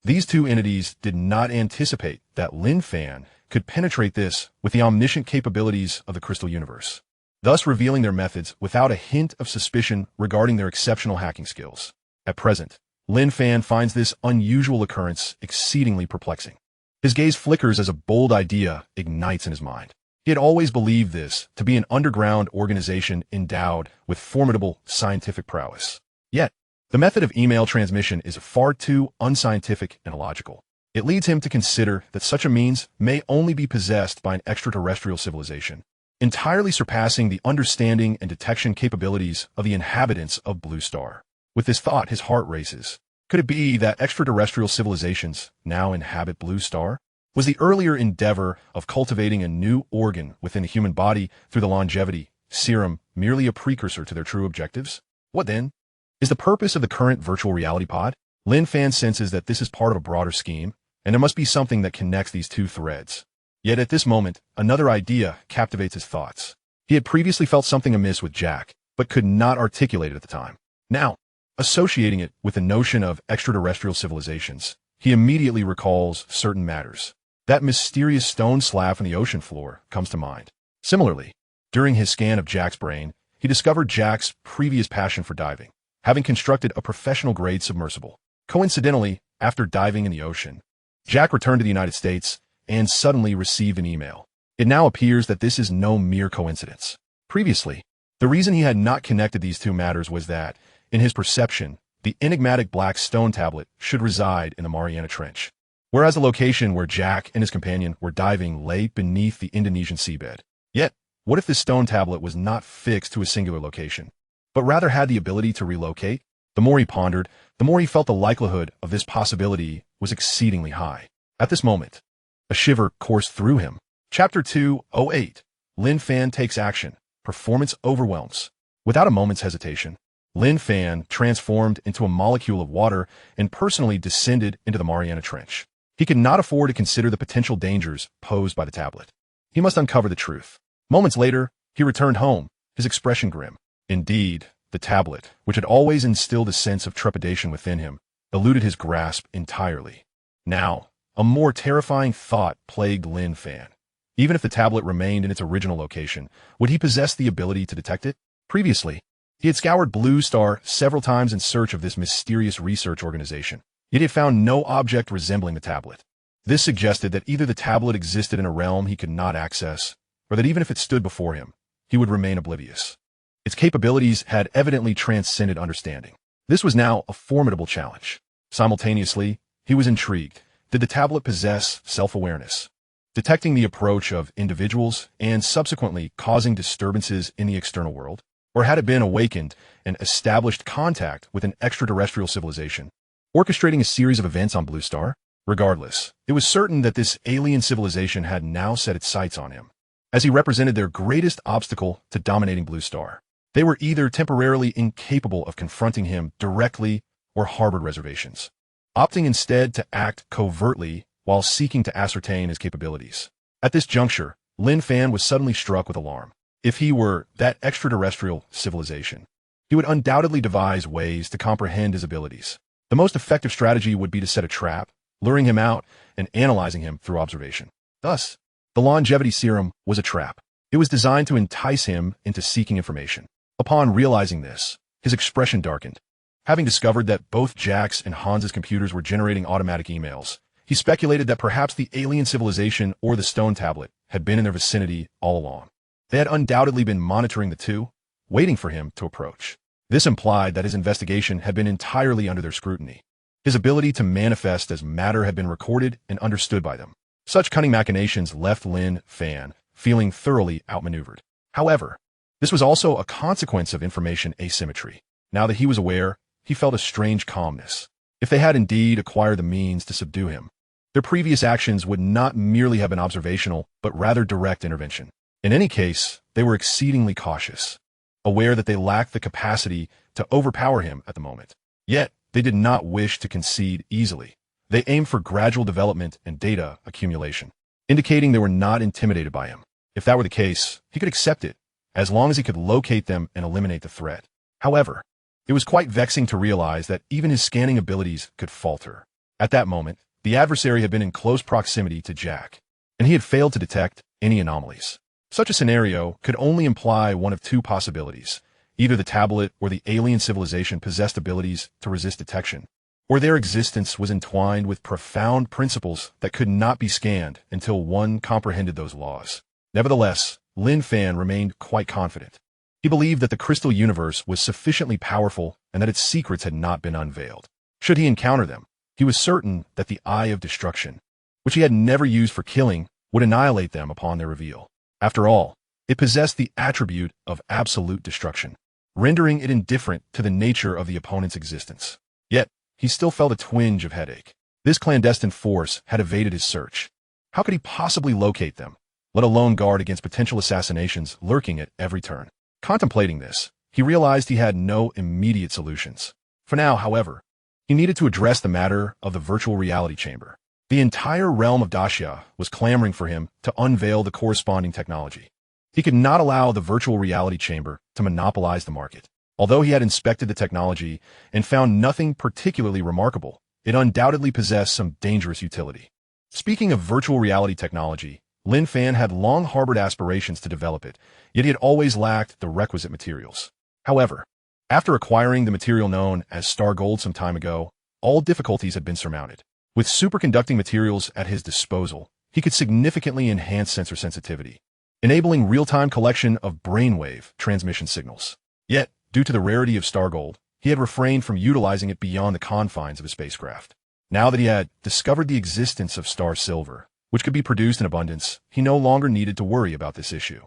these two entities did not anticipate that Lin Fan could penetrate this with the omniscient capabilities of the crystal universe, thus revealing their methods without a hint of suspicion regarding their exceptional hacking skills. At present, Lin Fan finds this unusual occurrence exceedingly perplexing. His gaze flickers as a bold idea ignites in his mind. He had always believed this to be an underground organization endowed with formidable scientific prowess. Yet, the method of email transmission is far too unscientific and illogical. It leads him to consider that such a means may only be possessed by an extraterrestrial civilization, entirely surpassing the understanding and detection capabilities of the inhabitants of Blue Star. With this thought, his heart races. Could it be that extraterrestrial civilizations now inhabit Blue Star? Was the earlier endeavor of cultivating a new organ within the human body through the longevity serum merely a precursor to their true objectives? What then? Is the purpose of the current virtual reality pod? Lin Fan senses that this is part of a broader scheme, and there must be something that connects these two threads. Yet at this moment, another idea captivates his thoughts. He had previously felt something amiss with Jack, but could not articulate it at the time. Now, associating it with the notion of extraterrestrial civilizations, he immediately recalls certain matters. That mysterious stone slab on the ocean floor comes to mind. Similarly, during his scan of Jack's brain, he discovered Jack's previous passion for diving, having constructed a professional-grade submersible. Coincidentally, after diving in the ocean, Jack returned to the United States and suddenly received an email. It now appears that this is no mere coincidence. Previously, the reason he had not connected these two matters was that, in his perception, the enigmatic black stone tablet should reside in the Mariana Trench, whereas the location where Jack and his companion were diving lay beneath the Indonesian seabed. Yet, what if this stone tablet was not fixed to a singular location, but rather had the ability to relocate? The more he pondered, the more he felt the likelihood of this possibility was exceedingly high. At this moment, a shiver coursed through him. Chapter 208. Lin Fan takes action. Performance overwhelms. Without a moment's hesitation, Lin Fan transformed into a molecule of water and personally descended into the Mariana Trench. He could not afford to consider the potential dangers posed by the tablet. He must uncover the truth. Moments later, he returned home, his expression grim. Indeed, the tablet, which had always instilled a sense of trepidation within him, eluded his grasp entirely. Now, a more terrifying thought plagued Lin Fan. Even if the tablet remained in its original location, would he possess the ability to detect it? Previously, he had scoured Blue Star several times in search of this mysterious research organization, yet he had found no object resembling the tablet. This suggested that either the tablet existed in a realm he could not access, or that even if it stood before him, he would remain oblivious. Its capabilities had evidently transcended understanding. This was now a formidable challenge. Simultaneously, he was intrigued. Did the tablet possess self-awareness, detecting the approach of individuals and subsequently causing disturbances in the external world? Or had it been awakened and established contact with an extraterrestrial civilization, orchestrating a series of events on Blue Star? Regardless, it was certain that this alien civilization had now set its sights on him, as he represented their greatest obstacle to dominating Blue Star. They were either temporarily incapable of confronting him directly or harbored reservations, opting instead to act covertly while seeking to ascertain his capabilities. At this juncture, Lin Fan was suddenly struck with alarm. If he were that extraterrestrial civilization, he would undoubtedly devise ways to comprehend his abilities. The most effective strategy would be to set a trap, luring him out and analyzing him through observation. Thus, the longevity serum was a trap. It was designed to entice him into seeking information. Upon realizing this, his expression darkened. Having discovered that both Jack's and Hans's computers were generating automatic emails, he speculated that perhaps the alien civilization or the stone tablet had been in their vicinity all along. They had undoubtedly been monitoring the two, waiting for him to approach. This implied that his investigation had been entirely under their scrutiny. His ability to manifest as matter had been recorded and understood by them. Such cunning machinations left Lin Fan feeling thoroughly outmaneuvered. However, this was also a consequence of information asymmetry. Now that he was aware, he felt a strange calmness. If they had indeed acquired the means to subdue him, their previous actions would not merely have been observational, but rather direct intervention. In any case, they were exceedingly cautious, aware that they lacked the capacity to overpower him at the moment. Yet, they did not wish to concede easily. They aimed for gradual development and data accumulation, indicating they were not intimidated by him. If that were the case, he could accept it, as long as he could locate them and eliminate the threat. However, it was quite vexing to realize that even his scanning abilities could falter. At that moment, the adversary had been in close proximity to Jack, and he had failed to detect any anomalies. Such a scenario could only imply one of two possibilities. Either the tablet or the alien civilization possessed abilities to resist detection, or their existence was entwined with profound principles that could not be scanned until one comprehended those laws. Nevertheless, Lin Fan remained quite confident. He believed that the crystal universe was sufficiently powerful and that its secrets had not been unveiled. Should he encounter them, he was certain that the Eye of Destruction, which he had never used for killing, would annihilate them upon their reveal. After all, it possessed the attribute of absolute destruction, rendering it indifferent to the nature of the opponent's existence. Yet, he still felt a twinge of headache. This clandestine force had evaded his search. How could he possibly locate them, let alone guard against potential assassinations lurking at every turn? Contemplating this, he realized he had no immediate solutions. For now, however, he needed to address the matter of the virtual reality chamber. The entire realm of Dacia was clamoring for him to unveil the corresponding technology. He could not allow the virtual reality chamber to monopolize the market. Although he had inspected the technology and found nothing particularly remarkable, it undoubtedly possessed some dangerous utility. Speaking of virtual reality technology, Lin Fan had long harbored aspirations to develop it, yet he had always lacked the requisite materials. However, after acquiring the material known as star gold some time ago, all difficulties had been surmounted. With superconducting materials at his disposal, he could significantly enhance sensor sensitivity, enabling real-time collection of brainwave transmission signals. Yet, due to the rarity of star gold, he had refrained from utilizing it beyond the confines of his spacecraft. Now that he had discovered the existence of star silver, which could be produced in abundance, he no longer needed to worry about this issue.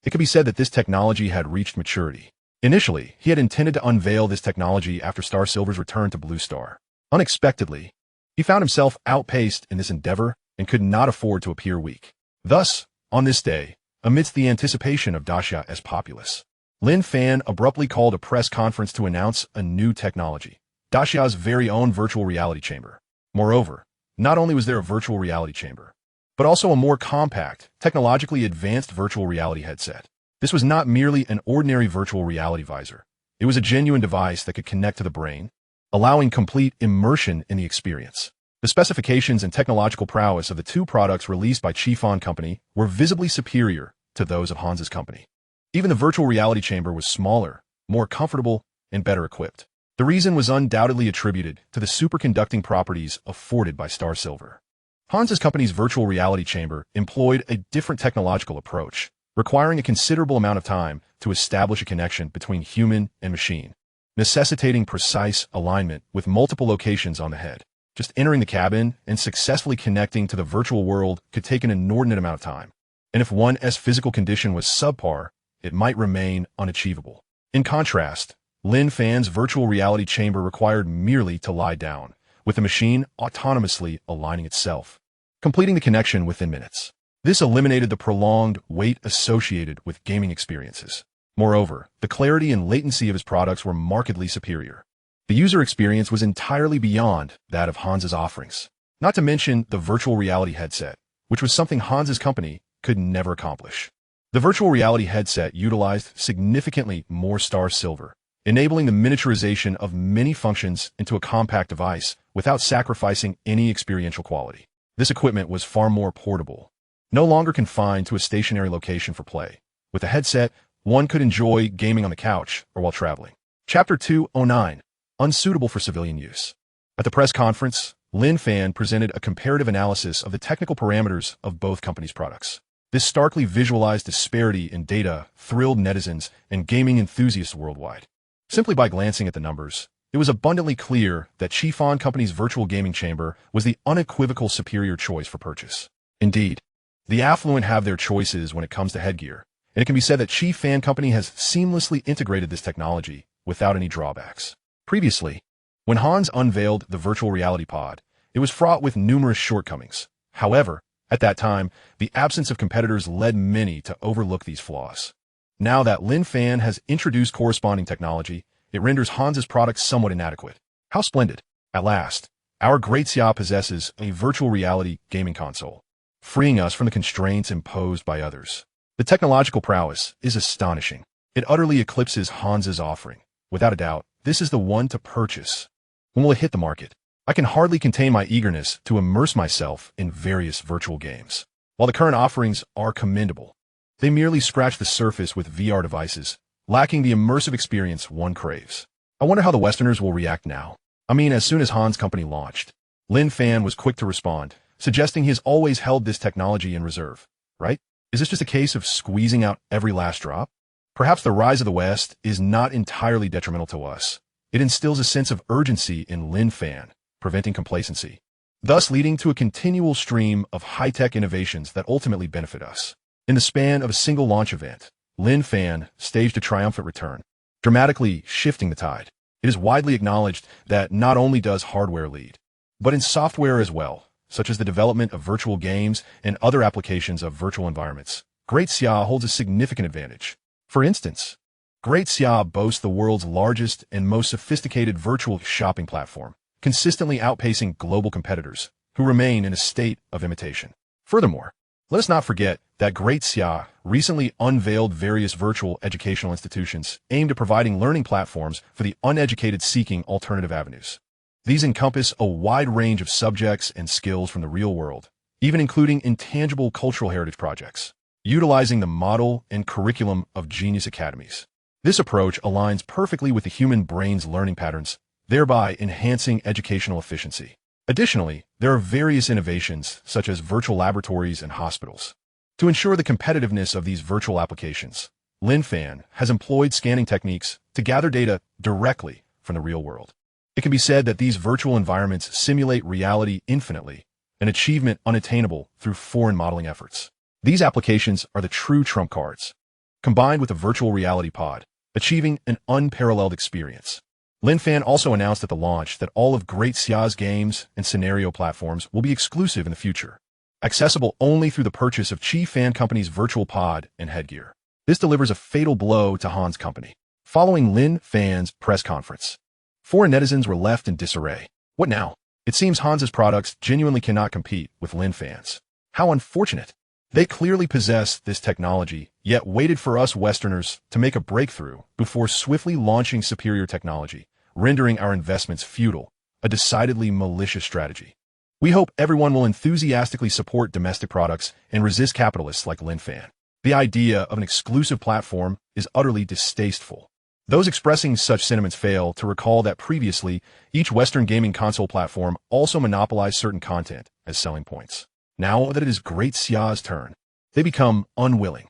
It could be said that this technology had reached maturity. Initially, he had intended to unveil this technology after Star Silver's return to Blue Star. Unexpectedly, he found himself outpaced in this endeavor and could not afford to appear weak. Thus, on this day, amidst the anticipation of Dacia as populace, Lin Fan abruptly called a press conference to announce a new technology, Dacia's very own virtual reality chamber. Moreover, not only was there a virtual reality chamber, but also a more compact, technologically advanced virtual reality headset. This was not merely an ordinary virtual reality visor. It was a genuine device that could connect to the brain, allowing complete immersion in the experience. The specifications and technological prowess of the two products released by Fan Company were visibly superior to those of Hans's company. Even the virtual reality chamber was smaller, more comfortable, and better equipped. The reason was undoubtedly attributed to the superconducting properties afforded by Star Silver. Hans's company's virtual reality chamber employed a different technological approach, requiring a considerable amount of time to establish a connection between human and machine, necessitating precise alignment with multiple locations on the head. Just entering the cabin and successfully connecting to the virtual world could take an inordinate amount of time. And if one's physical condition was subpar, it might remain unachievable. In contrast, Lin Fan's virtual reality chamber required merely to lie down, with the machine autonomously aligning itself, completing the connection within minutes. This eliminated the prolonged wait associated with gaming experiences. Moreover, the clarity and latency of his products were markedly superior. The user experience was entirely beyond that of Hans's offerings, not to mention the virtual reality headset, which was something Hans's company could never accomplish. The virtual reality headset utilized significantly more Star Silver, enabling the miniaturization of many functions into a compact device without sacrificing any experiential quality. This equipment was far more portable, no longer confined to a stationary location for play. With a headset, one could enjoy gaming on the couch or while traveling. Chapter 209, Unsuitable for Civilian Use. At the press conference, Lin Fan presented a comparative analysis of the technical parameters of both companies' products. This starkly visualized disparity in data thrilled netizens and gaming enthusiasts worldwide. Simply by glancing at the numbers, it was abundantly clear that Fan Company's virtual gaming chamber was the unequivocal superior choice for purchase. Indeed, the affluent have their choices when it comes to headgear, and it can be said that Fan Company has seamlessly integrated this technology without any drawbacks. Previously, when Hans unveiled the virtual reality pod, it was fraught with numerous shortcomings. However, at that time, the absence of competitors led many to overlook these flaws. Now that Lin Fan has introduced corresponding technology, it renders Hans's products somewhat inadequate. How splendid! At last, Our great Xia possesses a virtual reality gaming console, freeing us from the constraints imposed by others. The technological prowess is astonishing. It utterly eclipses Hans's offering. Without a doubt, this is the one to purchase. When will it hit the market? I can hardly contain my eagerness to immerse myself in various virtual games. While the current offerings are commendable, they merely scratch the surface with VR devices, lacking the immersive experience one craves. I wonder how the Westerners will react now. I mean, as soon as Hans' company launched, Lin Fan was quick to respond, suggesting he has always held this technology in reserve, right? Is this just a case of squeezing out every last drop? Perhaps the rise of the West is not entirely detrimental to us. It instills a sense of urgency in Lin Fan, preventing complacency, thus leading to a continual stream of high-tech innovations that ultimately benefit us. In the span of a single launch event, Lin Fan staged a triumphant return, dramatically shifting the tide. It is widely acknowledged that not only does hardware lead, but in software as well, such as the development of virtual games and other applications of virtual environments, Great Xia holds a significant advantage. For instance, Great Xia boasts the world's largest and most sophisticated virtual shopping platform, consistently outpacing global competitors, who remain in a state of imitation. Furthermore, let us not forget that Great Xia recently unveiled various virtual educational institutions aimed at providing learning platforms for the uneducated seeking alternative avenues. These encompass a wide range of subjects and skills from the real world, even including intangible cultural heritage projects, utilizing the model and curriculum of genius academies. This approach aligns perfectly with the human brain's learning patterns, thereby enhancing educational efficiency. Additionally, there are various innovations, such as virtual laboratories and hospitals. To ensure the competitiveness of these virtual applications, Lin Fan has employed scanning techniques to gather data directly from the real world. It can be said that these virtual environments simulate reality infinitely, an achievement unattainable through foreign modeling efforts. These applications are the true trump cards, combined with a virtual reality pod, achieving an unparalleled experience. Lin Fan also announced at the launch that all of Great Xia's games and scenario platforms will be exclusive in the future, accessible only through the purchase of Chi Fan Company's virtual pod and headgear. This delivers a fatal blow to Hans' company. Following Lin Fan's press conference, foreign netizens were left in disarray. What now? It seems Hans's products genuinely cannot compete with Lin Fan's. How unfortunate. They clearly possess this technology, yet waited for us Westerners to make a breakthrough before swiftly launching superior technology, rendering our investments futile, a decidedly malicious strategy. We hope everyone will enthusiastically support domestic products and resist capitalists like Lin Fan. The idea of an exclusive platform is utterly distasteful. Those expressing such sentiments fail to recall that previously, each Western gaming console platform also monopolized certain content as selling points. Now that it is Great Xia's turn, they become unwilling.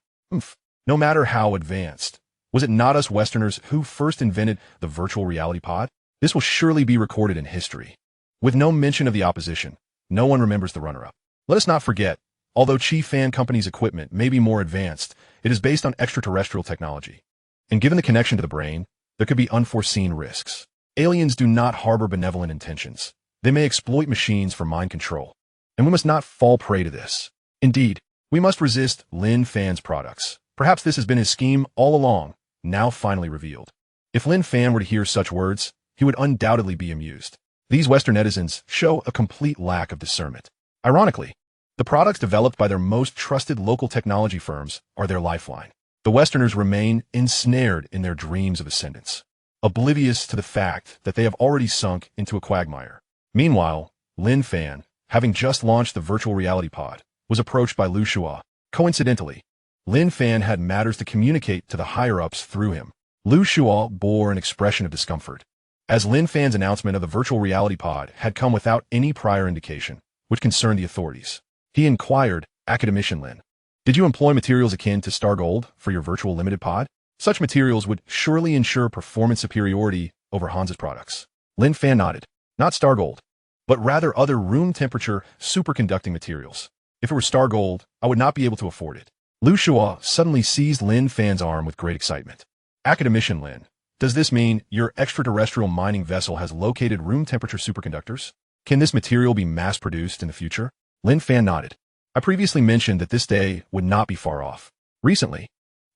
No matter how advanced. Was it not us Westerners who first invented the virtual reality pod? This will surely be recorded in history. With no mention of the opposition, no one remembers the runner-up. Let us not forget, although Chi Fan Company's equipment may be more advanced, it is based on extraterrestrial technology. And given the connection to the brain, there could be unforeseen risks. Aliens do not harbor benevolent intentions. They may exploit machines for mind control. And we must not fall prey to this. Indeed, we must resist Lin Fan's products. Perhaps this has been his scheme all along, now finally revealed. If Lin Fan were to hear such words, he would undoubtedly be amused. These Western netizens show a complete lack of discernment. Ironically, the products developed by their most trusted local technology firms are their lifeline. The Westerners remain ensnared in their dreams of ascendance, oblivious to the fact that they have already sunk into a quagmire. Meanwhile, Lin Fan, having just launched the virtual reality pod, was approached by Lu Shua. Coincidentally, Lin Fan had matters to communicate to the higher-ups through him. Lu Shua bore an expression of discomfort, as Lin Fan's announcement of the virtual reality pod had come without any prior indication, which concerned the authorities. He inquired, "Academician Lin, did you employ materials akin to Star Gold for your virtual limited pod? Such materials would surely ensure performance superiority over Hans's products." Lin Fan nodded. "Not Star Gold, but rather other room-temperature superconducting materials. If it were Star Gold, I would not be able to afford it." Lu Shua suddenly seized Lin Fan's arm with great excitement. "Academician Lin, does this mean your extraterrestrial mining vessel has located room-temperature superconductors? Can this material be mass-produced in the future?" Lin Fan nodded. "I previously mentioned that this day would not be far off. Recently,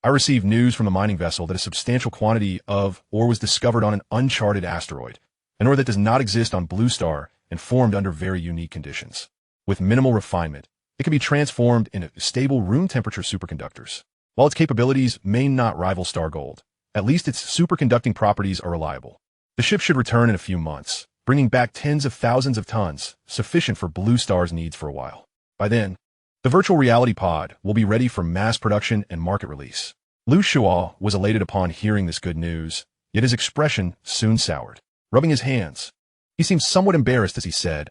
I received news from the mining vessel that a substantial quantity of ore was discovered on an uncharted asteroid, an ore that does not exist on Blue Star and formed under very unique conditions. With minimal refinement, it can be transformed into stable room-temperature superconductors. While its capabilities may not rival star gold, at least its superconducting properties are reliable. The ship should return in a few months, bringing back tens of thousands of tons, sufficient for Blue Star's needs for a while. By then, the virtual reality pod will be ready for mass production and market release. Lu Shuo was elated upon hearing this good news, yet his expression soon soured. Rubbing his hands, he seemed somewhat embarrassed as he said,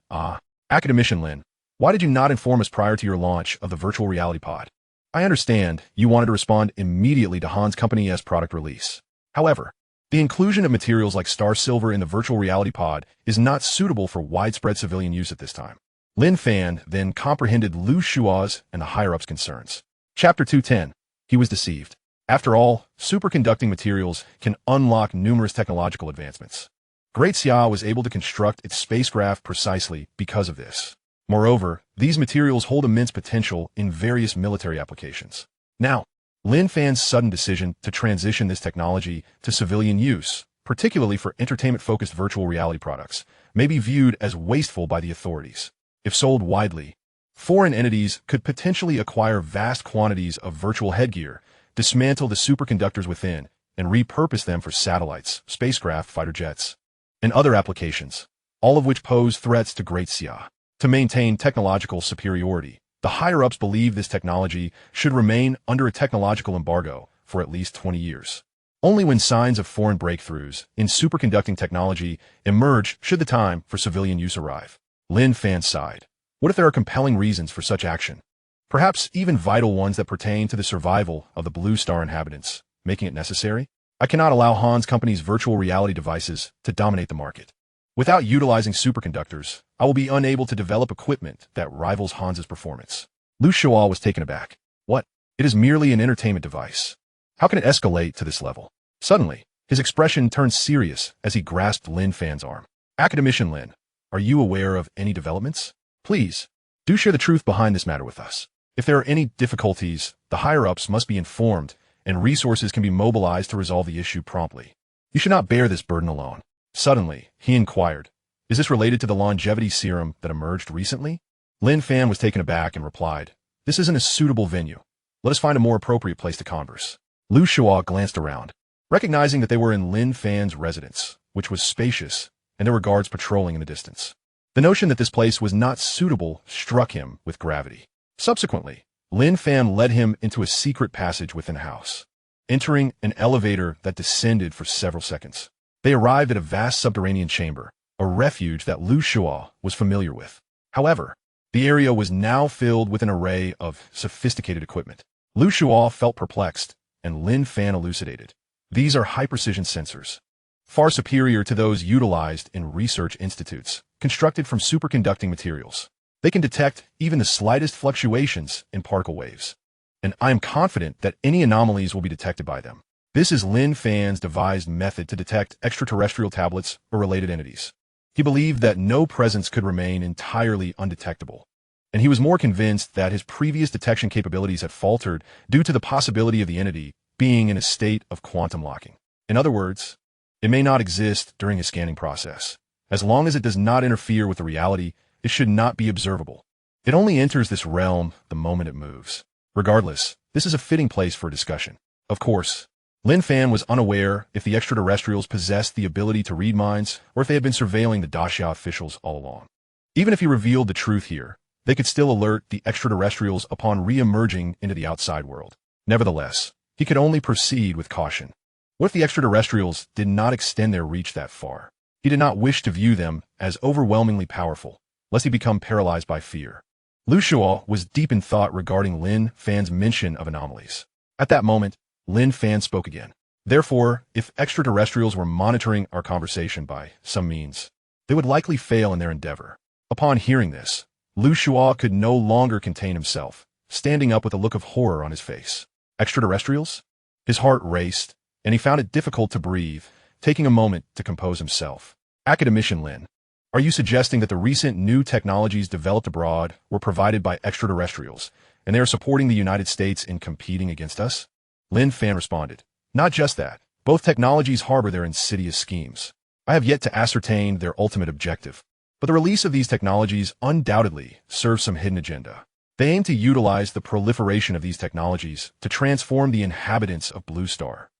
Academician Lin, why did you not inform us prior to your launch of the virtual reality pod? I understand you wanted to respond immediately to Han's Company's product release. However, the inclusion of materials like star silver in the virtual reality pod is not suitable for widespread civilian use at this time. Lin Fan then comprehended Lu Shuo's and the higher-ups' concerns. Chapter 210. He was deceived. After all, superconducting materials can unlock numerous technological advancements. Great Xia was able to construct its spacecraft precisely because of this. Moreover, these materials hold immense potential in various military applications. Now, Lin Fan's sudden decision to transition this technology to civilian use, particularly for entertainment-focused virtual reality products, may be viewed as wasteful by the authorities. If sold widely, foreign entities could potentially acquire vast quantities of virtual headgear, dismantle the superconductors within, and repurpose them for satellites, spacecraft, fighter jets, and other applications, all of which pose threats to Great Xia. To maintain technological superiority, the higher-ups believe this technology should remain under a technological embargo for at least 20 years. Only when signs of foreign breakthroughs in superconducting technology emerge should the time for civilian use arrive. Lin Fan sighed. What if there are compelling reasons for such action? Perhaps even vital ones that pertain to the survival of the Blue Star inhabitants, making it necessary? I cannot allow Han's Company's virtual reality devices to dominate the market. Without utilizing superconductors, I will be unable to develop equipment that rivals Hans's performance. Lu Shuo was taken aback. What? It is merely an entertainment device. How can it escalate to this level? Suddenly, his expression turned serious as he grasped Lin Fan's arm. Academician Lin, are you aware of any developments? Please, do share the truth behind this matter with us. If there are any difficulties, the higher-ups must be informed, and resources can be mobilized to resolve the issue promptly. You should not bear this burden alone. Suddenly, he inquired, is this related to the longevity serum that emerged recently? Lin Fan was taken aback and replied, this isn't a suitable venue. Let us find a more appropriate place to converse. Lu Shuo glanced around, recognizing that they were in Lin Fan's residence, which was spacious, and there were guards patrolling in the distance. The notion that this place was not suitable struck him with gravity. Subsequently, Lin Fan led him into a secret passage within the house, entering an elevator that descended for several seconds. They arrived at a vast subterranean chamber, a refuge that Lu Shuo was familiar with. However, the area was now filled with an array of sophisticated equipment. Lu Shuo felt perplexed, and Lin Fan elucidated. These are high-precision sensors, far superior to those utilized in research institutes, constructed from superconducting materials. They can detect even the slightest fluctuations in particle waves, and I am confident that any anomalies will be detected by them. This is Lin Fan's devised method to detect extraterrestrial tablets or related entities. He believed that no presence could remain entirely undetectable, and he was more convinced that his previous detection capabilities had faltered due to the possibility of the entity being in a state of quantum locking. In other words, it may not exist during his scanning process. As long as it does not interfere with the reality, it should not be observable. It only enters this realm the moment it moves. Regardless, this is a fitting place for a discussion. Of course, Lin Fan was unaware if the extraterrestrials possessed the ability to read minds or if they had been surveilling the Daxia officials all along. Even if he revealed the truth here, they could still alert the extraterrestrials upon re-emerging into the outside world. Nevertheless, he could only proceed with caution. What if the extraterrestrials did not extend their reach that far? He did not wish to view them as overwhelmingly powerful, lest he become paralyzed by fear. Lu Shuo was deep in thought regarding Lin Fan's mention of anomalies. At that moment, Lin Fan spoke again. Therefore, if extraterrestrials were monitoring our conversation by some means, they would likely fail in their endeavor. Upon hearing this, Lu Shuo could no longer contain himself, standing up with a look of horror on his face. Extraterrestrials? His heart raced, and he found it difficult to breathe, taking a moment to compose himself. Academician Lin, are you suggesting that the recent new technologies developed abroad were provided by extraterrestrials, and they are supporting the United States in competing against us? Lin Fan responded, not just that. Both technologies harbor their insidious schemes. I have yet to ascertain their ultimate objective, But the release of these technologies undoubtedly serves some hidden agenda. They aim to utilize the proliferation of these technologies to transform the inhabitants of Blue Star,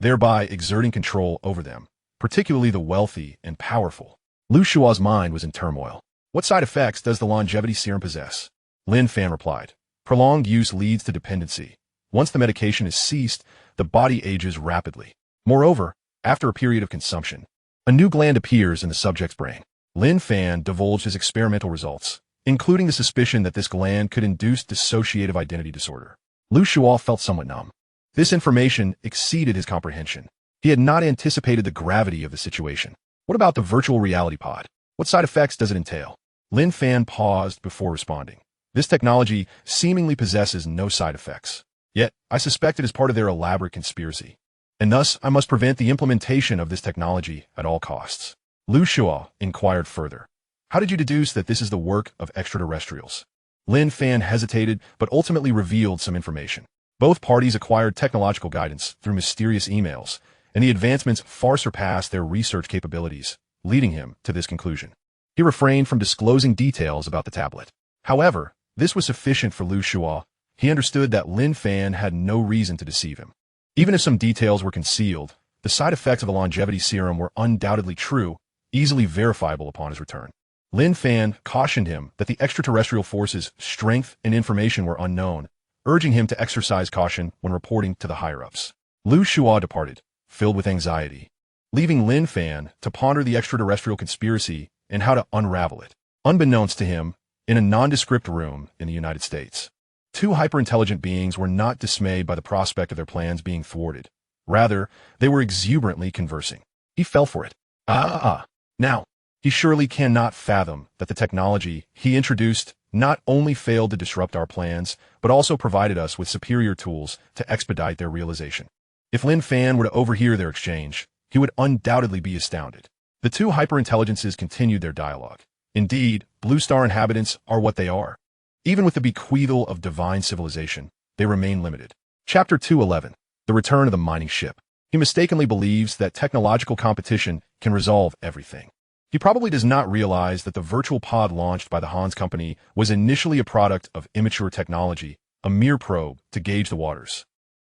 thereby exerting control over them, particularly the wealthy and powerful. Lu Shua's mind was in turmoil. What side effects does the longevity serum possess? Lin Fan replied. Prolonged use leads to dependency. Once the medication is ceased, the body ages rapidly. Moreover, after a period of consumption, a new gland appears in the subject's brain. Lin Fan divulged his experimental results, including the suspicion that this gland could induce dissociative identity disorder. Lu Shua felt somewhat numb. This information exceeded his comprehension. He had not anticipated the gravity of the situation. What about the virtual reality pod? What side effects does it entail? Lin Fan paused before responding. This technology seemingly possesses no side effects. Yet, I suspect it is part of their elaborate conspiracy. And thus, I must prevent the implementation of this technology at all costs. Lu Shua inquired further. How did you deduce that this is the work of extraterrestrials? Lin Fan hesitated, but ultimately revealed some information. Both parties acquired technological guidance through mysterious emails, and the advancements far surpassed their research capabilities, leading him to this conclusion. He refrained from disclosing details about the tablet. However, this was sufficient for Lu Shua. He understood that Lin Fan had no reason to deceive him. Even if some details were concealed, the side effects of the longevity serum were undoubtedly true, easily verifiable upon his return. Lin Fan cautioned him that the extraterrestrial forces' strength and information were unknown, urging him to exercise caution when reporting to the higher-ups. Lu Shua departed, filled with anxiety, leaving Lin Fan to ponder the extraterrestrial conspiracy and how to unravel it. Unbeknownst to him, in a nondescript room in the United States, two hyper-intelligent beings were not dismayed by the prospect of their plans being thwarted. Rather, they were exuberantly conversing. He fell for it. Now, he surely cannot fathom that the technology he introduced not only failed to disrupt our plans, but also provided us with superior tools to expedite their realization. If Lin Fan were to overhear their exchange, he would undoubtedly be astounded. The two hyper-intelligences continued their dialogue. Indeed, Blue Star inhabitants are what they are. Even with the bequeathal of divine civilization, they remain limited. Chapter 211. The Return of the Mining Ship. He mistakenly believes that technological competition can resolve everything. He probably does not realize that the virtual pod launched by the Hans Company was initially a product of immature technology, a mere probe to gauge the waters.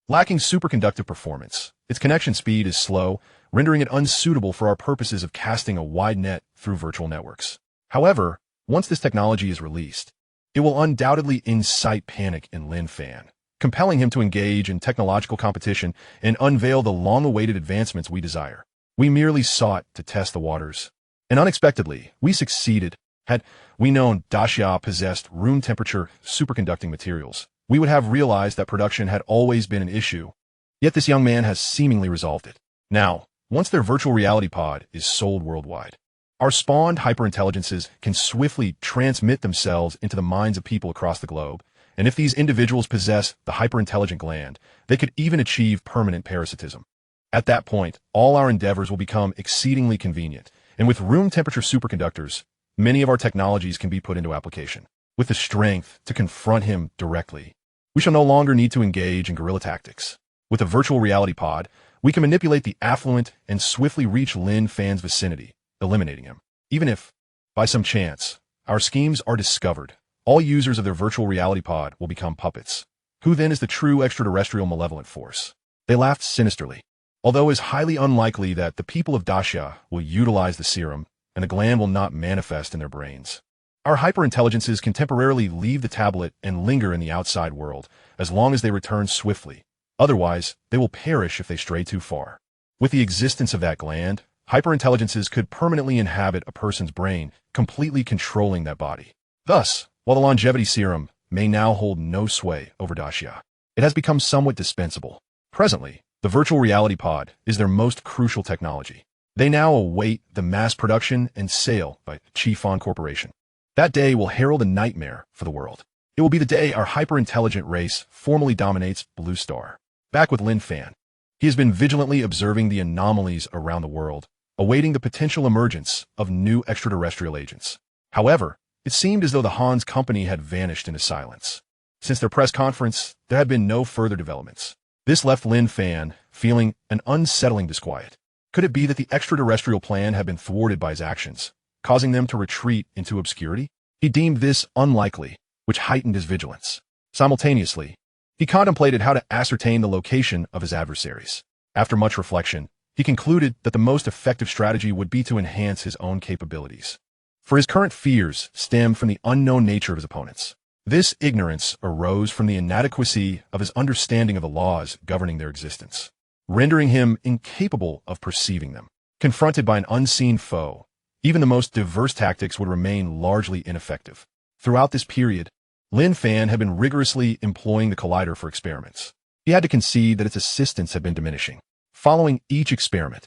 Lacking superconductive performance, its connection speed is slow, rendering it unsuitable for our purposes of casting a wide net through virtual networks. However, once this technology is released, it will undoubtedly incite panic in Lin Fan, compelling him to engage in technological competition and unveil the long-awaited advancements we desire. We merely sought to test the waters. And unexpectedly, we succeeded. Had we known Daxia possessed room-temperature superconducting materials, we would have realized that production had always been an issue. Yet this young man has seemingly resolved it. Now, once their virtual reality pod is sold worldwide, our spawned hyperintelligences can swiftly transmit themselves into the minds of people across the globe, and if these individuals possess the hyperintelligent gland, they could even achieve permanent parasitism. At that point, all our endeavors will become exceedingly convenient, and with room-temperature superconductors, many of our technologies can be put into application. With the strength to confront him directly, we shall no longer need to engage in guerrilla tactics. With a virtual reality pod, we can manipulate the affluent and swiftly reach Lin Fan's vicinity, eliminating him. Even if, by some chance, our schemes are discovered, all users of their virtual reality pod will become puppets. Who then is the true extraterrestrial malevolent force? They laughed sinisterly. Although it is highly unlikely that the people of Daxia will utilize the serum, and the gland will not manifest in their brains, our hyperintelligences can temporarily leave the tablet and linger in the outside world, as long as they return swiftly. Otherwise, they will perish if they stray too far. With the existence of that gland, hyperintelligences could permanently inhabit a person's brain, completely controlling that body. Thus, while the longevity serum may now hold no sway over Daxia, it has become somewhat dispensable. Presently, the virtual reality pod is their most crucial technology. They now await the mass production and sale by Qifan Corporation. That day will herald a nightmare for the world. It will be the day our hyper-intelligent race formally dominates Blue Star. Back with Lin Fan. He has been vigilantly observing the anomalies around the world, awaiting the potential emergence of new extraterrestrial agents. However, it seemed as though the Hans Company had vanished into silence. Since their press conference, there had been no further developments. This left Lin Fan feeling an unsettling disquiet. Could it be that the extraterrestrial plan had been thwarted by his actions, causing them to retreat into obscurity? He deemed this unlikely, which heightened his vigilance. Simultaneously, he contemplated how to ascertain the location of his adversaries. After much reflection, he concluded that the most effective strategy would be to enhance his own capabilities. For his current fears stemmed from the unknown nature of his opponents. This ignorance arose from the inadequacy of his understanding of the laws governing their existence, rendering him incapable of perceiving them. Confronted by an unseen foe, even the most diverse tactics would remain largely ineffective. Throughout this period, Lin Fan had been rigorously employing the collider for experiments. He had to concede that its assistance had been diminishing. Following each experiment,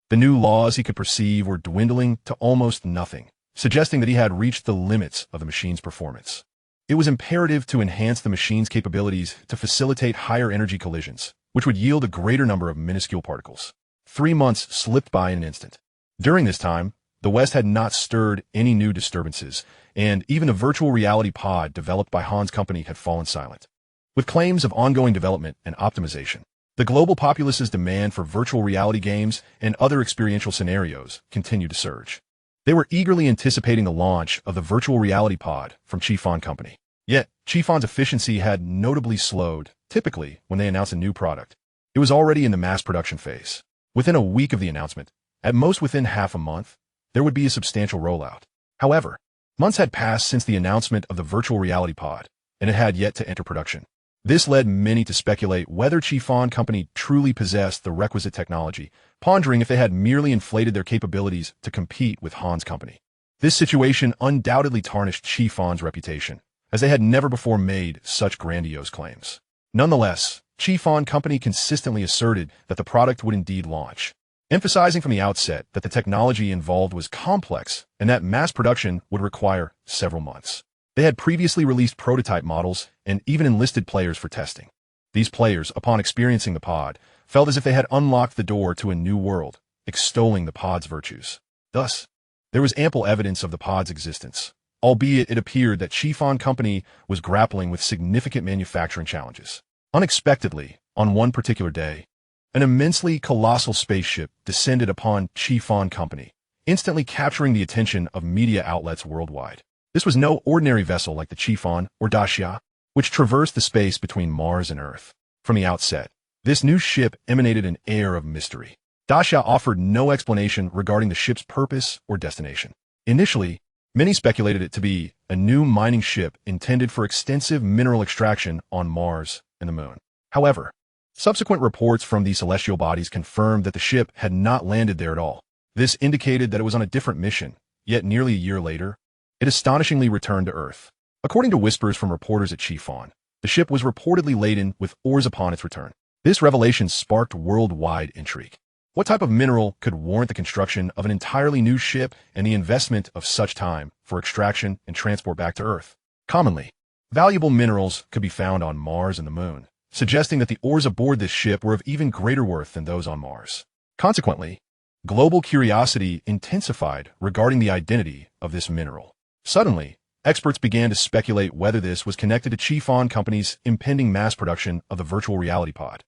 the new laws he could perceive were dwindling to almost nothing, suggesting that he had reached the limits of the machine's performance. It was imperative to enhance the machine's capabilities to facilitate higher energy collisions, which would yield a greater number of minuscule particles. 3 months slipped by in an instant. During this time, the West had not stirred any new disturbances, and even the virtual reality pod developed by Han's company had fallen silent. With claims of ongoing development and optimization, the global populace's demand for virtual reality games and other experiential scenarios continued to surge. They were eagerly anticipating the launch of the virtual reality pod from Fan company. Yet, Fan's efficiency had notably slowed. Typically, when they announced a new product, it was already in the mass production phase. Within a week of the announcement, at most within half a month, there would be a substantial rollout. However, months had passed since the announcement of the virtual reality pod, and it had yet to enter production. This led many to speculate whether Fan company truly possessed the requisite technology, pondering if they had merely inflated their capabilities to compete with Han's company. This situation undoubtedly tarnished Fan's reputation, as they had never before made such grandiose claims. Nonetheless, Fan company consistently asserted that the product would indeed launch, emphasizing from the outset that the technology involved was complex and that mass production would require several months. They had previously released prototype models and even enlisted players for testing. These players, upon experiencing the pod, felt as if they had unlocked the door to a new world, extolling the pod's virtues. Thus, there was ample evidence of the pod's existence, albeit it appeared that Fan company was grappling with significant manufacturing challenges. Unexpectedly, on one particular day, an immensely colossal spaceship descended upon Fan company, instantly capturing the attention of media outlets worldwide. This was no ordinary vessel like the Fan or Daxia, which traversed the space between Mars and Earth. From the outset, this new ship emanated an air of mystery. Daxia offered no explanation regarding the ship's purpose or destination. Initially, many speculated it to be a new mining ship intended for extensive mineral extraction on Mars and the Moon. However, subsequent reports from the celestial bodies confirmed that the ship had not landed there at all. This indicated that it was on a different mission, yet nearly a year later, it astonishingly returned to Earth. According to whispers from reporters at Fan, the ship was reportedly laden with ores upon its return. This revelation sparked worldwide intrigue. What type of mineral could warrant the construction of an entirely new ship and the investment of such time for extraction and transport back to Earth? Commonly, valuable minerals could be found on Mars and the Moon, suggesting that the ores aboard this ship were of even greater worth than those on Mars. Consequently, global curiosity intensified regarding the identity of this mineral. Suddenly, experts began to speculate whether this was connected to Fan company's impending mass production of the virtual reality pod.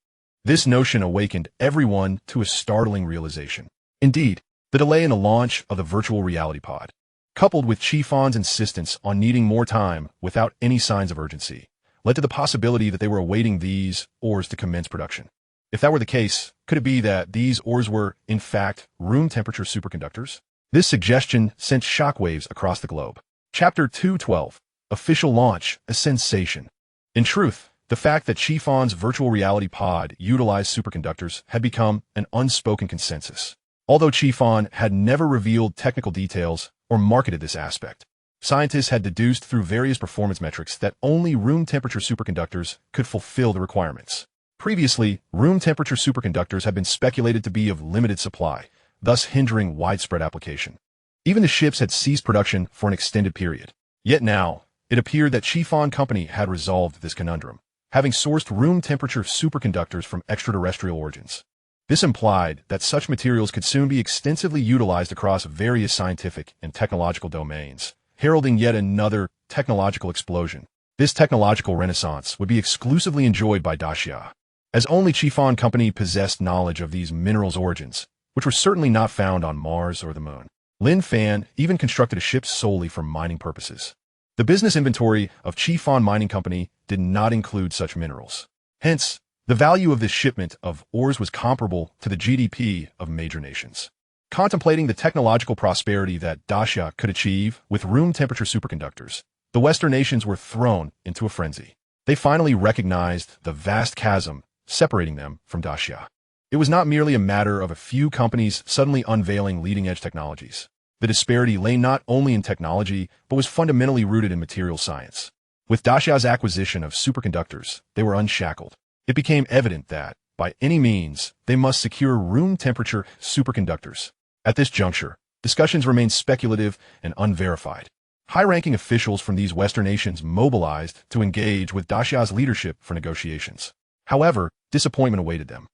This notion awakened everyone to a startling realization. Indeed, the delay in the launch of the virtual reality pod, coupled with Fan's insistence on needing more time without any signs of urgency, led to the possibility that they were awaiting these ores to commence production. If that were the case, could it be that these ores were, in fact, room-temperature superconductors? This suggestion sent shockwaves across the globe. Chapter 212. Official Launch, a Sensation. In truth, the fact that Fan's virtual reality pod utilized superconductors had become an unspoken consensus. Although Fan had never revealed technical details or marketed this aspect, scientists had deduced through various performance metrics that only room-temperature superconductors could fulfill the requirements. Previously, room-temperature superconductors had been speculated to be of limited supply, thus hindering widespread application. Even the ships had ceased production for an extended period. Yet now, it appeared that Fan company had resolved this conundrum, having sourced room-temperature superconductors from extraterrestrial origins. This implied that such materials could soon be extensively utilized across various scientific and technological domains, heralding yet another technological explosion. This technological renaissance would be exclusively enjoyed by Daxia, as only Fan company possessed knowledge of these minerals' origins, which were certainly not found on Mars or the Moon. Lin Fan even constructed a ship solely for mining purposes. The business inventory of Fan Mining Company did not include such minerals. Hence, the value of this shipment of ores was comparable to the GDP of major nations. Contemplating the technological prosperity that Dacia could achieve with room-temperature superconductors, the Western nations were thrown into a frenzy. They finally recognized the vast chasm separating them from Dacia. It was not merely a matter of a few companies suddenly unveiling leading-edge technologies. The disparity lay not only in technology, but was fundamentally rooted in material science. With Dacia's acquisition of superconductors, they were unshackled. It became evident that, by any means, they must secure room-temperature superconductors. At this juncture, discussions remained speculative and unverified. High-ranking officials from these Western nations mobilized to engage with Dacia's leadership for negotiations. However, disappointment awaited them.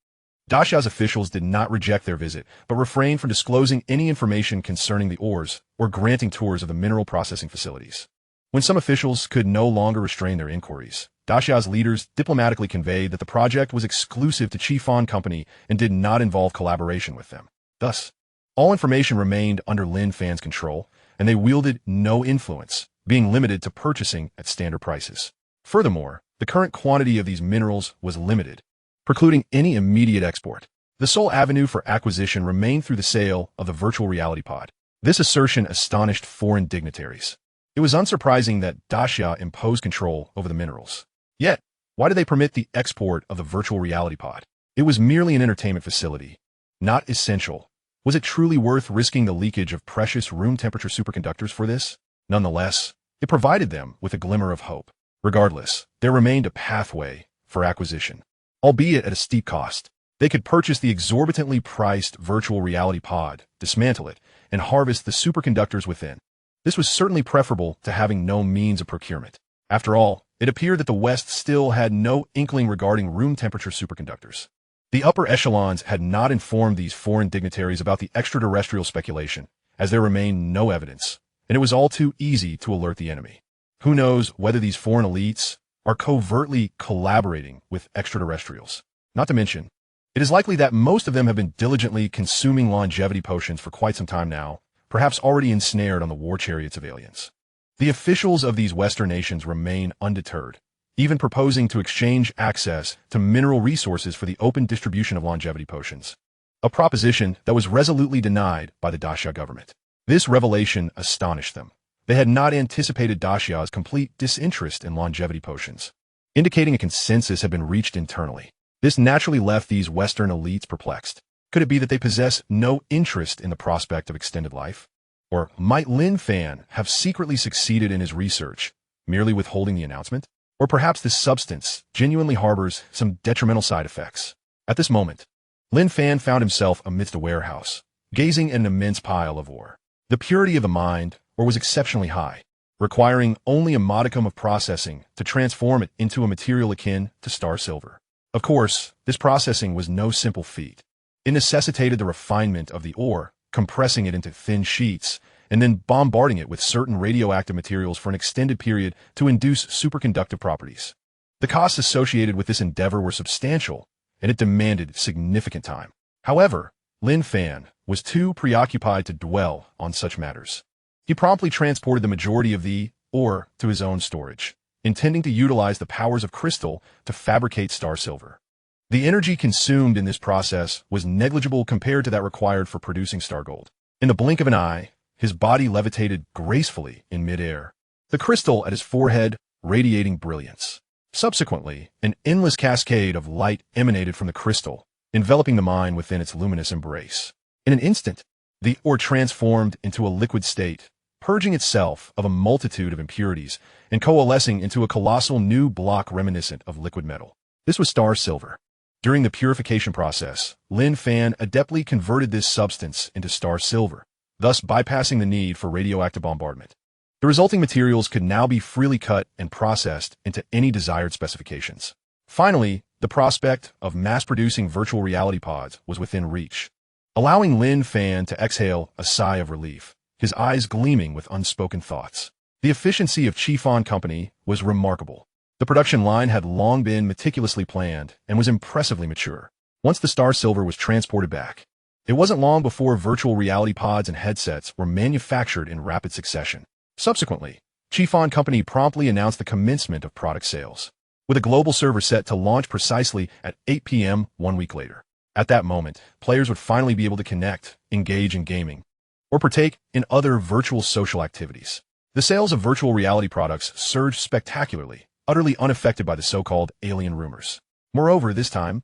Dacia's officials did not reject their visit, but refrained from disclosing any information concerning the ores or granting tours of the mineral processing facilities. When some officials could no longer restrain their inquiries, Dacia's leaders diplomatically conveyed that the project was exclusive to Fan Company and did not involve collaboration with them. Thus, all information remained under Lin Fan's control, and they wielded no influence, being limited to purchasing at standard prices. Furthermore, the current quantity of these minerals was limited, precluding any immediate export. The sole avenue for acquisition remained through the sale of the virtual reality pod. This assertion astonished foreign dignitaries. It was unsurprising that Dacia imposed control over the minerals. Yet, why did they permit the export of the virtual reality pod? It was merely an entertainment facility, not essential. Was it truly worth risking the leakage of precious room-temperature superconductors for this? Nonetheless, it provided them with a glimmer of hope. Regardless, there remained a pathway for acquisition. Albeit at a steep cost, they could purchase the exorbitantly priced virtual reality pod, dismantle it, and harvest the superconductors within. This was certainly preferable to having no means of procurement. After all, it appeared that the West still had no inkling regarding room-temperature superconductors. The upper echelons had not informed these foreign dignitaries about the extraterrestrial speculation, as there remained no evidence, and it was all too easy to alert the enemy. Who knows whether these foreign elites are covertly collaborating with extraterrestrials? Not to mention, it is likely that most of them have been diligently consuming longevity potions for quite some time now, perhaps already ensnared on the war chariots of aliens. The officials of these Western nations remain undeterred, even proposing to exchange access to mineral resources for the open distribution of longevity potions, a proposition that was resolutely denied by the Dacia government. This revelation astonished them. They had not anticipated Dacia's complete disinterest in longevity potions, indicating a consensus had been reached internally. This naturally left these Western elites perplexed. Could it be that they possess no interest in the prospect of extended life? Or might Lin Fan have secretly succeeded in his research, merely withholding the announcement? Or perhaps this substance genuinely harbors some detrimental side effects. At this moment, Lin Fan found himself amidst a warehouse, gazing at an immense pile of ore. The purity of the mined ore was exceptionally high, requiring only a modicum of processing to transform it into a material akin to star silver. Of course, this processing was no simple feat. It necessitated the refinement of the ore, compressing it into thin sheets, and then bombarding it with certain radioactive materials for an extended period to induce superconductive properties. The costs associated with this endeavor were substantial, and it demanded significant time. However, Lin Fan was too preoccupied to dwell on such matters. He promptly transported the majority of the ore to his own storage, intending to utilize the powers of crystal to fabricate star silver. The energy consumed in this process was negligible compared to that required for producing star gold. In the blink of an eye, his body levitated gracefully in midair, the crystal at his forehead radiating brilliance. Subsequently, an endless cascade of light emanated from the crystal, enveloping the mine within its luminous embrace. In an instant, the ore transformed into a liquid state, purging itself of a multitude of impurities and coalescing into a colossal new block reminiscent of liquid metal. This was star silver. During the purification process, Lin Fan adeptly converted this substance into star silver, thus bypassing the need for radioactive bombardment. The resulting materials could now be freely cut and processed into any desired specifications. Finally, the prospect of mass-producing virtual reality pods was within reach, allowing Lin Fan to exhale a sigh of relief, his eyes gleaming with unspoken thoughts. The efficiency of Fan Company was remarkable. The production line had long been meticulously planned and was impressively mature. Once the star silver was transported back, It wasn't long before virtual reality pods and headsets were manufactured in rapid succession. Subsequently, Lin Company promptly announced the commencement of product sales, with a global server set to launch precisely at 8 p.m. 1 week later. At that moment, players would finally be able to connect, engage in gaming, or partake in other virtual social activities. The sales of virtual reality products surged spectacularly, utterly unaffected by the so-called alien rumors. Moreover, this time,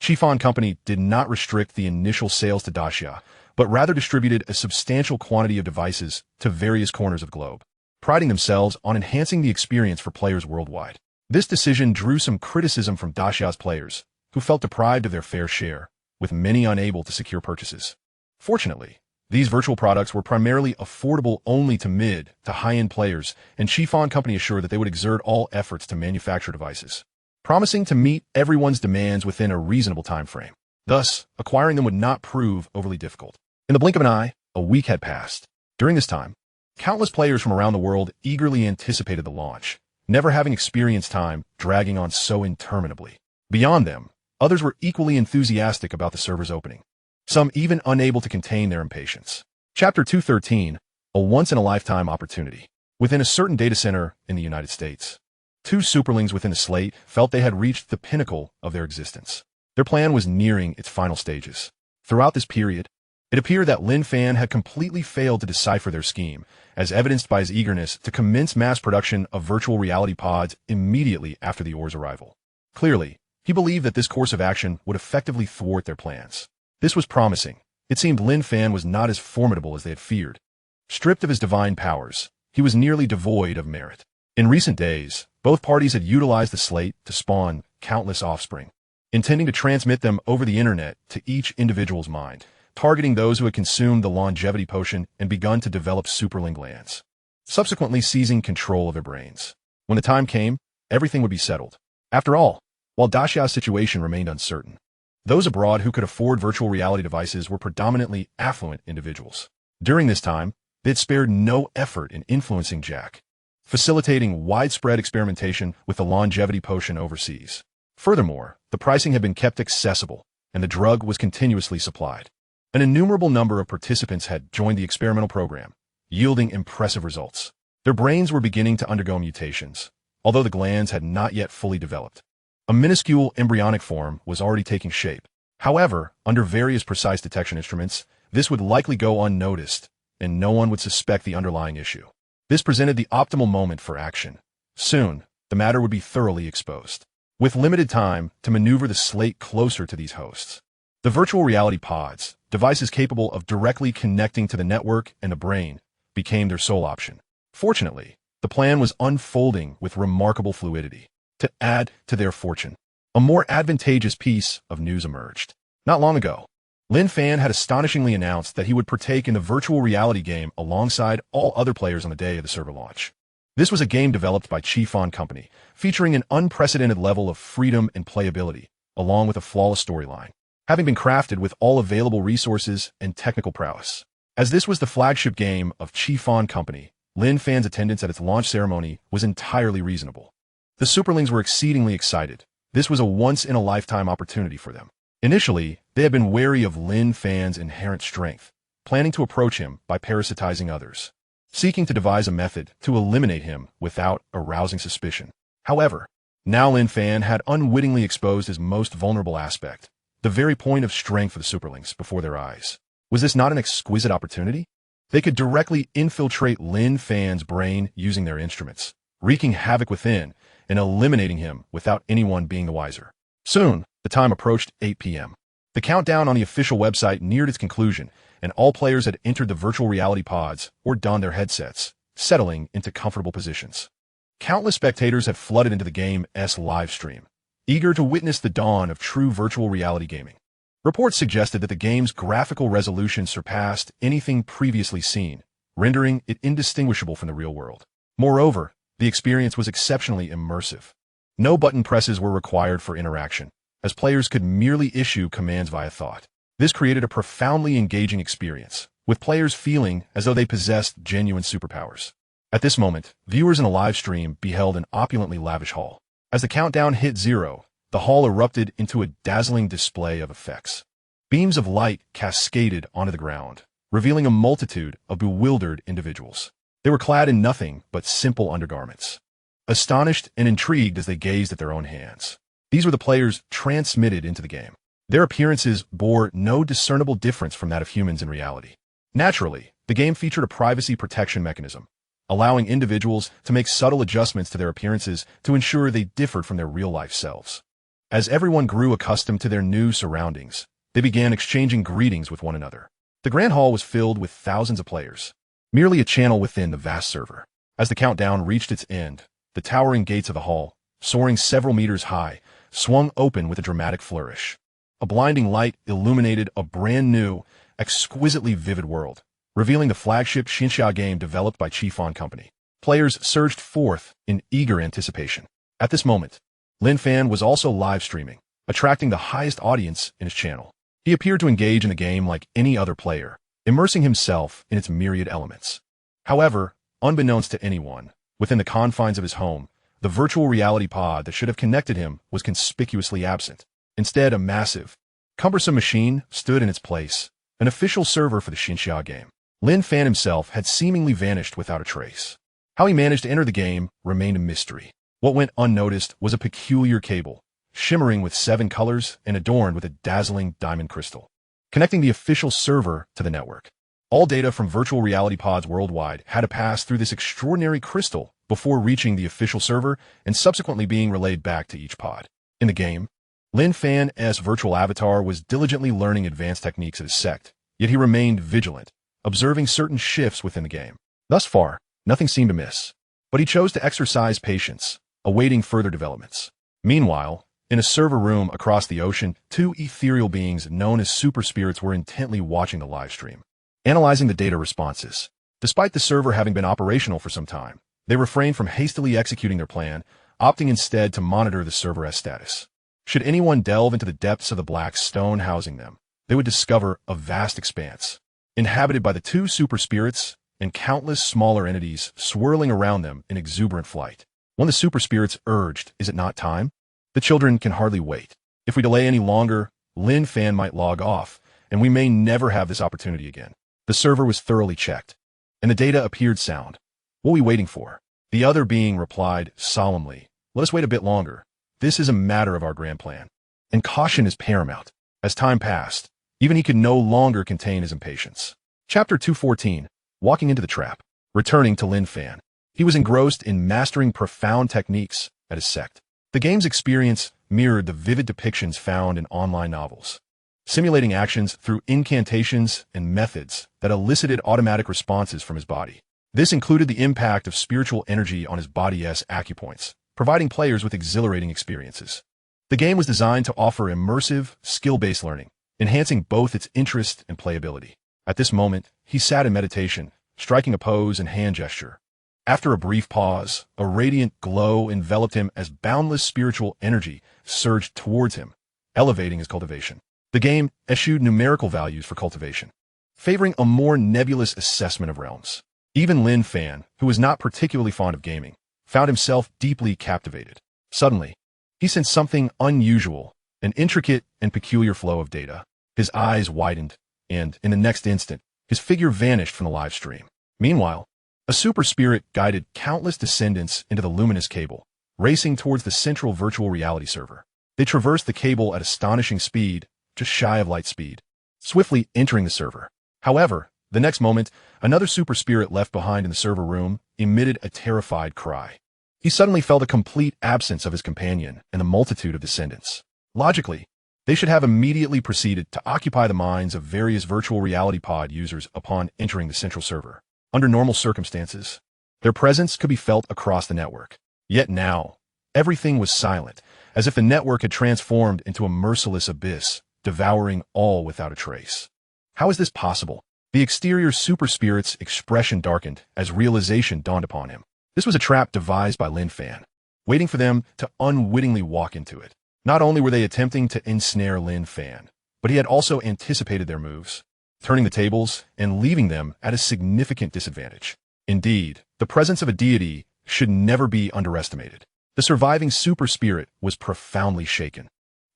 Lin Company did not restrict the initial sales to Dacia, but rather distributed a substantial quantity of devices to various corners of the globe, priding themselves on enhancing the experience for players worldwide. This decision drew some criticism from Dacia's players, who felt deprived of their fair share, with many unable to secure purchases. Fortunately, these virtual products were primarily affordable only to mid to high-end players, and Lin Company assured that they would exert all efforts to manufacture devices, promising to meet everyone's demands within a reasonable time frame. Thus, acquiring them would not prove overly difficult. In the blink of an eye, a week had passed. During this time, countless players from around the world eagerly anticipated the launch, never having experienced time dragging on so interminably. Beyond them, others were equally enthusiastic about the server's opening, some even unable to contain their impatience. Chapter 213, a once-in-a-lifetime opportunity. Within a certain data center in the United States, two superlings within the slate felt they had reached the pinnacle of their existence. Their plan was nearing its final stages. Throughout this period, it appeared that Lin Fan had completely failed to decipher their scheme, as evidenced by his eagerness to commence mass production of virtual reality pods immediately after the Or's arrival. Clearly, he believed that this course of action would effectively thwart their plans. This was promising. It seemed Lin Fan was not as formidable as they had feared. Stripped of his divine powers, he was nearly devoid of merit. In recent days, both parties had utilized the slate to spawn countless offspring, intending to transmit them over the internet to each individual's mind, targeting those who had consumed the longevity potion and begun to develop superling glands, subsequently seizing control of their brains. When the time came, everything would be settled. After all, while Dacia's situation remained uncertain, those abroad who could afford virtual reality devices were predominantly affluent individuals. During this time, they had spared no effort in influencing Jack, facilitating widespread experimentation with the longevity potion overseas. Furthermore, the pricing had been kept accessible, and the drug was continuously supplied. An innumerable number of participants had joined the experimental program, yielding impressive results. Their brains were beginning to undergo mutations, although the glands had not yet fully developed. A minuscule embryonic form was already taking shape. However, under various precise detection instruments, this would likely go unnoticed, and no one would suspect the underlying issue. This presented the optimal moment for action. Soon, the matter would be thoroughly exposed, with limited time to maneuver the slate closer to these hosts. The virtual reality pods, devices capable of directly connecting to the network and the brain, became their sole option. Fortunately, the plan was unfolding with remarkable fluidity. To add to their fortune, a more advantageous piece of news emerged. Not long ago, Lin Fan had astonishingly announced that he would partake in the virtual reality game alongside all other players on the day of the server launch. This was a game developed by Lin Company, featuring an unprecedented level of freedom and playability, along with a flawless storyline, having been crafted with all available resources and technical prowess. As this was the flagship game of Lin Company, Lin Fan's attendance at its launch ceremony was entirely reasonable. The superlings were exceedingly excited. This was a once-in-a-lifetime opportunity for them. Initially, they had been wary of Lin Fan's inherent strength, planning to approach him by parasitizing others, seeking to devise a method to eliminate him without arousing suspicion. However, now Lin Fan had unwittingly exposed his most vulnerable aspect, the very point of strength for the superlings, before their eyes. Was this not an exquisite opportunity? They could directly infiltrate Lin Fan's brain using their instruments, wreaking havoc within and eliminating him without anyone being the wiser. Soon, the time approached 8 p.m. The countdown on the official website neared its conclusion, and all players had entered the virtual reality pods or donned their headsets, settling into comfortable positions. Countless spectators had flooded into the game's live stream, eager to witness the dawn of true virtual reality gaming. Reports suggested that the game's graphical resolution surpassed anything previously seen, rendering it indistinguishable from the real world. Moreover, the experience was exceptionally immersive. No button presses were required for interaction, as players could merely issue commands via thought. This created a profoundly engaging experience, with players feeling as though they possessed genuine superpowers. At this moment, viewers in a live stream beheld an opulently lavish hall. As the countdown hit 0, the hall erupted into a dazzling display of effects. Beams of light cascaded onto the ground, revealing a multitude of bewildered individuals. They were clad in nothing but simple undergarments, astonished and intrigued as they gazed at their own hands. These were the players transmitted into the game. Their appearances bore no discernible difference from that of humans in reality. Naturally, the game featured a privacy protection mechanism, allowing individuals to make subtle adjustments to their appearances to ensure they differed from their real-life selves. As everyone grew accustomed to their new surroundings, they began exchanging greetings with one another. The Grand Hall was filled with thousands of players, merely a channel within the vast server. As the countdown reached its end, the towering gates of the hall, soaring several meters high, swung open with a dramatic flourish. A blinding light illuminated a brand new, exquisitely vivid world, revealing the flagship Xinxia game developed by Qifan Company. Players surged forth in eager anticipation. At this moment, Lin Fan was also live streaming, attracting the highest audience in his channel. He appeared to engage in the game like any other player, immersing himself in its myriad elements. However, unbeknownst to anyone, within the confines of his home, the virtual reality pod that should have connected him was conspicuously absent. Instead, a massive, cumbersome machine stood in its place, an official server for the Xinxia game. Lin Fan himself had seemingly vanished without a trace. How he managed to enter the game remained a mystery. What went unnoticed was a peculiar cable, shimmering with 7 colors and adorned with a dazzling diamond crystal, connecting the official server to the network. All data from virtual reality pods worldwide had to pass through this extraordinary crystal before reaching the official server and subsequently being relayed back to each pod. In the game, Lin Fan's virtual avatar was diligently learning advanced techniques of his sect, yet he remained vigilant, observing certain shifts within the game. Thus far, nothing seemed amiss, but he chose to exercise patience, awaiting further developments. Meanwhile, in a server room across the ocean, 2 ethereal beings known as super spirits were intently watching the live stream, analyzing the data responses. Despite the server having been operational for some time, they refrained from hastily executing their plan, opting instead to monitor the server's status. Should anyone delve into the depths of the black stone housing them, they would discover a vast expanse, inhabited by the 2 super spirits and countless smaller entities swirling around them in exuberant flight. When the super spirits urged, "Is it not time?" The children can hardly wait. If we delay any longer, Lin Fan might log off, and we may never have this opportunity again. The server was thoroughly checked, and the data appeared sound. "What are we waiting for?" The other being replied solemnly, "Let us wait a bit longer. This is a matter of our grand plan, and caution is paramount." As time passed, even he could no longer contain his impatience. Chapter 214, Walking into the Trap. Returning to Lin Fan, he was engrossed in mastering profound techniques at his sect. The game's experience mirrored the vivid depictions found in online novels, simulating actions through incantations and methods that elicited automatic responses from his body. This included the impact of spiritual energy on his body's acupoints, providing players with exhilarating experiences. The game was designed to offer immersive, skill-based learning, enhancing both its interest and playability. At this moment, he sat in meditation, striking a pose and hand gesture. After a brief pause, a radiant glow enveloped him as boundless spiritual energy surged towards him, elevating his cultivation. The game eschewed numerical values for cultivation, favoring a more nebulous assessment of realms. Even Lin Fan, who was not particularly fond of gaming, found himself deeply captivated. Suddenly, he sensed something unusual, an intricate and peculiar flow of data. His eyes widened, and in the next instant, his figure vanished from the live stream. Meanwhile, a super spirit guided countless descendants into the luminous cable, racing towards the central virtual reality server. They traversed the cable at astonishing speed, just shy of light speed, swiftly entering the server. However, the next moment, another super spirit left behind in the server room emitted a terrified cry. He suddenly felt a complete absence of his companion and the multitude of descendants. Logically, they should have immediately proceeded to occupy the minds of various virtual reality pod users upon entering the central server. Under normal circumstances, their presence could be felt across the network. Yet now, everything was silent, as if the network had transformed into a merciless abyss, devouring all without a trace. How is this possible? The exterior super spirit's expression darkened as realization dawned upon him. This was a trap devised by Lin Fan, waiting for them to unwittingly walk into it. Not only were they attempting to ensnare Lin Fan, but he had also anticipated their moves, turning the tables and leaving them at a significant disadvantage. Indeed, the presence of a deity should never be underestimated. The surviving super spirit was profoundly shaken.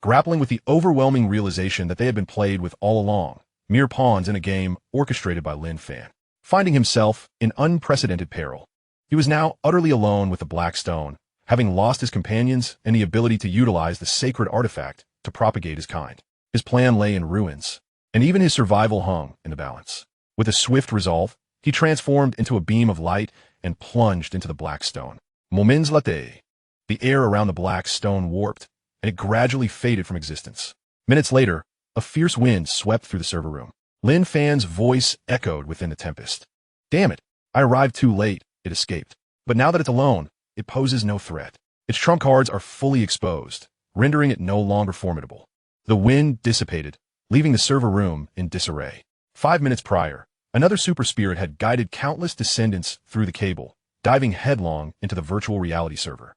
grappling with the overwhelming realization that they had been played with all along, mere pawns in a game orchestrated by Lin Fan. Finding himself in unprecedented peril, he was now utterly alone with the Black Stone, having lost his companions and the ability to utilize the sacred artifact to propagate his kind. His plan lay in ruins, and even his survival hung in the balance. With a swift resolve, he transformed into a beam of light and plunged into the Black Stone. Moments later, the air around the Black Stone warped, and it gradually faded from existence. Minutes later, a fierce wind swept through the server room. Lin Fan's voice echoed within the tempest. Damn it, I arrived too late, it escaped. But now that it's alone, it poses no threat. Its trump cards are fully exposed, rendering it no longer formidable. The wind dissipated, leaving the server room in disarray. 5 minutes prior, another super spirit had guided countless descendants through the cable, diving headlong into the virtual reality server.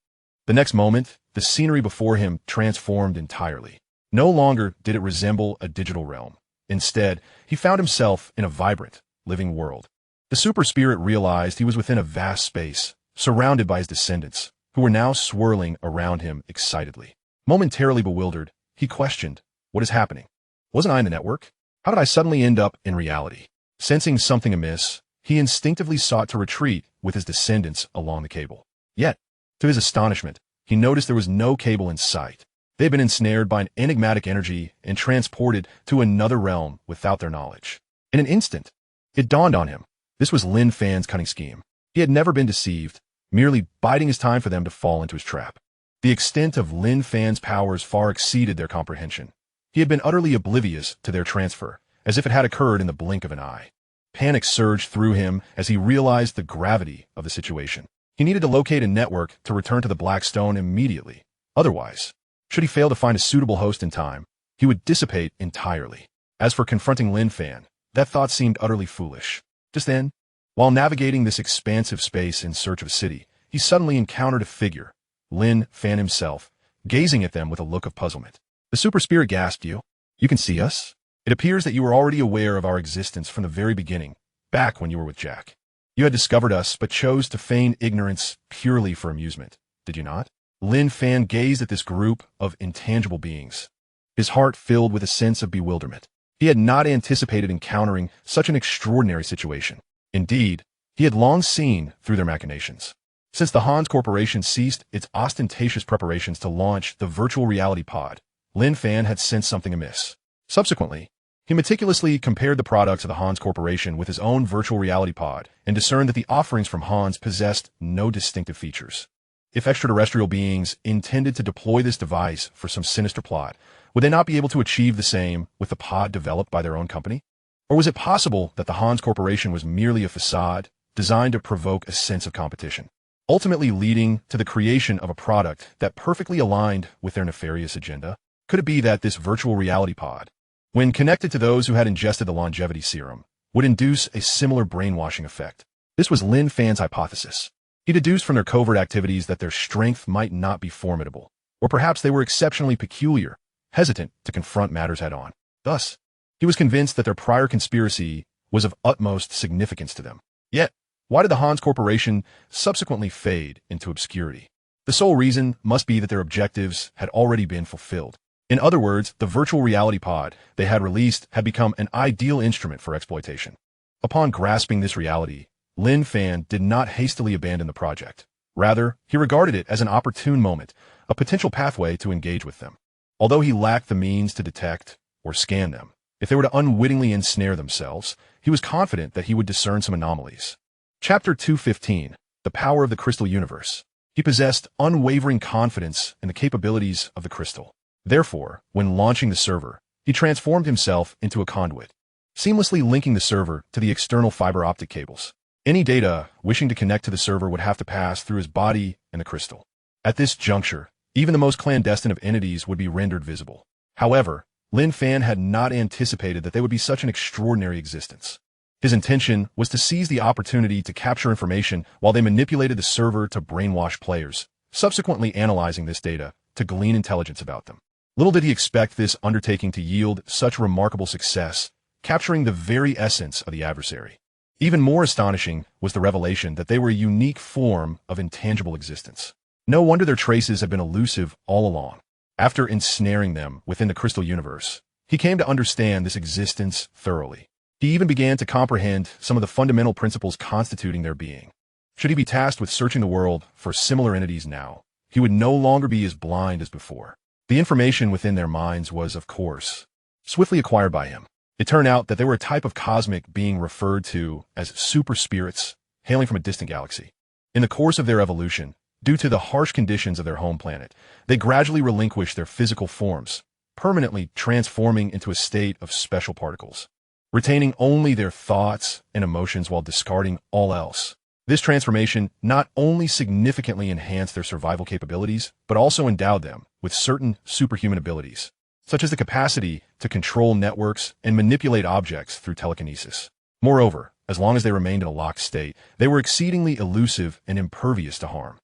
The next moment, the scenery before him transformed entirely. No longer did it resemble a digital realm. Instead, he found himself in a vibrant, living world. The super spirit realized he was within a vast space, surrounded by his descendants, who were now swirling around him excitedly. Momentarily bewildered, he questioned, what is happening? Wasn't I in the network? How did I suddenly end up in reality? Sensing something amiss, he instinctively sought to retreat with his descendants along the cable. Yet, to his astonishment, he noticed there was no cable in sight. They had been ensnared by an enigmatic energy and transported to another realm without their knowledge. In an instant, it dawned on him. This was Lin Fan's cunning scheme. He had never been deceived, merely biding his time for them to fall into his trap. The extent of Lin Fan's powers far exceeded their comprehension. He had been utterly oblivious to their transfer, as if it had occurred in the blink of an eye. Panic surged through him as he realized the gravity of the situation. He needed to locate a network to return to the Black Stone immediately. Otherwise, should he fail to find a suitable host in time, he would dissipate entirely. As for confronting Lin Fan, that thought seemed utterly foolish. Just then, while navigating this expansive space in search of a city, he suddenly encountered a figure, Lin Fan himself, gazing at them with a look of puzzlement. The super spirit gasped, You can see us? It appears that you were already aware of our existence from the very beginning, back when you were with Jack. You had discovered us, but chose to feign ignorance purely for amusement, did you not? Lin Fan gazed at this group of intangible beings, his heart filled with a sense of bewilderment. He had not anticipated encountering such an extraordinary situation. Indeed, he had long seen through their machinations. Since the Hans Corporation ceased its ostentatious preparations to launch the virtual reality pod, Lin Fan had sensed something amiss. Subsequently, he meticulously compared the products of the Hans Corporation with his own virtual reality pod and discerned that the offerings from Hans possessed no distinctive features. If extraterrestrial beings intended to deploy this device for some sinister plot, would they not be able to achieve the same with the pod developed by their own company? Or was it possible that the Hans Corporation was merely a facade designed to provoke a sense of competition, ultimately leading to the creation of a product that perfectly aligned with their nefarious agenda? Could it be that this virtual reality pod, when connected to those who had ingested the longevity serum, would induce a similar brainwashing effect? This was Lin Fan's hypothesis. He deduced from their covert activities that their strength might not be formidable, or perhaps they were exceptionally peculiar, hesitant to confront matters head-on. Thus, he was convinced that their prior conspiracy was of utmost significance to them. Yet, why did the Hans Corporation subsequently fade into obscurity? The sole reason must be that their objectives had already been fulfilled. In other words, the virtual reality pod they had released had become an ideal instrument for exploitation. Upon grasping this reality, Lin Fan did not hastily abandon the project. Rather, he regarded it as an opportune moment, a potential pathway to engage with them. Although he lacked the means to detect or scan them, if they were to unwittingly ensnare themselves, he was confident that he would discern some anomalies. Chapter 215, The Power of the Crystal Universe. He possessed unwavering confidence in the capabilities of the crystal. Therefore, when launching the server, he transformed himself into a conduit, seamlessly linking the server to the external fiber optic cables. Any data wishing to connect to the server would have to pass through his body and the crystal. At this juncture, even the most clandestine of entities would be rendered visible. However, Lin Fan had not anticipated that they would be such an extraordinary existence. His intention was to seize the opportunity to capture information while they manipulated the server to brainwash players, subsequently analyzing this data to glean intelligence about them. Little did he expect this undertaking to yield such remarkable success, capturing the very essence of the adversary. Even more astonishing was the revelation that they were a unique form of intangible existence. No wonder their traces had been elusive all along. After ensnaring them within the crystal universe, he came to understand this existence thoroughly. He even began to comprehend some of the fundamental principles constituting their being. Should he be tasked with searching the world for similar entities now, he would no longer be as blind as before. The information within their minds was, of course, swiftly acquired by him. It turned out that they were a type of cosmic being referred to as super spirits, hailing from a distant galaxy. In the course of their evolution, due to the harsh conditions of their home planet, they gradually relinquished their physical forms, permanently transforming into a state of special particles, retaining only their thoughts and emotions while discarding all else. This transformation not only significantly enhanced their survival capabilities, but also endowed them with certain superhuman abilities, such as the capacity to control networks and manipulate objects through telekinesis. Moreover, as long as they remained in a locked state, they were exceedingly elusive and impervious to harm.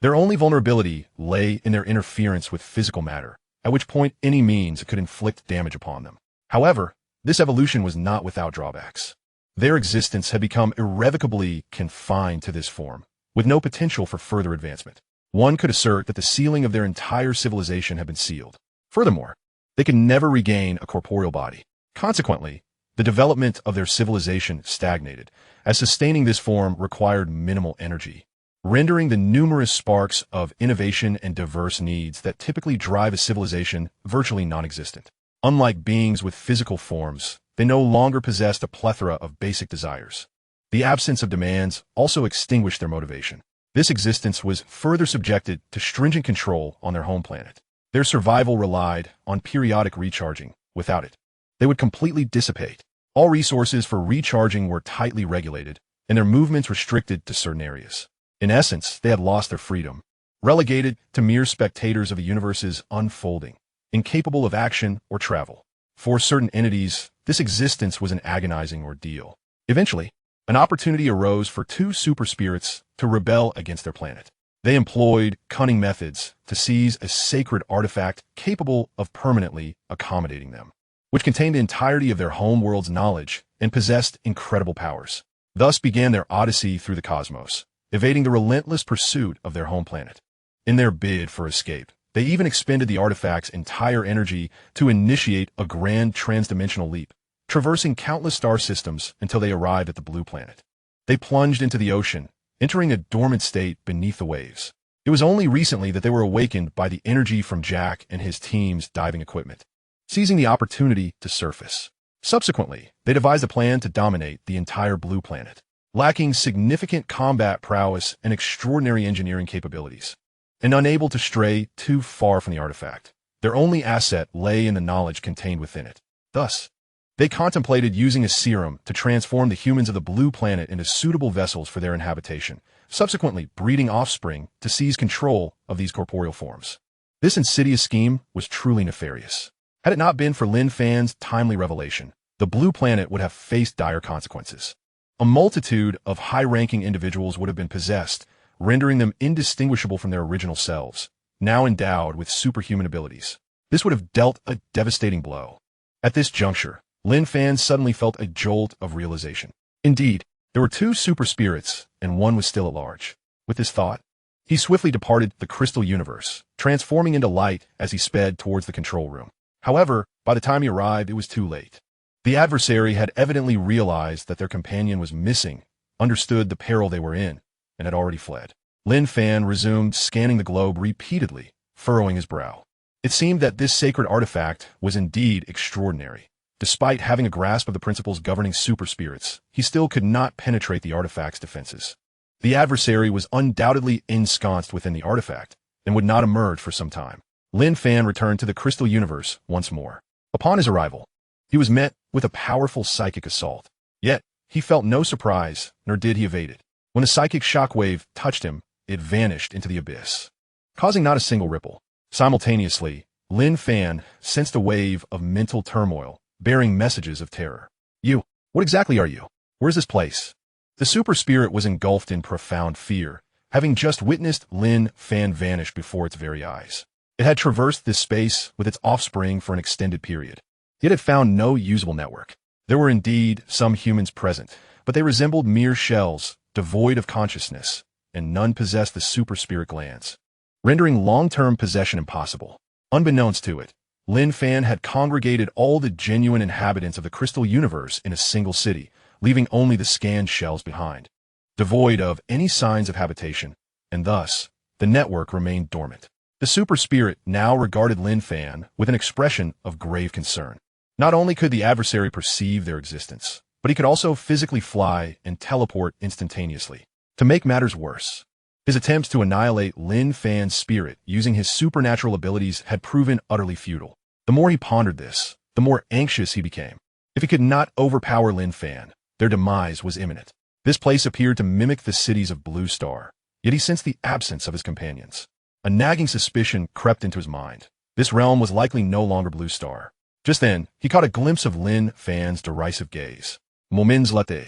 Their only vulnerability lay in their interference with physical matter, at which point any means could inflict damage upon them. However, this evolution was not without drawbacks. Their existence had become irrevocably confined to this form, with no potential for further advancement. One could assert that the ceiling of their entire civilization had been sealed. Furthermore, they could never regain a corporeal body. Consequently, the development of their civilization stagnated, as sustaining this form required minimal energy, rendering the numerous sparks of innovation and diverse needs that typically drive a civilization virtually non-existent. Unlike beings with physical forms, they no longer possessed a plethora of basic desires. The absence of demands also extinguished their motivation. This existence was further subjected to stringent control on their home planet. Their survival relied on periodic recharging. Without it, they would completely dissipate. All resources for recharging were tightly regulated, and their movements restricted to certain areas. In essence, they had lost their freedom, relegated to mere spectators of the universe's unfolding, incapable of action or travel. For certain entities, this existence was an agonizing ordeal. Eventually, an opportunity arose for two super spirits to rebel against their planet. They employed cunning methods to seize a sacred artifact capable of permanently accommodating them, which contained the entirety of their home world's knowledge and possessed incredible powers. Thus began their odyssey through the cosmos, evading the relentless pursuit of their home planet. In their bid for escape, they even expended the artifact's entire energy to initiate a grand transdimensional leap, traversing countless star systems until they arrived at the blue planet. They plunged into the ocean, entering a dormant state beneath the waves. It was only recently that they were awakened by the energy from Jack and his team's diving equipment, seizing the opportunity to surface. Subsequently, they devised a plan to dominate the entire blue planet, lacking significant combat prowess and extraordinary engineering capabilities, and unable to stray too far from the artifact. Their only asset lay in the knowledge contained within it. Thus, they contemplated using a serum to transform the humans of the blue planet into suitable vessels for their inhabitation, subsequently breeding offspring to seize control of these corporeal forms. This insidious scheme was truly nefarious. Had it not been for Lin Fan's timely revelation, the blue planet would have faced dire consequences. A multitude of high-ranking individuals would have been possessed, rendering them indistinguishable from their original selves, now endowed with superhuman abilities. This would have dealt a devastating blow. At this juncture, Lin Fan suddenly felt a jolt of realization. Indeed, there were two super spirits, and one was still at large. With this thought, he swiftly departed the crystal universe, transforming into light as he sped towards the control room. However, by the time he arrived, it was too late. The adversary had evidently realized that their companion was missing, understood the peril they were in, and had already fled. Lin Fan resumed scanning the globe repeatedly, furrowing his brow. It seemed that this sacred artifact was indeed extraordinary. Despite having a grasp of the principles governing super spirits, he still could not penetrate the artifact's defenses. The adversary was undoubtedly ensconced within the artifact, and would not emerge for some time. Lin Fan returned to the crystal universe once more. Upon his arrival, he was met with a powerful psychic assault. Yet, he felt no surprise, nor did he evade it. When the psychic shockwave touched him, it vanished into the abyss, causing not a single ripple. Simultaneously, Lin Fan sensed a wave of mental turmoil, bearing messages of terror. You, what exactly are you? Where's this place? The super spirit was engulfed in profound fear, having just witnessed Lin Fan vanish before its very eyes. It had traversed this space with its offspring for an extended period, yet it found no usable network. There were indeed some humans present, but they resembled mere shells, devoid of consciousness, and none possessed the super spirit glands, rendering long-term possession impossible. Unbeknownst to it, Lin Fan had congregated all the genuine inhabitants of the crystal universe in a single city, leaving only the scanned shells behind, devoid of any signs of habitation, and thus, the network remained dormant. The super spirit now regarded Lin Fan with an expression of grave concern. Not only could the adversary perceive their existence, but he could also physically fly and teleport instantaneously. To make matters worse, his attempts to annihilate Lin Fan's spirit using his supernatural abilities had proven utterly futile. The more he pondered this, the more anxious he became. If he could not overpower Lin Fan, their demise was imminent. This place appeared to mimic the cities of Blue Star, yet he sensed the absence of his companions. A nagging suspicion crept into his mind. This realm was likely no longer Blue Star. Just then, he caught a glimpse of Lin Fan's derisive gaze. Moments later,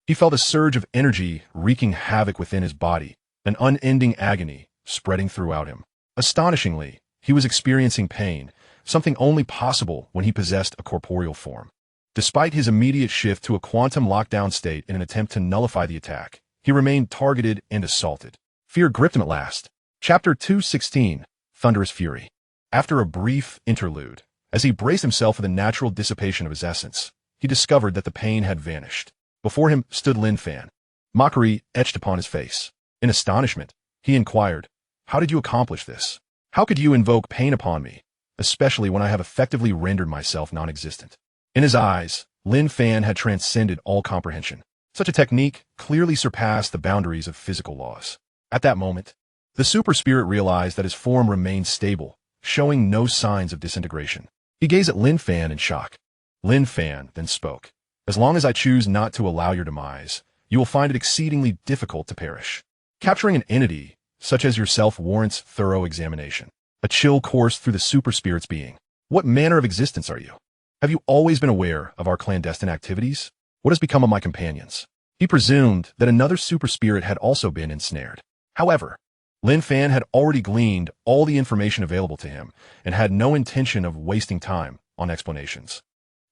he felt a surge of energy wreaking havoc within his body, an unending agony spreading throughout him. Astonishingly, he was experiencing pain, something only possible when he possessed a corporeal form. Despite his immediate shift to a quantum lockdown state in an attempt to nullify the attack, he remained targeted and assaulted. Fear gripped him at last. Chapter 216, Thunderous Fury. After a brief interlude, as he braced himself for the natural dissipation of his essence, he discovered that the pain had vanished. Before him stood Lin Fan. Mockery etched upon his face. In astonishment, he inquired, "How did you accomplish this? How could you invoke pain upon me, especially when I have effectively rendered myself non-existent?" In his eyes, Lin Fan had transcended all comprehension. Such a technique clearly surpassed the boundaries of physical laws. At that moment, the super spirit realized that his form remained stable, showing no signs of disintegration. He gazed at Lin Fan in shock. Lin Fan then spoke. "As long as I choose not to allow your demise, you will find it exceedingly difficult to perish. Capturing an entity, such as yourself, warrants thorough examination." A chill coursed through the super spirit's being. "What manner of existence are you? Have you always been aware of our clandestine activities? What has become of my companions?" He presumed that another super spirit had also been ensnared. However, Lin Fan had already gleaned all the information available to him and had no intention of wasting time on explanations.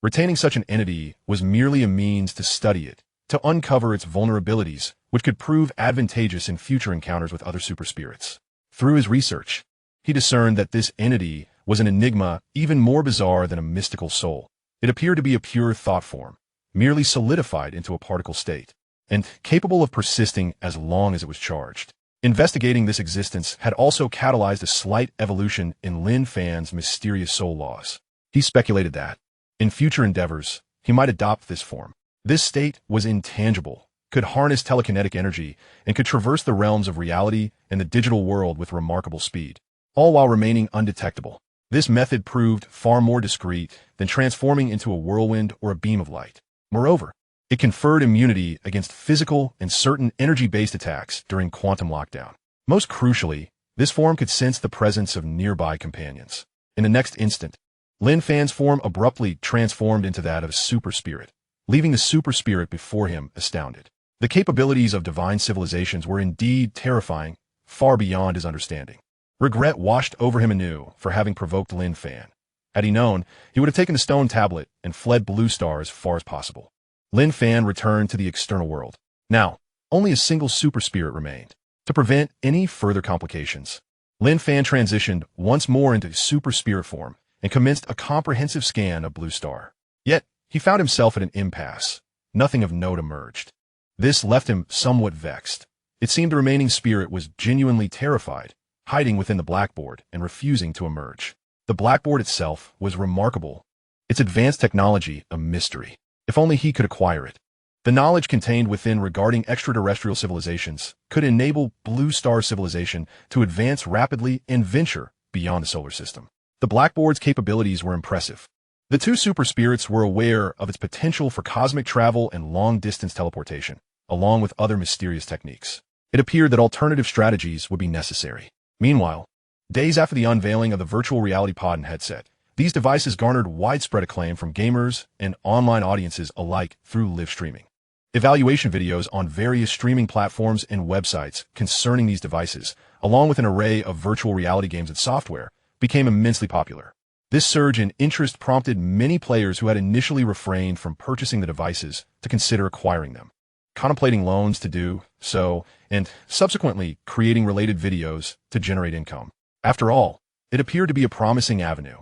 Retaining such an entity was merely a means to study it, to uncover its vulnerabilities, which could prove advantageous in future encounters with other super spirits. Through his research, he discerned that this entity was an enigma even more bizarre than a mystical soul. It appeared to be a pure thought form, merely solidified into a particle state, and capable of persisting as long as it was charged. Investigating this existence had also catalyzed a slight evolution in Lin Fan's mysterious soul laws. He speculated that, in future endeavors, he might adopt this form. This state was intangible, could harness telekinetic energy, and could traverse the realms of reality and the digital world with remarkable speed, all while remaining undetectable. This method proved far more discreet than transforming into a whirlwind or a beam of light. Moreover, it conferred immunity against physical and certain energy-based attacks during quantum lockdown. Most crucially, this form could sense the presence of nearby companions. In the next instant, Lin Fan's form abruptly transformed into that of a super spirit, leaving the super spirit before him astounded. The capabilities of divine civilizations were indeed terrifying, far beyond his understanding. Regret washed over him anew for having provoked Lin Fan. Had he known, he would have taken the stone tablet and fled Blue Star as far as possible. Lin Fan returned to the external world. Now, only a single super spirit remained. To prevent any further complications, Lin Fan transitioned once more into super spirit form and commenced a comprehensive scan of Blue Star. Yet, he found himself at an impasse. Nothing of note emerged. This left him somewhat vexed. It seemed the remaining spirit was genuinely terrified, hiding within the blackboard and refusing to emerge. The blackboard itself was remarkable, its advanced technology a mystery. If only he could acquire it. The knowledge contained within regarding extraterrestrial civilizations could enable Blue Star civilization to advance rapidly and venture beyond the solar system. The blackboard's capabilities were impressive. The two super spirits were aware of its potential for cosmic travel and long-distance teleportation, along with other mysterious techniques. It appeared that alternative strategies would be necessary. Meanwhile, days after the unveiling of the virtual reality pod and headset, these devices garnered widespread acclaim from gamers and online audiences alike through live streaming. Evaluation videos on various streaming platforms and websites concerning these devices, along with an array of virtual reality games and software, became immensely popular. This surge in interest prompted many players who had initially refrained from purchasing the devices to consider acquiring them, contemplating loans to do so, and subsequently creating related videos to generate income. After all, It appeared to be a promising avenue,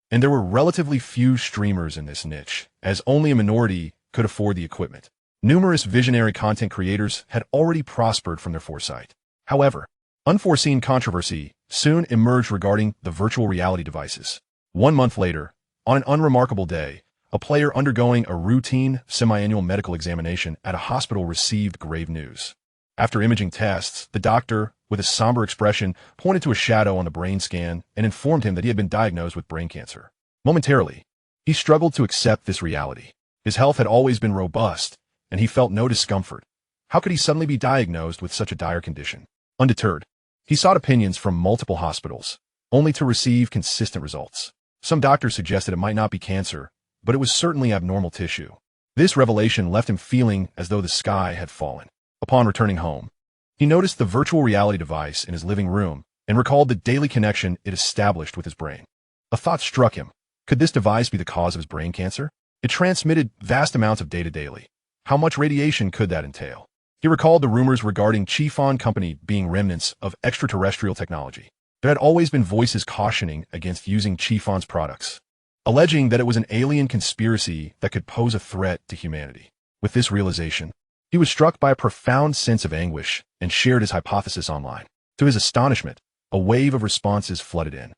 and there were relatively few streamers in this niche, as only a minority could afford the equipment. Numerous visionary content creators had already prospered from their foresight. However, unforeseen controversy soon emerged regarding the virtual reality devices. 1 month later, on an unremarkable day, a player undergoing a routine semi-annual medical examination at a hospital received grave news. After imaging tests, the doctor, with a somber expression, pointed to a shadow on the brain scan and informed him that he had been diagnosed with brain cancer. Momentarily, he struggled to accept this reality. His health had always been robust, and he felt no discomfort. How could he suddenly be diagnosed with such a dire condition? Undeterred, he sought opinions from multiple hospitals, only to receive consistent results. Some doctors suggested it might not be cancer, but it was certainly abnormal tissue. This revelation left him feeling as though the sky had fallen. Upon returning home, he noticed the virtual reality device in his living room and recalled the daily connection it established with his brain. A thought struck him. Could this device be the cause of his brain cancer? It transmitted vast amounts of data daily. How much radiation could that entail? He recalled the rumors regarding Fan Company being remnants of extraterrestrial technology. There had always been voices cautioning against using Fan's products, alleging that it was an alien conspiracy that could pose a threat to humanity. With this realization, he was struck by a profound sense of anguish and shared his hypothesis online. To his astonishment, a wave of responses flooded in.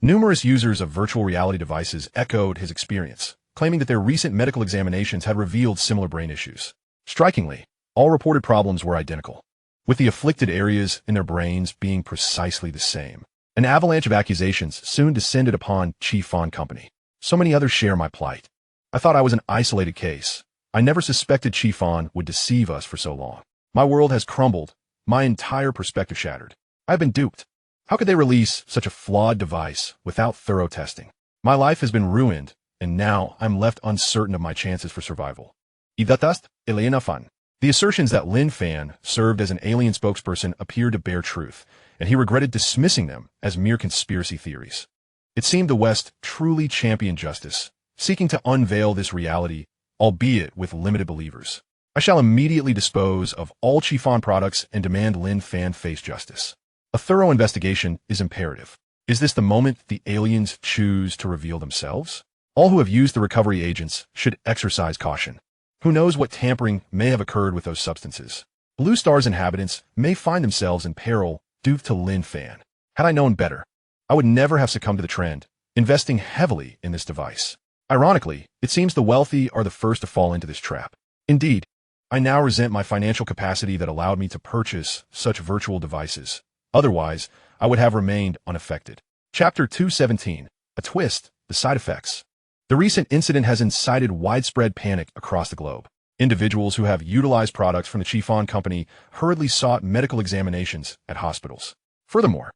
Numerous users of virtual reality devices echoed his experience, claiming that their recent medical examinations had revealed similar brain issues. Strikingly, all reported problems were identical, with the afflicted areas in their brains being precisely the same. An avalanche of accusations soon descended upon Fan Company. So many others share my plight. I thought I was an isolated case. I never suspected Fan would deceive us for so long. My world has crumbled, my entire perspective shattered. I've been duped. How could they release such a flawed device without thorough testing? My life has been ruined, and now I'm left uncertain of my chances for survival. Idatast, Lin Fan. The assertions that Lin Fan served as an alien spokesperson appeared to bear truth, and he regretted dismissing them as mere conspiracy theories. It seemed the West truly championed justice, seeking to unveil this reality, albeit with limited believers. I shall immediately dispose of all Fan products and demand Lin Fan face justice. A thorough investigation is imperative. Is this the moment the aliens choose to reveal themselves? All who have used the recovery agents should exercise caution. Who knows what tampering may have occurred with those substances? Blue Star's inhabitants may find themselves in peril due to Lin Fan. Had I known better, I would never have succumbed to the trend, investing heavily in this device. Ironically, it seems the wealthy are the first to fall into this trap. Indeed, I now resent my financial capacity that allowed me to purchase such virtual devices. Otherwise, I would have remained unaffected. Chapter 217. A twist, the side effects. The recent incident has incited widespread panic across the globe. Individuals who have utilized products from the Fan Company hurriedly sought medical examinations at hospitals. Furthermore,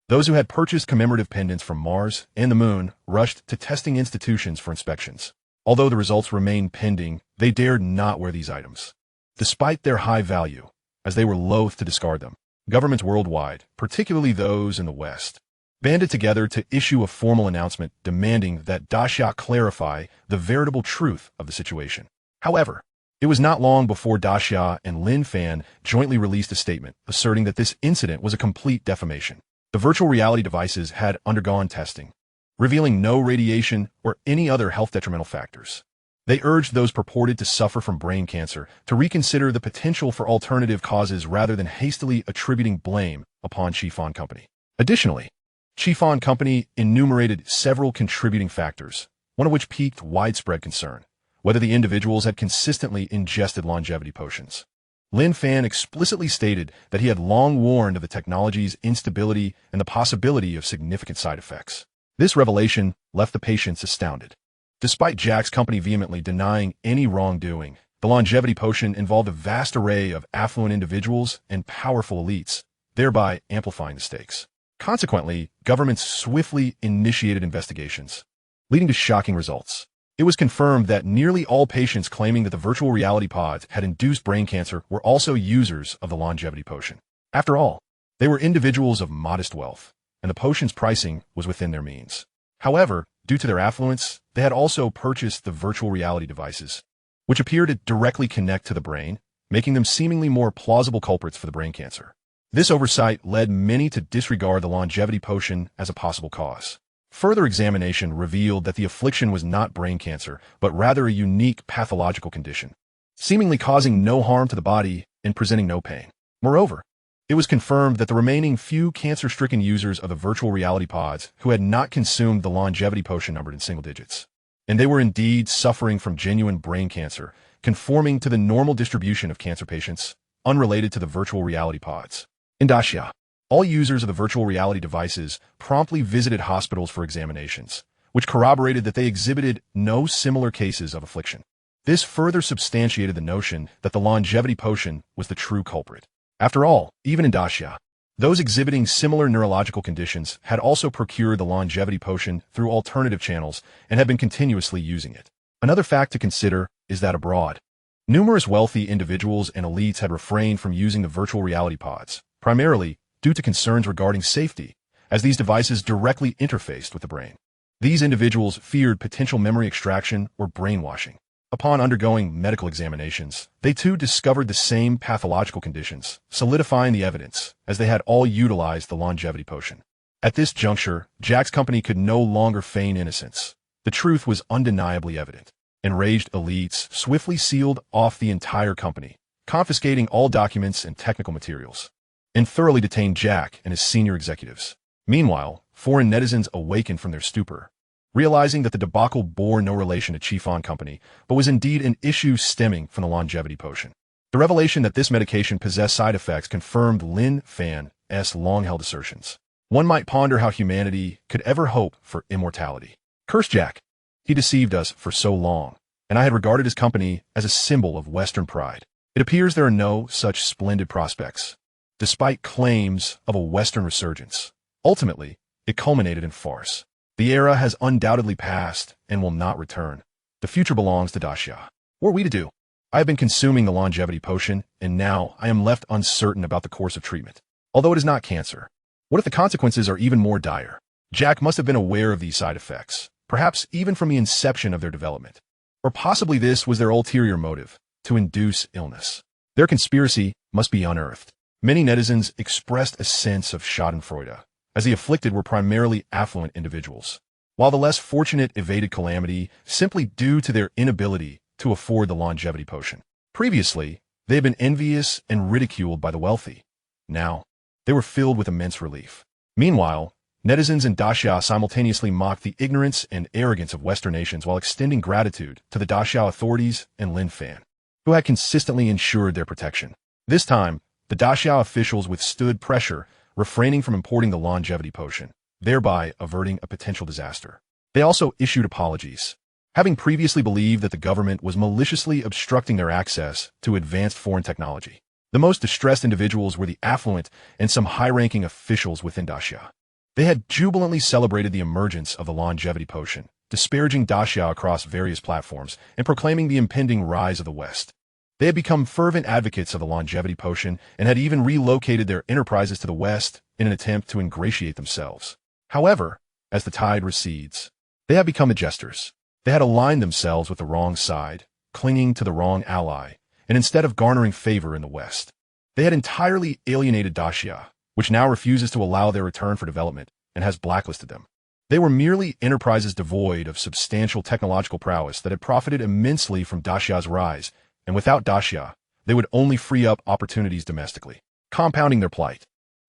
those who had purchased commemorative pendants from Mars and the Moon rushed to testing institutions for inspections. Although the results remained pending, they dared not wear these items, despite their high value, as they were loath to discard them. Governments worldwide, particularly those in the West, banded together to issue a formal announcement demanding that Daxia clarify the veritable truth of the situation. However, it was not long before Daxia and Lin Fan jointly released a statement asserting that this incident was a complete defamation. The virtual reality devices had undergone testing, revealing no radiation or any other health detrimental factors. They urged those purported to suffer from brain cancer to reconsider the potential for alternative causes rather than hastily attributing blame upon Fan Company. Additionally, Fan Company enumerated several contributing factors, one of which piqued widespread concern: whether the individuals had consistently ingested longevity potions. Lin Fan explicitly stated that he had long warned of the technology's instability and the possibility of significant side effects. This revelation left the patients astounded. Despite Jack's company vehemently denying any wrongdoing, the longevity potion involved a vast array of affluent individuals and powerful elites, thereby amplifying the stakes. Consequently, governments swiftly initiated investigations, leading to shocking results. It was confirmed that nearly all patients claiming that the virtual reality pods had induced brain cancer were also users of the longevity potion. After all, they were individuals of modest wealth, and the potion's pricing was within their means. However, due to their affluence, they had also purchased the virtual reality devices, which appear to directly connect to the brain, making them seemingly more plausible culprits for the brain cancer. This oversight led many to disregard the longevity potion as a possible cause. Further examination revealed that the affliction was not brain cancer, but rather a unique pathological condition, seemingly causing no harm to the body and presenting no pain. Moreover, it was confirmed that the remaining few cancer-stricken users of the virtual reality pods who had not consumed the longevity potion numbered in single digits. And they were indeed suffering from genuine brain cancer, conforming to the normal distribution of cancer patients, unrelated to the virtual reality pods. In Dacia, all users of the virtual reality devices promptly visited hospitals for examinations, which corroborated that they exhibited no similar cases of affliction. This further substantiated the notion that the longevity potion was the true culprit. After all, even in Dacia, those exhibiting similar neurological conditions had also procured the longevity potion through alternative channels and had been continuously using it. Another fact to consider is that abroad, numerous wealthy individuals and elites had refrained from using the virtual reality pods, primarily due to concerns regarding safety, as these devices directly interfaced with the brain. These individuals feared potential memory extraction or brainwashing. Upon undergoing medical examinations, they too discovered the same pathological conditions, solidifying the evidence, as they had all utilized the longevity potion. At this juncture, Jack's company could no longer feign innocence. The truth was undeniably evident. Enraged elites swiftly sealed off the entire company, confiscating all documents and technical materials, and thoroughly detained Jack and his senior executives. Meanwhile, foreign netizens awakened from their stupor, realizing that the debacle bore no relation to Chifon Company, but was indeed an issue stemming from the longevity potion. The revelation that this medication possessed side effects confirmed Lin Fan's long-held assertions. One might ponder how humanity could ever hope for immortality. Curse Jack! He deceived us for so long, and I had regarded his company as a symbol of Western pride. It appears there are no such splendid prospects, despite claims of a Western resurgence. Ultimately, it culminated in farce. The era has undoubtedly passed and will not return. The future belongs to Dacia. What are we to do? I have been consuming the longevity potion, and now I am left uncertain about the course of treatment. Although it is not cancer, what if the consequences are even more dire? Jack must have been aware of these side effects, perhaps even from the inception of their development. Or possibly this was their ulterior motive, to induce illness. Their conspiracy must be unearthed. Many netizens expressed a sense of schadenfreude, as the afflicted were primarily affluent individuals, while the less fortunate evaded calamity simply due to their inability to afford the longevity potion. Previously, they had been envious and ridiculed by the wealthy. Now, they were filled with immense relief. Meanwhile, netizens in Dacia simultaneously mocked the ignorance and arrogance of Western nations while extending gratitude to the Dacia authorities and Lin Fan, who had consistently ensured their protection. This time, the Dacia officials withstood pressure, refraining from importing the longevity potion, thereby averting a potential disaster. They also issued apologies, having previously believed that the government was maliciously obstructing their access to advanced foreign technology. The most distressed individuals were the affluent and some high-ranking officials within Dacia. They had jubilantly celebrated the emergence of the longevity potion, disparaging Dacia across various platforms and proclaiming the impending rise of the West. They had become fervent advocates of the longevity potion and had even relocated their enterprises to the West in an attempt to ingratiate themselves. However, as the tide recedes, they have become the jesters. They had aligned themselves with the wrong side, clinging to the wrong ally, and instead of garnering favor in the West, they had entirely alienated Dacia, which now refuses to allow their return for development and has blacklisted them. They were merely enterprises devoid of substantial technological prowess that had profited immensely from Dacia's rise, and without Dacia, they would only free up opportunities domestically, compounding their plight.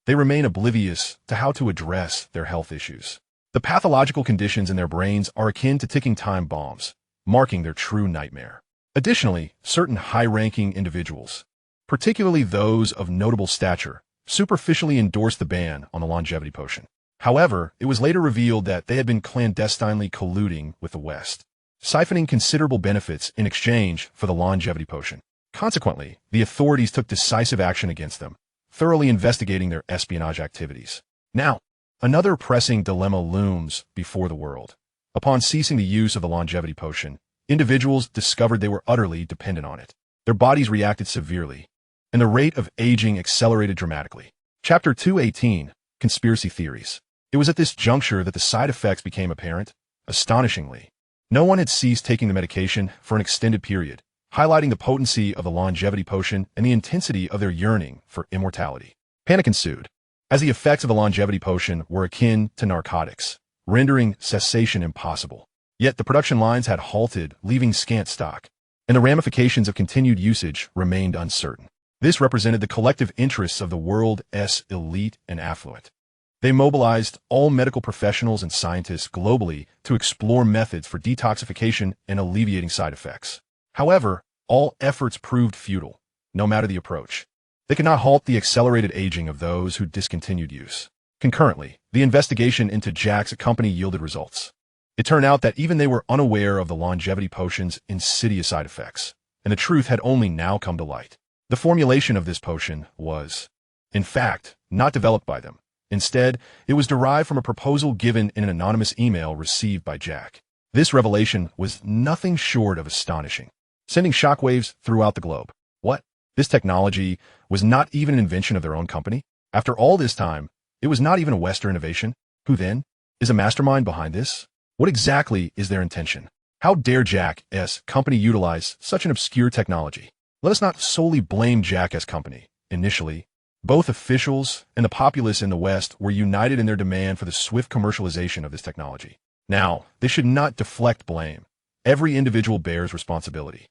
They remain oblivious to how to address their health issues. The pathological conditions in their brains are akin to ticking time bombs, marking their true nightmare. Additionally, certain high-ranking individuals, particularly those of notable stature, superficially endorsed the ban on the longevity potion. However, it was later revealed that they had been clandestinely colluding with the West, siphoning considerable benefits in exchange for the longevity potion. Consequently, the authorities took decisive action against them, thoroughly investigating their espionage activities. Now, another pressing dilemma looms before the world. Upon ceasing the use of the longevity potion, individuals discovered they were utterly dependent on it. Their bodies reacted severely, and the rate of aging accelerated dramatically. Chapter 218, Conspiracy Theories. It was at this juncture that the side effects became apparent. Astonishingly, no one had ceased taking the medication for an extended period, highlighting the potency of the longevity potion and the intensity of their yearning for immortality. Panic ensued, as the effects of the longevity potion were akin to narcotics, rendering cessation impossible. Yet the production lines had halted, leaving scant stock, and the ramifications of continued usage remained uncertain. This represented the collective interests of the world's elite and affluent. They mobilized all medical professionals and scientists globally to explore methods for detoxification and alleviating side effects. However, all efforts proved futile, no matter the approach. They could not halt the accelerated aging of those who discontinued use. Concurrently, the investigation into Jack's company yielded results. It turned out that even they were unaware of the longevity potion's insidious side effects, and the truth had only now come to light. The formulation of this potion was, in fact, not developed by them. Instead, it was derived from a proposal given in an anonymous email received by Jack. This revelation was nothing short of astonishing, sending shockwaves throughout the globe. What? This technology was not even an invention of their own company? After all this time, it was not even a Western innovation? Who then is a mastermind behind this? What exactly is their intention? How dare Jack's company utilize such an obscure technology? Let us not solely blame Jack's company. Initially, both officials and the populace in the West were united in their demand for the swift commercialization of this technology. Now, they should not deflect blame. Every individual bears responsibility.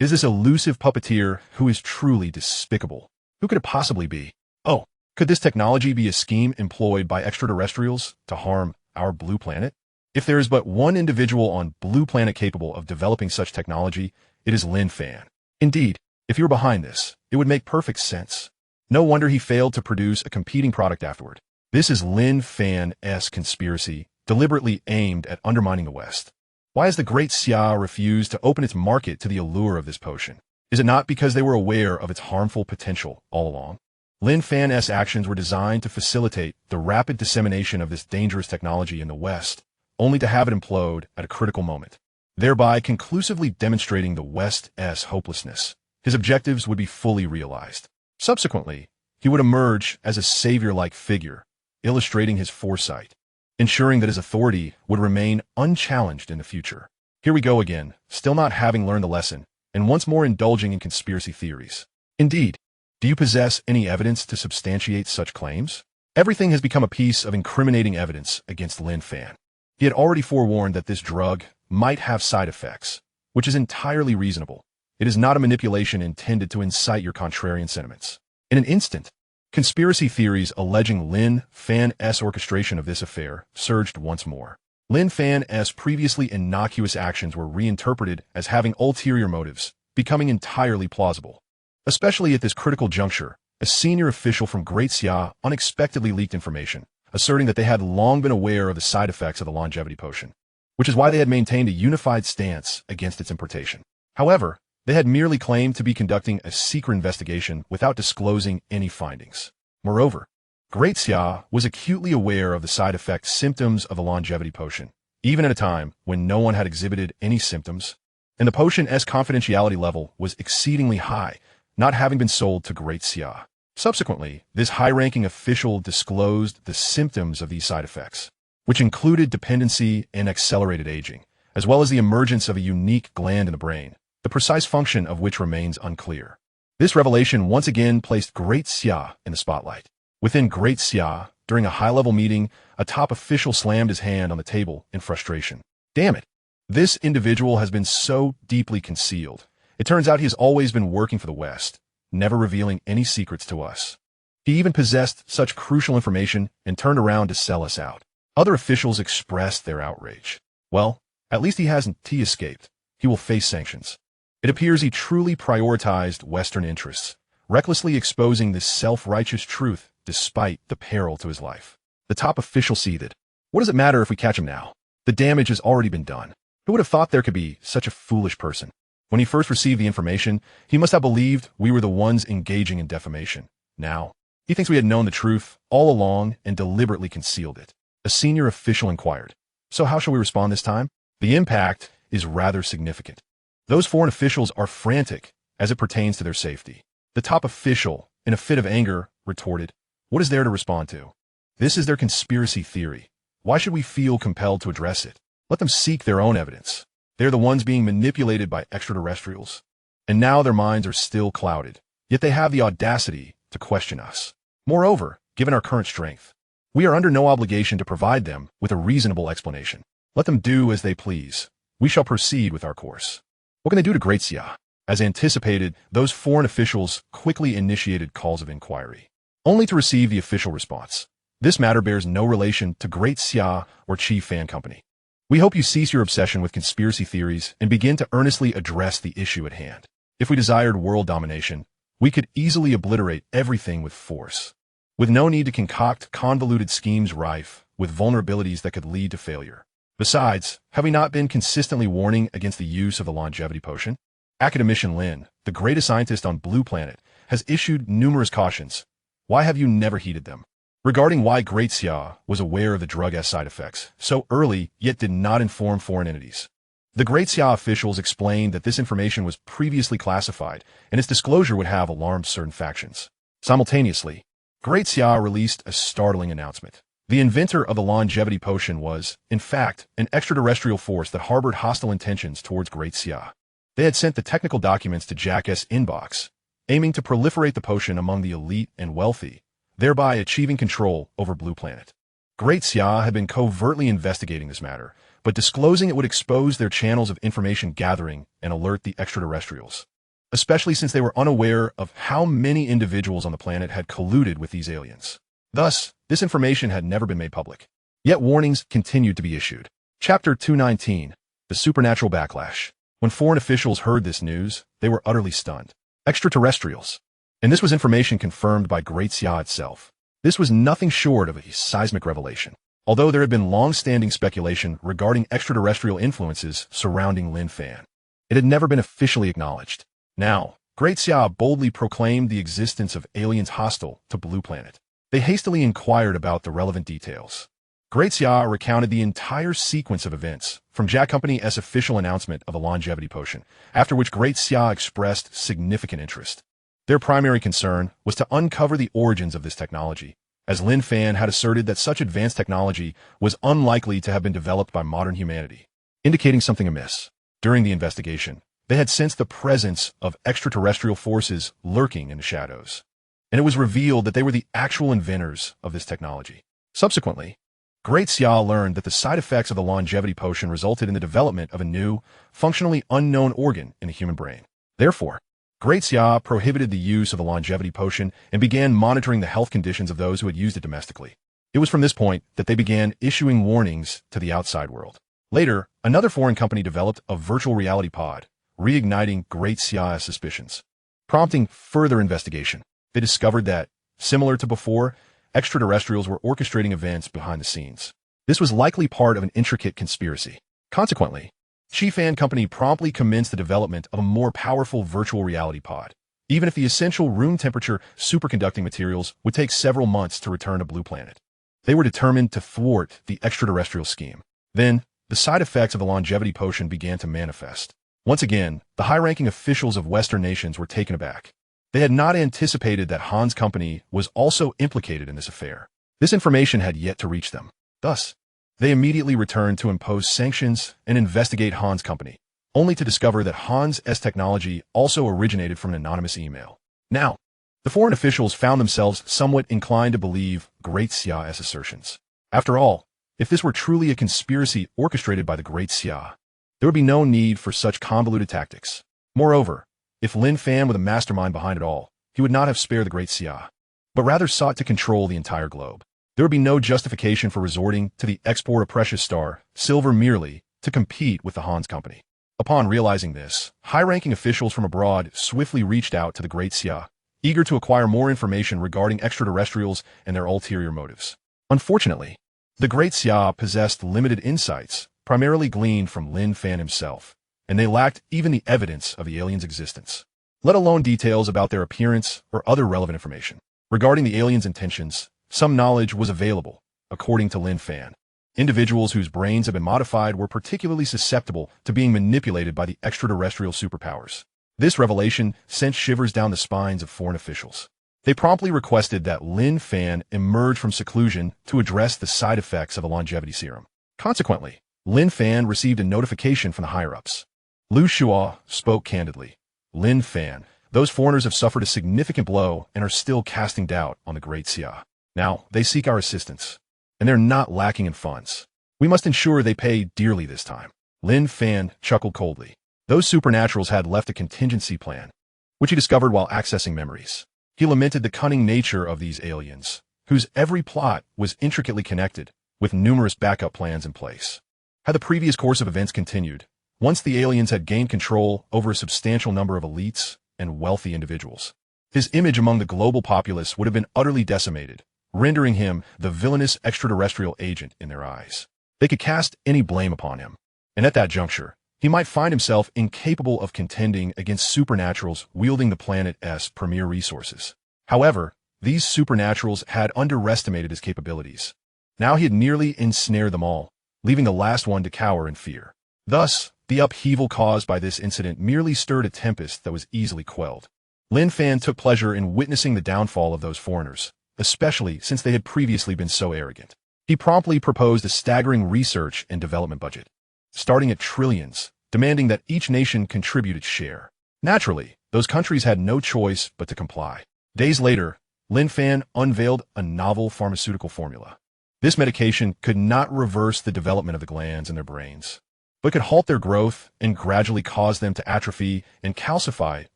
Is this elusive puppeteer who is truly despicable? Who could it possibly be? Oh, could this technology be a scheme employed by extraterrestrials to harm our blue planet? If there is but one individual on blue planet capable of developing such technology, it is Lin Fan. Indeed, if you were behind this, it would make perfect sense. No wonder he failed to produce a competing product afterward. This is Lin Fan's conspiracy, deliberately aimed at undermining the West. Why has the great sigh refused to open its market to the allure of this potion? Is it not because they were aware of its harmful potential all along? Lin Fan's actions were designed to facilitate the rapid dissemination of this dangerous technology in the West, only to have it implode at a critical moment, thereby conclusively demonstrating the West's hopelessness. His objectives would be fully realized. Subsequently, he would emerge as a savior-like figure, illustrating his foresight, ensuring that his authority would remain unchallenged in the future. Here we go again, still not having learned the lesson, and once more indulging in conspiracy theories. Indeed, do you possess any evidence to substantiate such claims? Everything has become a piece of incriminating evidence against Lin Fan. He had already forewarned that this drug might have side effects, which is entirely reasonable. It is not a manipulation intended to incite your contrarian sentiments. In an instant, conspiracy theories alleging Lin Fan's orchestration of this affair surged once more. Lin Fan's previously innocuous actions were reinterpreted as having ulterior motives, becoming entirely plausible. Especially at this critical juncture, a senior official from Great Sigh unexpectedly leaked information, asserting that they had long been aware of the side effects of the longevity potion, which is why they had maintained a unified stance against its importation. However, they had merely claimed to be conducting a secret investigation without disclosing any findings. Moreover, Great Sigh was acutely aware of the side effect symptoms of the longevity potion, even at a time when no one had exhibited any symptoms, and the potion's confidentiality level was exceedingly high, not having been sold to Great Sigh. Subsequently, this high-ranking official disclosed the symptoms of these side effects, which included dependency and accelerated aging, as well as the emergence of a unique gland in the brain, the precise function of which remains unclear. This revelation once again placed Great Sigh in the spotlight. Within Great Sigh, during a high-level meeting, a top official slammed his hand on the table in frustration. Damn it! This individual has been so deeply concealed. It turns out he has always been working for the West, never revealing any secrets to us. He even possessed such crucial information and turned around to sell us out. Other officials expressed their outrage. Well, at least he hasn't escaped. He will face sanctions. It appears he truly prioritized Western interests, recklessly exposing this self-righteous truth despite the peril to his life. The top official seethed. What does it matter if we catch him now? The damage has already been done. Who would have thought there could be such a foolish person? When he first received the information, he must have believed we were the ones engaging in defamation. Now, he thinks we had known the truth all along and deliberately concealed it. A senior official inquired. So how shall we respond this time? The impact is rather significant. Those foreign officials are frantic as it pertains to their safety. The top official, in a fit of anger, retorted, "What is there to respond to? This is their conspiracy theory. Why should we feel compelled to address it? Let them seek their own evidence. They're the ones being manipulated by extraterrestrials. And now their minds are still clouded, yet they have the audacity to question us. Moreover, given our current strength, we are under no obligation to provide them with a reasonable explanation. Let them do as they please. We shall proceed with our course. What can they do to Great Xia? As anticipated, those foreign officials quickly initiated calls of inquiry, only to receive the official response. This matter bears no relation to Great Xia or Chi Fan Company. We hope you cease your obsession with conspiracy theories and begin to earnestly address the issue at hand. If we desired world domination, we could easily obliterate everything with force, with no need to concoct convoluted schemes rife with vulnerabilities that could lead to failure. Besides, have we not been consistently warning against the use of the longevity potion? Academician Lin, the greatest scientist on Blue Planet, has issued numerous cautions. Why have you never heeded them? Regarding why Great Xia was aware of the drug's side effects so early yet did not inform foreign entities. The Great Xia officials explained that this information was previously classified and its disclosure would have alarmed certain factions. Simultaneously, Great Xia released a startling announcement. The inventor of the longevity potion was, in fact, an extraterrestrial force that harbored hostile intentions towards Great Xia. They had sent the technical documents to Jack's inbox, aiming to proliferate the potion among the elite and wealthy, thereby achieving control over Blue Planet. Great Xia had been covertly investigating this matter, but disclosing it would expose their channels of information gathering and alert the extraterrestrials, especially since they were unaware of how many individuals on the planet had colluded with these aliens. Thus, this information had never been made public. Yet warnings continued to be issued. Chapter 219, The Supernatural Backlash. When foreign officials heard this news, they were utterly stunned. Extraterrestrials. And this was information confirmed by Great Xia itself. This was nothing short of a seismic revelation. Although there had been long-standing speculation regarding extraterrestrial influences surrounding Lin Fan, it had never been officially acknowledged. Now, Great Xia boldly proclaimed the existence of aliens hostile to Blue Planet. They hastily inquired about the relevant details. Great Xia recounted the entire sequence of events, from Jack Company's official announcement of the longevity potion, after which Great Xia expressed significant interest. Their primary concern was to uncover the origins of this technology, as Lin Fan had asserted that such advanced technology was unlikely to have been developed by modern humanity, indicating something amiss. During the investigation, they had sensed the presence of extraterrestrial forces lurking in the shadows, and it was revealed that they were the actual inventors of this technology. Subsequently, Great Xia learned that the side effects of the longevity potion resulted in the development of a new, functionally unknown organ in the human brain. Therefore, Great Xia prohibited the use of the longevity potion and began monitoring the health conditions of those who had used it domestically. It was from this point that they began issuing warnings to the outside world. Later, another foreign company developed a virtual reality pod, reigniting Great Xia's suspicions. Prompting further investigation, they discovered that, similar to before, extraterrestrials were orchestrating events behind the scenes. This was likely part of an intricate conspiracy. Consequently, Chi Fan Company promptly commenced the development of a more powerful virtual reality pod, even if the essential room temperature superconducting materials would take several months to return to Blue Planet. They were determined to thwart the extraterrestrial scheme. Then, the side effects of the longevity potion began to manifest. Once again, the high-ranking officials of Western nations were taken aback. They had not anticipated that Han's company was also implicated in this affair. This information had yet to reach them. Thus, they immediately returned to impose sanctions and investigate Han's company, only to discover that Han's technology also originated from an anonymous email. Now, the foreign officials found themselves somewhat inclined to believe Great Xia's assertions. After all, if this were truly a conspiracy orchestrated by the Great Xia, there would be no need for such convoluted tactics. Moreover, if Lin Fan were the mastermind behind it all, he would not have spared the Great Xia, but rather sought to control the entire globe. There would be no justification for resorting to the export of precious silver merely to compete with the Han's company. Upon realizing this, high-ranking officials from abroad swiftly reached out to the Great Xia, eager to acquire more information regarding extraterrestrials and their ulterior motives. Unfortunately, the Great Xia possessed limited insights, primarily gleaned from Lin Fan himself, and they lacked even the evidence of the aliens' existence, let alone details about their appearance or other relevant information. Regarding the aliens' intentions, some knowledge was available, according to Lin Fan. Individuals whose brains had been modified were particularly susceptible to being manipulated by the extraterrestrial superpowers. This revelation sent shivers down the spines of foreign officials. They promptly requested that Lin Fan emerge from seclusion to address the side effects of the longevity serum. Consequently, Lin Fan received a notification from the higher-ups. Lu Shua spoke candidly. Lin Fan, Those foreigners have suffered a significant blow and are still casting doubt on the great sigh. Now, they seek our assistance, and they're not lacking in funds. We must ensure they pay dearly this time. Lin Fan chuckled coldly. Those supernaturals had left a contingency plan, which he discovered while accessing memories. He lamented the cunning nature of these aliens, whose every plot was intricately connected, with numerous backup plans in place. Had the previous course of events continued, once the aliens had gained control over a substantial number of elites and wealthy individuals, his image among the global populace would have been utterly decimated, rendering him the villainous extraterrestrial agent in their eyes. They could cast any blame upon him, and at that juncture, he might find himself incapable of contending against supernaturals wielding the planet's premier resources. However, these supernaturals had underestimated his capabilities. Now he had nearly ensnared them all, leaving the last one to cower in fear. Thus, the upheaval caused by this incident merely stirred a tempest that was easily quelled. Lin Fan took pleasure in witnessing the downfall of those foreigners, especially since they had previously been so arrogant. He promptly proposed a staggering research and development budget, starting at trillions, demanding that each nation contribute its share. Naturally, those countries had no choice but to comply. Days later, Lin Fan unveiled a novel pharmaceutical formula. This medication could not reverse the development of the glands in their brains, but could halt their growth and gradually cause them to atrophy and calcify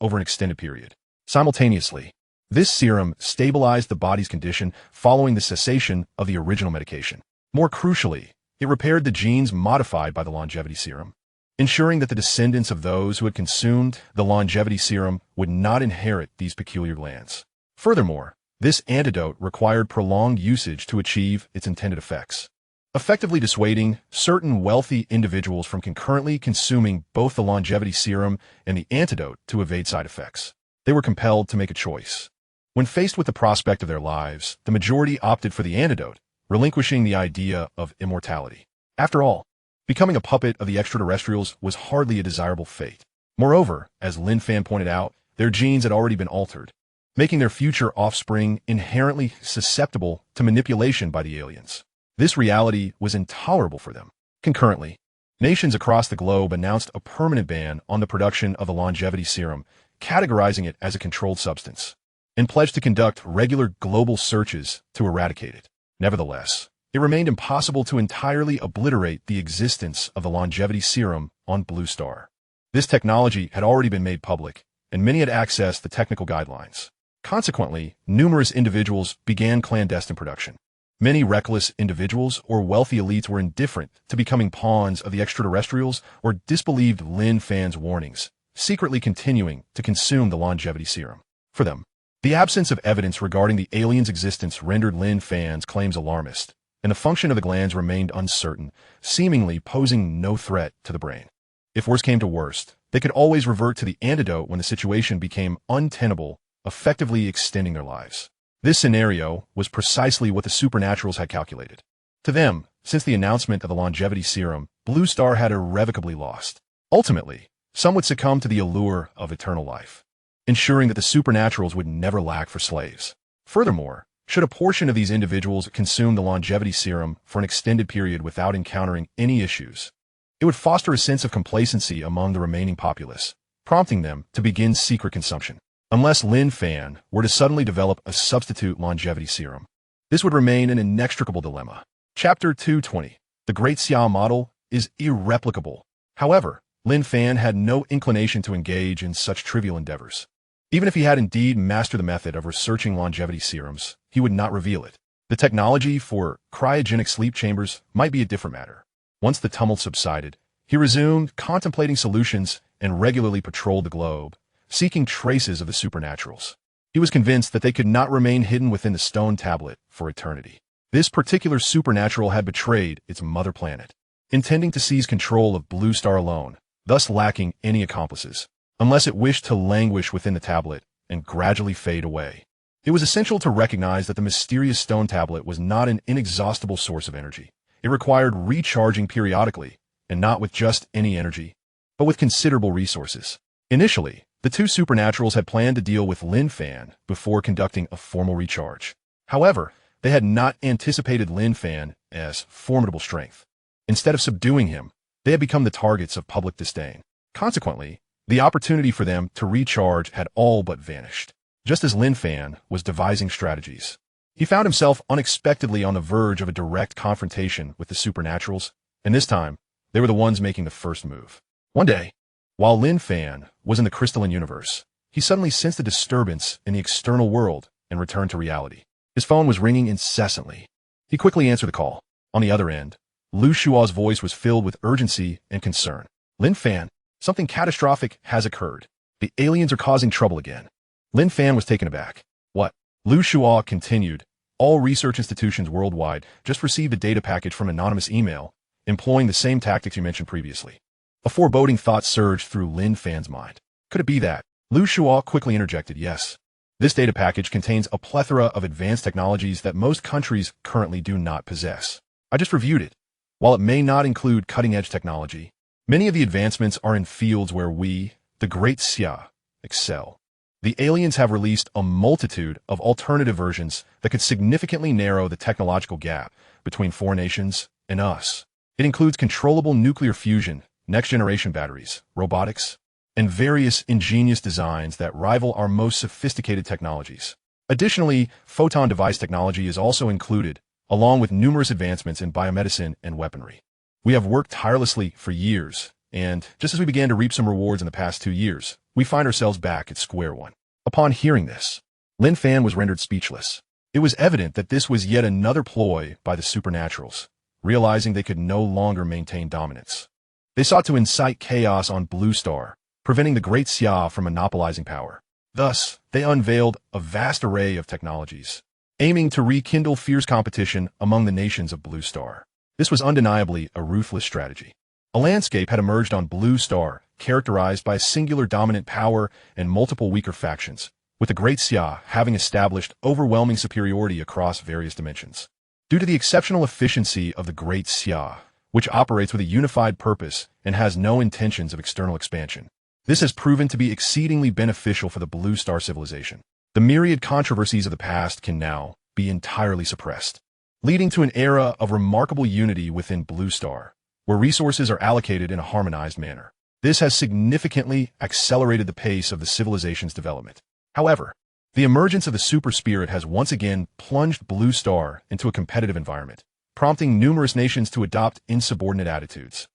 over an extended period. Simultaneously, this serum stabilized the body's condition following the cessation of the original medication. More crucially, it repaired the genes modified by the longevity serum, ensuring that the descendants of those who had consumed the longevity serum would not inherit these peculiar glands. Furthermore, this antidote required prolonged usage to achieve its intended effects, effectively dissuading certain wealthy individuals from concurrently consuming both the longevity serum and the antidote to evade side effects. They were compelled to make a choice. When faced with the prospect of their lives, the majority opted for the antidote, relinquishing the idea of immortality. After all, becoming a puppet of the extraterrestrials was hardly a desirable fate. Moreover, as Lin Fan pointed out, their genes had already been altered, making their future offspring inherently susceptible to manipulation by the aliens. This reality was intolerable for them. Concurrently, nations across the globe announced a permanent ban on the production of the longevity serum, categorizing it as a controlled substance, and pledged to conduct regular global searches to eradicate it. Nevertheless, it remained impossible to entirely obliterate the existence of the longevity serum on Blue Star. This technology had already been made public, and many had accessed the technical guidelines. Consequently, numerous individuals began clandestine production. Many reckless individuals or wealthy elites were indifferent to becoming pawns of the extraterrestrials or disbelieved Lin Fan's warnings, secretly continuing to consume the longevity serum. For them, the absence of evidence regarding the aliens' existence rendered Lin Fan's claims alarmist, and the function of the glands remained uncertain, seemingly posing no threat to the brain. If worse came to worst, they could always revert to the antidote when the situation became untenable, effectively extending their lives. This scenario was precisely what the supernaturals had calculated. To them, since the announcement of the longevity serum, Blue Star had irrevocably lost. Ultimately, some would succumb to the allure of eternal life, ensuring that the supernaturals would never lack for slaves. Furthermore, should a portion of these individuals consume the longevity serum for an extended period without encountering any issues, it would foster a sense of complacency among the remaining populace, prompting them to begin secret consumption. Unless Lin Fan were to suddenly develop a substitute longevity serum, this would remain an inextricable dilemma. Chapter 220. The Great Sigh model is irreplicable. However, Lin Fan had no inclination to engage in such trivial endeavors. Even if he had indeed mastered the method of researching longevity serums, he would not reveal it. The technology for cryogenic sleep chambers might be a different matter. Once the tumult subsided, he resumed contemplating solutions and regularly patrolled the globe, seeking traces of the supernaturals. He was convinced that they could not remain hidden within the stone tablet for eternity. This particular supernatural had betrayed its mother planet, intending to seize control of Blue Star alone, thus lacking any accomplices, unless it wished to languish within the tablet and gradually fade away. It was essential to recognize that the mysterious stone tablet was not an inexhaustible source of energy. It required recharging periodically, and not with just any energy, but with considerable resources. Initially, the two supernaturals had planned to deal with Lin Fan before conducting a formal recharge. However, they had not anticipated Lin Fan as formidable strength. Instead of subduing him, they had become the targets of public disdain. Consequently, The opportunity for them to recharge had all but vanished. Just as Lin Fan was devising strategies, he found himself unexpectedly on the verge of a direct confrontation with the supernaturals, and this time, they were the ones making the first move. One day, while Lin Fan was in the crystalline universe, he suddenly sensed a disturbance in the external world and returned to reality. His phone was ringing incessantly. He quickly answered the call. On the other end, Lu Shua's voice was filled with urgency and concern. Lin Fan, something catastrophic has occurred. The aliens are causing trouble again. Lin Fan was taken aback. What? Lu Shua continued. All research institutions worldwide just received a data package from an anonymous email, employing the same tactics you mentioned previously. A foreboding thought surged through Lin Fan's mind. Could it be that? Lu Shua quickly interjected, yes. This data package contains a plethora of advanced technologies that most countries currently do not possess. I just reviewed it. While it may not include cutting-edge technology, many of the advancements are in fields where we, the great sigh, excel. The aliens have released a multitude of alternative versions that could significantly narrow the technological gap between four nations and us. It includes controllable nuclear fusion, next-generation batteries, robotics, and various ingenious designs that rival our most sophisticated technologies. Additionally, photon device technology is also included, along with numerous advancements in biomedicine and weaponry. We have worked tirelessly for years, and just as we began to reap some rewards in the past 2 years, we find ourselves back at square one. Upon hearing this, Lin Fan was rendered speechless. It was evident that this was yet another ploy by the supernaturals, realizing they could no longer maintain dominance. They sought to incite chaos on Blue Star, preventing the Great Sigh from monopolizing power. Thus, they unveiled a vast array of technologies, aiming to rekindle fierce competition among the nations of Blue Star. This was undeniably a ruthless strategy. A landscape had emerged on Blue Star, characterized by a singular dominant power and multiple weaker factions, with the Great Sigh having established overwhelming superiority across various dimensions. Due to the exceptional efficiency of the Great Sigh, which operates with a unified purpose and has no intentions of external expansion, this has proven to be exceedingly beneficial for the Blue Star civilization. The myriad controversies of the past can now be entirely suppressed, leading to an era of remarkable unity within Blue Star, where resources are allocated in a harmonized manner. This has significantly accelerated the pace of the civilization's development. However, the emergence of the super spirit has once again plunged Blue Star into a competitive environment, prompting numerous nations to adopt insubordinate attitudes,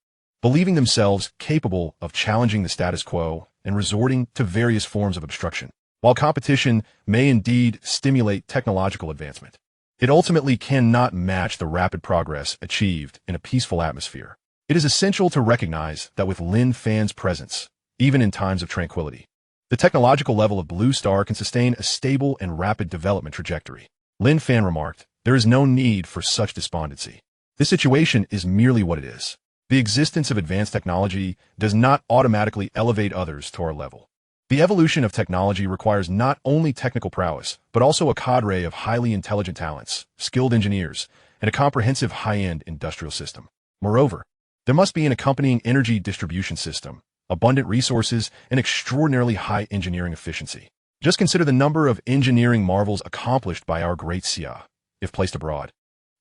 believing themselves capable of challenging the status quo and resorting to various forms of obstruction. While competition may indeed stimulate technological advancement, it ultimately cannot match the rapid progress achieved in a peaceful atmosphere. It is essential to recognize that with Lin Fan's presence, even in times of tranquility, the technological level of Blue Star can sustain a stable and rapid development trajectory. Lin Fan remarked, "There is no need for such despondency. This situation is merely what it is. The existence of advanced technology does not automatically elevate others to our level. The evolution of technology requires not only technical prowess, but also a cadre of highly intelligent talents, skilled engineers, and a comprehensive high-end industrial system. Moreover, there must be an accompanying energy distribution system, abundant resources, and extraordinarily high engineering efficiency. Just consider the number of engineering marvels accomplished by our great sigh, if placed abroad.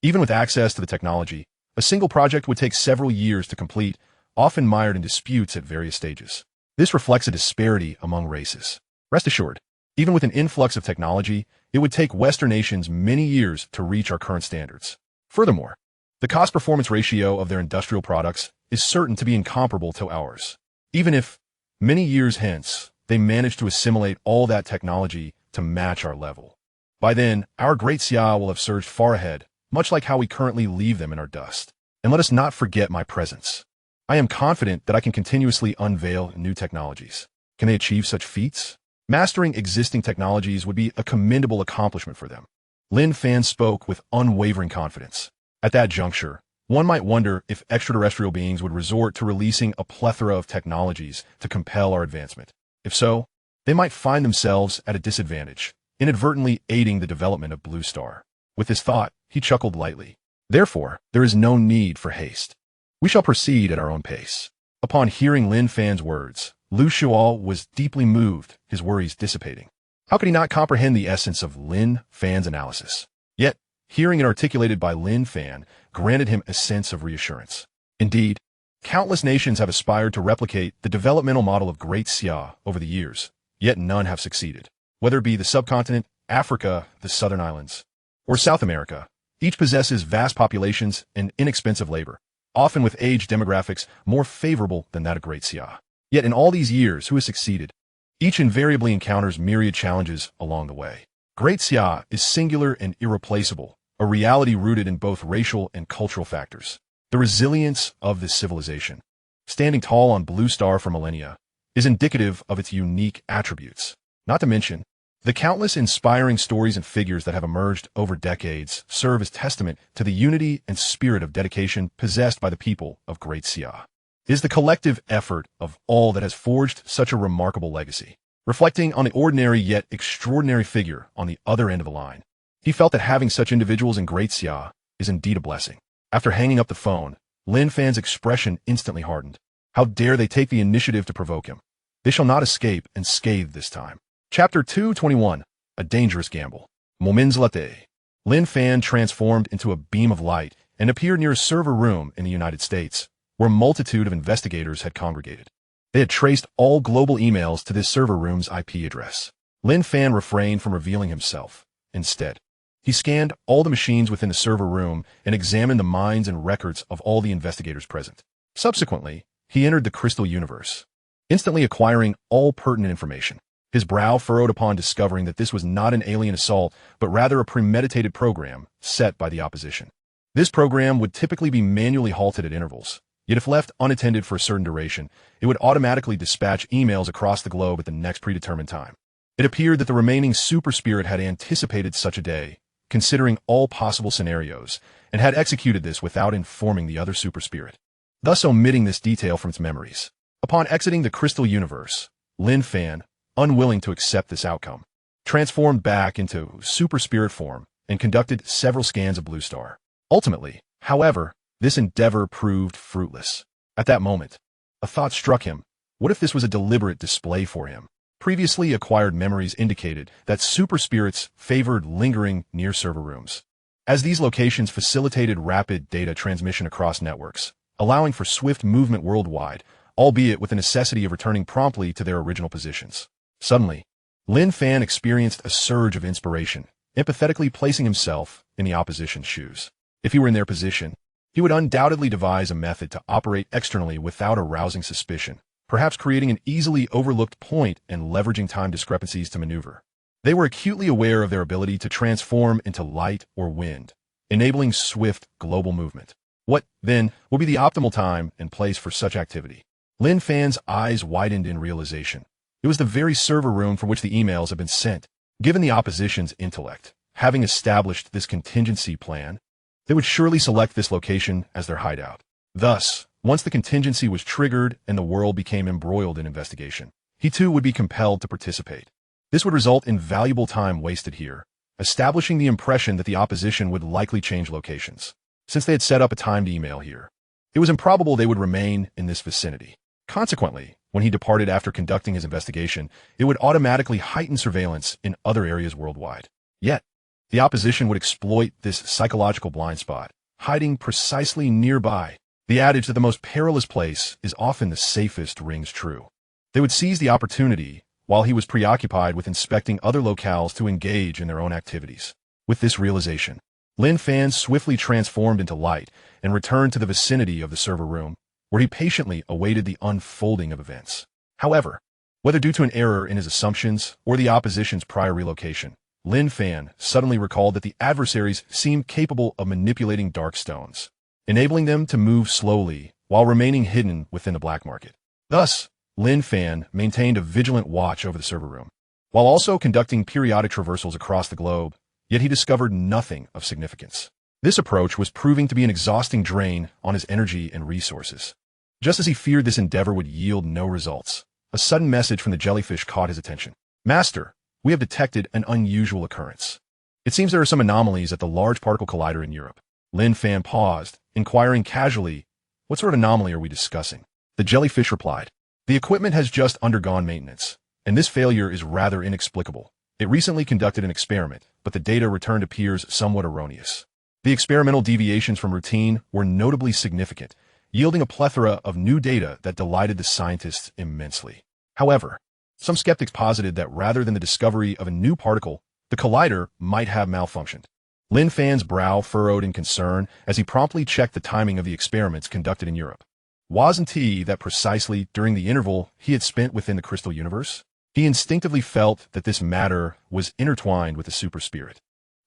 Even with access to the technology, a single project would take several years to complete, often mired in disputes at various stages. This reflects a disparity among races. Rest assured, even with an influx of technology, it would take Western nations many years to reach our current standards. Furthermore, the cost-performance ratio of their industrial products is certain to be incomparable to ours, even if, many years hence, they manage to assimilate all that technology to match our level. By then, our great sigh will have surged far ahead, much like how we currently leave them in our dust. And let us not forget my presence. I am confident that I can continuously unveil new technologies. Can they achieve such feats? Mastering existing technologies would be a commendable accomplishment for them." Lin Fan spoke with unwavering confidence. At that juncture, one might wonder if extraterrestrial beings would resort to releasing a plethora of technologies to compel our advancement. If so, they might find themselves at a disadvantage, inadvertently aiding the development of Blue Star. With this thought, he chuckled lightly. Therefore, there is no need for haste. We shall proceed at our own pace. Upon hearing Lin Fan's words, Lu Shual was deeply moved, his worries dissipating. How could he not comprehend the essence of Lin Fan's analysis? Yet, hearing it articulated by Lin Fan granted him a sense of reassurance. Indeed, Countless nations have aspired to replicate the developmental model of Great Xia over the years, yet none have succeeded. Whether it be the subcontinent, Africa, the Southern Islands, or South America, each possesses vast populations and inexpensive labor, often with age demographics more favorable than that of Great Xia. Yet in all these years, who has succeeded? Each invariably encounters myriad challenges along the way. Great Xia is singular and irreplaceable, a reality rooted in both racial and cultural factors. The resilience of this civilization, standing tall on Blue Star for millennia, is indicative of its unique attributes. Not to mention, the countless inspiring stories and figures that have emerged over decades serve as testament to the unity and spirit of dedication possessed by the people of Great Xia. It is the collective effort of all that has forged such a remarkable legacy. Reflecting on the ordinary yet extraordinary figure on the other end of the line, he felt that having such individuals in Great Xia is indeed a blessing. After hanging up the phone, Lin Fan's expression instantly hardened. How dare they take the initiative to provoke him? They shall not escape unscathed this time. Chapter 221, A Dangerous Gamble. Moments later, Lin Fan transformed into a beam of light and appeared near a server room in the United States, where a multitude of investigators had congregated. They had traced all global emails to this server room's IP address. Lin Fan refrained from revealing himself. Instead, he scanned all the machines within the server room and examined the minds and records of all the investigators present. Subsequently, he entered the crystal universe, instantly acquiring all pertinent information. His brow furrowed upon discovering that this was not an alien assault, but rather a premeditated program set by the opposition. This program would typically be manually halted at intervals, yet if left unattended for a certain duration, it would automatically dispatch emails across the globe at the next predetermined time. It appeared that the remaining super spirit had anticipated such a day, considering all possible scenarios, and had executed this without informing the other super spirit, thus omitting this detail from its memories. Upon exiting the crystal universe, Lin Fan, unwilling to accept this outcome, transformed back into super spirit form and conducted several scans of Blue Star. Ultimately, however, this endeavor proved fruitless. At that moment, a thought struck him. What if this was a deliberate display for him? Previously acquired memories indicated that super spirits favored lingering near server rooms, as these locations facilitated rapid data transmission across networks, allowing for swift movement worldwide, albeit with the necessity of returning promptly to their original positions. Suddenly, Lin Fan experienced a surge of inspiration, empathetically placing himself in the opposition's shoes. If he were in their position, he would undoubtedly devise a method to operate externally without arousing suspicion, perhaps creating an easily overlooked point and leveraging time discrepancies to maneuver. They were acutely aware of their ability to transform into light or wind, enabling swift global movement. What, then, will be the optimal time and place for such activity? Lin Fan's eyes widened in realization. It was the very server room from which the emails had been sent. Given the opposition's intellect, having established this contingency plan, they would surely select this location as their hideout. Thus, once the contingency was triggered and the world became embroiled in investigation, he too would be compelled to participate. This would result in valuable time wasted here, establishing the impression that the opposition would likely change locations. Since they had set up a timed email here, it was improbable they would remain in this vicinity. Consequently, when he departed after conducting his investigation, it would automatically heighten surveillance in other areas worldwide. Yet, the opposition would exploit this psychological blind spot, hiding precisely nearby. The adage that the most perilous place is often the safest rings true. They would seize the opportunity while he was preoccupied with inspecting other locales to engage in their own activities. With this realization, Lin Fan swiftly transformed into light and returned to the vicinity of the server room, where he patiently awaited the unfolding of events. However, whether due to an error in his assumptions or the opposition's prior relocation, Lin Fan suddenly recalled that the adversaries seemed capable of manipulating dark stones, enabling them to move slowly while remaining hidden within the black market. Thus, Lin Fan maintained a vigilant watch over the server room, while also conducting periodic traversals across the globe, yet he discovered nothing of significance. This approach was proving to be an exhausting drain on his energy and resources. Just as he feared this endeavor would yield no results, a sudden message from the jellyfish caught his attention. "Master, we have detected an unusual occurrence. It seems there are some anomalies at the Large Particle Collider in Europe." Lin Fan paused, inquiring casually, "What sort of anomaly are we discussing?" The jellyfish replied, "The equipment has just undergone maintenance, and this failure is rather inexplicable. It recently conducted an experiment, but the data returned appears somewhat erroneous. The experimental deviations from routine were notably significant, yielding a plethora of new data that delighted the scientists immensely. However, some skeptics posited that rather than the discovery of a new particle, the collider might have malfunctioned. Lin Fan's brow furrowed in concern as he promptly checked the timing of the experiments conducted in Europe. Wasn't he that precisely during the interval he had spent within the crystal universe? He instinctively felt that this matter was intertwined with the super spirit.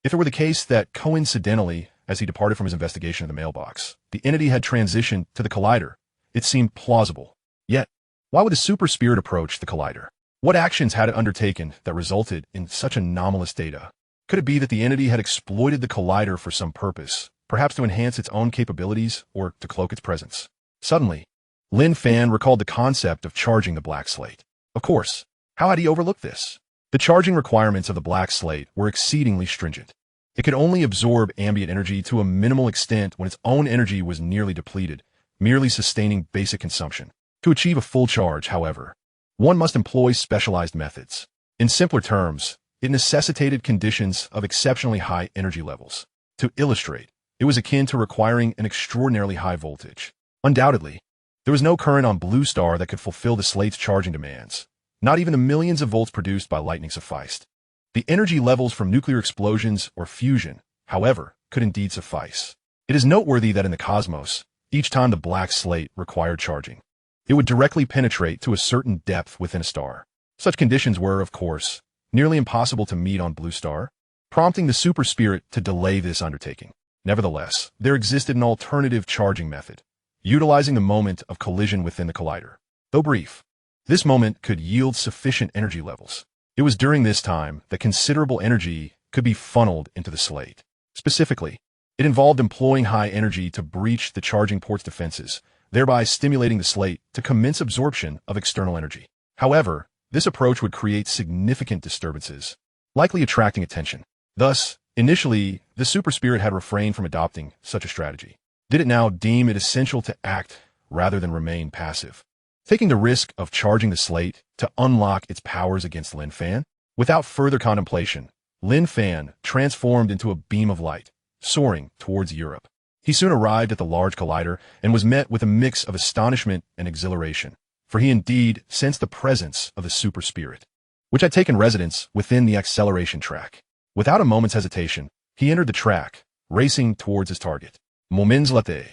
If it were the case that coincidentally, as he departed from his investigation of the mailbox, the entity had transitioned to the collider, it seemed plausible. Yet, why would the super spirit approach the collider? What actions had it undertaken that resulted in such anomalous data? Could it be that the entity had exploited the collider for some purpose, perhaps to enhance its own capabilities or to cloak its presence? Suddenly, Lin Fan recalled the concept of charging the black slate. Of course, how had he overlooked this? The charging requirements of the black slate were exceedingly stringent. It could only absorb ambient energy to a minimal extent when its own energy was nearly depleted, merely sustaining basic consumption. To achieve a full charge, however, one must employ specialized methods. In simpler terms, it necessitated conditions of exceptionally high energy levels. To illustrate, it was akin to requiring an extraordinarily high voltage. Undoubtedly, there was no current on Blue Star that could fulfill the slate's charging demands. Not even the millions of volts produced by lightning sufficed. The energy levels from nuclear explosions or fusion, however, could indeed suffice. It is noteworthy that in the cosmos, each time the black slate required charging, it would directly penetrate to a certain depth within a star. Such conditions were, of course, nearly impossible to meet on Blue Star, prompting the super spirit to delay this undertaking. Nevertheless, there existed an alternative charging method, utilizing the moment of collision within the collider. Though brief, this moment could yield sufficient energy levels. It was during this time that considerable energy could be funneled into the slate. Specifically, it involved employing high energy to breach the charging port's defenses, thereby stimulating the slate to commence absorption of external energy. However, this approach would create significant disturbances, likely attracting attention. Thus, initially, the super spirit had refrained from adopting such a strategy. Did it now deem it essential to act rather than remain passive, taking the risk of charging the slate to unlock its powers against Lin Fan? Without further contemplation, Lin Fan transformed into a beam of light, soaring towards Europe. He soon arrived at the large collider and was met with a mix of astonishment and exhilaration, for he indeed sensed the presence of the super spirit, which had taken residence within the acceleration track. Without a moment's hesitation, he entered the track, racing towards his target. Moments later,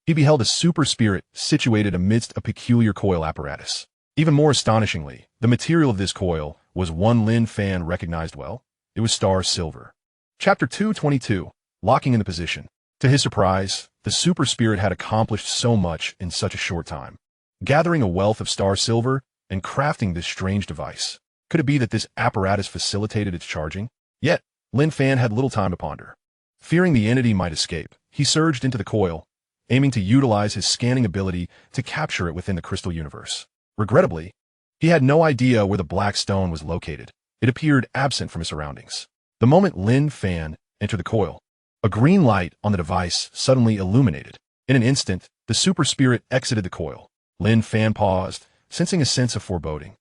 he beheld a super spirit situated amidst a peculiar coil apparatus. Even more astonishingly, the material of this coil was one Lin Fan recognized well. It was star silver. Chapter 222, Locking in the Position. To his surprise, the super spirit had accomplished so much in such a short time, gathering a wealth of star silver and crafting this strange device. Could it be that this apparatus facilitated its charging? Yet, Lin Fan had little time to ponder. Fearing the entity might escape, he surged into the coil, aiming to utilize his scanning ability to capture it within the crystal universe. Regrettably, he had no idea where the black stone was located. It appeared absent from his surroundings. The moment Lin Fan entered the coil, a green light on the device suddenly illuminated. In an instant, the super spirit exited the coil. Lin Fan paused, sensing a sense of foreboding,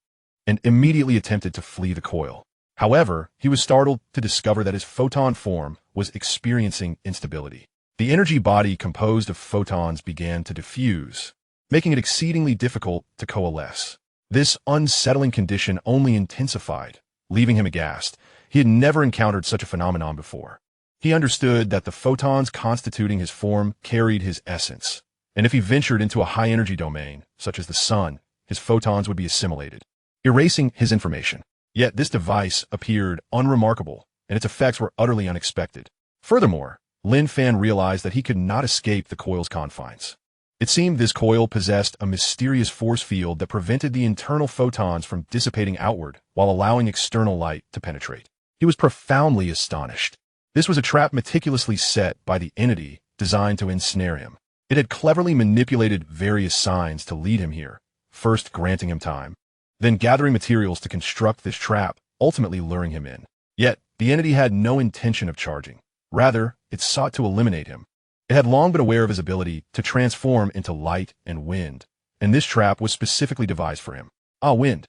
and immediately attempted to flee the coil. However, he was startled to discover that his photon form was experiencing instability. The energy body composed of photons began to diffuse, making it exceedingly difficult to coalesce. This unsettling condition only intensified, leaving him aghast. He had never encountered such a phenomenon before. He understood that the photons constituting his form carried his essence, and if he ventured into a high-energy domain, such as the sun, his photons would be assimilated, erasing his information. Yet this device appeared unremarkable, and its effects were utterly unexpected. Furthermore, Lin Fan realized that he could not escape the coil's confines. It seemed this coil possessed a mysterious force field that prevented the internal photons from dissipating outward while allowing external light to penetrate. He was profoundly astonished. This was a trap meticulously set by the entity designed to ensnare him. It had cleverly manipulated various signs to lead him here, first granting him time, then gathering materials to construct this trap, ultimately luring him in. Yet, the entity had no intention of charging. Rather, it sought to eliminate him. It had long been aware of his ability to transform into light and wind, and this trap was specifically devised for him. Ah, wind!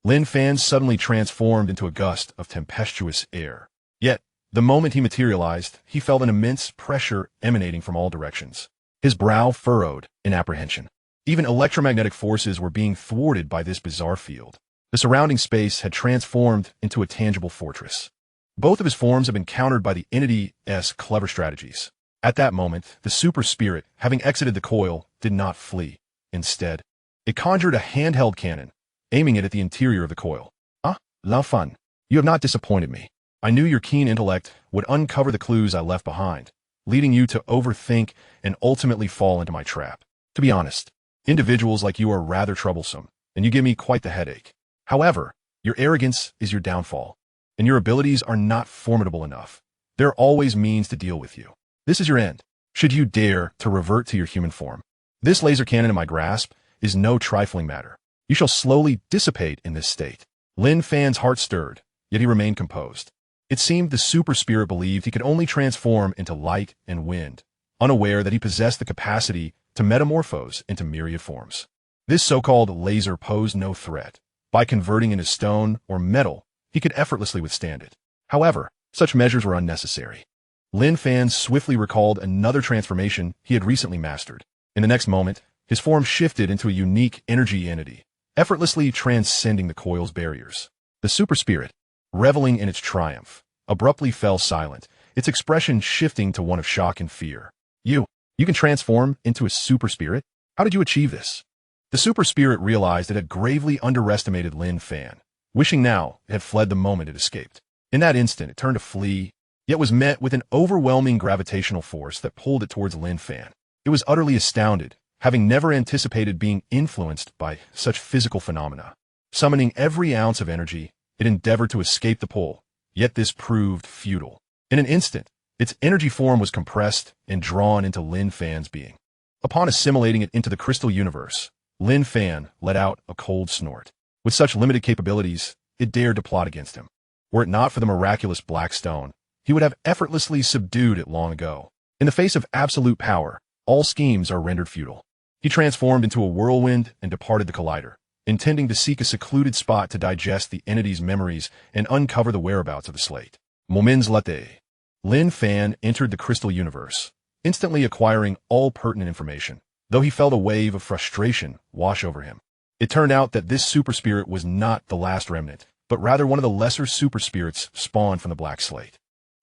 Lin Fan suddenly transformed into a gust of tempestuous air. Yet, the moment he materialized, he felt an immense pressure emanating from all directions. his brow furrowed in apprehension. Even electromagnetic forces were being thwarted by this bizarre field. The surrounding space had transformed into a tangible fortress. Both of his forms had been countered by the entity's clever strategies. At that moment, the super spirit, having exited the coil, did not flee. Instead, it conjured a handheld cannon, aiming it at the interior of the coil. Ah, Lin Fan, you have not disappointed me. I knew your keen intellect would uncover the clues I left behind, leading you to overthink and ultimately fall into my trap. To be honest, individuals like you are rather troublesome, and you give me quite the headache. However, your arrogance is your downfall, and your abilities are not formidable enough. There are always means to deal with you. This is your end, should you dare to revert to your human form. This laser cannon in my grasp is no trifling matter. You shall slowly dissipate in this state. Lin Fan's heart stirred, yet he remained composed. It seemed the super spirit believed he could only transform into light and wind, unaware that he possessed the capacity to metamorphose into myriad forms. This so-called laser posed no threat. By converting into stone or metal, he could effortlessly withstand it. However, such measures were unnecessary. Lin Fan swiftly recalled another transformation he had recently mastered. In the next moment, his form shifted into a unique energy entity, effortlessly transcending the coil's barriers. The super spirit, reveling in its triumph, abruptly fell silent, its expression shifting to one of shock and fear. You can transform into a super spirit? How did you achieve this? The super spirit realized it had gravely underestimated Lin Fan, wishing now it had fled the moment it escaped. In that instant, it turned to flee, yet was met with an overwhelming gravitational force that pulled it towards Lin Fan. It was utterly astounded, having never anticipated being influenced by such physical phenomena. Summoning every ounce of energy, it endeavored to escape the pull, yet this proved futile. In an instant, its energy form was compressed and drawn into Lin Fan's being. Upon assimilating it into the crystal universe, Lin Fan let out a cold snort. With such limited capabilities, it dared to plot against him. Were it not for the miraculous black stone, he would have effortlessly subdued it long ago. In the face of absolute power, all schemes are rendered futile. He transformed into a whirlwind and departed the collider, intending to seek a secluded spot to digest the entity's memories and uncover the whereabouts of the slate. Moments later, Lin Fan entered the crystal universe, instantly acquiring all pertinent information, though he felt a wave of frustration wash over him. It turned out that this super spirit was not the last remnant, but rather one of the lesser super spirits spawned from the black slate.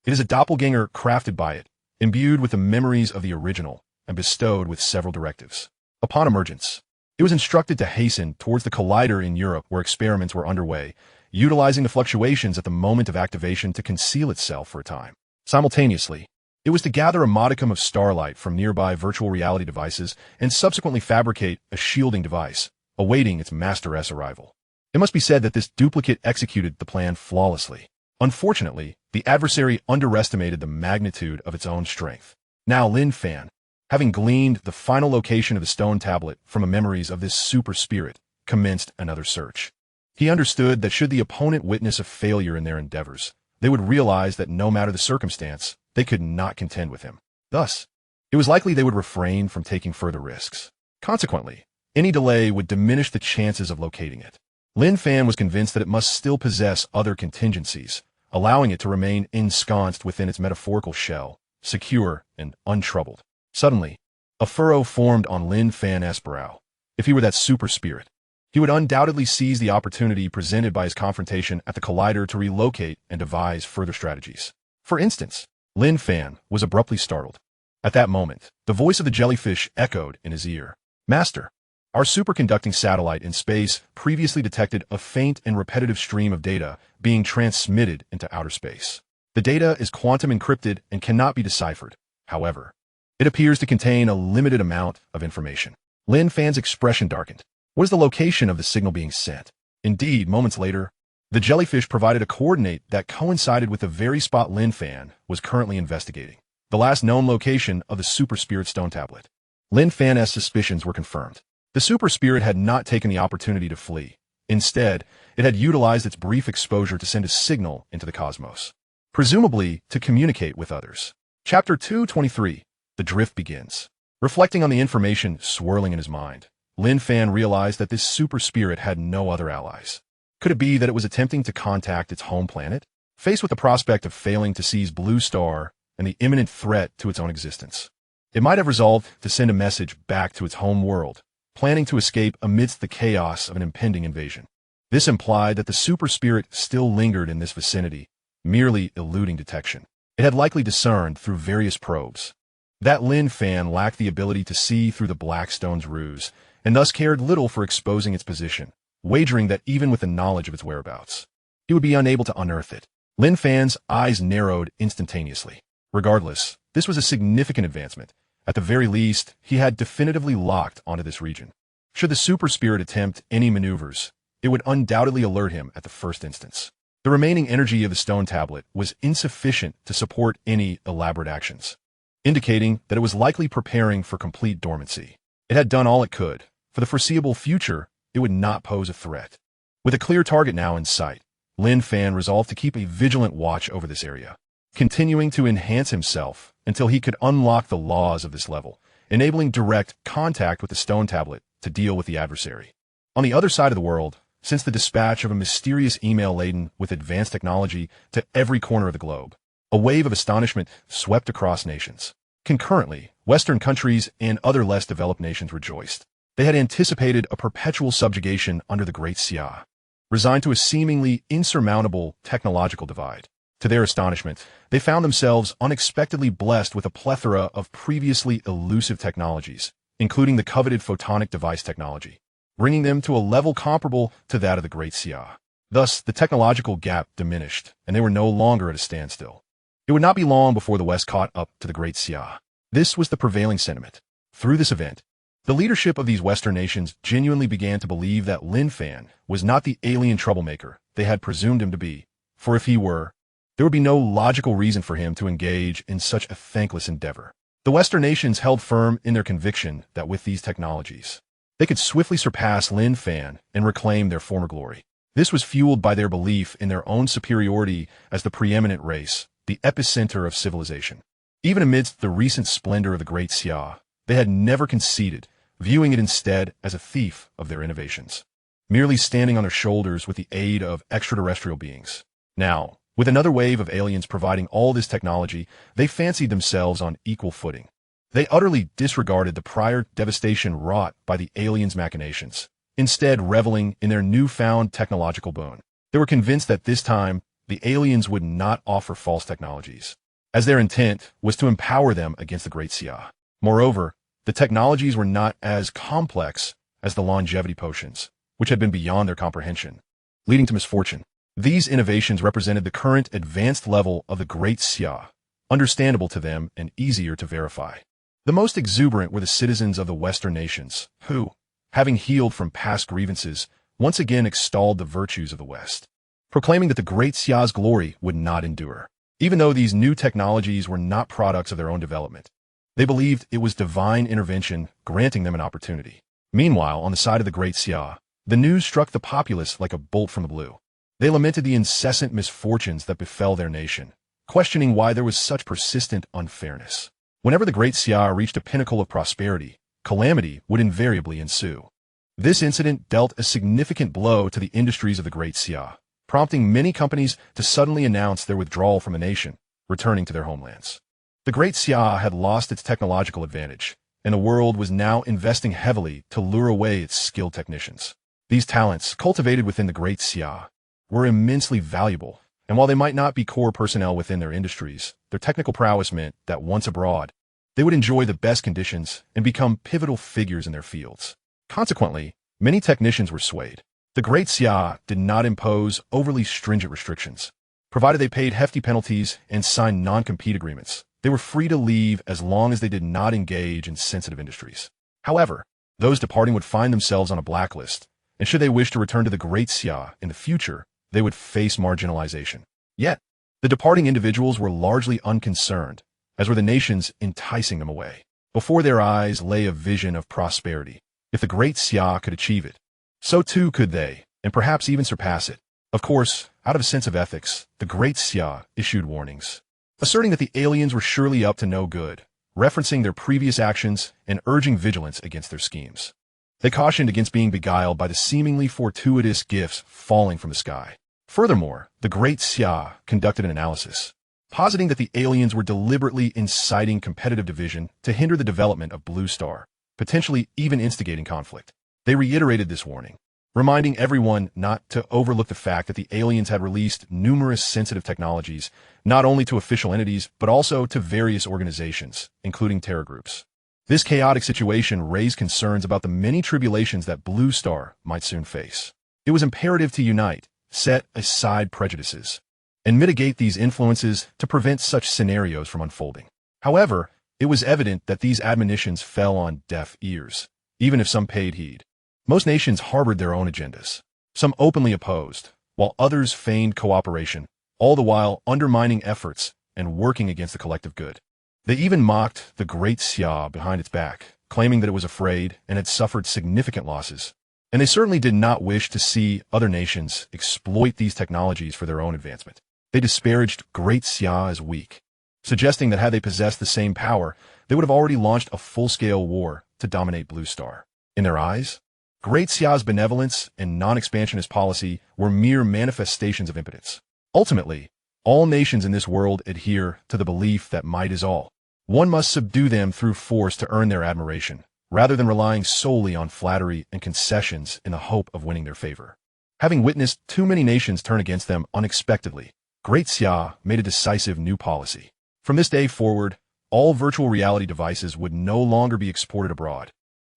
It is a doppelganger crafted by it, imbued with the memories of the original, and bestowed with several directives. Upon emergence, it was instructed to hasten towards the collider in Europe where experiments were underway, utilizing the fluctuations at the moment of activation to conceal itself for a time. Simultaneously, it was to gather a modicum of starlight from nearby virtual reality devices and subsequently fabricate a shielding device, awaiting its master's arrival. It must be said that this duplicate executed the plan flawlessly. Unfortunately, the adversary underestimated the magnitude of its own strength. Now Lin Fan, having gleaned the final location of the stone tablet from the memories of this super spirit, commenced another search. He understood that should the opponent witness a failure in their endeavors, they would realize that no matter the circumstance, they could not contend with him. Thus, it was likely they would refrain from taking further risks. Consequently, any delay would diminish the chances of locating it. Lin Fan was convinced that it must still possess other contingencies, allowing it to remain ensconced within its metaphorical shell, secure and untroubled. Suddenly, a furrow formed on Lin Fan's brow. If he were that super spirit, he would undoubtedly seize the opportunity presented by his confrontation at the collider to relocate and devise further strategies. For instance, Lin Fan was abruptly startled. At that moment, the voice of the jellyfish echoed in his ear. "Master, our superconducting satellite in space previously detected a faint and repetitive stream of data being transmitted into outer space. The data is quantum encrypted and cannot be deciphered. However, it appears to contain a limited amount of information." Lin Fan's expression darkened. What is the location of the signal being sent? Indeed, moments later, the jellyfish provided a coordinate that coincided with the very spot Lin Fan was currently investigating, the last known location of the super spirit stone tablet. Lin Fan's suspicions were confirmed. The super spirit had not taken the opportunity to flee. Instead, it had utilized its brief exposure to send a signal into the cosmos, presumably to communicate with others. Chapter 223. The Drift begins. Reflecting on the information swirling in his mind, Lin Fan realized that this super spirit had no other allies. Could it be that it was attempting to contact its home planet? Faced with the prospect of failing to seize Blue Star and the imminent threat to its own existence, It might have resolved to send a message back to its home world, planning to escape amidst the chaos of an impending invasion. This implied that the super spirit still lingered in this vicinity, merely eluding detection. It had likely discerned through various probes that Lin Fan lacked the ability to see through the Blackstone's ruse, and thus cared little for exposing its position, wagering that even with the knowledge of its whereabouts, he would be unable to unearth it. Lin Fan's eyes narrowed instantaneously. Regardless, this was a significant advancement. At the very least, he had definitively locked onto this region. Should the super spirit attempt any maneuvers, it would undoubtedly alert him at the first instance. The remaining energy of the stone tablet was insufficient to support any elaborate actions, indicating that it was likely preparing for complete dormancy. It had done all it could. For the foreseeable future, it would not pose a threat. With a clear target now in sight, Lin Fan resolved to keep a vigilant watch over this area, continuing to enhance himself until he could unlock the laws of this level, enabling direct contact with the stone tablet to deal with the adversary. On the other side of the world, since the dispatch of a mysterious email laden with advanced technology to every corner of the globe, a wave of astonishment swept across nations. Concurrently, Western countries and other less developed nations rejoiced. They had anticipated a perpetual subjugation under the Great Sigh, resigned to a seemingly insurmountable technological divide. To their astonishment, they found themselves unexpectedly blessed with a plethora of previously elusive technologies, including the coveted photonic device technology, bringing them to a level comparable to that of the Great Sigh. Thus, the technological gap diminished, and they were no longer at a standstill. It would not be long before the West caught up to the Great Sigh. This was the prevailing sentiment. Through this event, the leadership of these Western nations genuinely began to believe that Lin Fan was not the alien troublemaker they had presumed him to be, for if he were, there would be no logical reason for him to engage in such a thankless endeavor. The Western nations held firm in their conviction that with these technologies, they could swiftly surpass Lin Fan and reclaim their former glory. This was fueled by their belief in their own superiority as the preeminent race, the epicenter of civilization. Even amidst the recent splendor of the Great Sigh, they had never conceded, viewing it instead as a thief of their innovations, merely standing on their shoulders with the aid of extraterrestrial beings. Now, with another wave of aliens providing all this technology, they fancied themselves on equal footing. They utterly disregarded the prior devastation wrought by the aliens' machinations, instead reveling in their newfound technological boon. They were convinced that this time, the aliens would not offer false technologies, as their intent was to empower them against the Great Sigh. Moreover, the technologies were not as complex as the longevity potions, which had been beyond their comprehension, leading to misfortune. These innovations represented the current advanced level of the Great Sigh, understandable to them and easier to verify. The most exuberant were the citizens of the Western nations, who, having healed from past grievances, once again extolled the virtues of the West, proclaiming that the Great Sigh's glory would not endure. Even though these new technologies were not products of their own development, they believed it was divine intervention granting them an opportunity. Meanwhile, on the side of the Great Sigh, the news struck the populace like a bolt from the blue. They lamented the incessant misfortunes that befell their nation, questioning why there was such persistent unfairness. Whenever the Great Sigh reached a pinnacle of prosperity, calamity would invariably ensue. This incident dealt a significant blow to the industries of the Great Sigh, prompting many companies to suddenly announce their withdrawal from the nation, returning to their homelands. The Great Sigh had lost its technological advantage, and the world was now investing heavily to lure away its skilled technicians. These talents, cultivated within the Great Sigh, were immensely valuable, and while they might not be core personnel within their industries, their technical prowess meant that once abroad, they would enjoy the best conditions and become pivotal figures in their fields. Consequently, many technicians were swayed. The Great Sigh did not impose overly stringent restrictions. Provided they paid hefty penalties and signed non-compete agreements, they were free to leave as long as they did not engage in sensitive industries. However, those departing would find themselves on a blacklist, and should they wish to return to the Great Sigh in the future, they would face marginalization. Yet, the departing individuals were largely unconcerned, as were the nations enticing them away. Before their eyes lay a vision of prosperity. If the Great Sigh could achieve it, so too could they, and perhaps even surpass it. Of course, out of a sense of ethics, the Great Sigh issued warnings, asserting that the aliens were surely up to no good, referencing their previous actions and urging vigilance against their schemes. They cautioned against being beguiled by the seemingly fortuitous gifts falling from the sky. Furthermore, the Great Sigh conducted an analysis, positing that the aliens were deliberately inciting competitive division to hinder the development of Blue Star, potentially even instigating conflict. They reiterated this warning, reminding everyone not to overlook the fact that the aliens had released numerous sensitive technologies, not only to official entities, but also to various organizations, including terror groups. This chaotic situation raised concerns about the many tribulations that Blue Star might soon face. It was imperative to unite, set aside prejudices, and mitigate these influences to prevent such scenarios from unfolding. However, it was evident that these admonitions fell on deaf ears, even if some paid heed. Most nations harbored their own agendas. Some openly opposed, while others feigned cooperation, all the while undermining efforts and working against the collective good. They even mocked the Great Sigh behind its back, claiming that it was afraid and had suffered significant losses. And they certainly did not wish to see other nations exploit these technologies for their own advancement. They disparaged Great Sigh as weak, suggesting that had they possessed the same power, they would have already launched a full-scale war to dominate Blue Star. In their eyes, Great Sigh's benevolence and non-expansionist policy were mere manifestations of impotence. Ultimately, all nations in this world adhere to the belief that might is all. One must subdue them through force to earn their admiration, rather than relying solely on flattery and concessions in the hope of winning their favor. Having witnessed too many nations turn against them unexpectedly, Great Sigh made a decisive new policy. From this day forward, all virtual reality devices would no longer be exported abroad,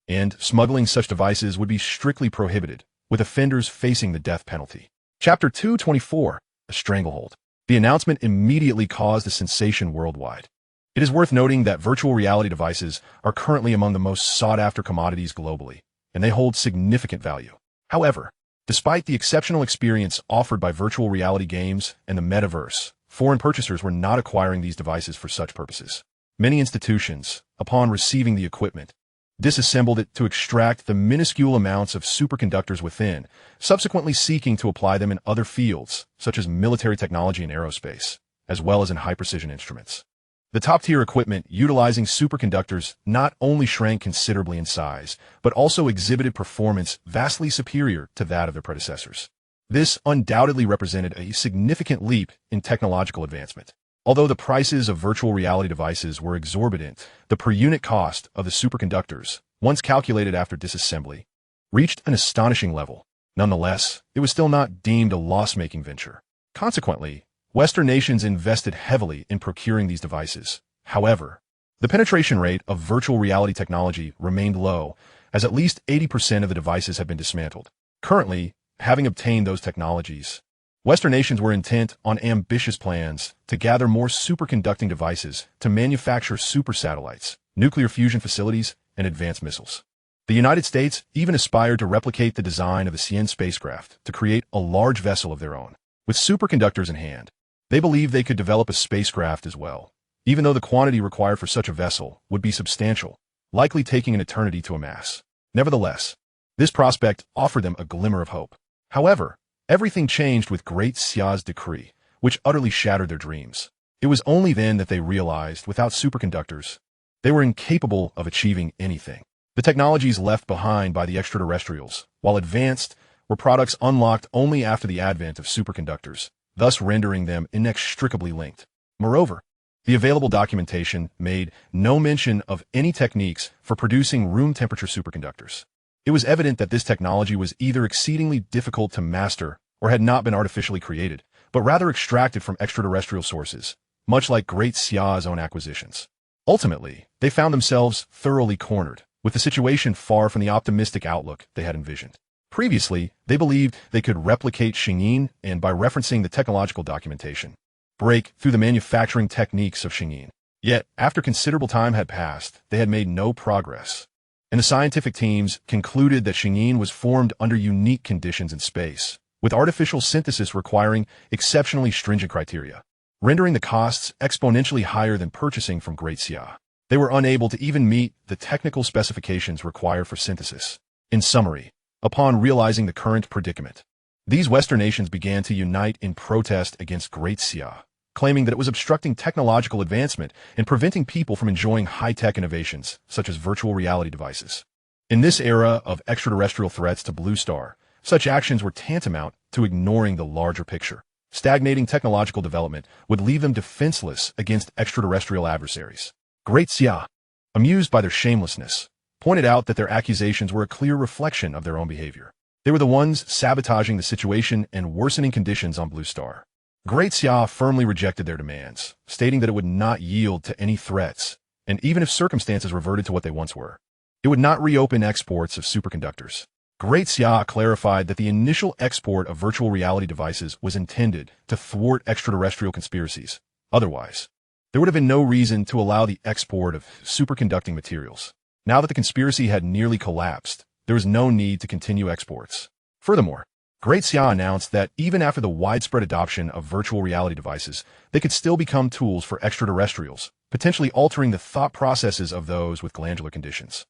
and smuggling such devices would be strictly prohibited, with offenders facing the death penalty. Chapter 224, A Stranglehold. The announcement immediately caused a sensation worldwide. It is worth noting that virtual reality devices are currently among the most sought-after commodities globally, and they hold significant value. However, despite the exceptional experience offered by virtual reality games and the metaverse, foreign purchasers were not acquiring these devices for such purposes. Many institutions, upon receiving the equipment, disassembled it to extract the minuscule amounts of superconductors within, subsequently seeking to apply them in other fields, such as military technology and aerospace, as well as in high-precision instruments. The top-tier equipment utilizing superconductors not only shrank considerably in size, but also exhibited performance vastly superior to that of their predecessors. This undoubtedly represented a significant leap in technological advancement. Although the prices of virtual reality devices were exorbitant, the per-unit cost of the superconductors, once calculated after disassembly, reached an astonishing level. Nonetheless, it was still not deemed a loss-making venture. Consequently, Western nations invested heavily in procuring these devices. However, the penetration rate of virtual reality technology remained low, as at least 80% of the devices had been dismantled. Currently, having obtained those technologies, Western nations were intent on ambitious plans to gather more superconducting devices to manufacture super satellites, nuclear fusion facilities, and advanced missiles. The United States even aspired to replicate the design of the CN spacecraft to create a large vessel of their own. With superconductors in hand, they believed they could develop a spacecraft as well, even though the quantity required for such a vessel would be substantial, likely taking an eternity to amass. Nevertheless, this prospect offered them a glimmer of hope. However, everything changed with Great Sigh's decree, which utterly shattered their dreams. It was only then that they realized, without superconductors, they were incapable of achieving anything. The technologies left behind by the extraterrestrials, while advanced, were products unlocked only after the advent of superconductors, thus rendering them inextricably linked. Moreover, the available documentation made no mention of any techniques for producing room-temperature superconductors. It was evident that this technology was either exceedingly difficult to master or had not been artificially created, but rather extracted from extraterrestrial sources, much like Great Sigh's own acquisitions. Ultimately, they found themselves thoroughly cornered, with the situation far from the optimistic outlook they had envisioned. Previously, they believed they could replicate Xingyin and, by referencing the technological documentation, break through the manufacturing techniques of Xingyin. Yet, after considerable time had passed, they had made no progress, and the scientific teams concluded that Xingyin was formed under unique conditions in space, with artificial synthesis requiring exceptionally stringent criteria, rendering the costs exponentially higher than purchasing from Great Sigh. They were unable to even meet the technical specifications required for synthesis. In summary, upon realizing the current predicament, these Western nations began to unite in protest against Great Sigh, claiming that it was obstructing technological advancement and preventing people from enjoying high-tech innovations, such as virtual reality devices. In this era of extraterrestrial threats to Blue Star, such actions were tantamount to ignoring the larger picture. Stagnating technological development would leave them defenseless against extraterrestrial adversaries. Great Xia, amused by their shamelessness, pointed out that their accusations were a clear reflection of their own behavior. They were the ones sabotaging the situation and worsening conditions on Blue Star. Great Xia firmly rejected their demands, stating that it would not yield to any threats, and even if circumstances reverted to what they once were, it would not reopen exports of superconductors. Great Xia clarified that the initial export of virtual reality devices was intended to thwart extraterrestrial conspiracies. Otherwise, there would have been no reason to allow the export of superconducting materials. Now that the conspiracy had nearly collapsed, there was no need to continue exports. Furthermore, Great Xia announced that even after the widespread adoption of virtual reality devices, they could still become tools for extraterrestrials, potentially altering the thought processes of those with glandular conditions.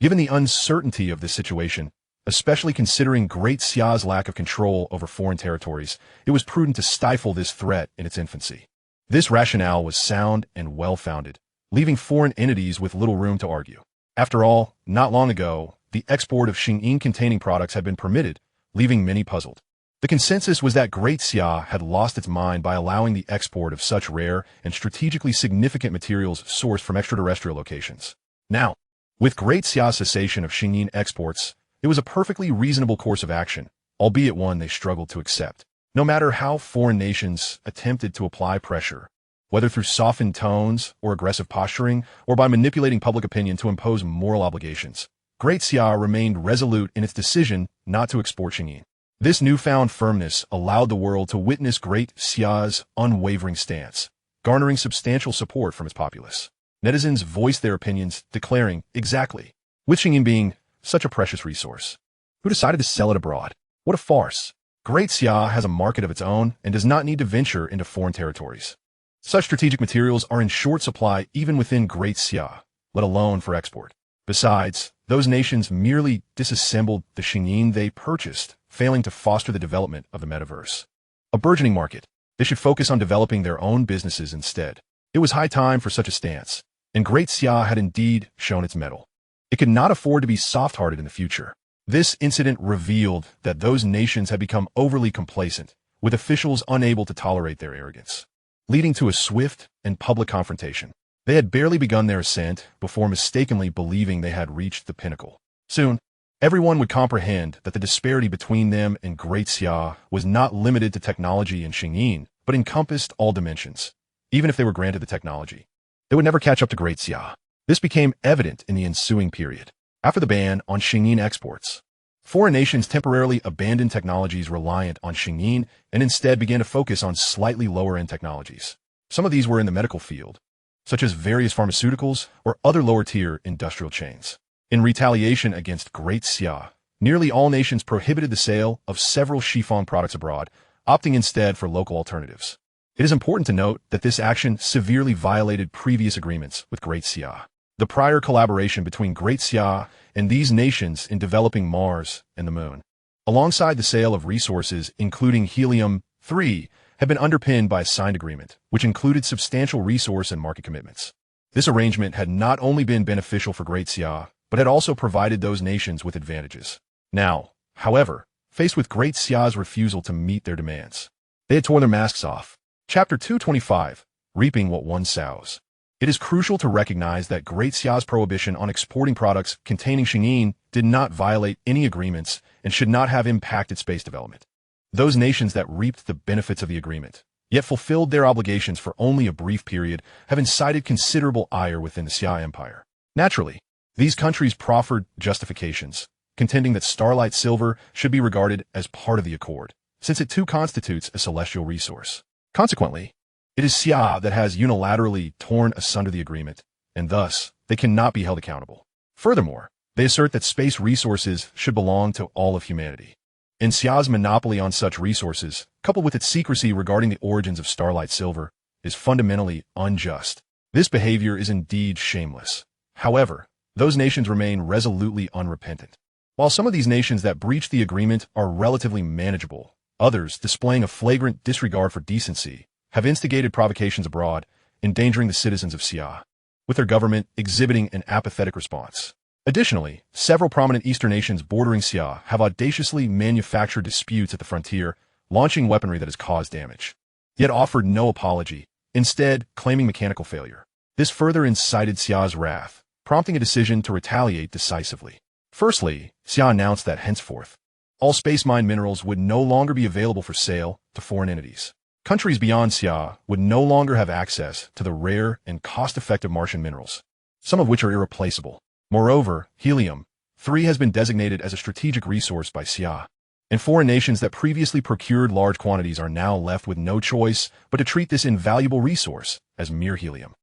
Given the uncertainty of this situation, especially considering Great Xia's lack of control over foreign territories, it was prudent to stifle this threat in its infancy. This rationale was sound and well-founded, leaving foreign entities with little room to argue. After all, not long ago, the export of Xingyin-containing products had been permitted, leaving many puzzled. The consensus was that Great Xia had lost its mind by allowing the export of such rare and strategically significant materials sourced from extraterrestrial locations. Now, with Great Xia's cessation of Xingyin exports, it was a perfectly reasonable course of action, albeit one they struggled to accept. No matter how foreign nations attempted to apply pressure, whether through softened tones or aggressive posturing, or by manipulating public opinion to impose moral obligations, Great Xia remained resolute in its decision not to export Xingyin. This newfound firmness allowed the world to witness Great Xia's unwavering stance, garnering substantial support from its populace. Netizens voiced their opinions, declaring, exactly, with Xingyin being such a precious resource, who decided to sell it abroad? What a farce. Great Xia has a market of its own and does not need to venture into foreign territories. Such strategic materials are in short supply even within Great Xia, let alone for export. Besides, those nations merely disassembled the Xingyin they purchased, failing to foster the development of the metaverse. A burgeoning market. They should focus on developing their own businesses instead. It was high time for such a stance, and Great Xia had indeed shown its mettle. It could not afford to be soft-hearted in the future. This incident revealed that those nations had become overly complacent, with officials unable to tolerate their arrogance, leading to a swift and public confrontation. They had barely begun their ascent before mistakenly believing they had reached the pinnacle. Soon, everyone would comprehend that the disparity between them and Great Xia was not limited to technology and Xingyin, but encompassed all dimensions. Even if they were granted the technology, they would never catch up to Great Xia. This became evident in the ensuing period. After the ban on Xingyin exports, foreign nations temporarily abandoned technologies reliant on Xingyin and instead began to focus on slightly lower-end technologies. Some of these were in the medical field, such as various pharmaceuticals or other lower-tier industrial chains. In retaliation against Great Xia, nearly all nations prohibited the sale of several chiffon products abroad, opting instead for local alternatives. It is important to note that this action severely violated previous agreements with Great Xia. The prior collaboration between Great Xia and these nations in developing Mars and the Moon, alongside the sale of resources including helium-3, had been underpinned by a signed agreement, which included substantial resource and market commitments. This arrangement had not only been beneficial for Great Xia, but had also provided those nations with advantages. Now, however, faced with Great Xia's refusal to meet their demands, they had torn their masks off. Chapter 225, Reaping What One Sows. It is crucial to recognize that Great Xia's prohibition on exporting products containing Xingyin did not violate any agreements and should not have impacted space development. Those nations that reaped the benefits of the agreement, yet fulfilled their obligations for only a brief period, have incited considerable ire within the Xia Empire. Naturally, these countries proffered justifications, contending that starlight silver should be regarded as part of the accord, since it too constitutes a celestial resource. Consequently, it is Xia that has unilaterally torn asunder the agreement, and thus, they cannot be held accountable. Furthermore, they assert that space resources should belong to all of humanity. And Xia's monopoly on such resources, coupled with its secrecy regarding the origins of starlight silver, is fundamentally unjust. This behavior is indeed shameless. However, those nations remain resolutely unrepentant. While some of these nations that breached the agreement are relatively manageable, others, displaying a flagrant disregard for decency, have instigated provocations abroad, endangering the citizens of Xia, with their government exhibiting an apathetic response. Additionally, several prominent Eastern nations bordering Xia have audaciously manufactured disputes at the frontier, launching weaponry that has caused damage, yet offered no apology, instead claiming mechanical failure. This further incited Xia's wrath, prompting a decision to retaliate decisively. Firstly, Xia announced that henceforth, all space mine minerals would no longer be available for sale to foreign entities. Countries beyond Xia would no longer have access to the rare and cost-effective Martian minerals, some of which are irreplaceable. Moreover, helium-3 has been designated as a strategic resource by Xia, and foreign nations that previously procured large quantities are now left with no choice but to treat this invaluable resource as mere helium.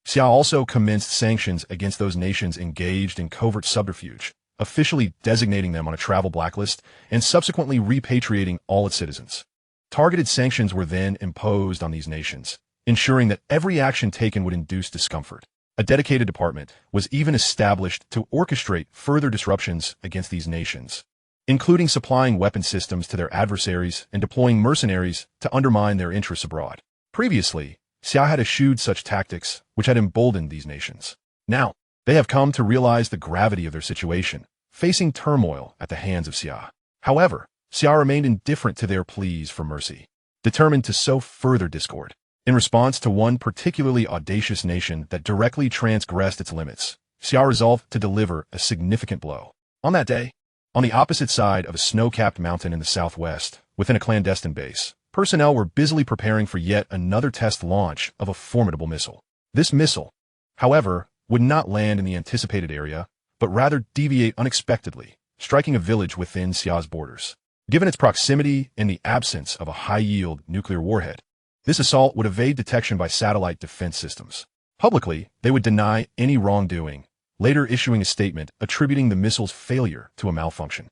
Xia also commenced sanctions against those nations engaged in covert subterfuge, officially designating them on a travel blacklist and subsequently repatriating all its citizens. Targeted sanctions were then imposed on these nations, ensuring that every action taken would induce discomfort. A dedicated department was even established to orchestrate further disruptions against these nations, including supplying weapon systems to their adversaries and deploying mercenaries to undermine their interests abroad. Previously, Xia had eschewed such tactics which had emboldened these nations. Now, they have come to realize the gravity of their situation, facing turmoil at the hands of Xia. However, Xia remained indifferent to their pleas for mercy, determined to sow further discord. In response to one particularly audacious nation that directly transgressed its limits, Xia resolved to deliver a significant blow. On that day, on the opposite side of a snow-capped mountain in the southwest, within a clandestine base, personnel were busily preparing for yet another test launch of a formidable missile. This missile, however, would not land in the anticipated area, but rather deviate unexpectedly, striking a village within Xia's borders. Given its proximity and the absence of a high-yield nuclear warhead, this assault would evade detection by satellite defense systems. Publicly, they would deny any wrongdoing, later issuing a statement attributing the missile's failure to a malfunction.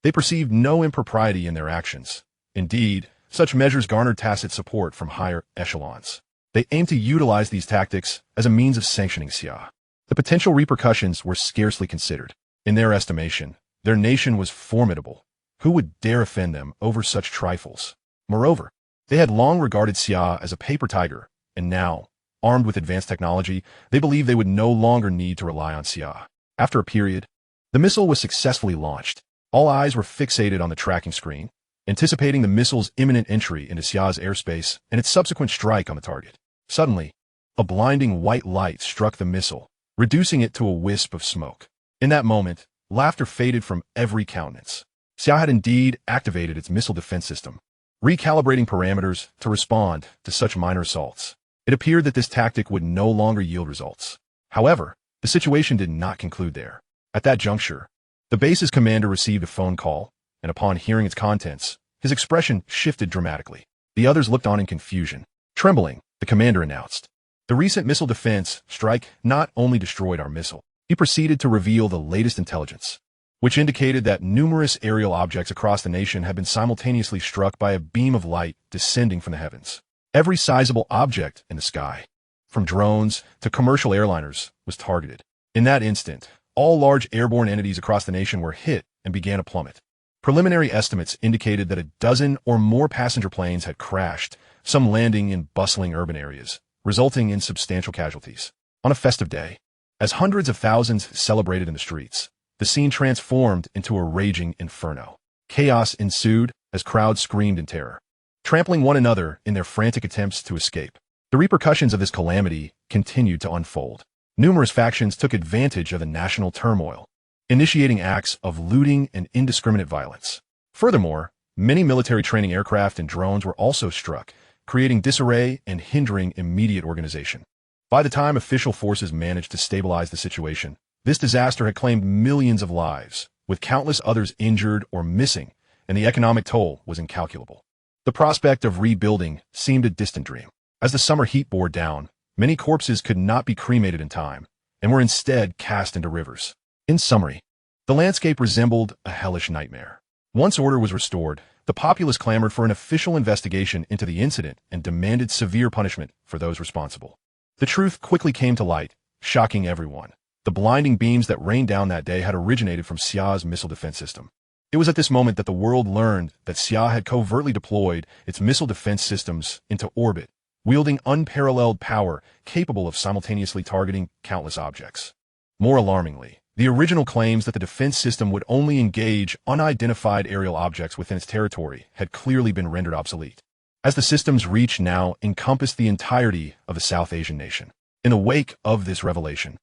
They perceived no impropriety in their actions. Indeed, such measures garnered tacit support from higher echelons. They aimed to utilize these tactics as a means of sanctioning Xia. The potential repercussions were scarcely considered. In their estimation, their nation was formidable. Who would dare offend them over such trifles? Moreover, they had long regarded Xia as a paper tiger, and now, armed with advanced technology, they believed they would no longer need to rely on Xia. After a period, the missile was successfully launched. All eyes were fixated on the tracking screen, anticipating the missile's imminent entry into Xia's airspace and its subsequent strike on the target. Suddenly, a blinding white light struck the missile, reducing it to a wisp of smoke. In that moment, laughter faded from every countenance. Xia had indeed activated its missile defense system, recalibrating parameters to respond to such minor assaults. It appeared that this tactic would no longer yield results. However, the situation did not conclude there. At that juncture, the base's commander received a phone call, and upon hearing its contents, his expression shifted dramatically. The others looked on in confusion. Trembling, the commander announced, "The recent missile defense strike not only destroyed our missile," he proceeded to reveal the latest intelligence, which indicated that numerous aerial objects across the nation had been simultaneously struck by a beam of light descending from the heavens. Every sizable object in the sky, from drones to commercial airliners, was targeted. In that instant, all large airborne entities across the nation were hit and began to plummet. Preliminary estimates indicated that a dozen or more passenger planes had crashed, some landing in bustling urban areas, resulting in substantial casualties. On a festive day, as hundreds of thousands celebrated in the streets, the scene transformed into a raging inferno. Chaos ensued as crowds screamed in terror, trampling one another in their frantic attempts to escape. The repercussions of this calamity continued to unfold. Numerous factions took advantage of the national turmoil, initiating acts of looting and indiscriminate violence. Furthermore, many military training aircraft and drones were also struck, creating disarray and hindering immediate organization. By the time official forces managed to stabilize the situation, this disaster had claimed millions of lives, with countless others injured or missing, and the economic toll was incalculable. The prospect of rebuilding seemed a distant dream. As the summer heat bore down, many corpses could not be cremated in time, and were instead cast into rivers. In summary, the landscape resembled a hellish nightmare. Once order was restored, the populace clamored for an official investigation into the incident and demanded severe punishment for those responsible. The truth quickly came to light, shocking everyone. The blinding beams that rained down that day had originated from Xia's missile defense system. It was at this moment that the world learned that Xia had covertly deployed its missile defense systems into orbit, wielding unparalleled power capable of simultaneously targeting countless objects. More alarmingly, The original claims that the defense system would only engage unidentified aerial objects within its territory had clearly been rendered obsolete, as the system's reach now encompassed the entirety of a South Asian nation. In the wake of this revelation,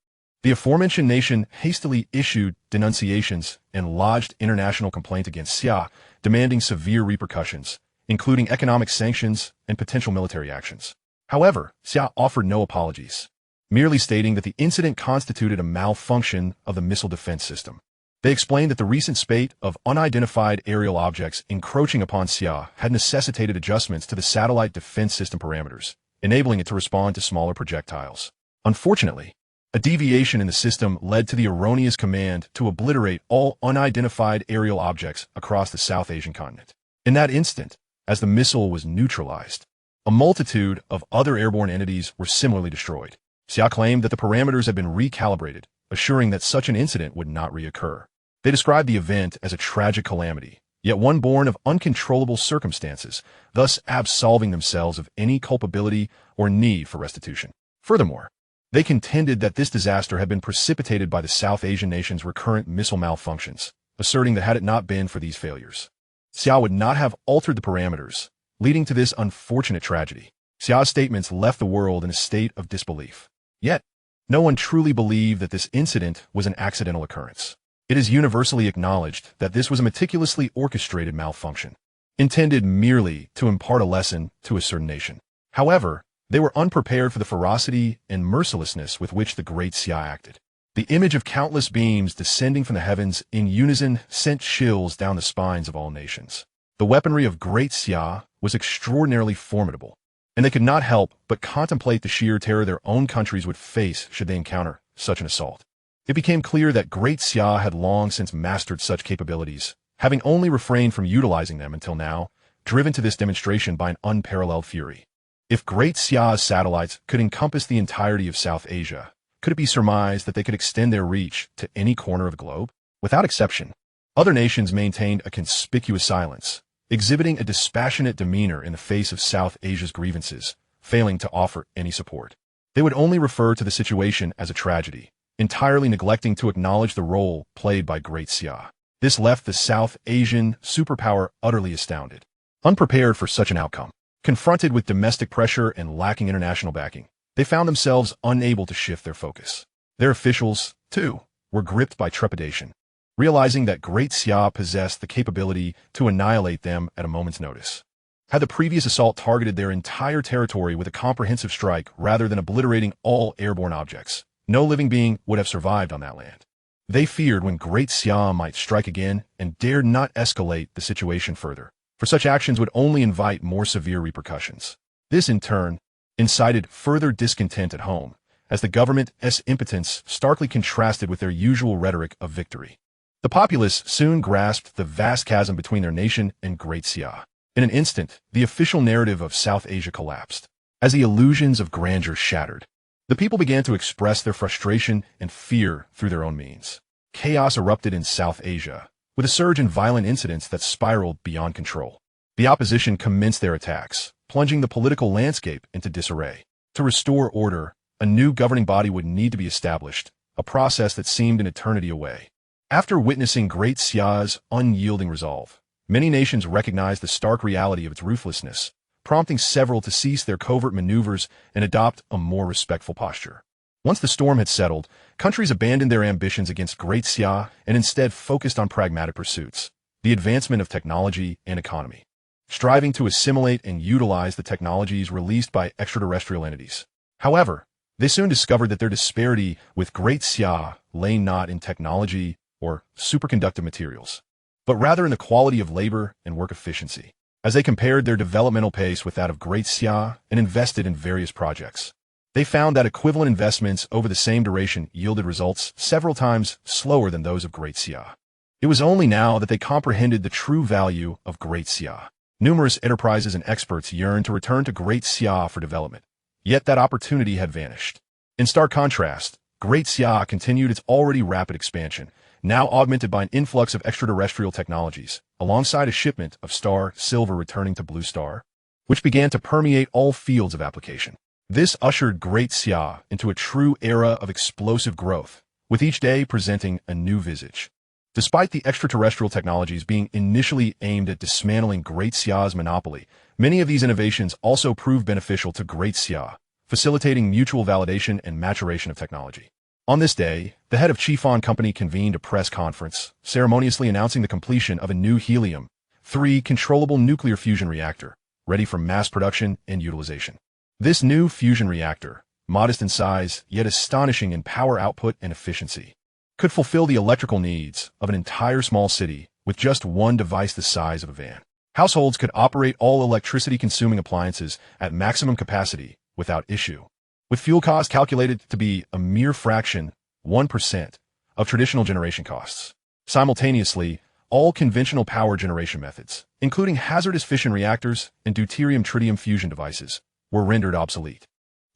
the aforementioned nation hastily issued denunciations and lodged international complaint against Xia, demanding severe repercussions, including economic sanctions and potential military actions. However, Xia offered no apologies, merely stating that the incident constituted a malfunction of the missile defense system. They explained that the recent spate of unidentified aerial objects encroaching upon Xia had necessitated adjustments to the satellite defense system parameters, enabling it to respond to smaller projectiles. Unfortunately, a deviation in the system led to the erroneous command to obliterate all unidentified aerial objects across the South Asian continent. In that instant, as the missile was neutralized, a multitude of other airborne entities were similarly destroyed. Xia claimed that the parameters had been recalibrated, assuring that such an incident would not reoccur. They described the event as a tragic calamity, yet one born of uncontrollable circumstances, thus absolving themselves of any culpability or need for restitution. Furthermore, they contended that this disaster had been precipitated by the South Asian nation's recurrent missile malfunctions, asserting that had it not been for these failures, Xia would not have altered the parameters, leading to this unfortunate tragedy. Xia's statements left the world in a state of disbelief. Yet, no one truly believed that this incident was an accidental occurrence. It is universally acknowledged that this was a meticulously orchestrated malfunction, intended merely to impart a lesson to a certain nation. However, they were unprepared for the ferocity and mercilessness with which the great Xia acted. The image of countless beams descending from the heavens in unison sent chills down the spines of all nations. The weaponry of great Xia was extraordinarily formidable, and they could not help but contemplate the sheer terror their own countries would face should they encounter such an assault. It became clear that great Xia had long since mastered such capabilities, having only refrained from utilizing them until now, driven to this demonstration by an unparalleled fury. If great Xia's satellites could encompass the entirety of South Asia, could it be surmised that they could extend their reach to any corner of the globe? Without exception, other nations maintained a conspicuous silence, exhibiting a dispassionate demeanor in the face of South Asia's grievances, failing to offer any support. They would only refer to the situation as a tragedy, entirely neglecting to acknowledge the role played by great Xia. This left the South Asian superpower utterly astounded, unprepared for such an outcome. Confronted with domestic pressure and lacking international backing, they found themselves unable to shift their focus. Their officials, too, were gripped by trepidation, realizing that great Xia possessed the capability to annihilate them at a moment's notice. Had the previous assault targeted their entire territory with a comprehensive strike rather than obliterating all airborne objects, no living being would have survived on that land. They feared when great Xia might strike again and dared not escalate the situation further, for such actions would only invite more severe repercussions. This, in turn, incited further discontent at home, as the government's impotence starkly contrasted with their usual rhetoric of victory. The populace soon grasped the vast chasm between their nation and great Xia. In an instant, the official narrative of South Asia collapsed. As the illusions of grandeur shattered, the people began to express their frustration and fear through their own means. Chaos erupted in South Asia, with a surge in violent incidents that spiraled beyond control. The opposition commenced their attacks, plunging the political landscape into disarray. To restore order, a new governing body would need to be established, a process that seemed an eternity away. After witnessing great Xia's unyielding resolve, many nations recognized the stark reality of its ruthlessness, prompting several to cease their covert maneuvers and adopt a more respectful posture. Once the storm had settled, countries abandoned their ambitions against great Xia and instead focused on pragmatic pursuits, the advancement of technology and economy, striving to assimilate and utilize the technologies released by extraterrestrial entities. However, they soon discovered that their disparity with great Xia lay not in technology or superconductive materials, but rather in the quality of labor and work efficiency. As they compared their developmental pace with that of great Xia and invested in various projects, they found that equivalent investments over the same duration yielded results several times slower than those of great Xia. It was only now that they comprehended the true value of great Xia. Numerous enterprises and experts yearned to return to great Xia for development, yet that opportunity had vanished. In stark contrast, great Xia continued its already rapid expansion, now augmented by an influx of extraterrestrial technologies, alongside a shipment of star silver returning to Blue Star, which began to permeate all fields of application. This ushered great Xia into a true era of explosive growth, with each day presenting a new visage. Despite the extraterrestrial technologies being initially aimed at dismantling Great Sia's monopoly, many of these innovations also proved beneficial to Great Sia, facilitating mutual validation and maturation of technology. On this day, the head of Chifan Company convened a press conference, ceremoniously announcing the completion of a new helium-3 controllable nuclear fusion reactor, ready for mass production and utilization. This new fusion reactor, modest in size yet astonishing in power output and efficiency, could fulfill the electrical needs of an entire small city with just one device the size of a van. Households could operate all electricity-consuming appliances at maximum capacity without issue, with fuel costs calculated to be a mere fraction, 1%, of traditional generation costs. Simultaneously, all conventional power generation methods, including hazardous fission reactors and deuterium-tritium fusion devices, were rendered obsolete.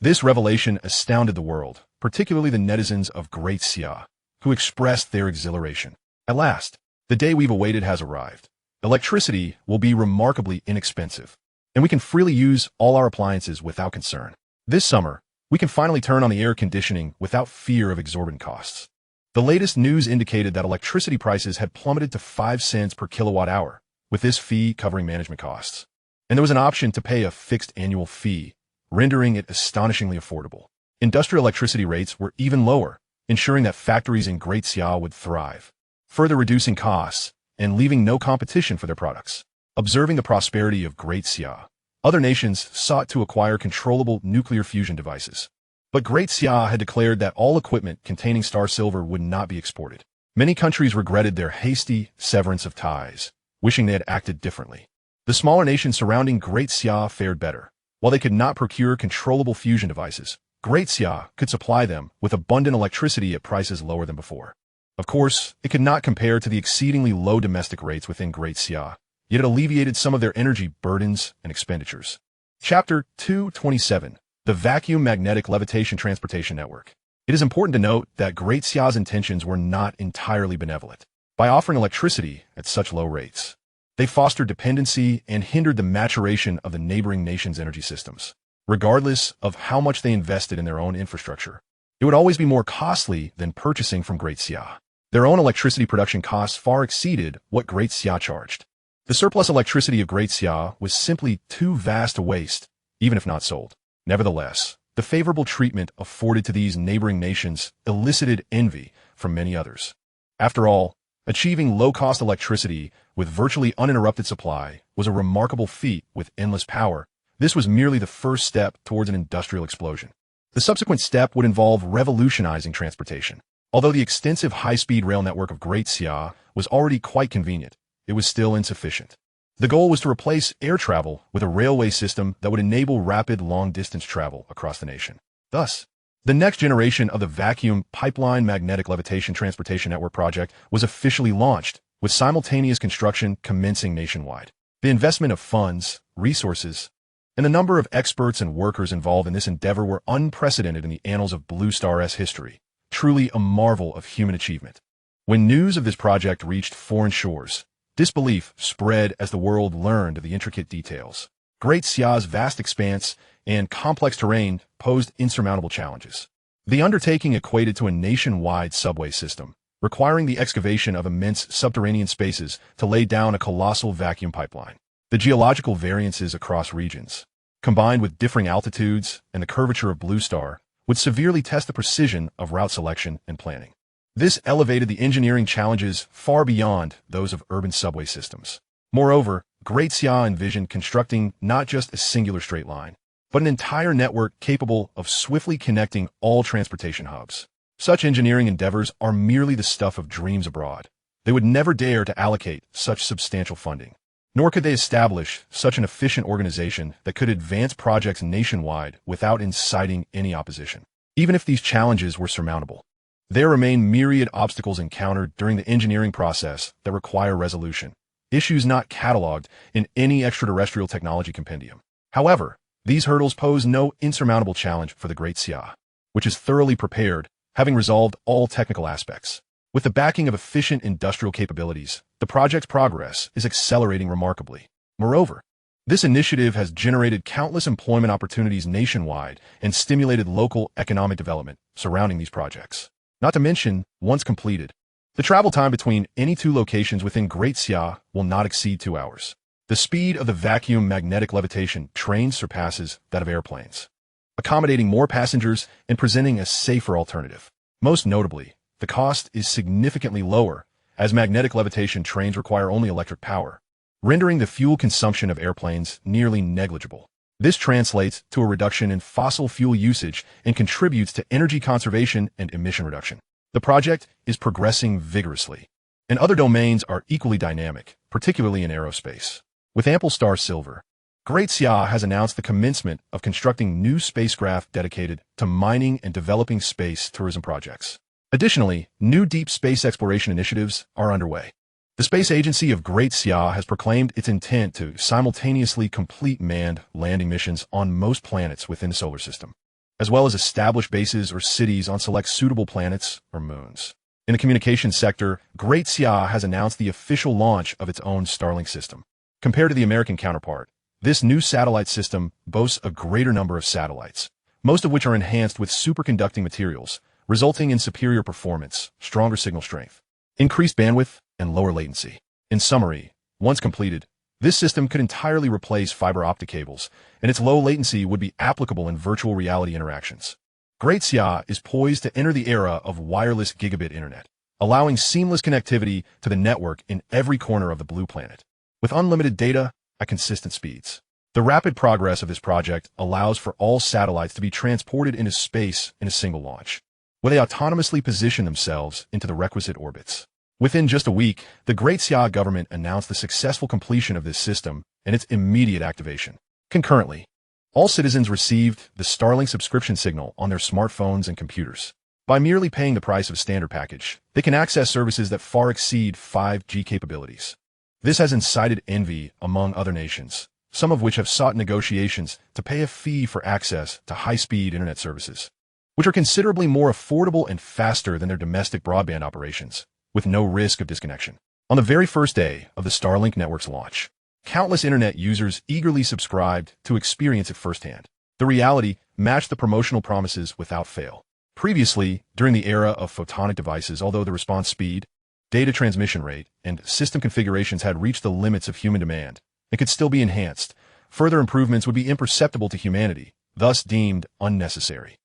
This revelation astounded the world, particularly the netizens of Great Sia, who expressed their exhilaration. At last, the day we've awaited has arrived. Electricity will be remarkably inexpensive, and we can freely use all our appliances without concern. This summer, we can finally turn on the air conditioning without fear of exorbitant costs. The latest news indicated that electricity prices had plummeted to 5 cents per kilowatt hour, with this fee covering management costs. And there was an option to pay a fixed annual fee, rendering it astonishingly affordable. Industrial electricity rates were even lower, ensuring that factories in Great Sia would thrive, further reducing costs and leaving no competition for their products. Observing the prosperity of Great Sia, other nations sought to acquire controllable nuclear fusion devices. But Great Sia had declared that all equipment containing star silver would not be exported. Many countries regretted their hasty severance of ties, wishing they had acted differently. The smaller nations surrounding Great Sia fared better. While they could not procure controllable fusion devices, Great Sia could supply them with abundant electricity at prices lower than before. Of course, it could not compare to the exceedingly low domestic rates within Great Sia, yet it alleviated some of their energy burdens and expenditures. Chapter 227. The Vacuum Magnetic Levitation Transportation Network. It is important to note that Great Sia's intentions were not entirely benevolent. By offering electricity at such low rates, they fostered dependency and hindered the maturation of the neighboring nations' energy systems. Regardless of how much they invested in their own infrastructure, it would always be more costly than purchasing from Great Sia. Their own electricity production costs far exceeded what Great Sia charged. The surplus electricity of Great Sia was simply too vast to waste, even if not sold. Nevertheless, the favorable treatment afforded to these neighboring nations elicited envy from many others. After all, achieving low-cost electricity with virtually uninterrupted supply was a remarkable feat with endless power. This was merely the first step towards an industrial explosion. The subsequent step would involve revolutionizing transportation. Although the extensive high-speed rail network of Great Sia was already quite convenient, it was still insufficient. The goal was to replace air travel with a railway system that would enable rapid long-distance travel across the nation. Thus, the next generation of the Vacuum Pipeline Magnetic Levitation Transportation Network project was officially launched, with simultaneous construction commencing nationwide. The investment of funds, resources, and the number of experts and workers involved in this endeavor were unprecedented in the annals of Blue Star's history, truly a marvel of human achievement. When news of this project reached foreign shores, disbelief spread as the world learned of the intricate details. Great Sia's vast expanse and complex terrain posed insurmountable challenges. The undertaking equated to a nationwide subway system, requiring the excavation of immense subterranean spaces to lay down a colossal vacuum pipeline. The geological variances across regions, combined with differing altitudes and the curvature of Blue Star, would severely test the precision of route selection and planning. This elevated the engineering challenges far beyond those of urban subway systems. Moreover, Great Sia envisioned constructing not just a singular straight line, but an entire network capable of swiftly connecting all transportation hubs. Such engineering endeavors are merely the stuff of dreams abroad. They would never dare to allocate such substantial funding, nor could they establish such an efficient organization that could advance projects nationwide without inciting any opposition. Even if these challenges were surmountable, there remain myriad obstacles encountered during the engineering process that require resolution, issues not cataloged in any extraterrestrial technology compendium. However, these hurdles pose no insurmountable challenge for the Great Sia, which is thoroughly prepared, having resolved all technical aspects. With the backing of efficient industrial capabilities, the project's progress is accelerating remarkably. Moreover, this initiative has generated countless employment opportunities nationwide and stimulated local economic development surrounding these projects. Not to mention, once completed, the travel time between any two locations within Great Xia will not exceed 2 hours. The speed of the vacuum magnetic levitation train surpasses that of airplanes, accommodating more passengers and presenting a safer alternative. Most notably, the cost is significantly lower, as magnetic levitation trains require only electric power, rendering the fuel consumption of airplanes nearly negligible. This translates to a reduction in fossil fuel usage and contributes to energy conservation and emission reduction. The project is progressing vigorously, and other domains are equally dynamic, particularly in aerospace. With ample star silver, Great Xia has announced the commencement of constructing new spacecraft dedicated to mining and developing space tourism projects. Additionally, new deep space exploration initiatives are underway. The Space Agency of Great Xia has proclaimed its intent to simultaneously complete manned landing missions on most planets within the solar system, as well as establish bases or cities on select suitable planets or moons. In the communications sector, Great Xia has announced the official launch of its own Starlink system. Compared to the American counterpart, this new satellite system boasts a greater number of satellites, most of which are enhanced with superconducting materials, resulting in superior performance, stronger signal strength, increased bandwidth, and lower latency. In summary, once completed, this system could entirely replace fiber optic cables, and its low latency would be applicable in virtual reality interactions. Great Xia is poised to enter the era of wireless gigabit internet, allowing seamless connectivity to the network in every corner of the blue planet, with unlimited data at consistent speeds. The rapid progress of this project allows for all satellites to be transported into space in a single launch, where they autonomously position themselves into the requisite orbits. Within just a week, the Great Xia government announced the successful completion of this system and its immediate activation. Concurrently, all citizens received the Starlink subscription signal on their smartphones and computers. By merely paying the price of a standard package, they can access services that far exceed 5G capabilities. This has incited envy among other nations, some of which have sought negotiations to pay a fee for access to high-speed internet services, which are considerably more affordable and faster than their domestic broadband operations, with no risk of disconnection. On the very first day of the Starlink network's launch, countless internet users eagerly subscribed to experience it firsthand. The reality matched the promotional promises without fail. Previously, during the era of photonic devices, although the response speed, data transmission rate, and system configurations had reached the limits of human demand and could still be enhanced, further improvements would be imperceptible to humanity, thus deemed unnecessary.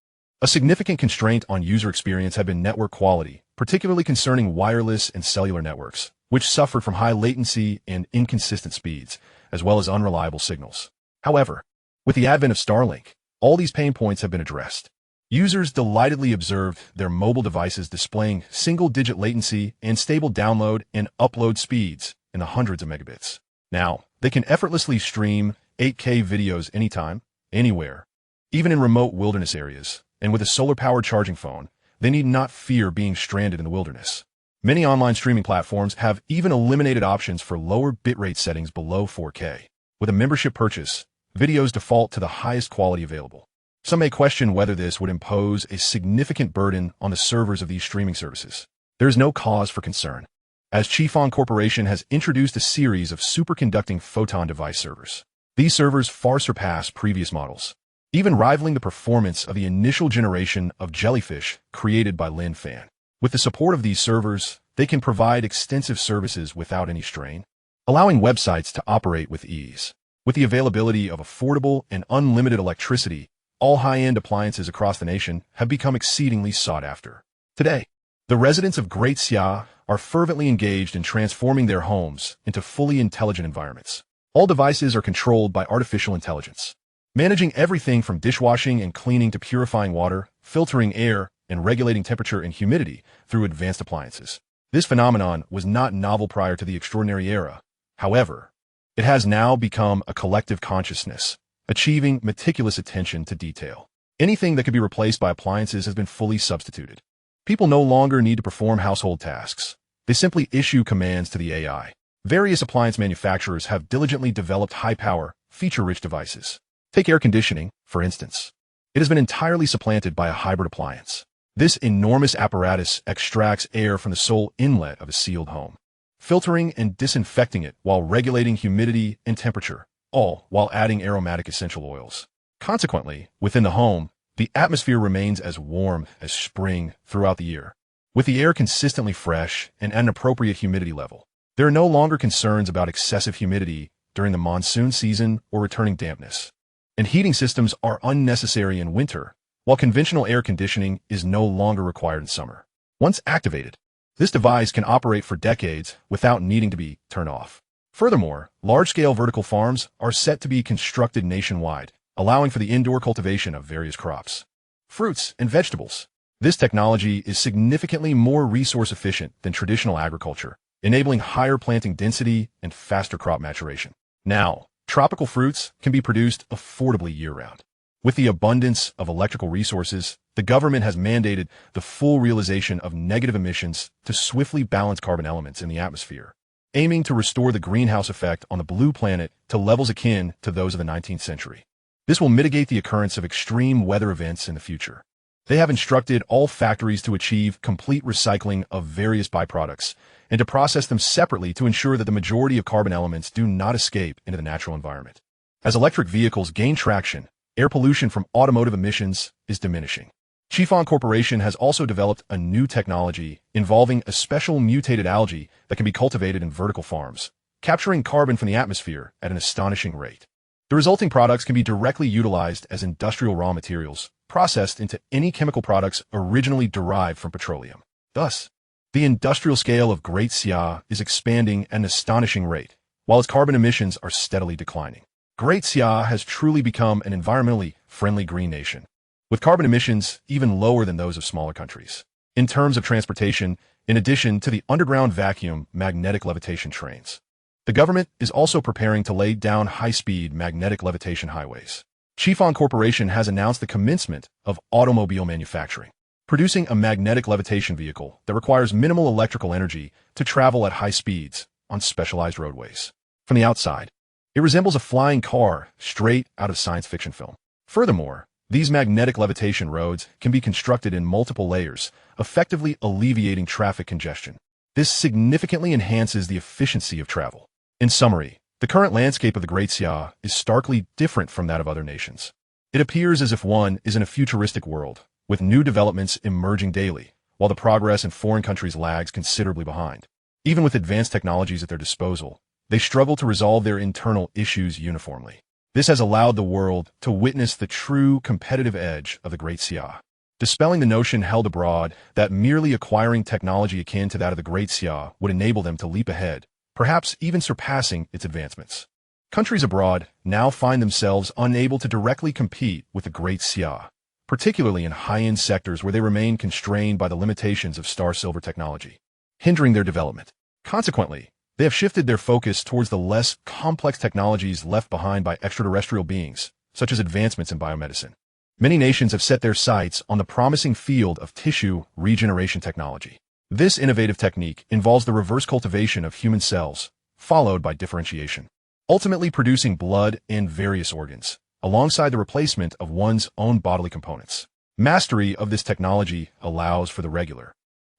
A significant constraint on user experience had been network quality, particularly concerning wireless and cellular networks, which suffered from high latency and inconsistent speeds, as well as unreliable signals. However, with the advent of Starlink, all these pain points have been addressed. Users delightedly observed their mobile devices displaying single-digit latency and stable download and upload speeds in the hundreds of megabits. Now, they can effortlessly stream 8K videos anytime, anywhere, even in remote wilderness areas, and with a solar-powered charging phone, they need not fear being stranded in the wilderness. Many online streaming platforms have even eliminated options for lower bitrate settings below 4K. With a membership purchase, videos default to the highest quality available. Some may question whether this would impose a significant burden on the servers of these streaming services. There is no cause for concern, as Qifeng Corporation has introduced a series of superconducting photon device servers. These servers far surpass previous models, even rivaling the performance of the initial generation of jellyfish created by Lin Fan. With the support of these servers, they can provide extensive services without any strain, allowing websites to operate with ease. With the availability of affordable and unlimited electricity, all high-end appliances across the nation have become exceedingly sought after. Today, the residents of Great Xia are fervently engaged in transforming their homes into fully intelligent environments. All devices are controlled by artificial intelligence, managing everything from dishwashing and cleaning to purifying water, filtering air, and regulating temperature and humidity through advanced appliances. This phenomenon was not novel prior to the extraordinary era. However, it has now become a collective consciousness, achieving meticulous attention to detail. Anything that could be replaced by appliances has been fully substituted. People no longer need to perform household tasks. They simply issue commands to the AI. Various appliance manufacturers have diligently developed high-power, feature-rich devices. Take air conditioning, for instance. It has been entirely supplanted by a hybrid appliance. This enormous apparatus extracts air from the sole inlet of a sealed home, filtering and disinfecting it while regulating humidity and temperature, all while adding aromatic essential oils. Consequently, within the home, the atmosphere remains as warm as spring throughout the year. With the air consistently fresh and at an appropriate humidity level, there are no longer concerns about excessive humidity during the monsoon season or returning dampness. And heating systems are unnecessary in winter, while conventional air conditioning is no longer required in summer. Once activated, this device can operate for decades without needing to be turned off. Furthermore, large-scale vertical farms are set to be constructed nationwide, allowing for the indoor cultivation of various crops, fruits, and vegetables. This technology is significantly more resource efficient than traditional agriculture, enabling higher planting density and faster crop maturation. Now, tropical fruits can be produced affordably year-round. With the abundance of electrical resources, the government has mandated the full realization of negative emissions to swiftly balance carbon elements in the atmosphere, aiming to restore the greenhouse effect on the blue planet to levels akin to those of the 19th century. This will mitigate the occurrence of extreme weather events in the future. They have instructed all factories to achieve complete recycling of various byproducts and to process them separately to ensure that the majority of carbon elements do not escape into the natural environment. As electric vehicles gain traction, air pollution from automotive emissions is diminishing. Lin Corporation has also developed a new technology involving a special mutated algae that can be cultivated in vertical farms, capturing carbon from the atmosphere at an astonishing rate. The resulting products can be directly utilized as industrial raw materials, processed into any chemical products originally derived from petroleum. Thus, the industrial scale of Great Sigh is expanding at an astonishing rate, while its carbon emissions are steadily declining. Great Sigh has truly become an environmentally friendly green nation, with carbon emissions even lower than those of smaller countries. In terms of transportation, in addition to the underground vacuum magnetic levitation trains, the government is also preparing to lay down high-speed magnetic levitation highways. Lin Corporation has announced the commencement of automobile manufacturing, producing a magnetic levitation vehicle that requires minimal electrical energy to travel at high speeds on specialized roadways. From the outside, it resembles a flying car straight out of science fiction film. Furthermore, these magnetic levitation roads can be constructed in multiple layers, effectively alleviating traffic congestion. This significantly enhances the efficiency of travel. In summary, the current landscape of the Great Sigh is starkly different from that of other nations. It appears as if one is in a futuristic world, with new developments emerging daily, while the progress in foreign countries lags considerably behind. Even with advanced technologies at their disposal, they struggle to resolve their internal issues uniformly. This has allowed the world to witness the true competitive edge of the Great Sigh, dispelling the notion held abroad that merely acquiring technology akin to that of the Great Sigh would enable them to leap ahead, perhaps even surpassing its advancements. Countries abroad now find themselves unable to directly compete with the Great Sigh, particularly in high-end sectors where they remain constrained by the limitations of star-silver technology, hindering their development. Consequently, they have shifted their focus towards the less complex technologies left behind by extraterrestrial beings, such as advancements in biomedicine. Many nations have set their sights on the promising field of tissue regeneration technology. This innovative technique involves the reverse cultivation of human cells, followed by differentiation, ultimately producing blood and various organs, alongside the replacement of one's own bodily components. Mastery of this technology allows for the regular,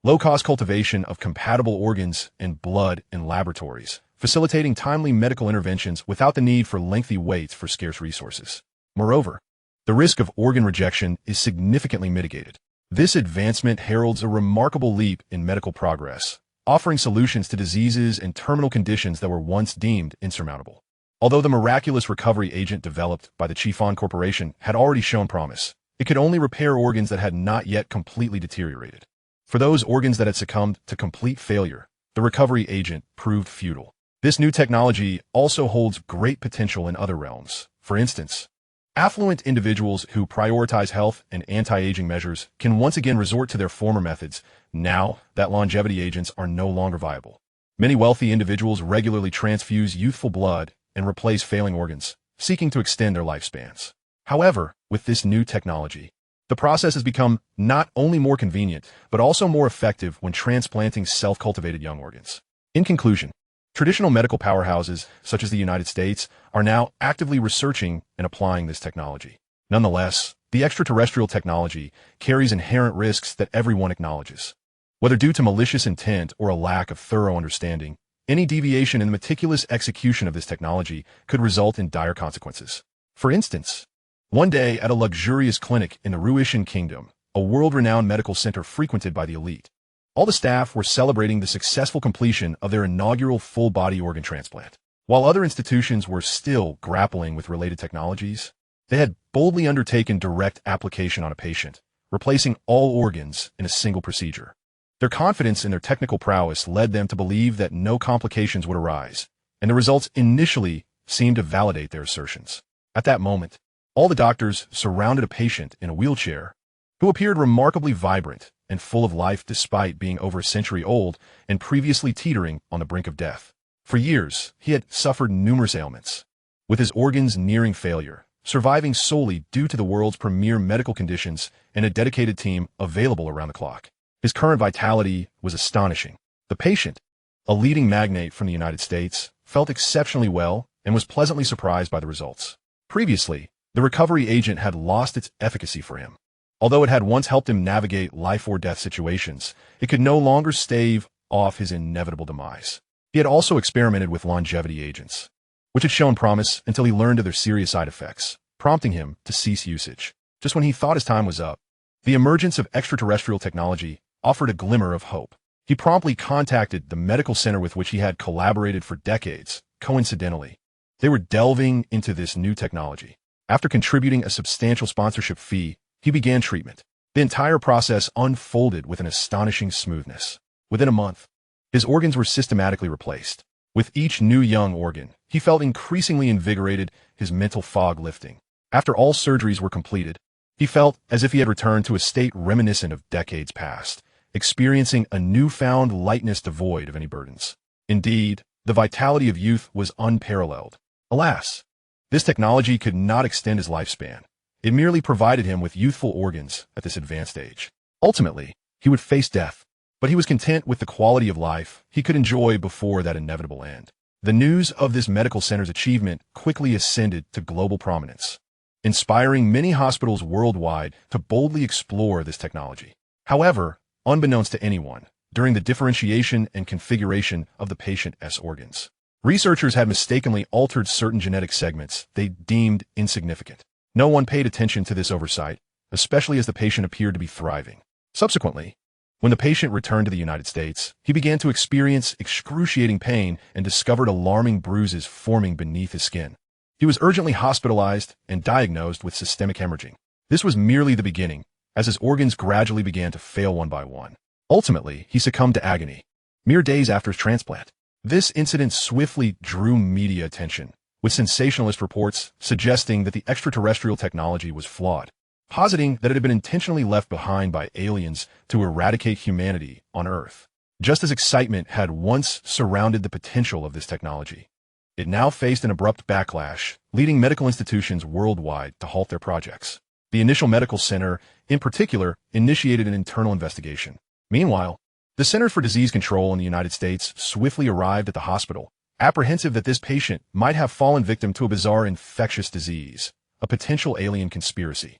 low-cost cultivation of compatible organs and blood in laboratories, facilitating timely medical interventions without the need for lengthy waits for scarce resources. Moreover, the risk of organ rejection is significantly mitigated. This advancement heralds a remarkable leap in medical progress, offering solutions to diseases and terminal conditions that were once deemed insurmountable. Although the miraculous recovery agent developed by the Lin Corporation had already shown promise, it could only repair organs that had not yet completely deteriorated. For those organs that had succumbed to complete failure, the recovery agent proved futile. This new technology also holds great potential in other realms. For instance, affluent individuals who prioritize health and anti-aging measures can once again resort to their former methods, now that longevity agents are no longer viable. Many wealthy individuals regularly transfuse youthful blood and replace failing organs, seeking to extend their lifespans. However, with this new technology, the process has become not only more convenient, but also more effective when transplanting self-cultivated young organs. In conclusion, traditional medical powerhouses, such as the United States, are now actively researching and applying this technology. Nonetheless, the extraterrestrial technology carries inherent risks that everyone acknowledges. Whether due to malicious intent or a lack of thorough understanding, any deviation in the meticulous execution of this technology could result in dire consequences. For instance, one day at a luxurious clinic in the Ruishan Kingdom, a world-renowned medical center frequented by the elite, All the staff were celebrating the successful completion of their inaugural full-body organ transplant. While other institutions were still grappling with related technologies, they had boldly undertaken direct application on a patient, replacing all organs in a single procedure. Their confidence in their technical prowess led them to believe that no complications would arise, and the results initially seemed to validate their assertions. At that moment, all the doctors surrounded a patient in a wheelchair who appeared remarkably vibrant and full of life despite being over a century old and previously teetering on the brink of death. For years, he had suffered numerous ailments, with his organs nearing failure, surviving solely due to the world's premier medical conditions and a dedicated team available around the clock. His current vitality was astonishing. The patient, a leading magnate from the United States, felt exceptionally well and was pleasantly surprised by the results. Previously, the recovery agent had lost its efficacy for him. Although it had once helped him navigate life-or-death situations, it could no longer stave off his inevitable demise. He had also experimented with longevity agents, which had shown promise until he learned of their serious side effects, prompting him to cease usage. Just when he thought his time was up, the emergence of extraterrestrial technology offered a glimmer of hope. He promptly contacted the medical center with which he had collaborated for decades. Coincidentally, they were delving into this new technology. After contributing a substantial sponsorship fee, he began treatment. The entire process unfolded with an astonishing smoothness. Within a month, his organs were systematically replaced. With each new young organ, he felt increasingly invigorated, his mental fog lifting. After all surgeries were completed, he felt as if he had returned to a state reminiscent of decades past, experiencing a newfound lightness devoid of any burdens. Indeed, the vitality of youth was unparalleled. Alas, this technology could not extend his lifespan. It merely provided him with youthful organs at this advanced age. Ultimately, he would face death, but he was content with the quality of life he could enjoy before that inevitable end. The news of this medical center's achievement quickly ascended to global prominence, inspiring many hospitals worldwide to boldly explore this technology. However, unbeknownst to anyone, during the differentiation and configuration of the patient's organs, researchers had mistakenly altered certain genetic segments they deemed insignificant. No one paid attention to this oversight, especially as the patient appeared to be thriving. Subsequently, when the patient returned to the United States, he began to experience excruciating pain and discovered alarming bruises forming beneath his skin. He was urgently hospitalized and diagnosed with systemic hemorrhaging. This was merely the beginning, as his organs gradually began to fail one by one. Ultimately, he succumbed to agony, mere days after his transplant. This incident swiftly drew media attention, with sensationalist reports suggesting that the extraterrestrial technology was flawed, positing that it had been intentionally left behind by aliens to eradicate humanity on Earth. Just as excitement had once surrounded the potential of this technology, it now faced an abrupt backlash, leading medical institutions worldwide to halt their projects. The initial medical center, in particular, initiated an internal investigation. Meanwhile, the Centers for Disease Control in the United States swiftly arrived at the hospital, apprehensive that this patient might have fallen victim to a bizarre infectious disease, a potential alien conspiracy.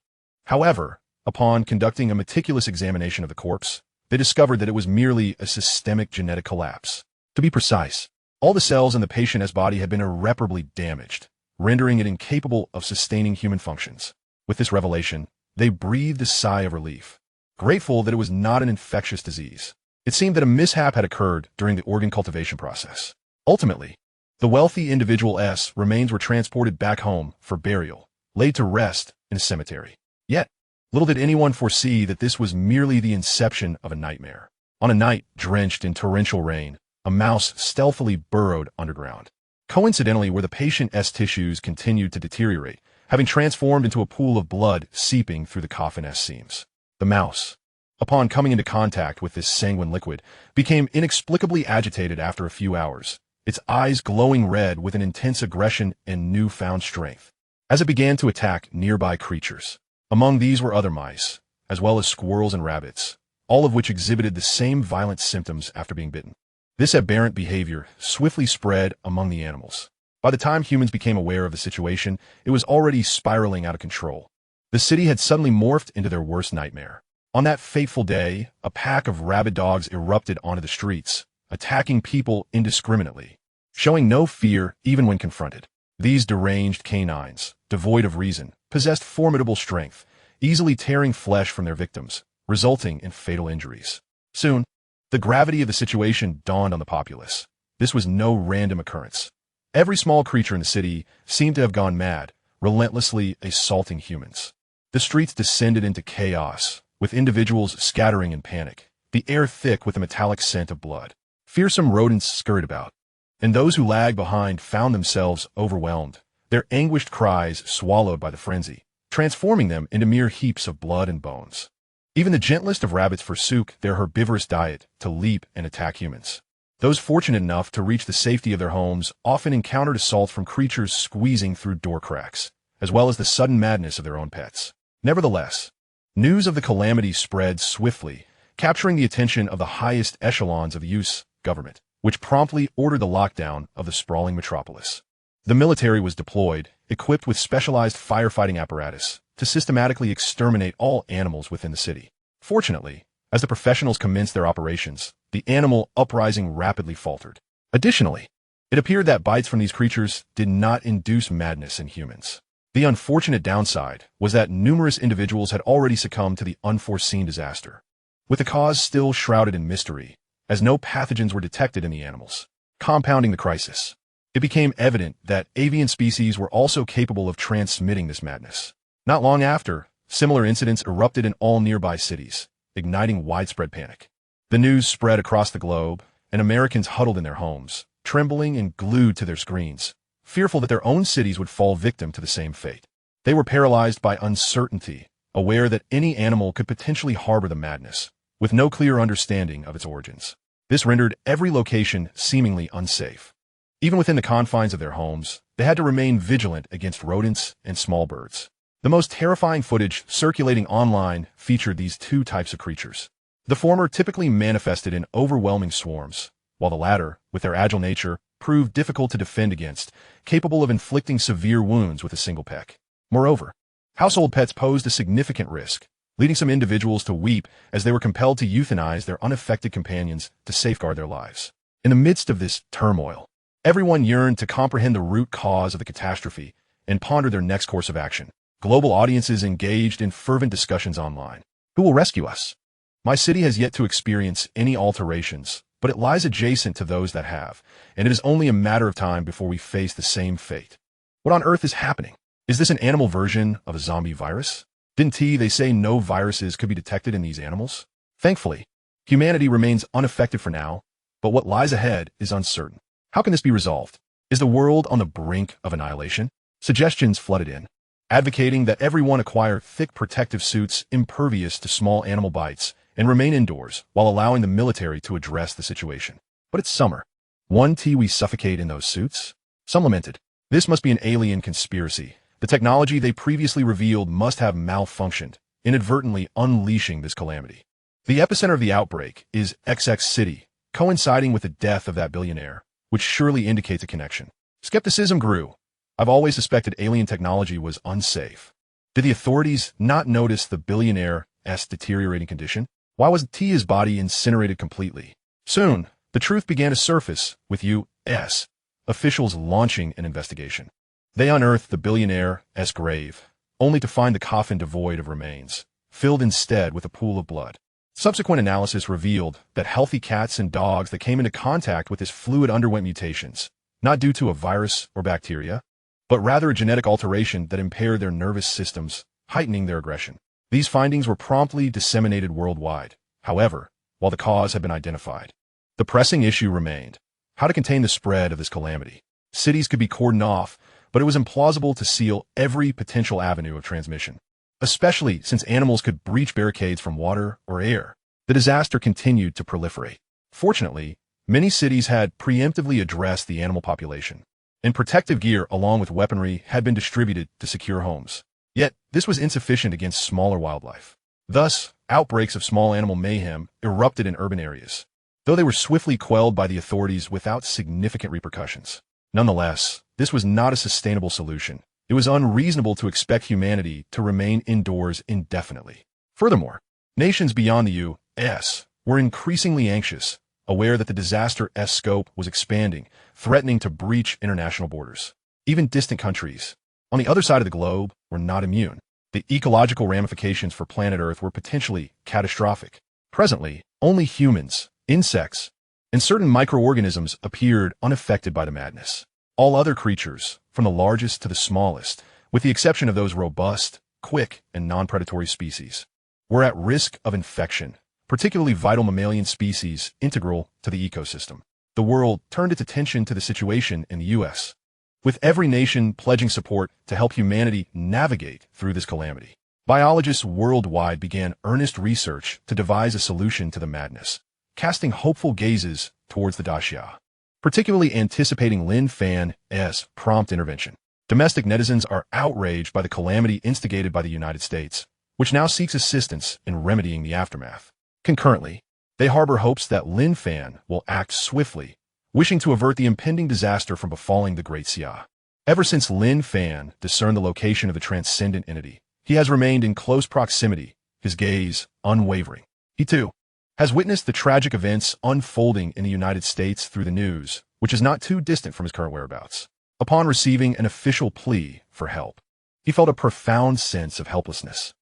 However, upon conducting a meticulous examination of the corpse, they discovered that it was merely a systemic genetic collapse. To be precise, all the cells in the patient's body had been irreparably damaged, rendering it incapable of sustaining human functions. With this revelation, they breathed a sigh of relief, grateful that it was not an infectious disease. It seemed that a mishap had occurred during the organ cultivation process. Ultimately, the wealthy individual's remains were transported back home for burial, laid to rest in a cemetery. Yet, little did anyone foresee that this was merely the inception of a nightmare. On a night drenched in torrential rain, a mouse stealthily burrowed underground. Coincidentally, where the patient's tissues continued to deteriorate, having transformed into a pool of blood seeping through the coffin's seams. The mouse, upon coming into contact with this sanguine liquid, became inexplicably agitated after a few hours, its eyes glowing red with an intense aggression and newfound strength, as it began to attack nearby creatures. Among these were other mice, as well as squirrels and rabbits, all of which exhibited the same violent symptoms after being bitten. This aberrant behavior swiftly spread among the animals. By the time humans became aware of the situation, it was already spiraling out of control. The city had suddenly morphed into their worst nightmare. On that fateful day, a pack of rabid dogs erupted onto the streets, attacking people indiscriminately, showing no fear even when confronted. These deranged canines, devoid of reason, possessed formidable strength, easily tearing flesh from their victims, resulting in fatal injuries. Soon, The gravity of the situation dawned on the populace. This was no random occurrence. Every small creature in the city seemed to have gone mad, relentlessly assaulting humans. The streets descended into chaos, with individuals scattering in panic, the air thick with a metallic scent of blood. Fearsome rodents scurried about, and those who lagged behind found themselves overwhelmed, their anguished cries swallowed by the frenzy, transforming them into mere heaps of blood and bones. Even the gentlest of rabbits forsook their herbivorous diet to leap and attack humans. Those fortunate enough to reach the safety of their homes often encountered assault from creatures squeezing through door cracks, as well as the sudden madness of their own pets. Nevertheless, news of the calamity spread swiftly, capturing the attention of the highest echelons of the U.S. government, which promptly ordered the lockdown of the sprawling metropolis. The military was deployed, equipped with specialized firefighting apparatus, to systematically exterminate all animals within the city. Fortunately, as the professionals commenced their operations, the animal uprising rapidly faltered. Additionally, it appeared that bites from these creatures did not induce madness in humans. The unfortunate downside was that numerous individuals had already succumbed to the unforeseen disaster, with the cause still shrouded in mystery, as no pathogens were detected in the animals. Compounding the crisis, it became evident that avian species were also capable of transmitting this madness. Not long after, similar incidents erupted in all nearby cities, igniting widespread panic. The news spread across the globe, and Americans huddled in their homes, trembling and glued to their screens, fearful that their own cities would fall victim to the same fate. They were paralyzed by uncertainty, aware that any animal could potentially harbor the madness, with no clear understanding of its origins. This rendered every location seemingly unsafe. Even within the confines of their homes, they had to remain vigilant against rodents and small birds. The most terrifying footage circulating online featured these two types of creatures. The former typically manifested in overwhelming swarms, while the latter, with their agile nature, proved difficult to defend against, capable of inflicting severe wounds with a single peck. Moreover, household pets posed a significant risk, leading some individuals to weep as they were compelled to euthanize their unaffected companions to safeguard their lives. In the midst of this turmoil, everyone yearned to comprehend the root cause of the catastrophe and ponder their next course of action. Global audiences engaged in fervent discussions online. Who will rescue us? My city has yet to experience any alterations, but it lies adjacent to those that have, and it is only a matter of time before we face the same fate. What on earth is happening? Is this an animal version of a zombie virus? Didn't they say no viruses could be detected in these animals? Thankfully, humanity remains unaffected for now, but what lies ahead is uncertain. How can this be resolved? Is the world on the brink of annihilation? Suggestions flooded in, advocating that everyone acquire thick protective suits impervious to small animal bites and remain indoors while allowing the military to address the situation. But it's summer. Won't we suffocate in those suits? Some lamented. This must be an alien conspiracy. The technology they previously revealed must have malfunctioned, inadvertently unleashing this calamity. The epicenter of the outbreak is XX City, coinciding with the death of that billionaire, which surely indicates a connection. Skepticism grew. I've always suspected alien technology was unsafe. Did the authorities not notice the billionaire's deteriorating condition? Why wasn't his body incinerated completely? Soon, the truth began to surface, with U.S. officials launching an investigation. They unearthed the billionaire's grave, only to find the coffin devoid of remains, filled instead with a pool of blood. Subsequent analysis revealed that healthy cats and dogs that came into contact with this fluid underwent mutations, not due to a virus or bacteria, but rather a genetic alteration that impaired their nervous systems, heightening their aggression. These findings were promptly disseminated worldwide. However, while the cause had been identified, the pressing issue remained: how to contain the spread of this calamity. Cities could be cordoned off, but it was implausible to seal every potential avenue of transmission, especially since animals could breach barricades from water or air. The disaster continued to proliferate. Fortunately, many cities had preemptively addressed the animal population, and protective gear along with weaponry had been distributed to secure homes. Yet, this was insufficient against smaller wildlife. Thus, outbreaks of small animal mayhem erupted in urban areas, though they were swiftly quelled by the authorities without significant repercussions. Nonetheless, this was not a sustainable solution. It was unreasonable to expect humanity to remain indoors indefinitely. Furthermore, nations beyond the U.S. were increasingly anxious, aware that the disaster's scope was expanding, threatening to breach international borders. Even distant countries, on the other side of the globe, were not immune. The ecological ramifications for planet Earth were potentially catastrophic. Presently, only humans, Insects and certain microorganisms appeared unaffected by the madness. All other creatures, from the largest to the smallest, with the exception of those robust, quick, and non-predatory species, were at risk of infection, particularly vital mammalian species integral to the ecosystem. The world turned its attention to the situation in the U.S., with every nation pledging support to help humanity navigate through this calamity. Biologists worldwide began earnest research to devise a solution to the madness, casting hopeful gazes towards the Daxia, particularly anticipating Lin Fan's prompt intervention. Domestic netizens are outraged by the calamity instigated by the United States, which now seeks assistance in remedying the aftermath. Concurrently, they harbor hopes that Lin Fan will act swiftly, wishing to avert the impending disaster from befalling the Great Sigh. Ever since Lin Fan discerned the location of the transcendent entity, he has remained in close proximity, his gaze unwavering. He, too, has witnessed the tragic events unfolding in the United States through the news, which is not too distant from his current whereabouts. Upon receiving an official plea for help, he felt a profound sense of helplessness.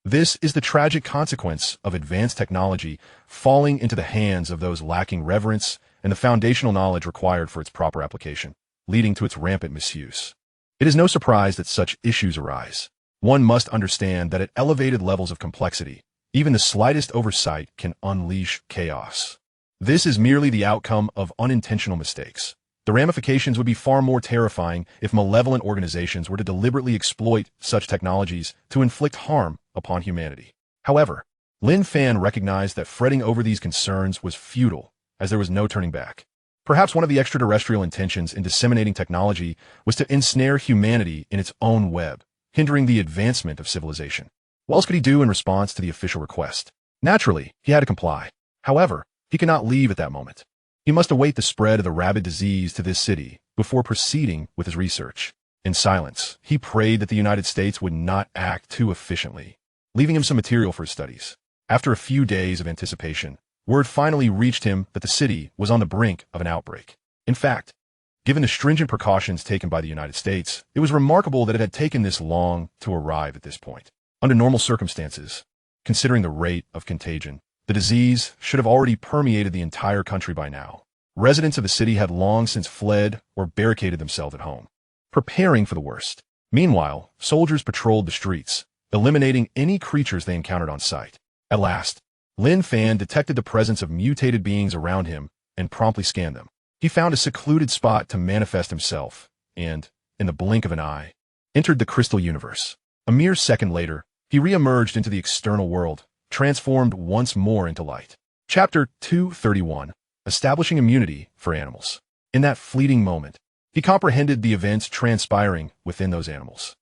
This is the tragic consequence of advanced technology falling into the hands of those lacking reverence and the foundational knowledge required for its proper application, leading to its rampant misuse. It is no surprise that such issues arise. One must understand that at elevated levels of complexity, even the slightest oversight can unleash chaos. This is merely the outcome of unintentional mistakes. The ramifications would be far more terrifying if malevolent organizations were to deliberately exploit such technologies to inflict harm upon humanity. However, Lin Fan recognized that fretting over these concerns was futile, as there was no turning back. Perhaps one of the extraterrestrial intentions in disseminating technology was to ensnare humanity in its own web, hindering the advancement of civilization. What else could he do in response to the official request? Naturally, he had to comply. However, he could not leave at that moment. He must await the spread of the rabid disease to this city before proceeding with his research. In silence, he prayed that the United States would not act too efficiently, leaving him some material for his studies. After a few days of anticipation, word finally reached him that the city was on the brink of an outbreak. In fact, given the stringent precautions taken by the United States, it was remarkable that it had taken this long to arrive at this point. Under normal circumstances, considering the rate of contagion, the disease should have already permeated the entire country by now. Residents of the city had long since fled or barricaded themselves at home, preparing for the worst. Meanwhile, soldiers patrolled the streets, eliminating any creatures they encountered on sight. At last, Lin Fan detected the presence of mutated beings around him and promptly scanned them. He found a secluded spot to manifest himself and, in the blink of an eye, entered the crystal universe. A mere second later, he re-emerged into the external world, transformed once more into light. Chapter 231, Establishing Immunity for Animals. In that fleeting moment, he comprehended the events transpiring within those animals.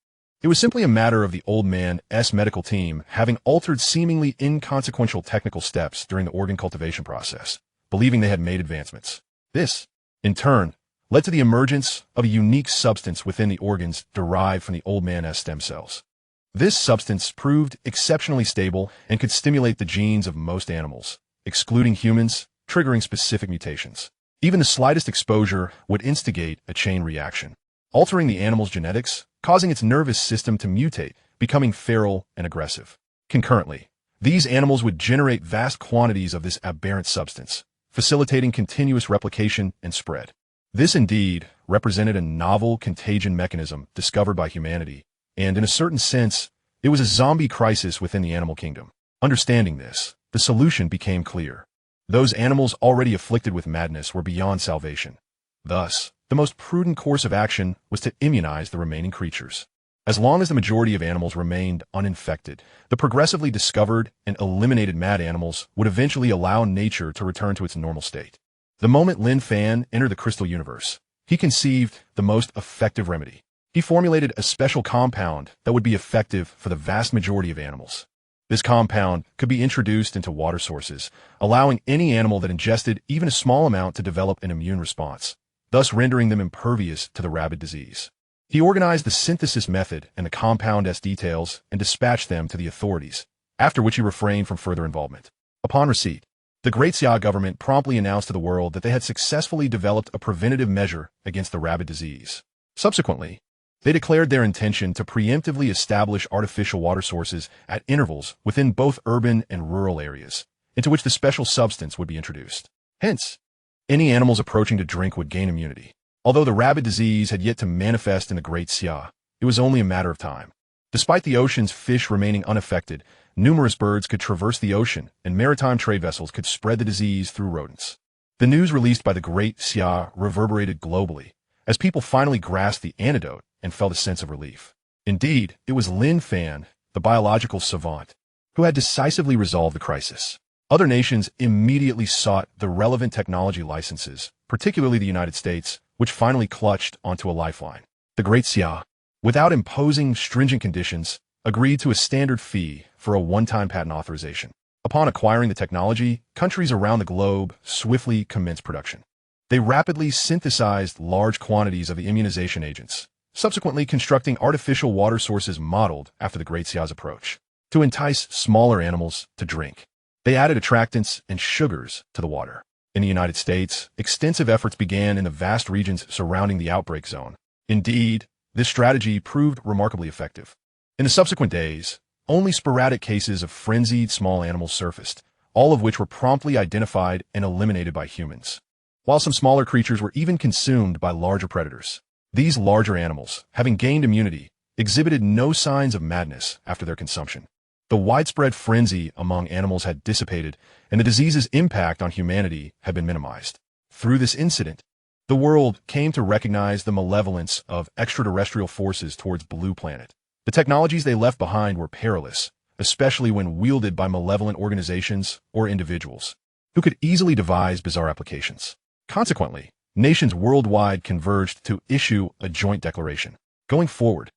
It was simply a matter of the old man's medical team having altered seemingly inconsequential technical steps during the organ cultivation process, believing they had made advancements. This, in turn, led to the emergence of a unique substance within the organs derived from the old man's stem cells. This substance proved exceptionally stable and could stimulate the genes of most animals, excluding humans, triggering specific mutations. Even the slightest exposure would instigate a chain reaction, altering the animal's genetics, causing its nervous system to mutate, becoming feral and aggressive. Concurrently, these animals would generate vast quantities of this aberrant substance, facilitating continuous replication and spread. This indeed represented a novel contagion mechanism discovered by humanity, and in a certain sense, it was a zombie crisis within the animal kingdom. Understanding this, the solution became clear. Those animals already afflicted with madness were beyond salvation. Thus, the most prudent course of action was to immunize the remaining creatures. As long as the majority of animals remained uninfected, the progressively discovered and eliminated mad animals would eventually allow nature to return to its normal state. The moment Lin Fan entered the crystal universe, he conceived the most effective remedy. He formulated a special compound that would be effective for the vast majority of animals. This compound could be introduced into water sources, allowing any animal that ingested even a small amount to develop an immune response, thus rendering them impervious to the rabid disease. He organized the synthesis method and the compound's details and dispatched them to the authorities, after which he refrained from further involvement. Upon receipt, the Great Sigh government promptly announced to the world that they had successfully developed a preventative measure against the rabid disease. Subsequently, they declared their intention to preemptively establish artificial water sources at intervals within both urban and rural areas, into which the special substance would be introduced. Hence, any animals approaching to drink would gain immunity. Although the rabid disease had yet to manifest in the Great Sigh, it was only a matter of time. Despite the ocean's fish remaining unaffected, numerous birds could traverse the ocean, and maritime trade vessels could spread the disease through rodents. The news released by the Great Sigh reverberated globally, as people finally grasped the antidote and felt a sense of relief. Indeed, it was Lin Fan, the biological savant, who had decisively resolved the crisis. Other nations immediately sought the relevant technology licenses, particularly the United States, which finally clutched onto a lifeline. The Great Sigh, without imposing stringent conditions, agreed to a standard fee for a one-time patent authorization. Upon acquiring the technology, countries around the globe swiftly commenced production. They rapidly synthesized large quantities of the immunization agents, subsequently constructing artificial water sources modeled after the Great Sigh's approach, to entice smaller animals to drink. They added attractants and sugars to the water. In the United States, extensive efforts began in the vast regions surrounding the outbreak zone. Indeed, this strategy proved remarkably effective. In the subsequent days, only sporadic cases of frenzied small animals surfaced, all of which were promptly identified and eliminated by humans, while some smaller creatures were even consumed by larger predators. These larger animals, having gained immunity, exhibited no signs of madness after their consumption. The widespread frenzy among animals had dissipated, and the disease's impact on humanity had been minimized. Through this incident, the world came to recognize the malevolence of extraterrestrial forces towards Blue Planet. The technologies they left behind were perilous, especially when wielded by malevolent organizations or individuals, who could easily devise bizarre applications. Consequently, nations worldwide converged to issue a joint declaration. Going forward,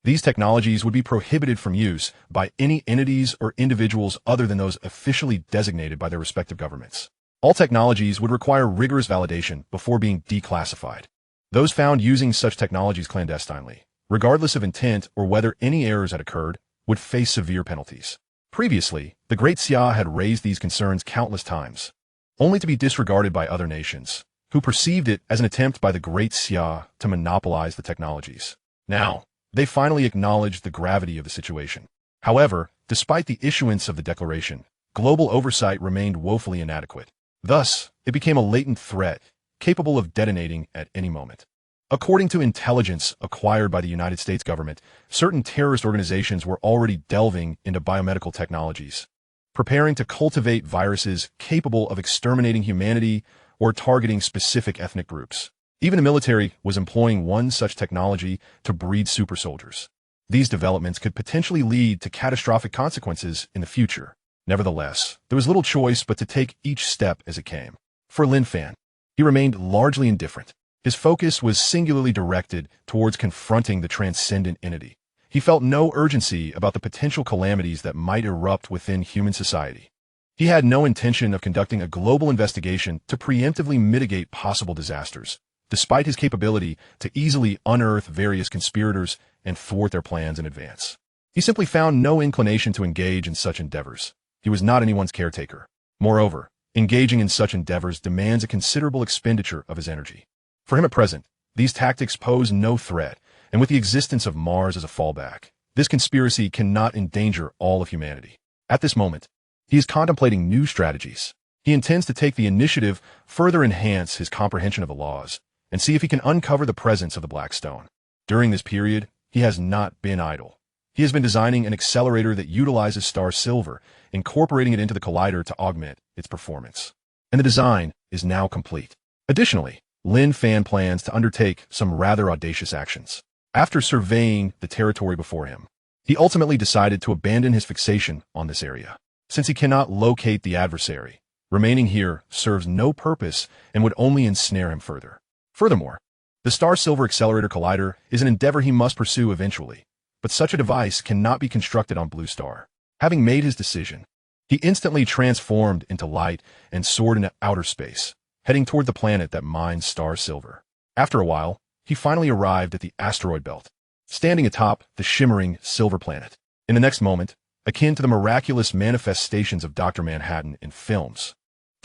these technologies would be prohibited from use by any entities or individuals other than those officially designated by their respective governments. All technologies would require rigorous validation before being declassified. Those found using such technologies clandestinely, regardless of intent or whether any errors had occurred, would face severe penalties. Previously, the Great Sigh had raised these concerns countless times, only to be disregarded by other nations, who perceived it as an attempt by the Great Sigh to monopolize the technologies. Now, they finally acknowledged the gravity of the situation. However, despite the issuance of the declaration, global oversight remained woefully inadequate. Thus, it became a latent threat, capable of detonating at any moment. According to intelligence acquired by the United States government, certain terrorist organizations were already delving into biomedical technologies, preparing to cultivate viruses capable of exterminating humanity or targeting specific ethnic groups. Even the military was employing one such technology to breed super soldiers. These developments could potentially lead to catastrophic consequences in the future. Nevertheless, there was little choice but to take each step as it came. For Lin Fan, he remained largely indifferent. His focus was singularly directed towards confronting the transcendent entity. He felt no urgency about the potential calamities that might erupt within human society. He had no intention of conducting a global investigation to preemptively mitigate possible disasters, despite his capability to easily unearth various conspirators and thwart their plans in advance. He simply found no inclination to engage in such endeavors. He was not anyone's caretaker. Moreover, engaging in such endeavors demands a considerable expenditure of his energy. For him at present, these tactics pose no threat, and with the existence of Mars as a fallback, this conspiracy cannot endanger all of humanity. At this moment, he is contemplating new strategies. He intends to take the initiative, further enhance his comprehension of the laws, and see if he can uncover the presence of the Black Stone. During this period, he has not been idle. He has been designing an accelerator that utilizes star silver, incorporating it into the collider to augment its performance. And the design is now complete. Additionally, Lin Fan plans to undertake some rather audacious actions. After surveying the territory before him, he ultimately decided to abandon his fixation on this area. Since he cannot locate the adversary, remaining here serves no purpose and would only ensnare him further. Furthermore, the Star Silver Accelerator Collider is an endeavor he must pursue eventually, but such a device cannot be constructed on Blue Star. Having made his decision, he instantly transformed into light and soared into outer space, heading toward the planet that mines Star Silver. After a while, he finally arrived at the asteroid belt, standing atop the shimmering silver planet. In the next moment, akin to the miraculous manifestations of Dr. Manhattan in films,